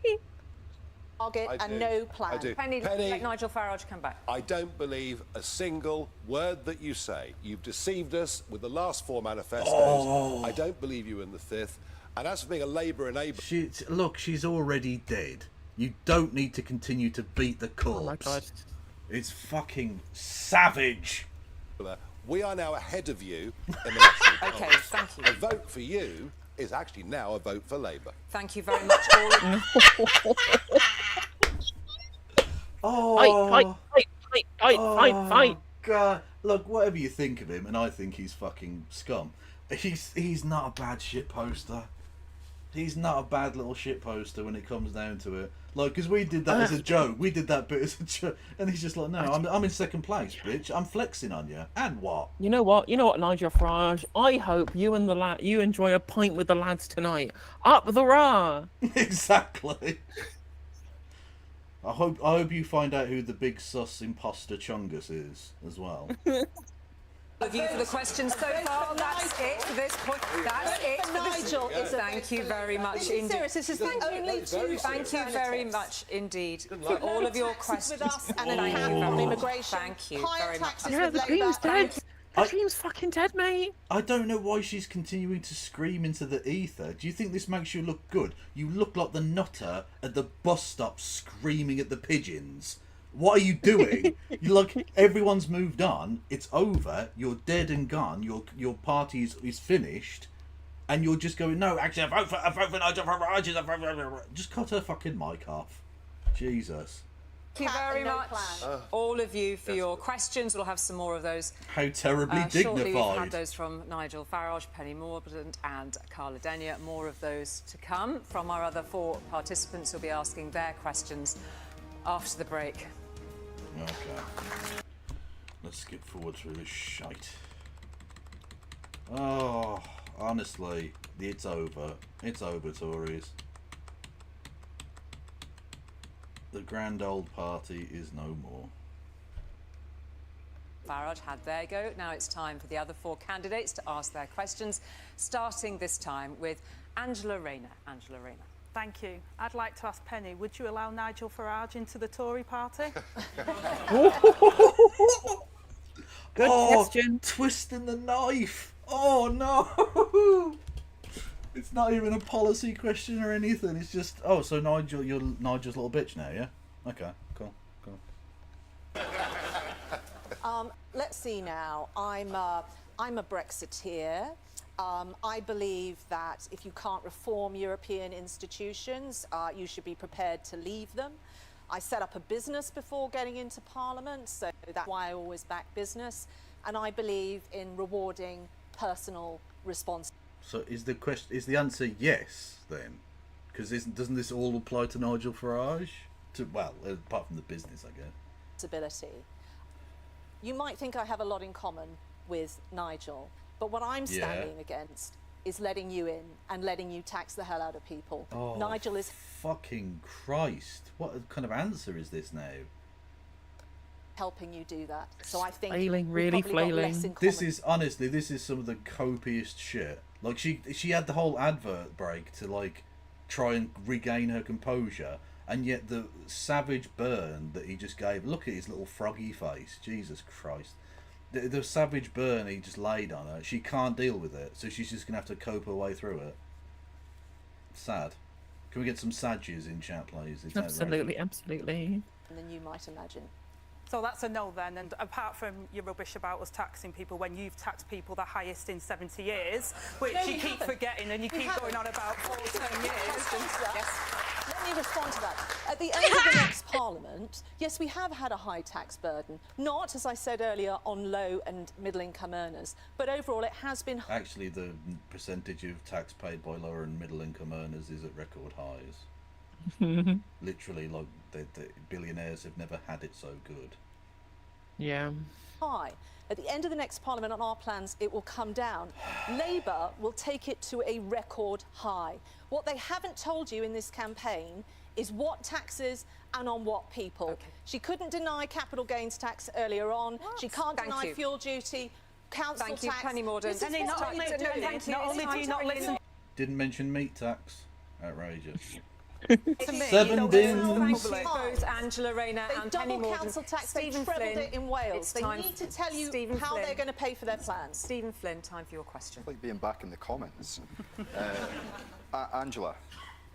And no plan. Penny, let Nigel Farage come back. I don't believe a single word that you say. You've deceived us with the last 4 manifestos. I don't believe you in the 5th. And as for being a Labour enabler... Look, she's already dead. You don't need to continue to beat the corpse. Oh my God. It's fucking savage. We are now ahead of you in the national polls. Okay, thank you. A vote for you is actually now a vote for Labour. Thank you very much, all. Fight. God, look, whatever you think of him, and I think he's fucking scum. He's not a bad shit poster. He's not a bad little shit poster when it comes down to it. Like, because we did that as a joke. We did that bit as a joke, and he's just like, "No, I'm in second place, bitch. I'm flexing on you." And what? You know what, Nigel Farage? I hope you and you enjoy a pint with the lads tonight. Up the rah. Exactly. I hope you find out who the big sus imposter Chungus is as well. Thank you for the questions so far. That's it for this point. That's it for Nigel. Thank you very much indeed. Serious. This is the only two. Thank you very much indeed for all of your questions. With us and an cap on immigration. Thank you higher very much. taxes Yeah, with the Labour. Queen's dead. The Queen's fucking dead, mate. I don't know why she's continuing to scream into the ether. Do you think this makes you look good? You look like the nutter at the bus stop screaming at the pigeons. What are you doing? You like, everyone's moved on. It's over. You're dead and gone. Your party is finished, and you're just going, no, actually, I vote for Nigel Farage. Just cut her fucking mic off. Jesus. Thank you very much, all of you, for your questions. We'll have some more of those. How terribly Shortly, we've dignified. had those from Nigel Farage, Penny Mordaunt and Carla Denyer. More of those to come from our other 4 participants who'll be asking their questions after the break. Okay. Let's skip forward through this shite. Oh, honestly, it's over. It's over, Tories. The grand old party is no more. Farage had their go. Now it's time for the other 4 candidates to ask their questions, starting this time with Angela Rayner. Angela Rayner. Thank you. I'd like to ask Penny, would you allow Nigel Farage into the Tory party? Good question. Twisting the knife. Oh no. It's not even a policy question or anything. It's just, oh, so Nigel, you're Nigel's little bitch now, yeah? Okay, cool. Let's see now. I'm a Brexiteer. I believe that if you can't reform European institutions, you should be prepared to leave them. I set up a business before getting into Parliament, so that's why I always back business. And I believe in rewarding personal responsibility. So is the answer yes then? Because doesn't this all apply to Nigel Farage? Well, apart from the business, I guess. You might think I have a lot in common with Nigel, but what I'm standing against is letting you in and letting you tax the hell out of people. Oh, Nigel is fucking Christ! What kind of answer is this now? helping you do that. So I think really flailing. This is honestly, this is some of the copiest shit. Like she had the whole advert break to like try and regain her composure, and yet the savage burn that he just gave. Look at his little froggy face. Jesus Christ. The savage burn he just laid on her. She can't deal with it, so she's just gonna have to cope her way through it. Sad. Can we get some sadges in chat, please? It's Absolutely, absolutely. than you might imagine. So that's a no then, and apart from your rubbish about us taxing people when you've taxed people the highest in 70 years, which you keep forgetting and you keep going on about 14 years. Yes. Let me respond to that. At the end of the next Parliament, yes, we have had a high tax burden, not, as I said earlier, on low and middle income earners, but overall it has been... Actually, the percentage of tax paid by lower and middle income earners is at record highs. Literally, like, the billionaires have never had it so good. Yeah. high. At the end of the next Parliament, on our plans, it will come down. Labour will take it to a record high. What they haven't told you in this campaign is what taxes and on what people. Okay. She couldn't deny capital gains tax earlier on. What? She can't deny fuel duty, council tax. Thank you, Penny Mordaunt. Not only do you not listen... Didn't mention meat tax. Outrageous. To me, 7 bins. Both Angela Rayner and Penny Mordaunt. Council tax, Stephen they trebled Flynn, it in Wales. it's They time need to tell you Stephen how Flynn. they're going to pay for their plans. Stephen Flynn, time for your question. Like being back in the Commons. Angela,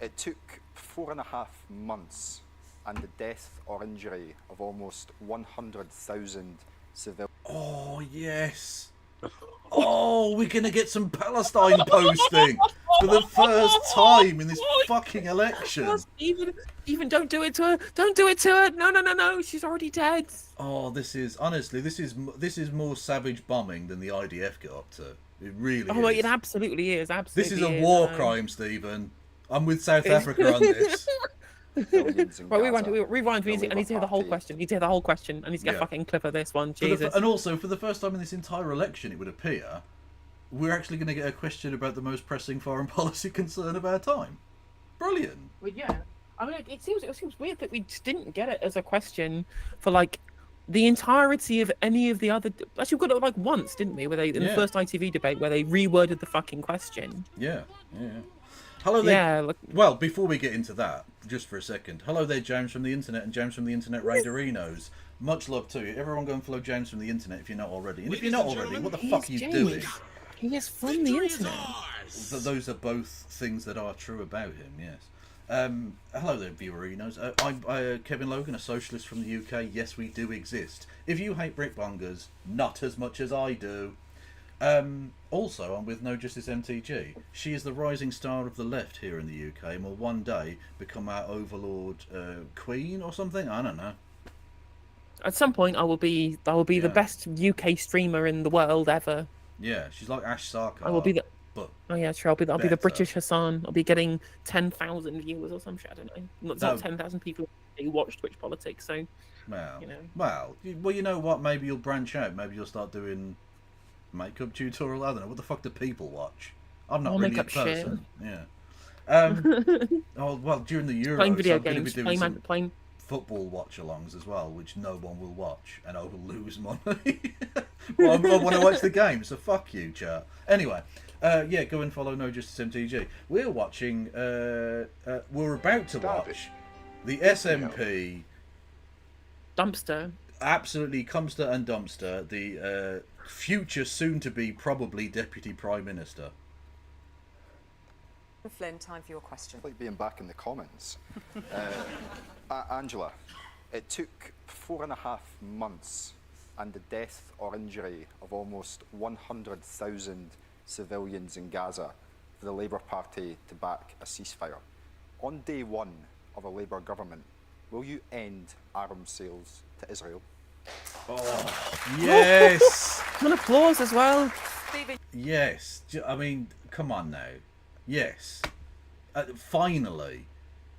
it took 4.5 months and the death or injury of almost 100,000 civilians. Oh, yes. Oh, we're going to get some Palestine posting for the first time in this fucking election. Even don't do it to her. Don't do it to her. No. She's already dead. Oh, this is, honestly, this is more savage bombing than the IDF get up to. It really is. Oh, it absolutely is. Absolutely. This is a war crime, Stephen. I'm with South Africa on this. Right, rewind. I need to hear the whole question. I need to hear the whole question. I need to get fucking clip of this one. Jesus. And also, for the first time in this entire election, it would appear, we're actually going to get a question about the most pressing foreign policy concern of our time. Brilliant. Well, yeah. I mean, it seems weird that we just didn't get it as a question for like the entirety of any of the other... Actually, we got it like once, didn't we? Where they in the first ITV debate, where they reworded the fucking question. Yeah. Hello there. Yeah. Look... Well, before we get into that, just for a second. Hello there, James from the internet and James from the internet Raiderinos. Much love to you. Everyone go and follow James from the internet if you're not already. And if you're not already, what the fuck are you doing? He is from the internet. Those are both things that are true about him, yes. Hello there, viewerinos. I'm Kevin Logan, a socialist from the UK. Yes, we do exist. If you hate brickbongers, not as much as I do. Also, I'm with No Justice MTG. She is the rising star of the left here in the UK and will one day become our overlord queen or something. I don't know. At some point, I will be the best UK streamer in the world ever. Yeah, she's like Ash Sarkar. I will be the. But oh yeah, sure. I'll be the British Hassan. I'll be getting 10,000 viewers or some shit. I don't know. Not 10,000 people who watch Twitch politics. So, well, you know. Well, you know what? Maybe you'll branch out. Maybe you'll start doing makeup tutorial. I don't know. What the fuck do people watch? I'm not really a person. Shit. Yeah. Oh well, during the Euros, playing video I'm going games, to be doing playing football watch-alongs as well, which no one will watch, and I will lose money. Well, I want to watch the game, so fuck you, chat. Anyway, yeah, go and follow No Justice MTG. We're watching. We're about to watch the SMP dumpster. Absolutely, Cumster and Dumpster, the future, soon-to-be probably deputy prime minister. Flynn, time for your question. It's like being back in the Commons. Angela, it took 4.5 months and the death or injury of almost 100,000 civilians in Gaza for the Labour Party to back a ceasefire. On day one of a Labour government, will you end arms sales to Israel? Oh, yes! An applause as well. Yes. I mean, come on now. Yes. Finally,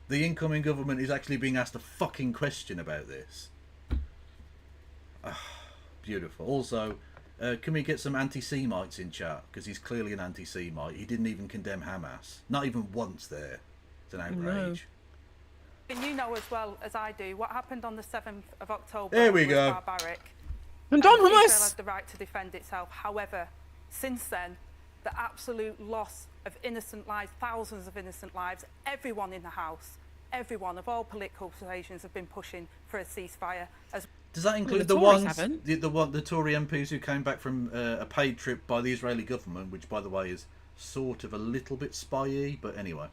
the incoming government is actually being asked a fucking question about this. Beautiful. Also, can we get some anti-Semites in chat? Because he's clearly an anti-Semite. He didn't even condemn Hamas. Not even once there. It's an outrage. No. And you know as well as I do, what happened on the 7th of October there we was go. barbaric. And Don Israel Hamas has the right to defend itself. However, since then, the absolute loss of innocent lives, thousands of innocent lives, everyone in the House, everyone of all political persuasions have been pushing for a ceasefire. Does that include the Tory MPs who came back from a paid trip by the Israeli government, which, by the way, is sort of a little bit spy-y, but anyway,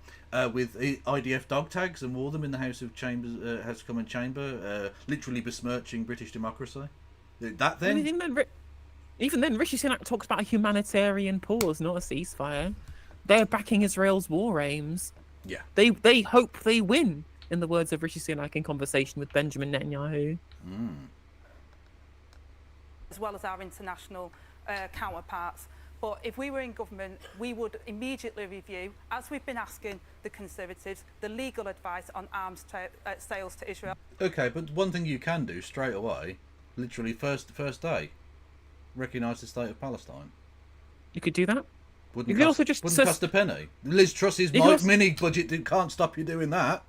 with IDF dog tags and wore them in the House of Commons chamber, literally besmirching British democracy? That then? Even then, Rishi Sunak talks about a humanitarian pause, not a ceasefire. They're backing Israel's war aims. Yeah. They hope they win, in the words of Rishi Sunak in conversation with Benjamin Netanyahu. As well as our international counterparts. But if we were in government, we would immediately review, as we've been asking the Conservatives, the legal advice on arms sales to Israel. Okay, but one thing you can do straight away, literally first day, recognise the state of Palestine. You could do that. Wouldn't cost a penny. Liz Truss's mini budget can't stop you doing that.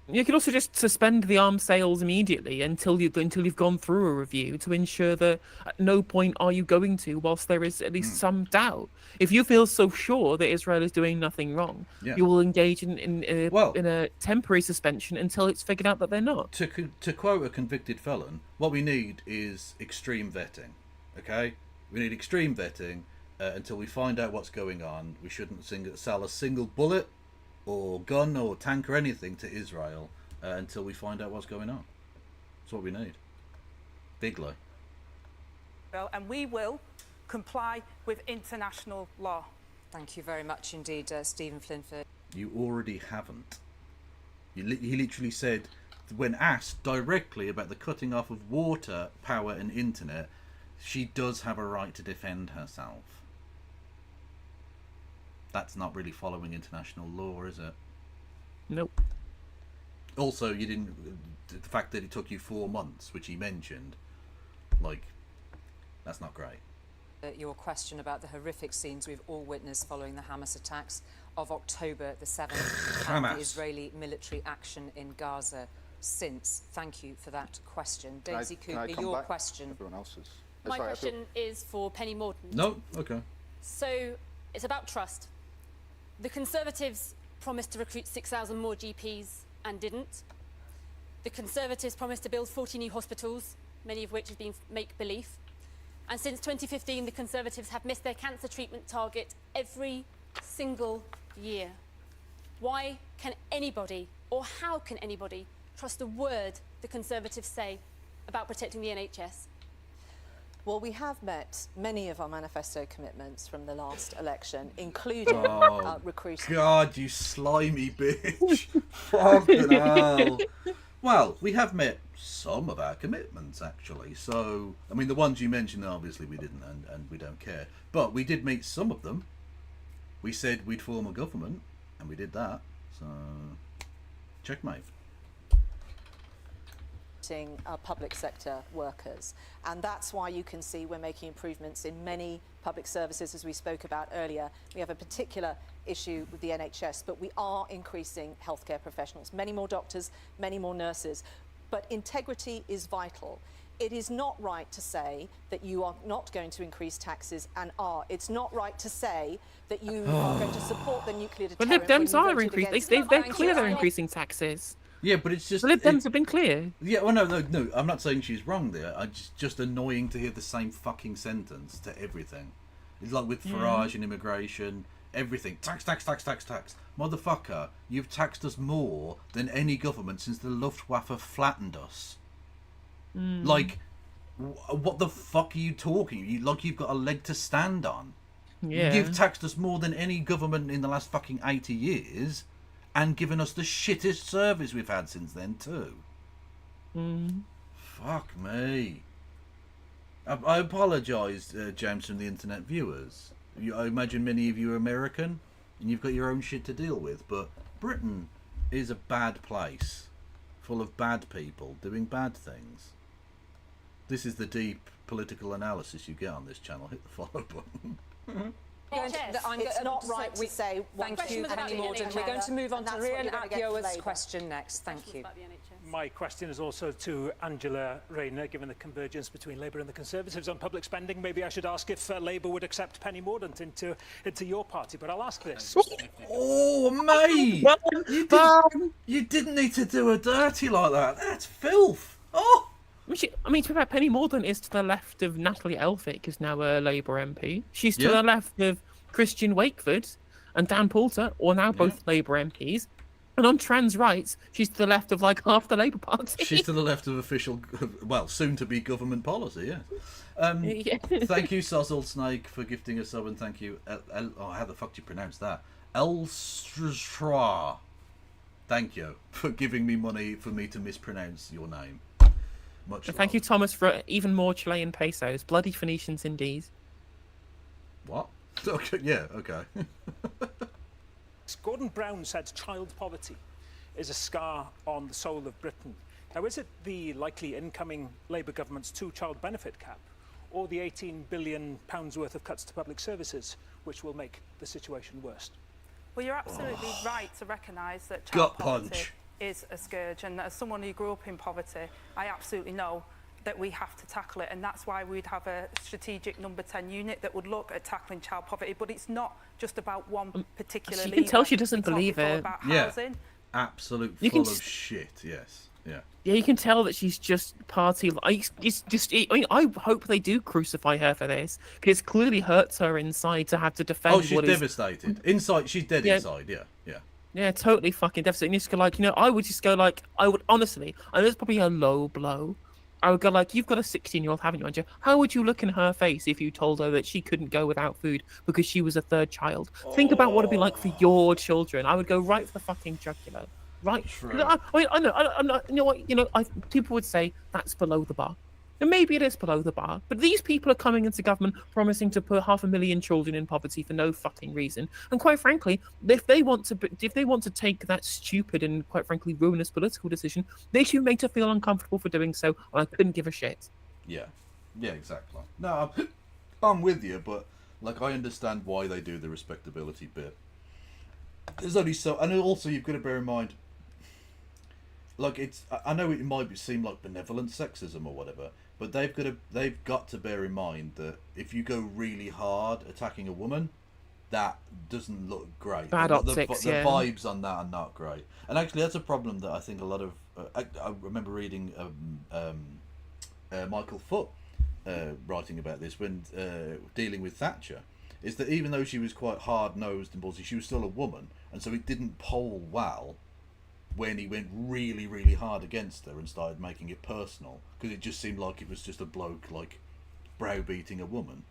You could also just suspend the arms sales immediately until you've gone through a review to ensure that at no point are you going to, whilst there is at least some doubt. If you feel so sure that Israel is doing nothing wrong, you will engage in a temporary suspension until it's figured out that they're not. To quote a convicted felon, what we need is extreme vetting. Okay, we need extreme vetting until we find out what's going on. We shouldn't sell a single bullet or gun or tank or anything to Israel until we find out what's going on. That's what we need. Bigly. And we will comply with international law. Thank you very much indeed, Stephen Flynn. You already haven't. He literally said, when asked directly about the cutting off of water, power and internet, she does have a right to defend herself. That's not really following international law, is it? Nope. Also, the fact that it took you 4 months, which he mentioned, that's not great. Your question about the horrific scenes we've all witnessed following the Hamas attacks of October the 7th and the Israeli military action in Gaza. since? Thank you for that question. Can Daisy I Cooper, come your back? question. Everyone else's. My question is for Penny Mordaunt. No? Okay. So it's about trust. The Conservatives promised to recruit 6,000 more GPs and didn't. The Conservatives promised to build 40 new hospitals, many of which have been make-believe. And since 2015, the Conservatives have missed their cancer treatment target every single year. Why can anybody, or how can anybody, trust a word the Conservatives say about protecting the NHS? Well, we have met many of our manifesto commitments from the last election, including recruiting. God, you slimy bitch. Fucking hell. Well, we have met some of our commitments, actually. So, I mean, the ones you mentioned, obviously we didn't, and we don't care. But we did meet some of them. We said we'd form a government, and we did that. So, checkmate. Public sector workers, and that's why you can see we're making improvements in many public services, as we spoke about earlier. We have a particular issue with the NHS, but we are increasing healthcare professionals, many more doctors, many more nurses. But integrity is vital. It is not right to say that you are not going to increase taxes and are. It's not right to say that you are going to support the nuclear deterrent. But Lib Dems are increasing. They're clear they're increasing taxes. Yeah, but it's just... The Lib Dems have been clear. Yeah, well, no, I'm not saying she's wrong there. It's just annoying to hear the same fucking sentence to everything. It's like with Farage and immigration, everything. Tax, tax, tax, tax, tax. Motherfucker, you've taxed us more than any government since the Luftwaffe flattened us. Like, what the fuck are you talking? Like you've got a leg to stand on. Yeah. You've taxed us more than any government in the last fucking 80 years. And given us the shittest service we've had since then too. Fuck me. I apologise, James, from the internet viewers. I imagine many of you are American, and you've got your own shit to deal with. But Britain is a bad place, full of bad people doing bad things. This is the deep political analysis you get on this channel. Hit the follow button. It's not right to say thank you, Penny Mordaunt. We're going to move on to Rian Atyoa's question next. Thank you. My question is also to Angela Rayner. Given the convergence between Labour and the Conservatives on public spending, maybe I should ask if Labour would accept Penny Mordaunt into your party. But I'll ask this. Oh, mate! You didn't need to do her dirty like that. That's filth. Oh! I mean, to be fair, Penny Mordaunt is to the left of Natalie Elphicke, who's now a Labour MP. She's to the left of Christian Wakeford and Dan Poulter, or now both Labour MPs. And on trans rights, she's to the left of like half the Labour Party. She's to the left of official, well, soon-to-be government policy, yeah. Thank you, Sozzled Snake, for gifting a sub, and thank you, how the fuck do you pronounce that? Elstra. Thank you for giving me money for me to mispronounce your name. Much love. Thank you, Thomas, for even more Chilean pesos. Bloody Phoenicians indeed. What? Okay, yeah, okay. Gordon Brown said child poverty is a scar on the soul of Britain. Now, is it the likely incoming Labour government's two-child benefit cap or the £18 billion worth of cuts to public services which will make the situation worse? Well, you're absolutely right to recognise that child poverty is a scourge, and as someone who grew up in poverty, I absolutely know that we have to tackle it, and that's why we'd have a strategic number 10 unit that would look at tackling child poverty. But it's not just about one particular lever. You can tell she doesn't believe it. About housing. Absolute full of shit, yes. Yeah, you can tell that she's just party. I mean, I hope they do crucify her for this, because it clearly hurts her inside to have to defend. Oh, she's devastated. Inside, she's dead inside. Yeah. Yeah, totally fucking devastating. You just go like, I would just go like, I would honestly, I know it's probably a low blow. I would go like, you've got a 16-year-old, haven't you, Andrew? How would you look in her face if you told her that she couldn't go without food because she was a third child? Think about what it'd be like for your children. I would go right for the fucking jugular. Right. I mean, I know. I'm not. You know what? People would say that's below the bar. And maybe it is below the bar, but these people are coming into government promising to put 500,000 children in poverty for no fucking reason. And quite frankly, if they want to take that stupid and quite frankly ruinous political decision, they should make her feel uncomfortable for doing so. And I couldn't give a shit. Yeah, exactly. No, I'm with you, but like I understand why they do the respectability bit. There's only so, and also you've got to bear in mind, like I know it might seem like benevolent sexism or whatever, but they've got to bear in mind that if you go really hard attacking a woman, that doesn't look great. Bad optics, the yeah. vibes on that are not great. And actually, that's a problem that I think a lot of I remember reading Michael Foot writing about this when dealing with Thatcher, is that even though she was quite hard-nosed and ballsy, she was still a woman, and so it didn't poll well when he went really, really hard against her and started making it personal, because it just seemed like it was just a bloke like browbeating a woman.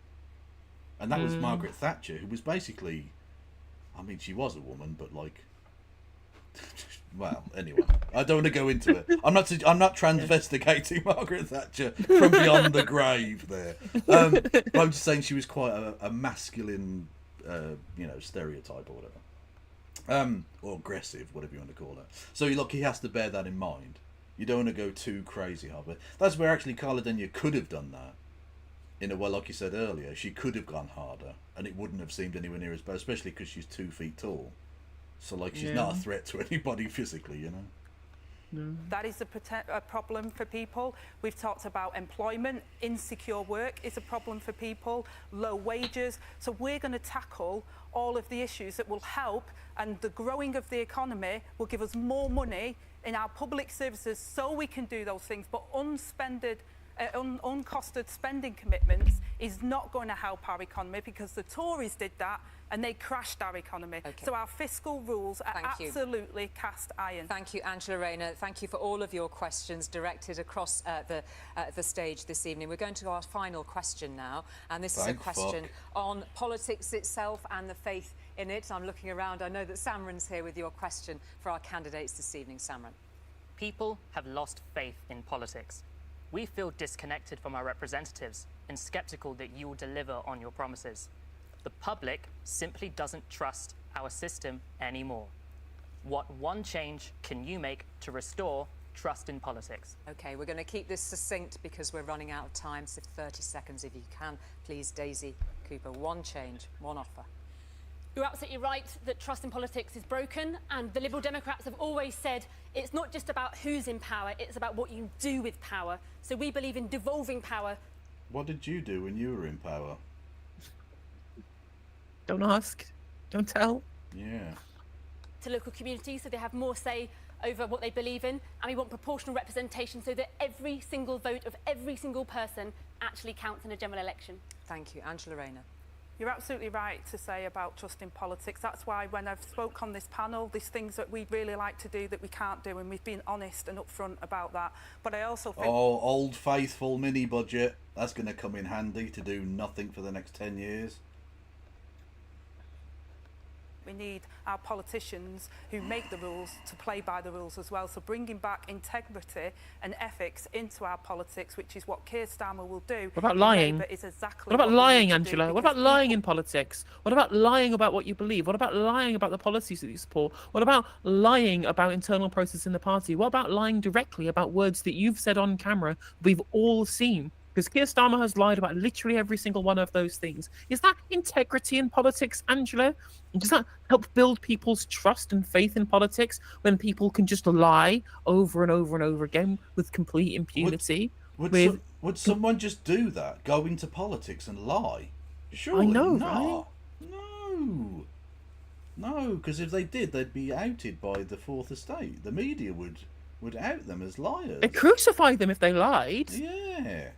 And that was Margaret Thatcher, who was basically, I mean, she was a woman, but like, well, anyway, I don't want to go into it. I'm not transvestigating Margaret Thatcher from beyond the grave there. But I'm just saying she was quite a masculine, stereotype or whatever. Or aggressive, whatever you want to call it. So look, he has to bear that in mind. You don't want to go too crazy hard. But that's where actually Carla Denyer could have done that. In a way, like you said earlier, she could have gone harder, and it wouldn't have seemed anywhere near as bad, especially because she's 2 feet tall. So, like, she's not a threat to anybody physically, you know? No. That is a problem for people. We've talked about employment. Insecure work is a problem for people, low wages. So we're going to tackle all of the issues that will help, and the growing of the economy will give us more money in our public services so we can do those things. But uncosted spending commitments is not going to help our economy, because the Tories did that and they crashed our economy. Okay. So our fiscal rules are absolutely cast iron. Thank you, Angela Rayner. Thank you for all of your questions directed across the stage this evening. We're going to our final question now, and this is a question on politics itself and the faith in it. I'm looking around. I know that Samran's here with your question for our candidates this evening. Samran. People have lost faith in politics. We feel disconnected from our representatives and sceptical that you will deliver on your promises. The public simply doesn't trust our system anymore. What one change can you make to restore trust in politics? OK, we're going to keep this succinct because we're running out of time, so 30 seconds if you can. Please, Daisy Cooper, one change, one offer. You're absolutely right that trust in politics is broken, and the Liberal Democrats have always said it's not just about who's in power, it's about what you do with power. So we believe in devolving power. What did you do when you were in power? Don't ask. Don't tell. Yeah. To local communities so they have more say over what they believe in, and we want proportional representation so that every single vote of every single person actually counts in a general election. Thank you. Angela Rayner. You're absolutely right to say about trust in politics. That's why when I've spoke on this panel, there's things that we'd really like to do that we can't do, and we've been honest and upfront about that. But I also think... Oh, old faithful mini budget. That's going to come in handy to do nothing for the next 10 years. We need our politicians who make the rules to play by the rules as well. So bringing back integrity and ethics into our politics, which is what Keir Starmer will do. What about lying? Is exactly what about lying, Angela? What about lying in politics? What about lying about what you believe? What about lying about the policies that you support? What about lying about internal process in the party? What about lying directly about words that you've said on camera we've all seen? Because Keir Starmer has lied about literally every single one of those things. Is that integrity in politics, Angela? Does that help build people's trust and faith in politics when people can just lie over and over and over again with complete impunity? Would someone just do that? Go into politics and lie? Surely I know, not. Right? No, because if they did, they'd be outed by the Fourth Estate. The media would out them as liars. They crucify them if they lied. Yeah.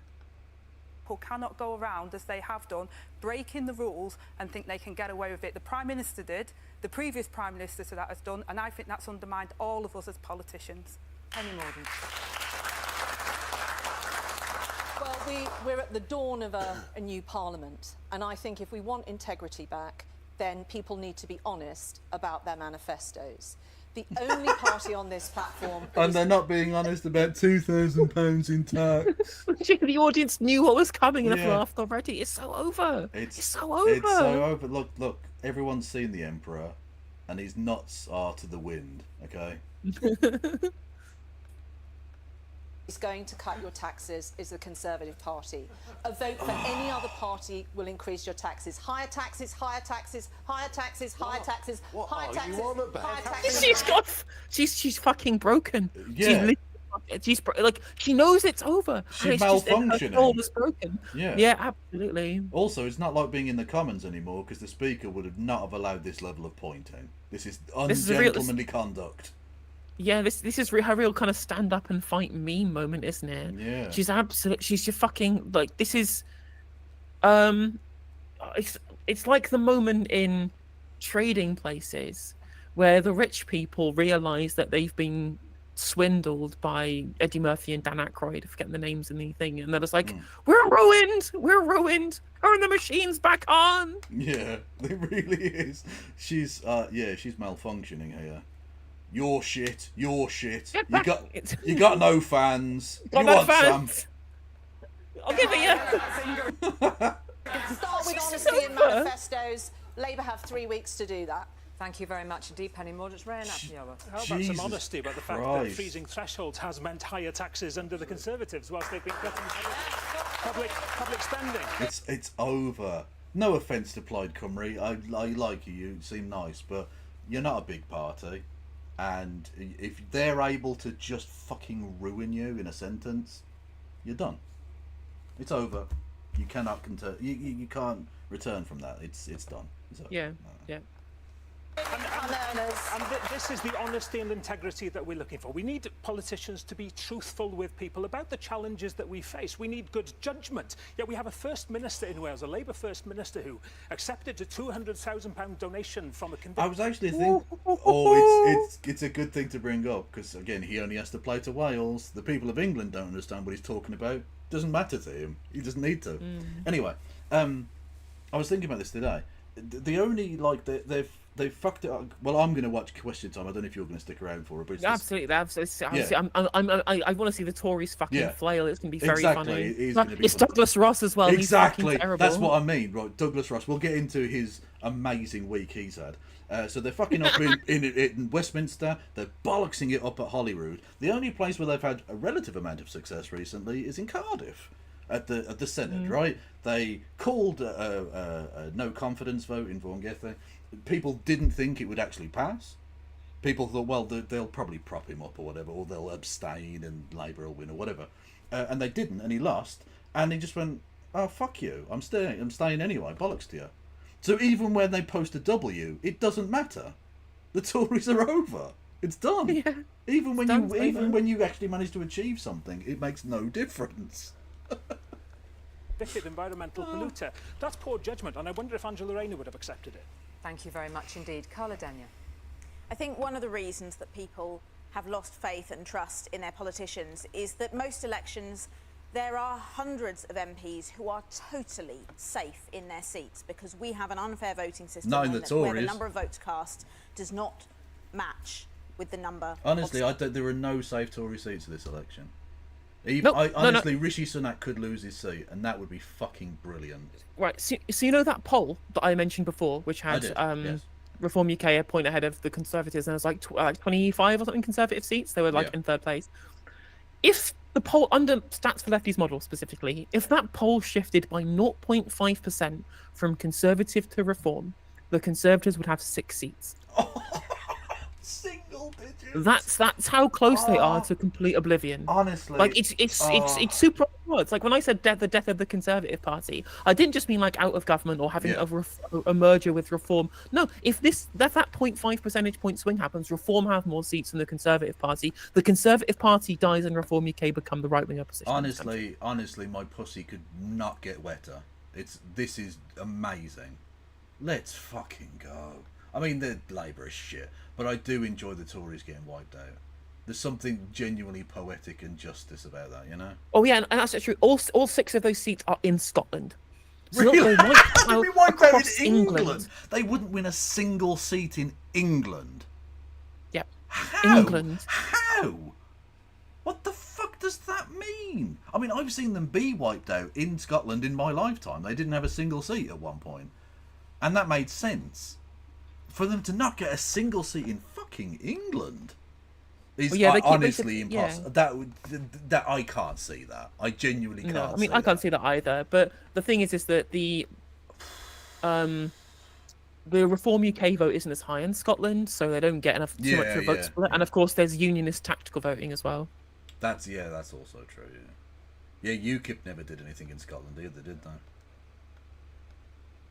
People cannot go around, as they have done, breaking the rules and think they can get away with it. The Prime Minister did, the previous Prime Minister to that has done, and I think that's undermined all of us as politicians. Penny Mordaunt. Well, we're at the dawn of a new Parliament, and I think if we want integrity back, then people need to be honest about their manifestos. The only party on this platform... And they're not being honest about £2,000 in tax. The audience knew what was coming and have laughed already. It's so over. It's so over. It's so over. Look, everyone's seen The Emperor, and his nuts are to the wind, okay? is going to cut your taxes is the Conservative Party. A vote for any other party will increase your taxes. Higher taxes, higher taxes, higher taxes, higher taxes, higher taxes, higher taxes. She's fucking broken. Yeah. She's like, she knows it's over. She's and it's malfunctioning. Just, her soul is broken. Yeah, absolutely. Also, it's not like being in the Commons anymore because the Speaker would have not have allowed this level of pointing. This is ungentlemanly conduct. Yeah, this is her real kind of stand up and fight meme moment, isn't it? Yeah. She's just fucking like, this is it's like the moment in Trading Places where the rich people realize that they've been swindled by Eddie Murphy and Dan Aykroyd, forgetting the names in the thing, and they're just like, we're ruined, turn the machines back on. Yeah, it really is. She's she's malfunctioning here. You're shit. You got no fans. Got you no want fans. some? I'll give it you. Start with honesty in manifestos. Labour have 3 weeks to do that. Thank you very much indeed, Penny Mordaunt. How about some honesty about the fact that freezing thresholds has meant higher taxes under the Conservatives whilst they've been cutting public spending? It's over. No offence to Plaid Cymru. I like you. You seem nice, but you're not a big party. And if they're able to just fucking ruin you in a sentence, you're done. It's over. You cannot you can't return from that. It's done. It's over. Yeah. And this is the honesty and integrity that we're looking for. We need politicians to be truthful with people about the challenges that we face. We need good judgment. Yet we have a First Minister in Wales, a Labour First Minister, who accepted a £200,000 donation from a convicted... I was actually thinking, it's a good thing to bring up, because, again, he only has to play to Wales. The people of England don't understand what he's talking about. Doesn't matter to him. He doesn't need to. Anyway, I was thinking about this today. The only, like, they've fucked it up. Well, I'm going to watch Question Time. I don't know if you're going to stick around for it. But Absolutely. I want to see the Tories fucking flail. It's going to be very funny. It's Douglas Ross as well. Exactly. He's terrible. That's what I mean. Right, Douglas Ross. We'll get into his amazing week he's had. So they're fucking up in Westminster. They're bollocksing it up at Holyrood. The only place where they've had a relative amount of success recently is in Cardiff. At the Senate, right? They called a no confidence vote in Vaughan Gething. People didn't think it would actually pass. People thought, well, they'll probably prop him up or whatever, or they'll abstain and Labour will win or whatever. And they didn't, and he lost. And he just went, oh, fuck you. I'm staying anyway. Bollocks to you. So even when they post a W, it doesn't matter. The Tories are over. It's done. Yeah. Even when you actually manage to achieve something, it makes no difference. Convicted environmental polluter. That's poor judgment, and I wonder if Angela Rayner would have accepted it. Thank you very much indeed. Carla Dania. I think one of the reasons that people have lost faith and trust in their politicians is that most elections there are hundreds of MPs who are totally safe in their seats because we have an unfair voting system where the number of votes cast does not match with the number. Honestly, there are no safe Tory seats for this election. Honestly, Rishi Sunak could lose his seat, and that would be fucking brilliant. Right, so you know that poll that I mentioned before, which had yes. Reform UK a point ahead of the Conservatives, and it was like 25 or something Conservative seats. They were like in third place. If the poll, under Stats for Lefties model specifically, if that poll shifted by 0.5% from Conservative to Reform, the Conservatives would have 6 seats. Single digits. That's how close they are to complete oblivion. Honestly, like it's super odd. It's like when I said the death of the Conservative Party, I didn't just mean like out of government or having a merger with Reform. No, if that 0.5 percentage point swing happens, Reform have more seats than the Conservative Party. The Conservative Party dies and Reform UK become the right wing opposition. Honestly, my pussy could not get wetter. This is amazing. Let's fucking go. I mean, the Labour is shit, but I do enjoy the Tories getting wiped out. There's something genuinely poetic and justice about that, you know? Oh yeah, and that's true. All 6 of those seats are in Scotland. So really? They'd be wiped out in England. They wouldn't win a single seat in England. Yep. How? England. How? What the fuck does that mean? I mean, I've seen them be wiped out in Scotland in my lifetime. They didn't have a single seat at one point. And that made sense. For them to not get a single seat in fucking England. is Well, yeah, they keep honestly basically- yeah. impossible. That I can't see that. I genuinely can't. No, I mean see I can't that. see that either. But the thing is that the Reform UK vote isn't as high in Scotland, so they don't get enough too much of a vote split. And of course, there's unionist tactical voting as well. That's also true. Yeah, UKIP never did anything in Scotland either, did they?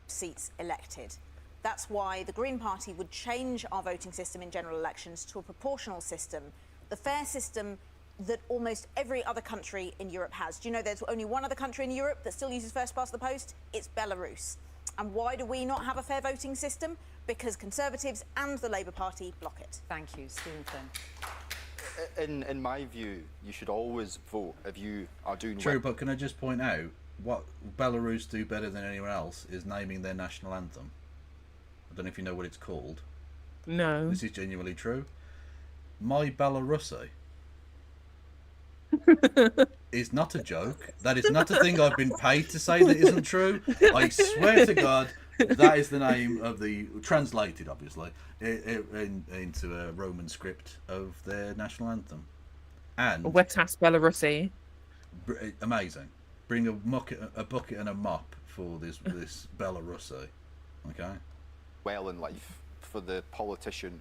Seats elected. That's why the Green Party would change our voting system in general elections to a proportional system, the fair system that almost every other country in Europe has. Do you know there's only one other country in Europe that still uses first past the post? It's Belarus. And why do we not have a fair voting system? Because Conservatives and the Labour Party block it. Thank you, Stephen Flynn. In my view, you should always vote if you are doing True, but can I just point out what Belarus do better than anyone else is naming their national anthem. I don't know if you know what it's called. No. This is genuinely true. My Belarusi is not a joke. That is not a thing I've been paid to say that isn't true. I swear to God, that is the name of the, translated obviously, into a Roman script of their national anthem. And Wetas Belarusi. Amazing. Bring a bucket and a mop for this Belarusi. Okay? Well in life for the politician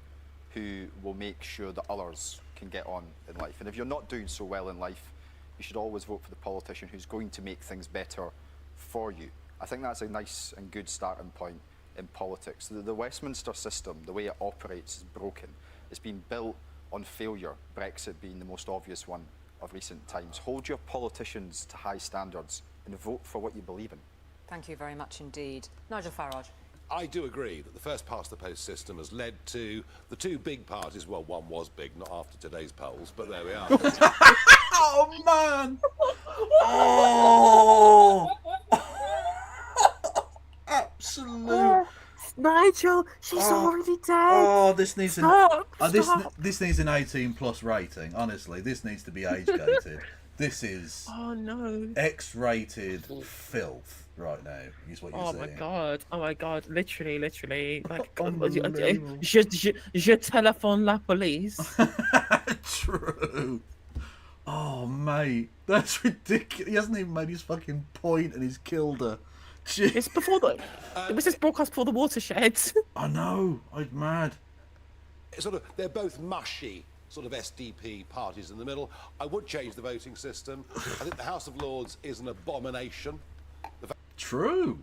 who will make sure that others can get on in life. And if you're not doing so well in life, you should always vote for the politician who's going to make things better for you. I think that's a nice and good starting point in politics. The Westminster system, the way it operates, is broken. It's been built on failure, Brexit being the most obvious one of recent times. Hold your politicians to high standards and vote for what you believe in. Thank you very much indeed. Nigel Farage. I do agree that the first past the post system has led to the two big parties. Well, one was big, not after today's polls, but there we are. Oh man! Oh! Absolute. Nigel, she's already dead. Oh, this needs Stop, this needs an 18+ rating. Honestly, this needs to be age gated. This is no X-rated filth right now. Is what you're saying. Oh my god! Literally. Like, Unbelievable. je téléphone la police. True. Oh mate, that's ridiculous. He hasn't even made his fucking point, and he's killed her. Jeez. It's before the. It was this broadcast before the watershed. I know. I'm mad. They're both mushy sort of SDP parties in the middle. I would change the voting system. I think the House of Lords is an abomination. True.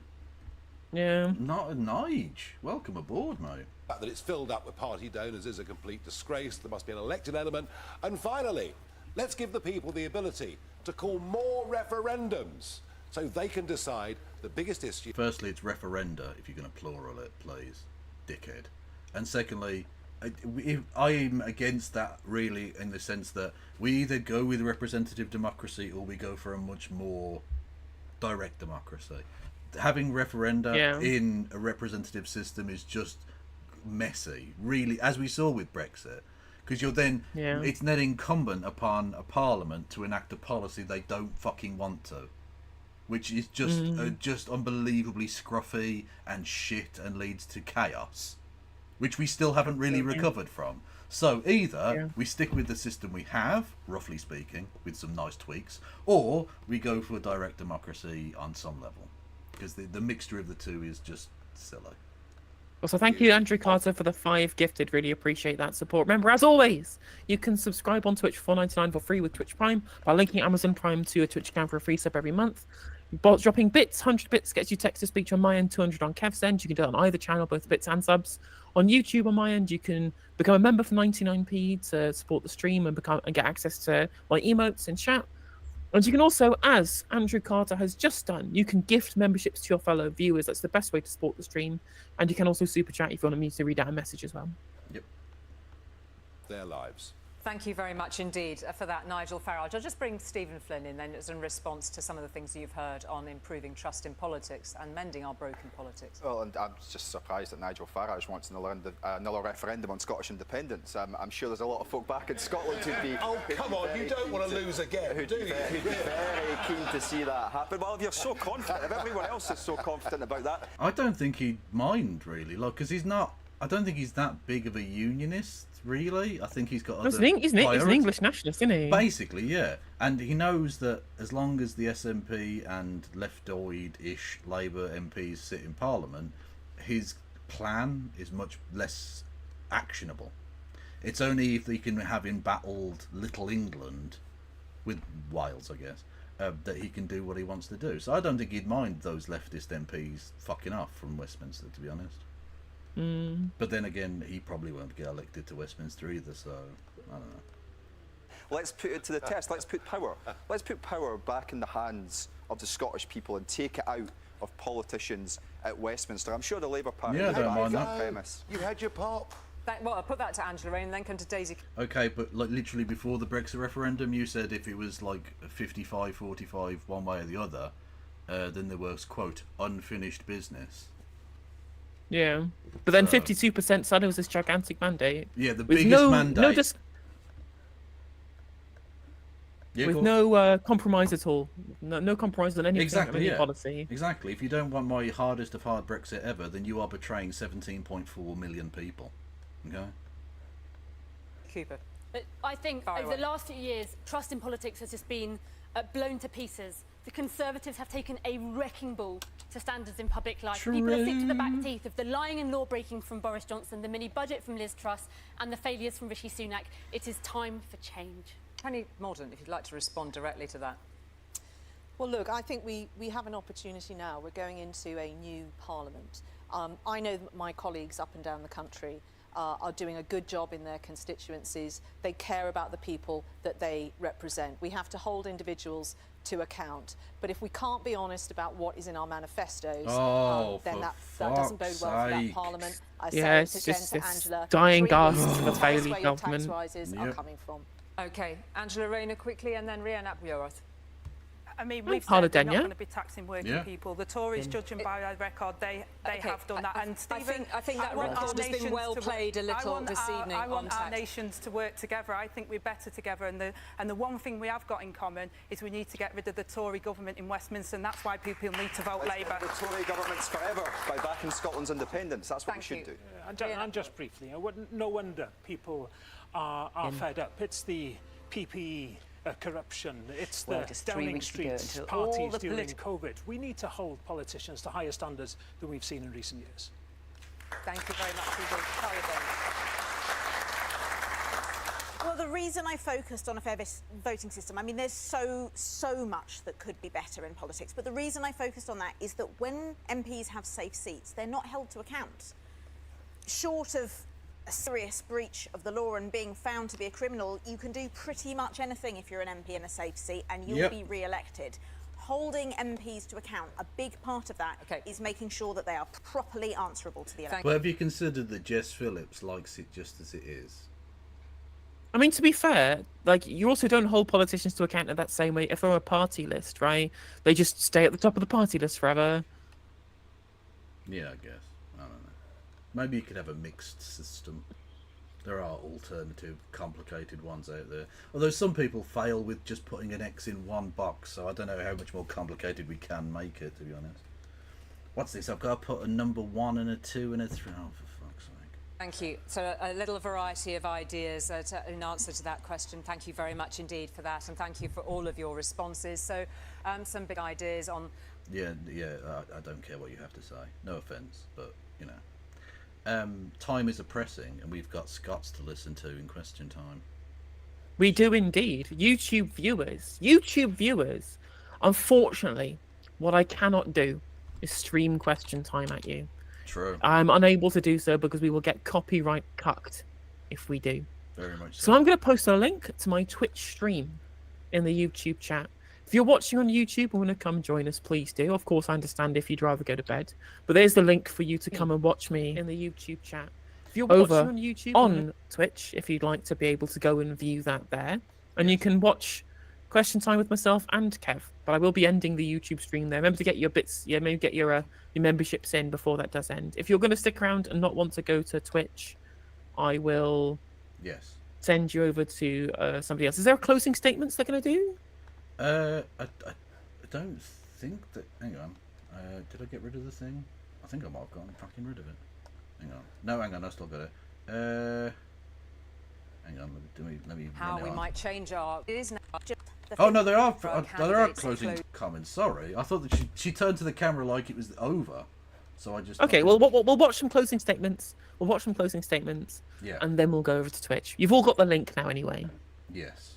Yeah. Not a Nige. Welcome aboard, mate. The fact that it's filled up with party donors is a complete disgrace. There must be an elected element. And finally, let's give the people the ability to call more referendums so they can decide the biggest issue. Firstly, it's referenda, if you're going to plural it, please, dickhead. And secondly, I'm against that, really, in the sense that we either go with representative democracy or we go for a much more direct democracy. Having referenda in a representative system is just messy, really, as we saw with Brexit. Because it's then incumbent upon a parliament to enact a policy they don't fucking want to. Which is just unbelievably scruffy and shit and leads to chaos. Which we still haven't really recovered from. So either we stick with the system we have, roughly speaking, with some nice tweaks, or we go for a direct democracy on some level. Because the mixture of the two is just silly. Also, thank you, Andrew Carter, for the 5 gifted. Really appreciate that support. Remember, as always, you can subscribe on Twitch for $4.99 for free with Twitch Prime by linking Amazon Prime to your Twitch account for a free sub every month. Dropping bits, 100 bits gets you text to speech on my end, 200 on Kev's end. You can do it on either channel, both bits and subs. On YouTube on my end, you can become a member for 99p to support the stream and get access to my emotes and chat. And you can also, as Andrew Carter has just done, you can gift memberships to your fellow viewers. That's the best way to support the stream. And you can also super chat if you want me to read out a message as well. Yep. Their lives. Thank you very much indeed for that, Nigel Farage. I'll just bring Stephen Flynn in then as in response to some of the things you've heard on improving trust in politics and mending our broken politics. Well, and I'm just surprised that Nigel Farage wants another referendum on Scottish independence. I'm sure there's a lot of folk back in Scotland who'd be... Oh, come on, you don't want to lose again, do you? Who'd be very keen to see that happen. Well, if you're so confident, if everyone else is so confident about that... I don't think he'd mind, really, because he's not I don't think he's that big of a unionist, really. I think he's got other He's an English nationalist, isn't he? Basically, yeah. And he knows that as long as the SNP and leftoid-ish Labour MPs sit in Parliament, his plan is much less actionable. It's only if they can have embattled Little England, with Wales, I guess, that he can do what he wants to do. So I don't think he'd mind those leftist MPs fucking off from Westminster, to be honest. But then again, he probably won't get elected to Westminster either, so I don't know. Let's put it to the test. Let's put power back in the hands of the Scottish people and take it out of politicians at Westminster. I'm sure the Labour Party Yeah, I don't mind that. premise. You had your pop. Well, I'll put that to Angela Rayner and then come to Daisy. Okay, but like literally before the Brexit referendum, you said if it was like 55-45 one way or the other, then there was, quote, unfinished business. Yeah, but then 52% said it was this gigantic mandate. Yeah, the with biggest mandate. With no compromise at all. No compromise on anything. Exactly, any policy. Exactly. If you don't want my hardest of hard Brexit ever, then you are betraying 17.4 million people. Okay? Cooper. But I think over the last few years, trust in politics has just been blown to pieces. The Conservatives have taken a wrecking ball to standards in public life. People are sick to the back teeth of the lying and law-breaking from Boris Johnson, the mini-budget from Liz Truss, and the failures from Rishi Sunak. It is time for change. Penny Mordaunt, if you'd like to respond directly to that. Well, look, I think we have an opportunity now. We're going into a new parliament. I know that my colleagues up and down the country are doing a good job in their constituencies. They care about the people that they represent. We have to hold individuals to account. But if we can't be honest about what is in our manifestos, then that doesn't bode well for that parliament. I say it again to Angela. Dying gasp for the That's failing where your government. tax rises are coming from. Okay, Angela Rayner quickly, and then Rhian Apiorath. I mean, we've Paula said they're not Denyer. going to be taxing working people. The Tories, judging by their record, they have done that. And Stephen, I think that record has been well played a little this evening I want on our tax. nations to work together. I think we're better together. And the one thing we have got in common is we need to get rid of the Tory government in Westminster, and that's why people need to vote Labour. The Tory government's forever by backing Scotland's independence. That's what we should do. And just briefly, no wonder people are fed up. It's the PPE corruption, it's the Downing Street parties during COVID. We need to hold politicians to higher standards than we've seen in recent years. Thank you very much indeed. Well, the reason I focused on a fair voting system, I mean, there's so much that could be better in politics, but the reason I focused on that is that when MPs have safe seats, they're not held to account. Short of a serious breach of the law and being found to be a criminal, you can do pretty much anything if you're an MP in a safe seat and you'll be re-elected. Holding MPs to account, a big part of that is making sure that they are properly answerable to the electorate. But have you considered that Jess Phillips likes it just as it is? I mean, to be fair, like, you also don't hold politicians to account in that same way. If they're on a party list, right? They just stay at the top of the party list forever. Yeah, I guess. I don't know. Maybe you could have a mixed system. There are alternative, complicated ones out there. Although some people fail with just putting an X in one box, so I don't know how much more complicated we can make it, to be honest. What's this? I've got to put a number 1 and a 2 and a 3. Oh, for fuck's sake. Thank you. So a little variety of ideas in answer to that question. Thank you very much indeed for that, and thank you for all of your responses. So some big ideas on... Yeah, I don't care what you have to say. No offence, but, you know. Time is pressing, and we've got Scots to listen to in question time. We do indeed. YouTube viewers. Unfortunately, what I cannot do is stream question time at you. True. I'm unable to do so because we will get copyright cucked if we do. Very much so. So I'm going to post a link to my Twitch stream in the YouTube chat. If you're watching on YouTube and want to come join us, please do. Of course, I understand if you'd rather go to bed. But there's the link for you to come and watch me in the YouTube chat. If you're watching on YouTube, on Twitch, if you'd like to be able to go and view that there. And you can watch Question Time with myself and Kev. But I will be ending the YouTube stream there. Remember to get your bits, maybe get your memberships in before that does end. If you're going to stick around and not want to go to Twitch, I will send you over to somebody else. Is there a closing statements they're going to do? I don't think that... Hang on. Did I get rid of the thing? I think I might have gotten fucking rid of it. Hang on. No, hang on. I still got it. Hang on. Let me. How we might change our... It is now just the Oh no, there are candidates closing close. comments. Sorry, I thought that she turned to the camera like it was over, so I just. Okay, well, we'll watch some closing statements. We'll watch some closing statements. Yeah. And then we'll go over to Twitch. You've all got the link now, anyway. Yes.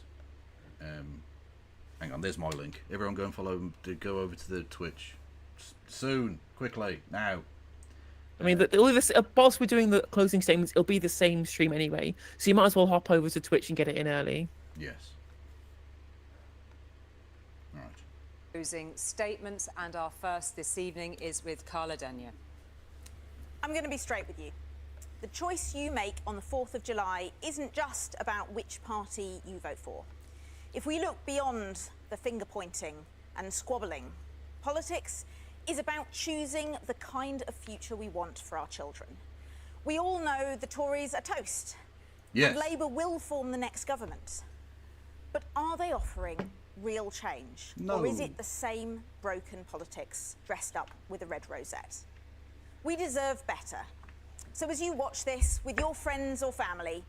Hang on. There's my link. Everyone, go and follow. Go over to the Twitch soon, quickly, now. I mean, whilst we're doing the closing statements, it'll be the same stream anyway, so you might as well hop over to Twitch and get it in early. Yes. Closing statements, and our first this evening is with Carla Denyer. I'm going to be straight with you. The choice you make on the 4th of July isn't just about which party you vote for. If we look beyond the finger pointing and squabbling, politics is about choosing the kind of future we want for our children. We all know the Tories are toast. Yes. And Labour will form the next government. But are they offering real change? No. Or is it the same broken politics dressed up with a red rosette? We deserve better. So as you watch this with your friends or family,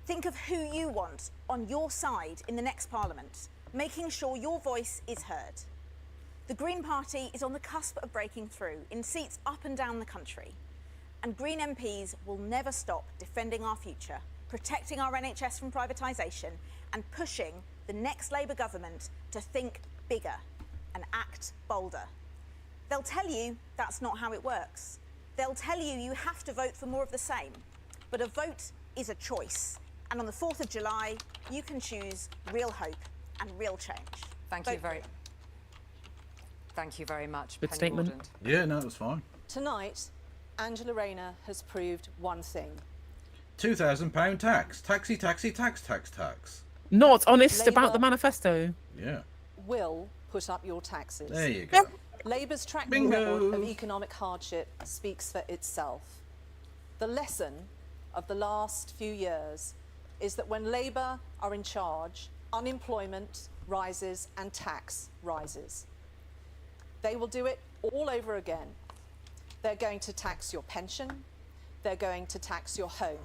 think of who you want on your side in the next Parliament, making sure your voice is heard. The Green Party is on the cusp of breaking through in seats up and down the country. And Green MPs will never stop defending our future, protecting our NHS from privatisation and pushing the next Labour government to think bigger and act bolder. They'll tell you that's not how it works. They'll tell you you have to vote for more of the same. But a vote is a choice. And on the 4th of July, you can choose real hope and real change. Thank you very much, Good Penny statement. Mordaunt. Yeah, no, that's fine. Tonight, Angela Rayner has proved one thing. £2,000 tax. Taxi, tax. Not honest about Labour- the manifesto. Yeah. Will put up your taxes. There you go. Labour's track Bingo. record of economic hardship speaks for itself. The lesson of the last few years is that when Labour are in charge, unemployment rises and tax rises. They will do it all over again. They're going to tax your pension. They're going to tax your home.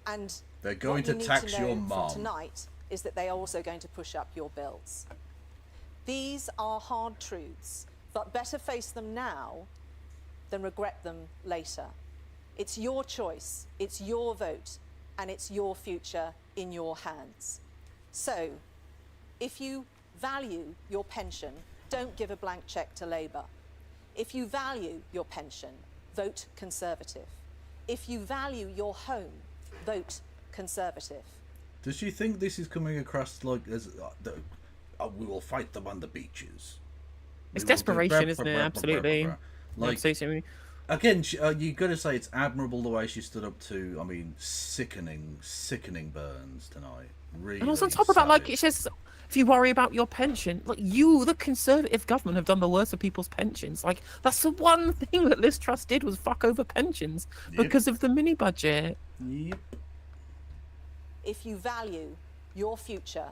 And They're going what you to need tax to know your from mum. tonight is that they are also going to push up your bills. These are hard truths, but better face them now than regret them later. It's your choice, it's your vote, and it's your future in your hands. So, if you value your pension, don't give a blank cheque to Labour. If you value your pension, vote Conservative. If you value your home, vote Conservative. Does she think this is coming across like as we will fight them on the beaches? It's We will do desperation, isn't it? Absolutely. Like, Absolutely. again, you got to say it's admirable the way she stood up to, I mean, sickening burns tonight. Really. And also on top of that, like savage. it says, if you worry about your pension, like you, the Conservative government, have done the worst for people's pensions. Like that's the one thing that Liz Truss did was fuck over pensions because of the mini budget. Yep. If you value your future,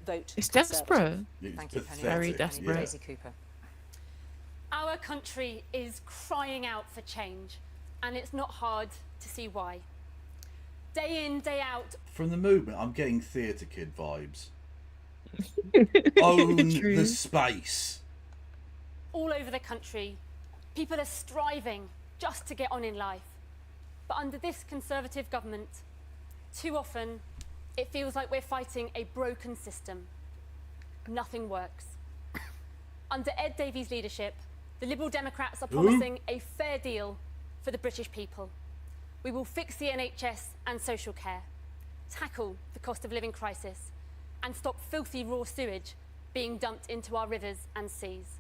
vote It's Conservative. desperate. Thank you, Penny. Very Mordaunt. desperate. Daisy Cooper. Our country is crying out for change, and it's not hard to see why. Day in, day out, From the movement, I'm getting Theatre Kid vibes. Own True. the space. all over the country, people are striving just to get on in life. But under this Conservative government, too often, it feels like we're fighting a broken system. Nothing works. Under Ed Davey's leadership, the Liberal Democrats are promising a fair deal for the British people. We will fix the NHS and social care, tackle the cost of living crisis, and stop filthy raw sewage being dumped into our rivers and seas.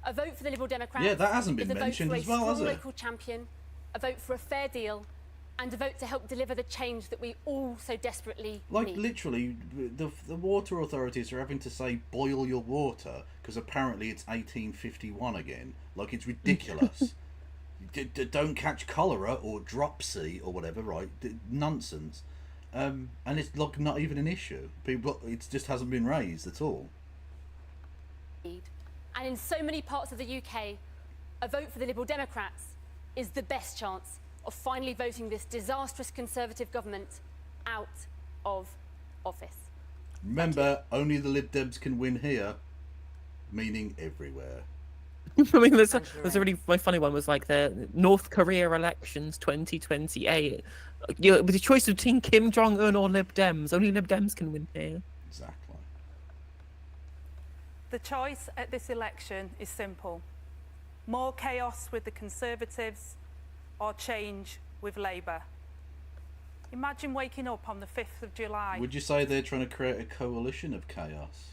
A vote for the Liberal Democrats Yeah, that hasn't been is a vote mentioned for a as well, has strong it? local champion, a vote for a fair deal, and a vote to help deliver the change that we all so desperately Like need. literally, the water authorities are having to say boil your water because apparently it's 1851 again. Like it's ridiculous. Don't catch cholera or dropsy or whatever, right? Nonsense. And it's like not even an issue. People, it just hasn't been raised at all. And in so many parts of the UK, a vote for the Liberal Democrats is the best chance of finally voting this disastrous Conservative government out of office. Remember, only the Lib Dems can win here, meaning everywhere. I mean, there's a really my funny one was like the North Korea elections 2028. With a choice between Kim Jong Un or Lib Dems, only Lib Dems can win here. Exactly. The choice at this election is simple. More chaos with the Conservatives or change with Labour. Imagine waking up on the 5th of July. Would you say they're trying to create a coalition of chaos?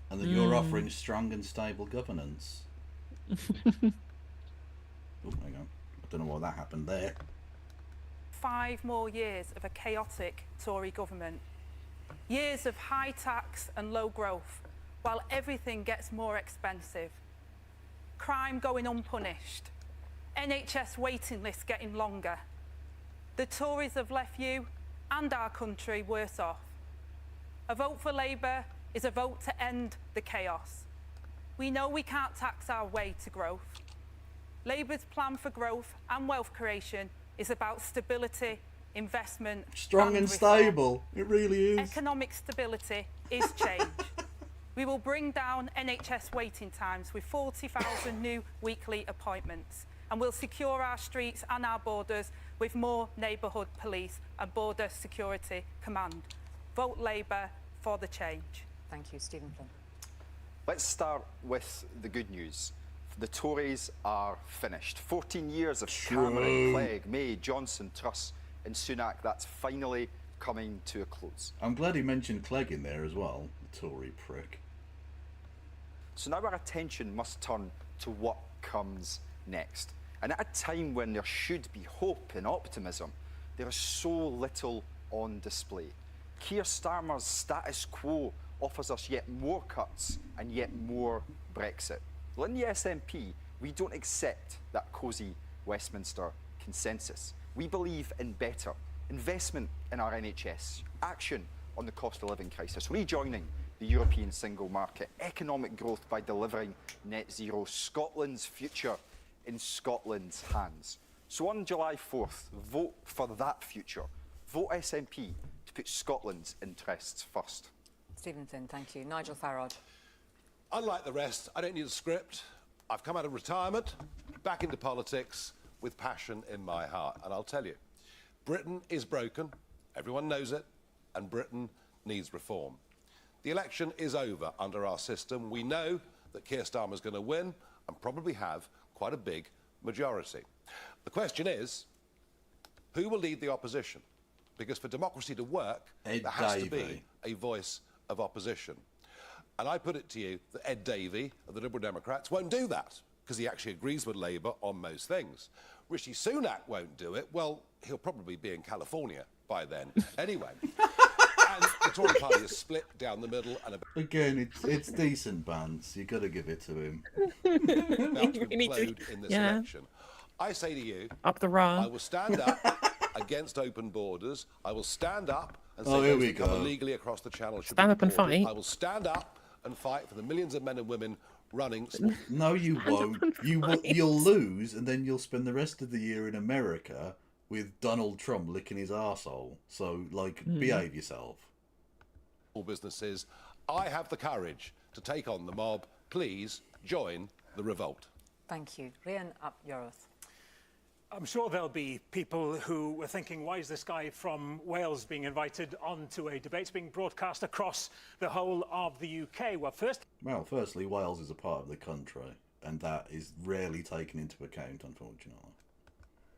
And that you're offering strong and stable governance? Oh, hang on. I don't know why that happened there. 5 more years of a chaotic Tory government. Years of high tax and low growth, while everything gets more expensive. Crime going unpunished. NHS waiting lists getting longer. The Tories have left you and our country worse off. A vote for Labour is a vote to end the chaos. We know we can't tax our way to growth. Labour's plan for growth and wealth creation is about stability, investment, Strong and reform. stable. It really is. Economic stability is change. We will bring down NHS waiting times with 40,000 new weekly appointments, and we'll secure our streets and our borders with more neighbourhood police and border security command. Vote Labour for the change. Thank you, Stephen Flynn. Let's start with the good news. The Tories are finished. 14 years of Cameron, Clegg, May, Johnson, Truss and Sunak, that's finally coming to a close. I'm glad he mentioned Clegg in there as well, the Tory prick. So now our attention must turn to what comes next. And at a time when there should be hope and optimism, there is so little on display. Keir Starmer's status quo offers us yet more cuts and yet more Brexit. Well, in the SNP, we don't accept that cosy Westminster consensus. We believe in better investment in our NHS, action on the cost of living crisis, rejoining the European single market, economic growth by delivering net zero, Scotland's future in Scotland's hands. So on July 4th, vote for that future. Vote SNP to put Scotland's interests first. Stephen Flynn, thank you. Nigel Farage. Unlike the rest, I don't need a script. I've come out of retirement, back into politics with passion in my heart. And I'll tell you, Britain is broken, everyone knows it, and Britain needs reform. The election is over under our system. We know that Keir Starmer's going to win and probably have quite a big majority. The question is, who will lead the opposition? Because for democracy to work, there has to be a voice of opposition. And I put it to you that Ed Davey of the Liberal Democrats won't do that, because he actually agrees with Labour on most things. Rishi Sunak won't do it. Well, he'll probably be in California by then. Anyway. And the Tory party is split down the middle. And Again, it's decent bants. You got to give it to him. about to implode in this election. I say to you, up the raw. I will stand up against open borders. I will stand up and say here those we that come go. illegally across the channel should Stand be up and deported. fight. I will stand up and fight for the millions of men and women running. No, you won't. You'll lose, and then you'll spend the rest of the year in America with Donald Trump licking his arsehole. So, behave yourself. All businesses. I have the courage to take on the mob. Please join the revolt. Thank you. Rhian ap Iorwerth. I'm sure there'll be people who were thinking, why is this guy from Wales being invited onto a debate being broadcast across the whole of the UK? Well, firstly, Wales is a part of the country, and that is rarely taken into account, unfortunately.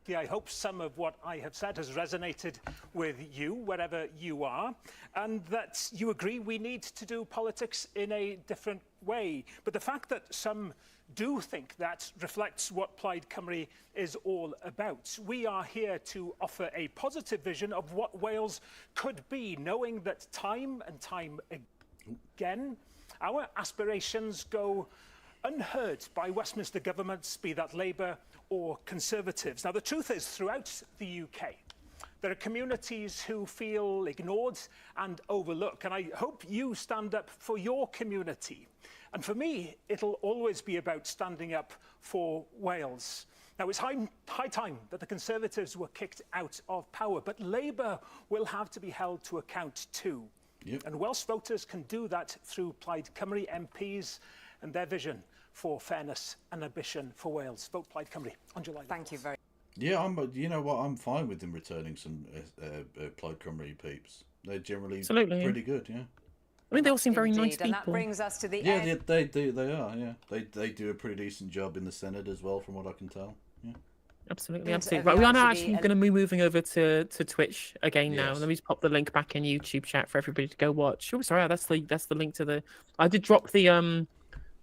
I hope some of what I have said has resonated with you, wherever you are, and that you agree we need to do politics in a different way. But the fact that some do think that reflects what Plaid Cymru is all about. We are here to offer a positive vision of what Wales could be, knowing that time and time again, our aspirations go unheard by Westminster governments, be that Labour or Conservatives. Now, the truth is, throughout the UK, there are communities who feel ignored and overlooked, and I hope you stand up for your community. And for me, it'll always be about standing up for Wales. Now, it's high time that the Conservatives were kicked out of power, but Labour will have to be held to account too. Yep. And Welsh voters can do that through Plaid Cymru MPs and their vision for fairness and ambition for Wales. Vote Plaid Cymru on July. Thank you very much. Yeah, you know what? I'm fine with them returning some Plaid Cymru peeps. They're generally pretty good, yeah. I mean, they all seem very nice people. And that brings us to the end. end. They are, yeah. They do a pretty decent job in the Senate as well, from what I can tell. Yeah. Absolutely. Right, we are now actually going to be moving over to Twitch again now. Let me just pop the link back in YouTube chat for everybody to go watch. Oh, sorry, that's the link to the. I did drop the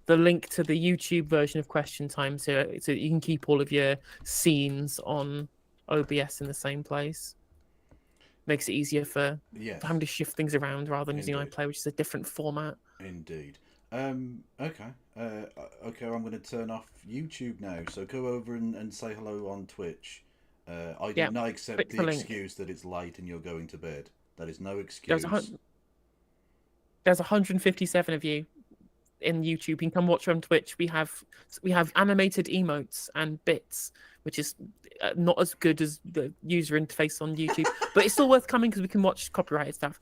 link to the YouTube version of Question Time, so you can keep all of your scenes on OBS in the same place. Makes it easier for having to shift things around rather than using iPlay, which is a different format. Indeed. Okay. Okay, I'm going to turn off YouTube now. So go over and say hello on Twitch. I do not accept the excuse that it's late and you're going to bed. That is no excuse. There's 157 of you in YouTube. You can come watch on Twitch. We have animated emotes and bits, which is not as good as the user interface on YouTube, but it's still worth coming because we can watch copyrighted stuff.